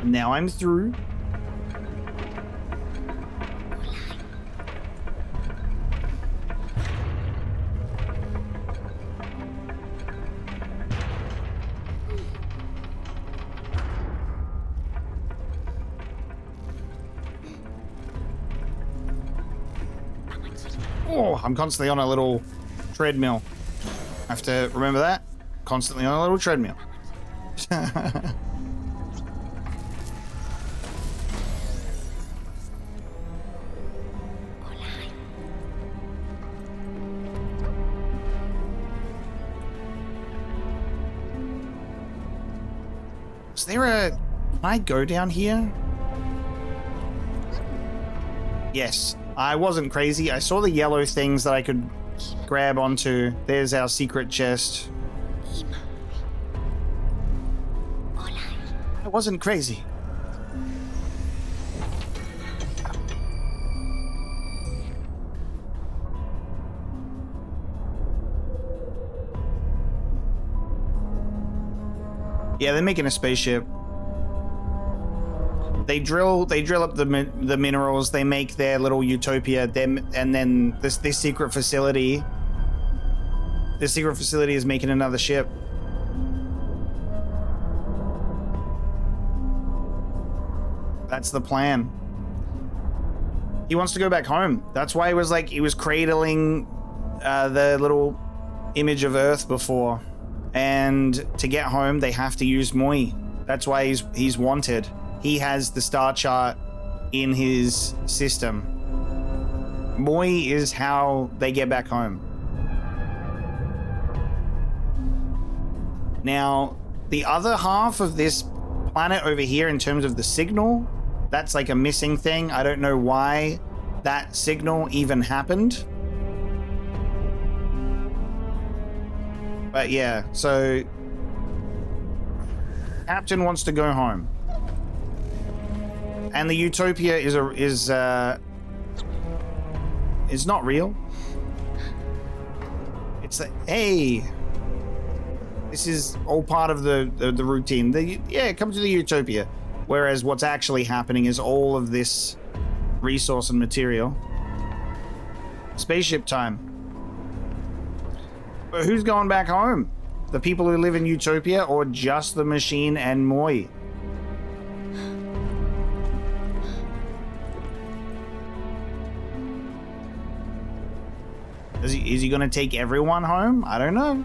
Now I'm through. Oh, I'm constantly on a little treadmill. I have to remember that. Constantly on a little treadmill. Is there a... Can I go down here? Yes. I wasn't crazy. I saw the yellow things that I could grab onto. There's our secret chest. I wasn't crazy. Yeah, they're making a spaceship. They drill up the minerals. They make their little utopia. And then this secret facility. This secret facility is making another ship. That's the plan. He wants to go back home. That's why he was cradling the little image of Earth before. And to get home, they have to use Moi. That's why he's wanted. He has the star chart in his system. Moi is how they get back home. Now, the other half of this planet over here in terms of the signal, that's like a missing thing. I don't know why that signal even happened. But yeah, so Captain wants to go home. And the utopia is not real. It's hey, this is all part of the routine. Come to the utopia. Whereas what's actually happening is all of this resource and material. Spaceship time. But who's going back home? The people who live in Utopia or just the machine and Moi? Is he gonna take everyone home? I don't know.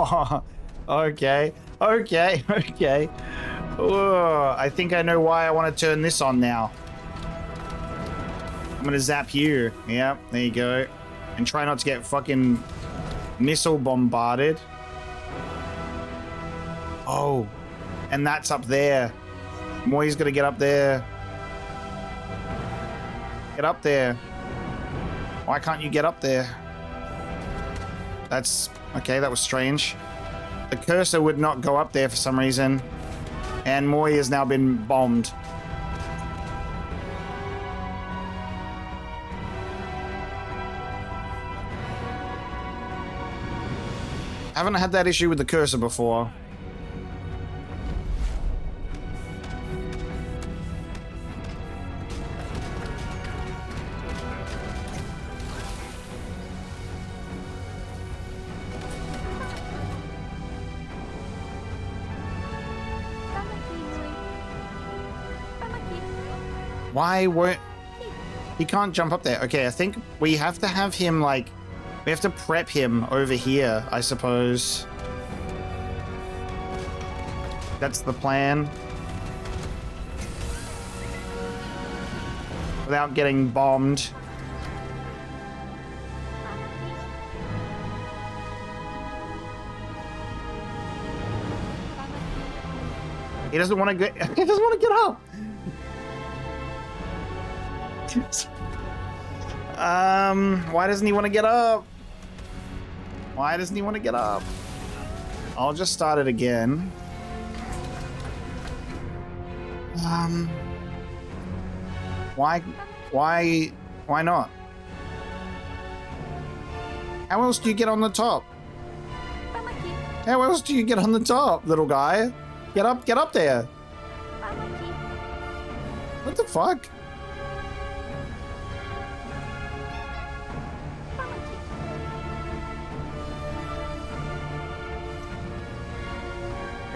Oh, okay. Oh, I think I know why I want to turn this on now. I'm gonna zap you. Yep, there you go. And try not to get fucking missile bombarded. Oh, and that's up there. Moi's gonna get up there. Get up there. Why can't you get up there? That's... okay, that was strange. The cursor would not go up there for some reason. And Moi has now been bombed. I haven't had that issue with the cursor before. Why won't... he can't jump up there. Okay, I think we have to have him, like... we have to prep him over here, I suppose. That's the plan. Without getting bombed. He doesn't want to get... he doesn't want to get up! Why doesn't he want to get up? Why doesn't he want to get up? I'll just start it again. Why not? How else do you get on the top? Pamaki. How else do you get on the top, little guy? Get up there. Pamaki. What the fuck?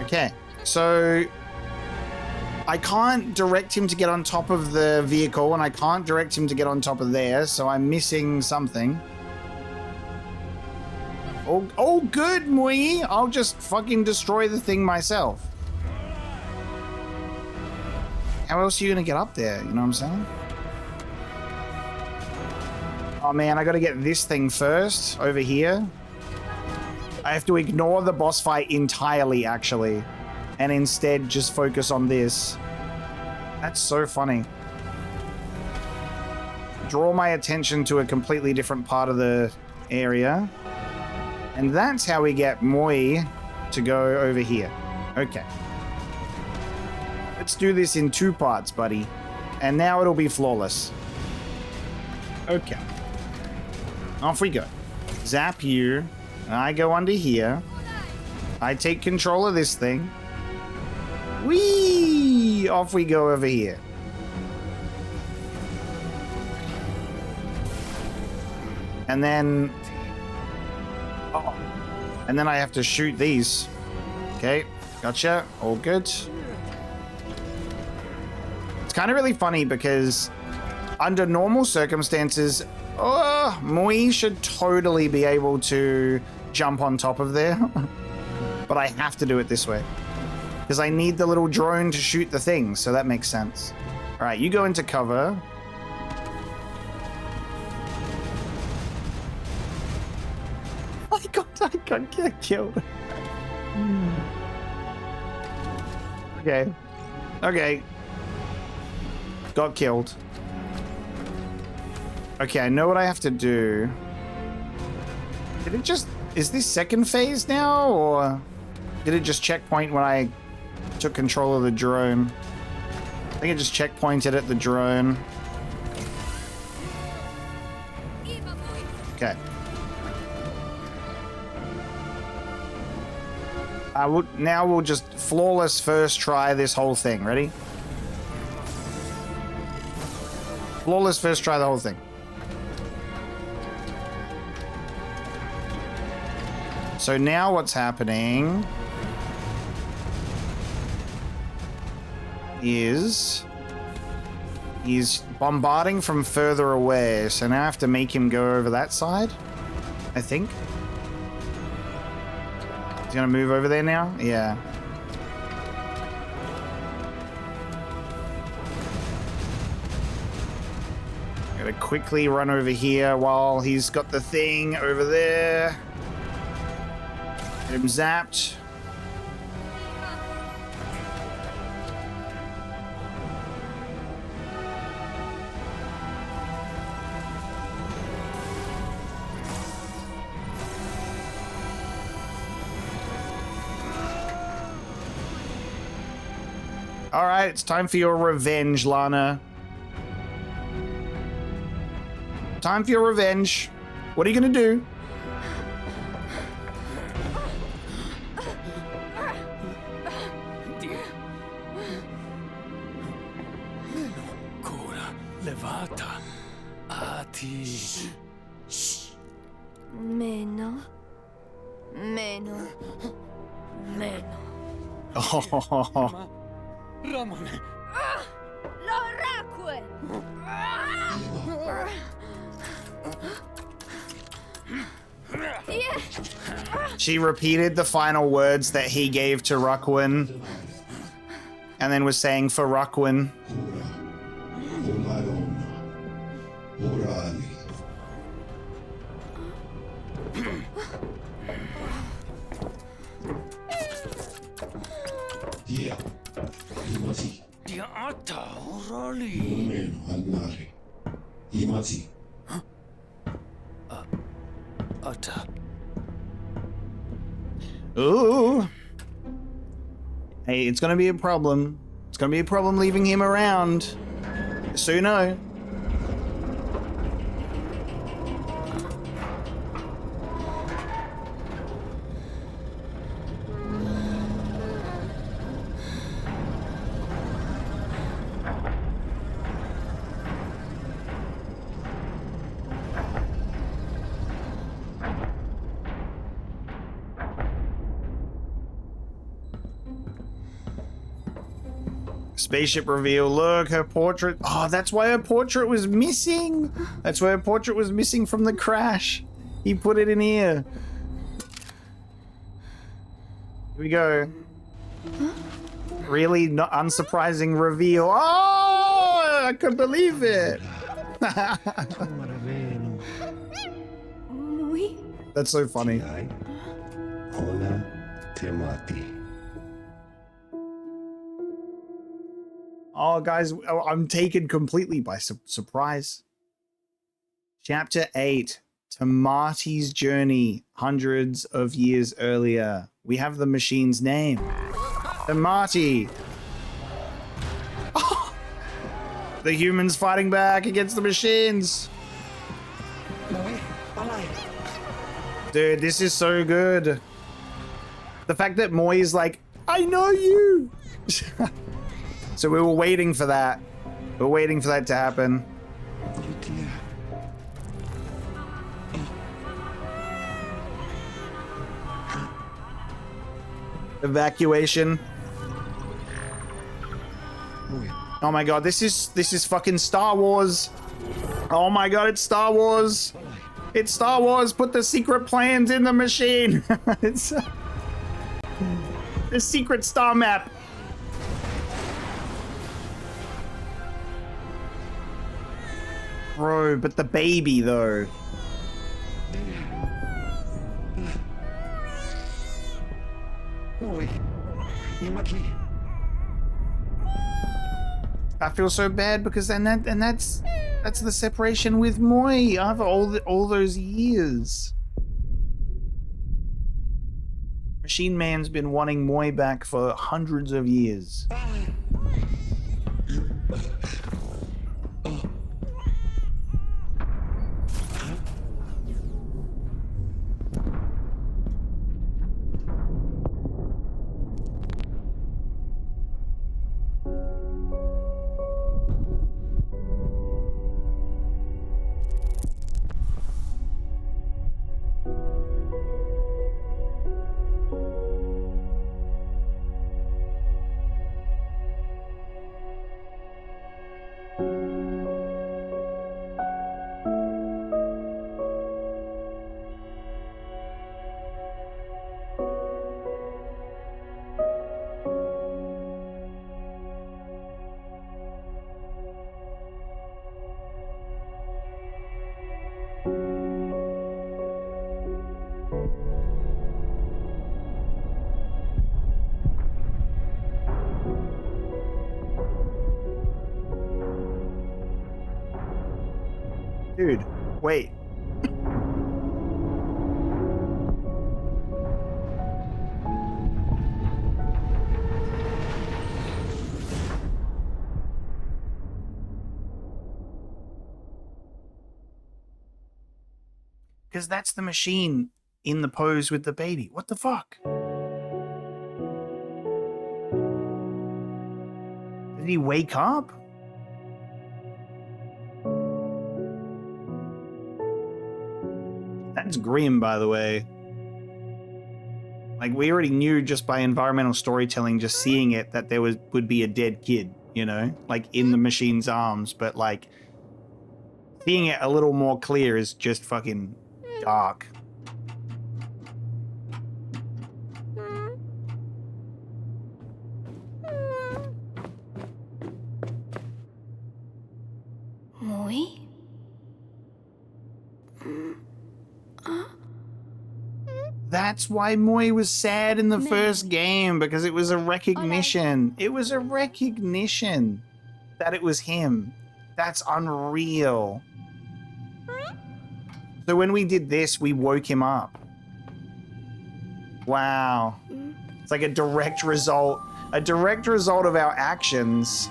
Okay, so I can't direct him to get on top of the vehicle, and I can't direct him to get on top of there, so I'm missing something. Oh, good, Mui. I'll just fucking destroy the thing myself. How else are you gonna get up there? You know what I'm saying? Oh man, I gotta get this thing first over here. I have to ignore the boss fight entirely, actually, and instead just focus on this. That's so funny. Draw my attention to a completely different part of the area. And that's how we get Moi to go over here. Okay. Let's do this in 2 parts, buddy. And now it'll be flawless. Okay. Off we go. Zap you. I go under here. I take control of this thing. Whee! Off we go over here. And then... oh. And then I have to shoot these. Okay, gotcha. All good. It's kind of really funny because under normal circumstances, Moi should totally be able to jump on top of there. But I have to do it this way. Because I need the little drone to shoot the thing, so that makes sense. Alright, you go into cover. I got get killed. Okay. Okay. Got killed. Okay, I know what I have to do. Did it just... is this second phase now, or did it just checkpoint when I took control of the drone? I think it just checkpointed at the drone. Okay. Now we'll just flawless first try this whole thing. Ready? Flawless first try the whole thing. So now what's happening is he's bombarding from further away. So now I have to make him go over that side, I think. He's gonna move over there now? Yeah. Gotta quickly run over here while he's got the thing over there. Get him zapped. All right, it's time for your revenge, Lana. Time for your revenge. What are you gonna do? Levata. Ati. Meno. Meno. Meno. Oh. Ramone. L'oracue! She repeated the final words that he gave to Ruckwin, and then was saying for Ruckwin. Ooh. Hey, it's gonna be a problem. It's gonna be a problem leaving him around. Suno. Spaceship reveal. Look, her portrait. Oh, that's why her portrait was missing. That's why her portrait was missing from the crash. He put it in here. Here we go. Really not unsurprising reveal. Oh, I couldn't believe it. That's so funny. Oh, guys, I'm taken completely by surprise. Chapter 8, Tamati's journey, hundreds of years earlier. We have the machine's name. Tamati. Oh, the humans fighting back against the machines. Dude, this is so good. The fact that Moi is like, I know you. So we were waiting for that. We were waiting for that to happen. Evacuation. Oh my god, this is fucking Star Wars. Oh my god, it's Star Wars. It's Star Wars. Put the secret plans in the machine. It's the secret star map. Bro, but the baby though. I feel so bad because that's the separation with Moi after all those years. Machine Man's been wanting Moi back for hundreds of years. Dude, wait. Because that's the machine in the pose with the baby. What the fuck? Did he wake up? That's grim, by the way. Like, we already knew just by environmental storytelling, just seeing it, that there would be a dead kid, you know? Like, in the machine's arms. But, like, seeing it a little more clear is just fucking dark. Moi? That's why Moi was sad in the first game, because it was a recognition. It was a recognition that it was him. That's unreal. So when we did this, we woke him up. Wow. It's like a direct result of our actions.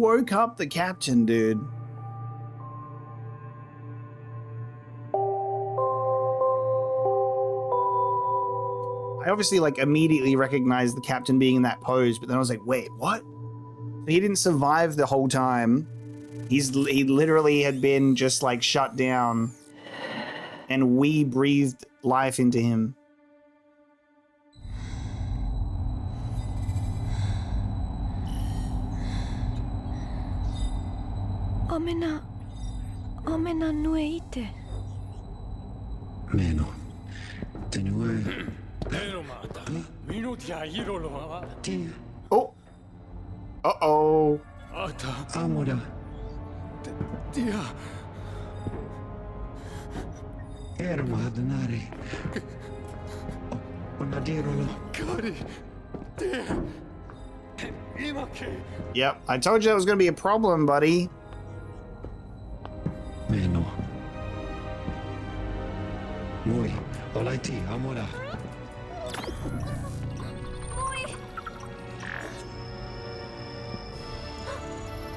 woke up the captain, dude. I obviously like immediately recognized the captain being in that pose, but then I was like, wait, what? He didn't survive the whole time. He literally had been just like shut down, and we breathed life into him. Omena nueite. Meno. Tenue. Tia. Oh. Uh-oh. Amora. Tia. Erma adunare. Onadirolo. Kari. Tia. Imake. Yep, I told you that was going to be a problem, buddy. Meno. Moi. Olaiti. Amora.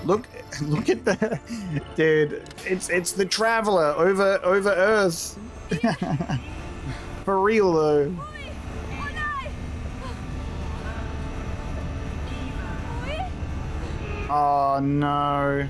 Look at the dude. It's the traveler over Earth. For real though. Oh no.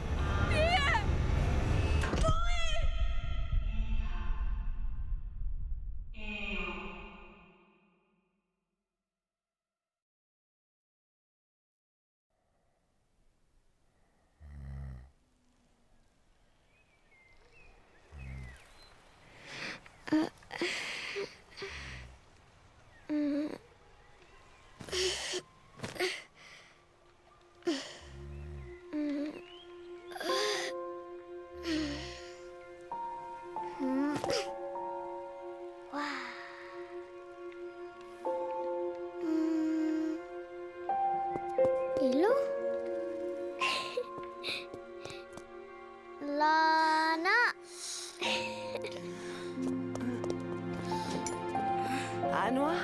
Hello? Lana! Anwa?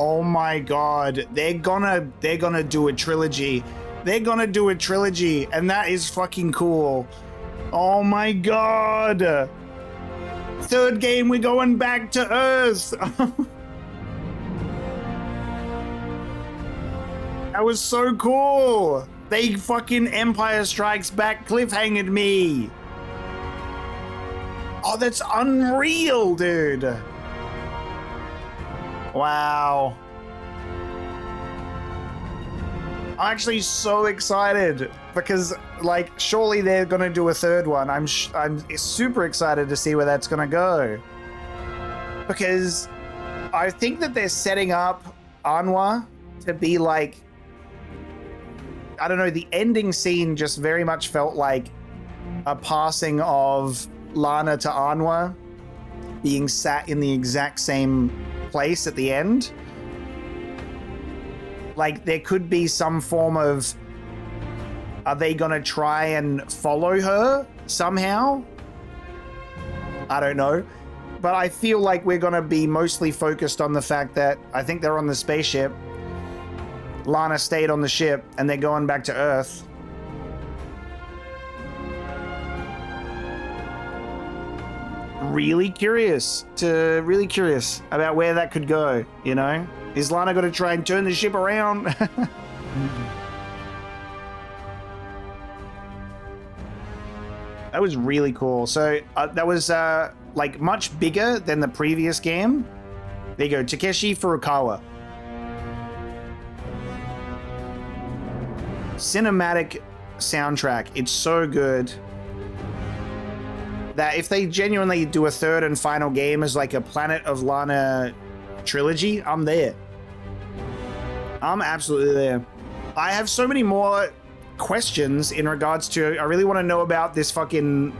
Oh my god, they're gonna do a trilogy. They're gonna do a trilogy, and that is fucking cool. Oh my god. Third game, we're going back to Earth. That was so cool. They fucking Empire Strikes Back cliffhanged me. Oh, that's unreal, dude. Wow. I'm actually so excited because, like, surely they're gonna do a third one. I'm super excited to see where that's gonna go, because I think that they're setting up Anwa to be like, I don't know, the ending scene just very much felt like a passing of Lana to Anwa being sat in the exact same place at the end. Like, there could be some form of, are they gonna try and follow her somehow? I don't know. But I feel like we're gonna be mostly focused on the fact that I think they're on the spaceship. Lana stayed on the ship and they're going back to Earth. Really curious about where that could go, you know? Is Lana going to try and turn the ship around? That was really cool. So that was like much bigger than the previous game. There you go, Takeshi Furukawa. Cinematic soundtrack. It's so good. that if they genuinely do a third and final game as like a Planet of Lana trilogy, I'm there. I'm absolutely there. I have so many more questions in regards to, I really want to know about this fucking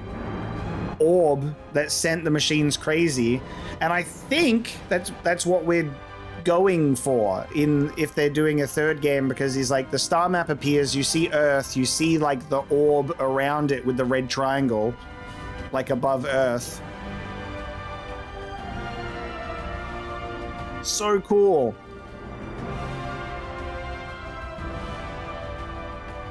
orb that sent the machines crazy. And I think that's what we're going for in if they're doing a third game, because he's like, the star map appears, you see Earth, you see like the orb around it with the red triangle, like above Earth. So cool.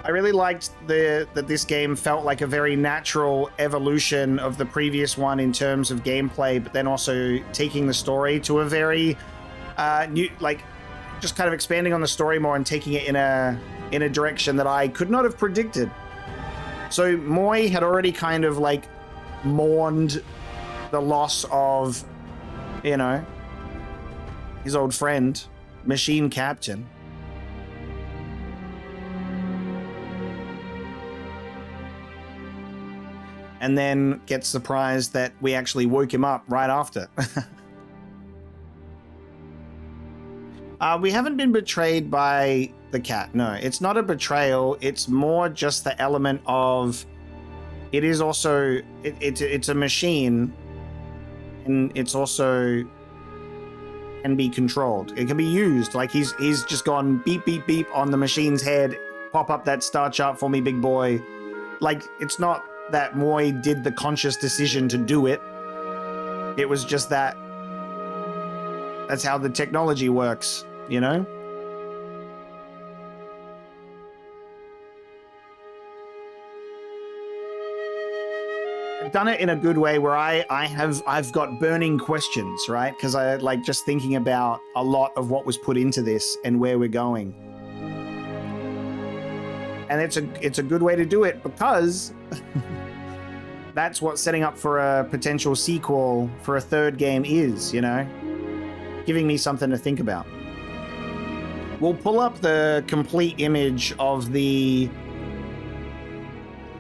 I really liked that this game felt like a very natural evolution of the previous one in terms of gameplay, but then also taking the story to a very new, like just kind of expanding on the story more and taking it in a direction that I could not have predicted. So Moy had already kind of like mourned the loss of, you know, his old friend, Machine Captain. And then gets surprised that we actually woke him up right after. We haven't been betrayed by the cat. No, it's not a betrayal. It's more just the element of, it is also, it's a machine, and it's also can be controlled. It can be used. Like he's just gone beep, beep, beep on the machine's head. Pop up that star chart for me, big boy. Like, it's not that Moy did the conscious decision to do it. It was just that that's how the technology works, you know? I've done it in a good way where I've got burning questions, right? Because I like just thinking about a lot of what was put into this and where we're going. And it's a good way to do it because that's what setting up for a potential sequel for a third game is, you know? Giving me something to think about. We'll pull up the complete image of the...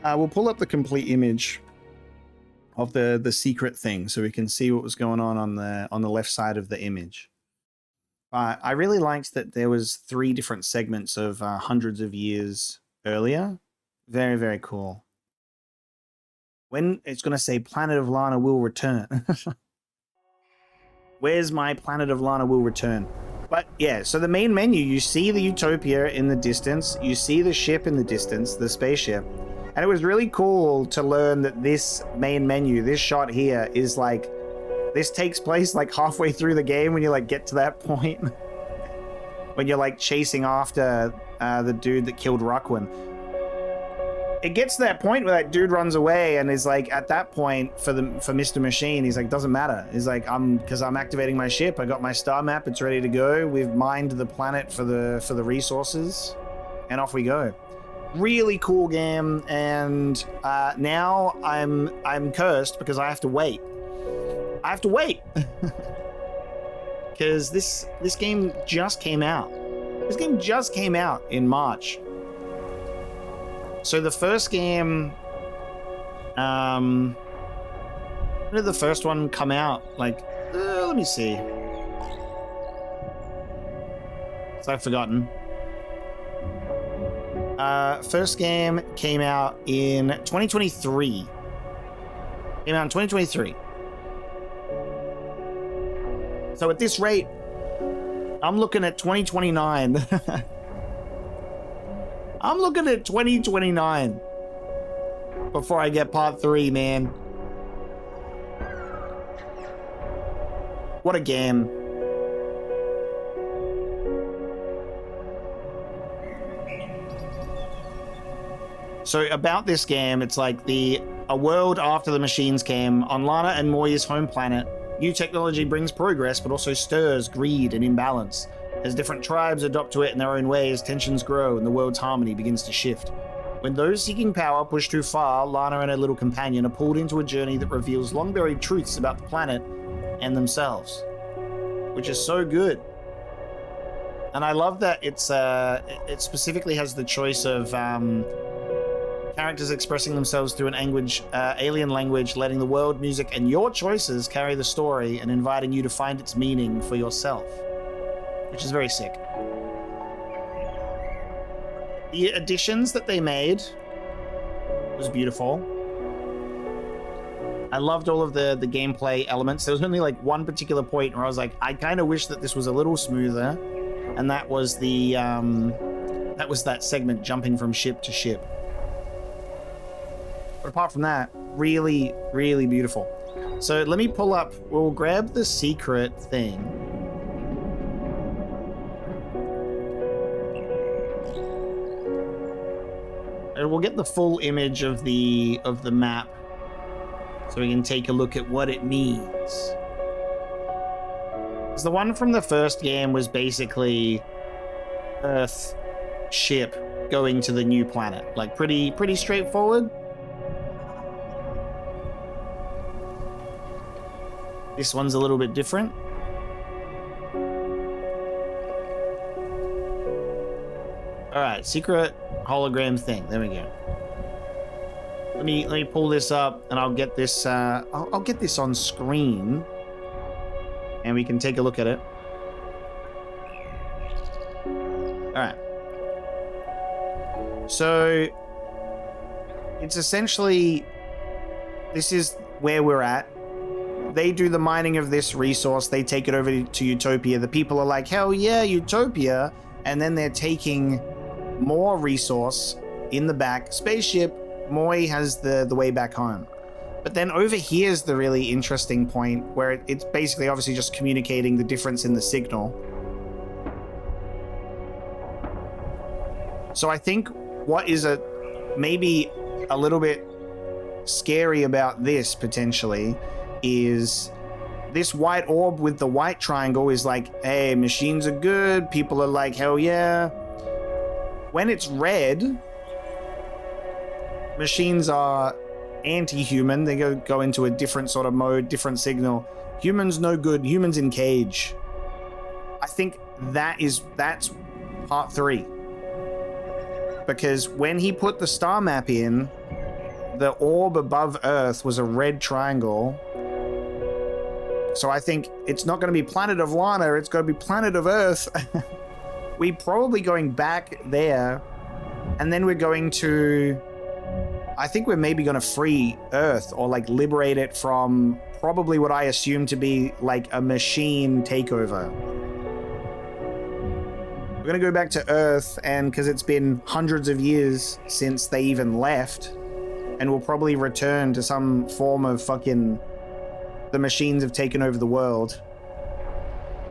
we'll pull up the complete image of the secret thing so we can see what was going on the left side of the image. I really liked that there was 3 different segments of hundreds of years earlier. Very, very cool. When it's going to say Planet of Lana will return. Where's my Planet of Lana will return? But yeah, so the main menu, you see the Utopia in the distance, you see the ship in the distance, the spaceship, and it was really cool to learn that this main menu, this shot here, is like, this takes place like halfway through the game when you like get to that point. When you're like chasing after the dude that killed Ruckwin. It gets to that point where that dude runs away and is like, at that point for Mr. Machine, he's like, doesn't matter. He's like, because I'm activating my ship. I got my star map. It's ready to go. We've mined the planet for the resources, and off we go. Really cool game. And now I'm cursed because I have to wait. I have to wait because this game just came out. This game just came out in March. So the first game, when did the first one come out? Like, let me see. So I've forgotten. First game came out in 2023. Came out in 2023. So at this rate, I'm looking at 2029. I'm looking at 2029 before I get part 3, man. What a game. So about this game, it's like a world after the machines came on Lana and Moy's home planet. New technology brings progress, but also stirs greed and imbalance. As different tribes adopt to it in their own ways, tensions grow and the world's harmony begins to shift. When those seeking power push too far, Lana and her little companion are pulled into a journey that reveals long-buried truths about the planet and themselves, which is so good. And I love that it specifically has the choice of Characters expressing themselves through an alien language, letting the world, music, and your choices carry the story and inviting you to find its meaning for yourself, which is very sick. The additions that they made was beautiful. I loved all of the gameplay elements. There was only like one particular point where I was like, I kind of wish that this was a little smoother, and that was that segment jumping from ship to ship. But apart from that, really, really beautiful. So let me pull up, we'll grab the secret thing. And we'll get the full image of the map so we can take a look at what it means. Because the one from the first game was basically Earth ship going to the new planet. Like pretty straightforward. This one's a little bit different. All right, secret hologram thing. There we go. Let me pull this up, and I'll get this. I'll get this on screen, and we can take a look at it. All right. So it's essentially, this is where we're at. They do the mining of this resource. They take it over to Utopia. The people are like, hell yeah, Utopia. And then they're taking more resource in the back. Spaceship, Moy has the way back home. But then over here's the really interesting point where it's basically obviously just communicating the difference in the signal. So I think what is maybe a little bit scary about this potentially is this white orb with the white triangle is like, hey, machines are good. People are like, hell yeah. When it's red, machines are anti-human. They go into a different sort of mode, different signal. Humans no good. Humans in cage. I think that's part 3. Because when he put the star map in, the orb above Earth was a red triangle. So I think it's not going to be Planet of Lana, it's going to be Planet of Earth. We're probably going back there, and then we're going to, I think we're maybe going to free Earth or like liberate it from probably what I assume to be like a machine takeover. We're going to go back to Earth, and because it's been hundreds of years since they even left, and we'll probably return to some form of fucking, the machines have taken over the world.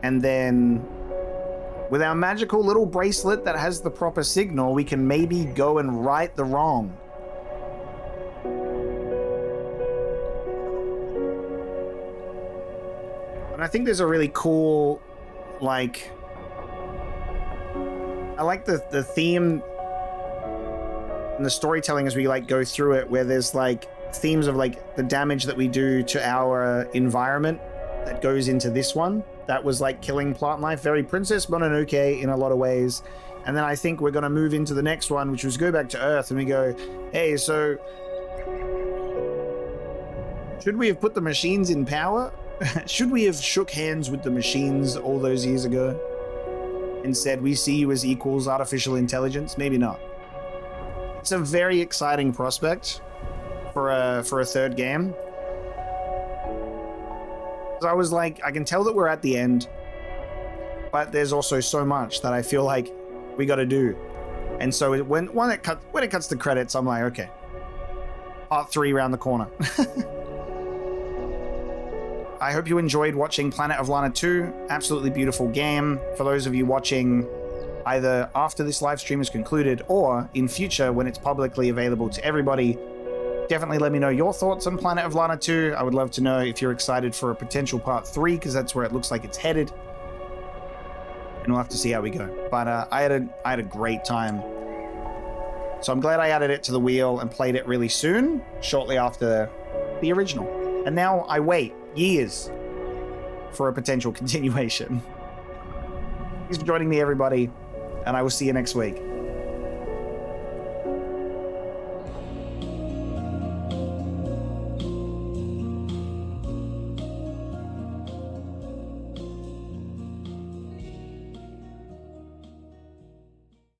And then with our magical little bracelet that has the proper signal, we can maybe go and right the wrong. And I think there's a really cool, like, I like the theme and the storytelling as we like go through it, where there's like themes of like the damage that we do to our environment that goes into this one. That was like killing plant life, very Princess Mononoke in a lot of ways. And then I think we're going to move into the next one, which was go back to Earth, and we go, hey, so should we have put the machines in power? Should we have shook hands with the machines all those years ago and said, we see you as equals, artificial intelligence? Maybe not. It's a very exciting prospect for a third game. So I was like, I can tell that we're at the end, but there's also so much that I feel like we got to do. And so when it cuts the credits, I'm like, okay, part 3 around the corner. I hope you enjoyed watching Planet of Lana 2. Absolutely beautiful game. For those of you watching either after this live stream is concluded or in future when it's publicly available to everybody, definitely let me know your thoughts on Planet of Lana 2. I would love to know if you're excited for a potential part 3, because that's where it looks like it's headed. And we'll have to see how we go. But I had a great time. So I'm glad I added it to the wheel and played it really soon, shortly after the original. And now I wait years for a potential continuation. Thanks for joining me, everybody, and I will see you next week.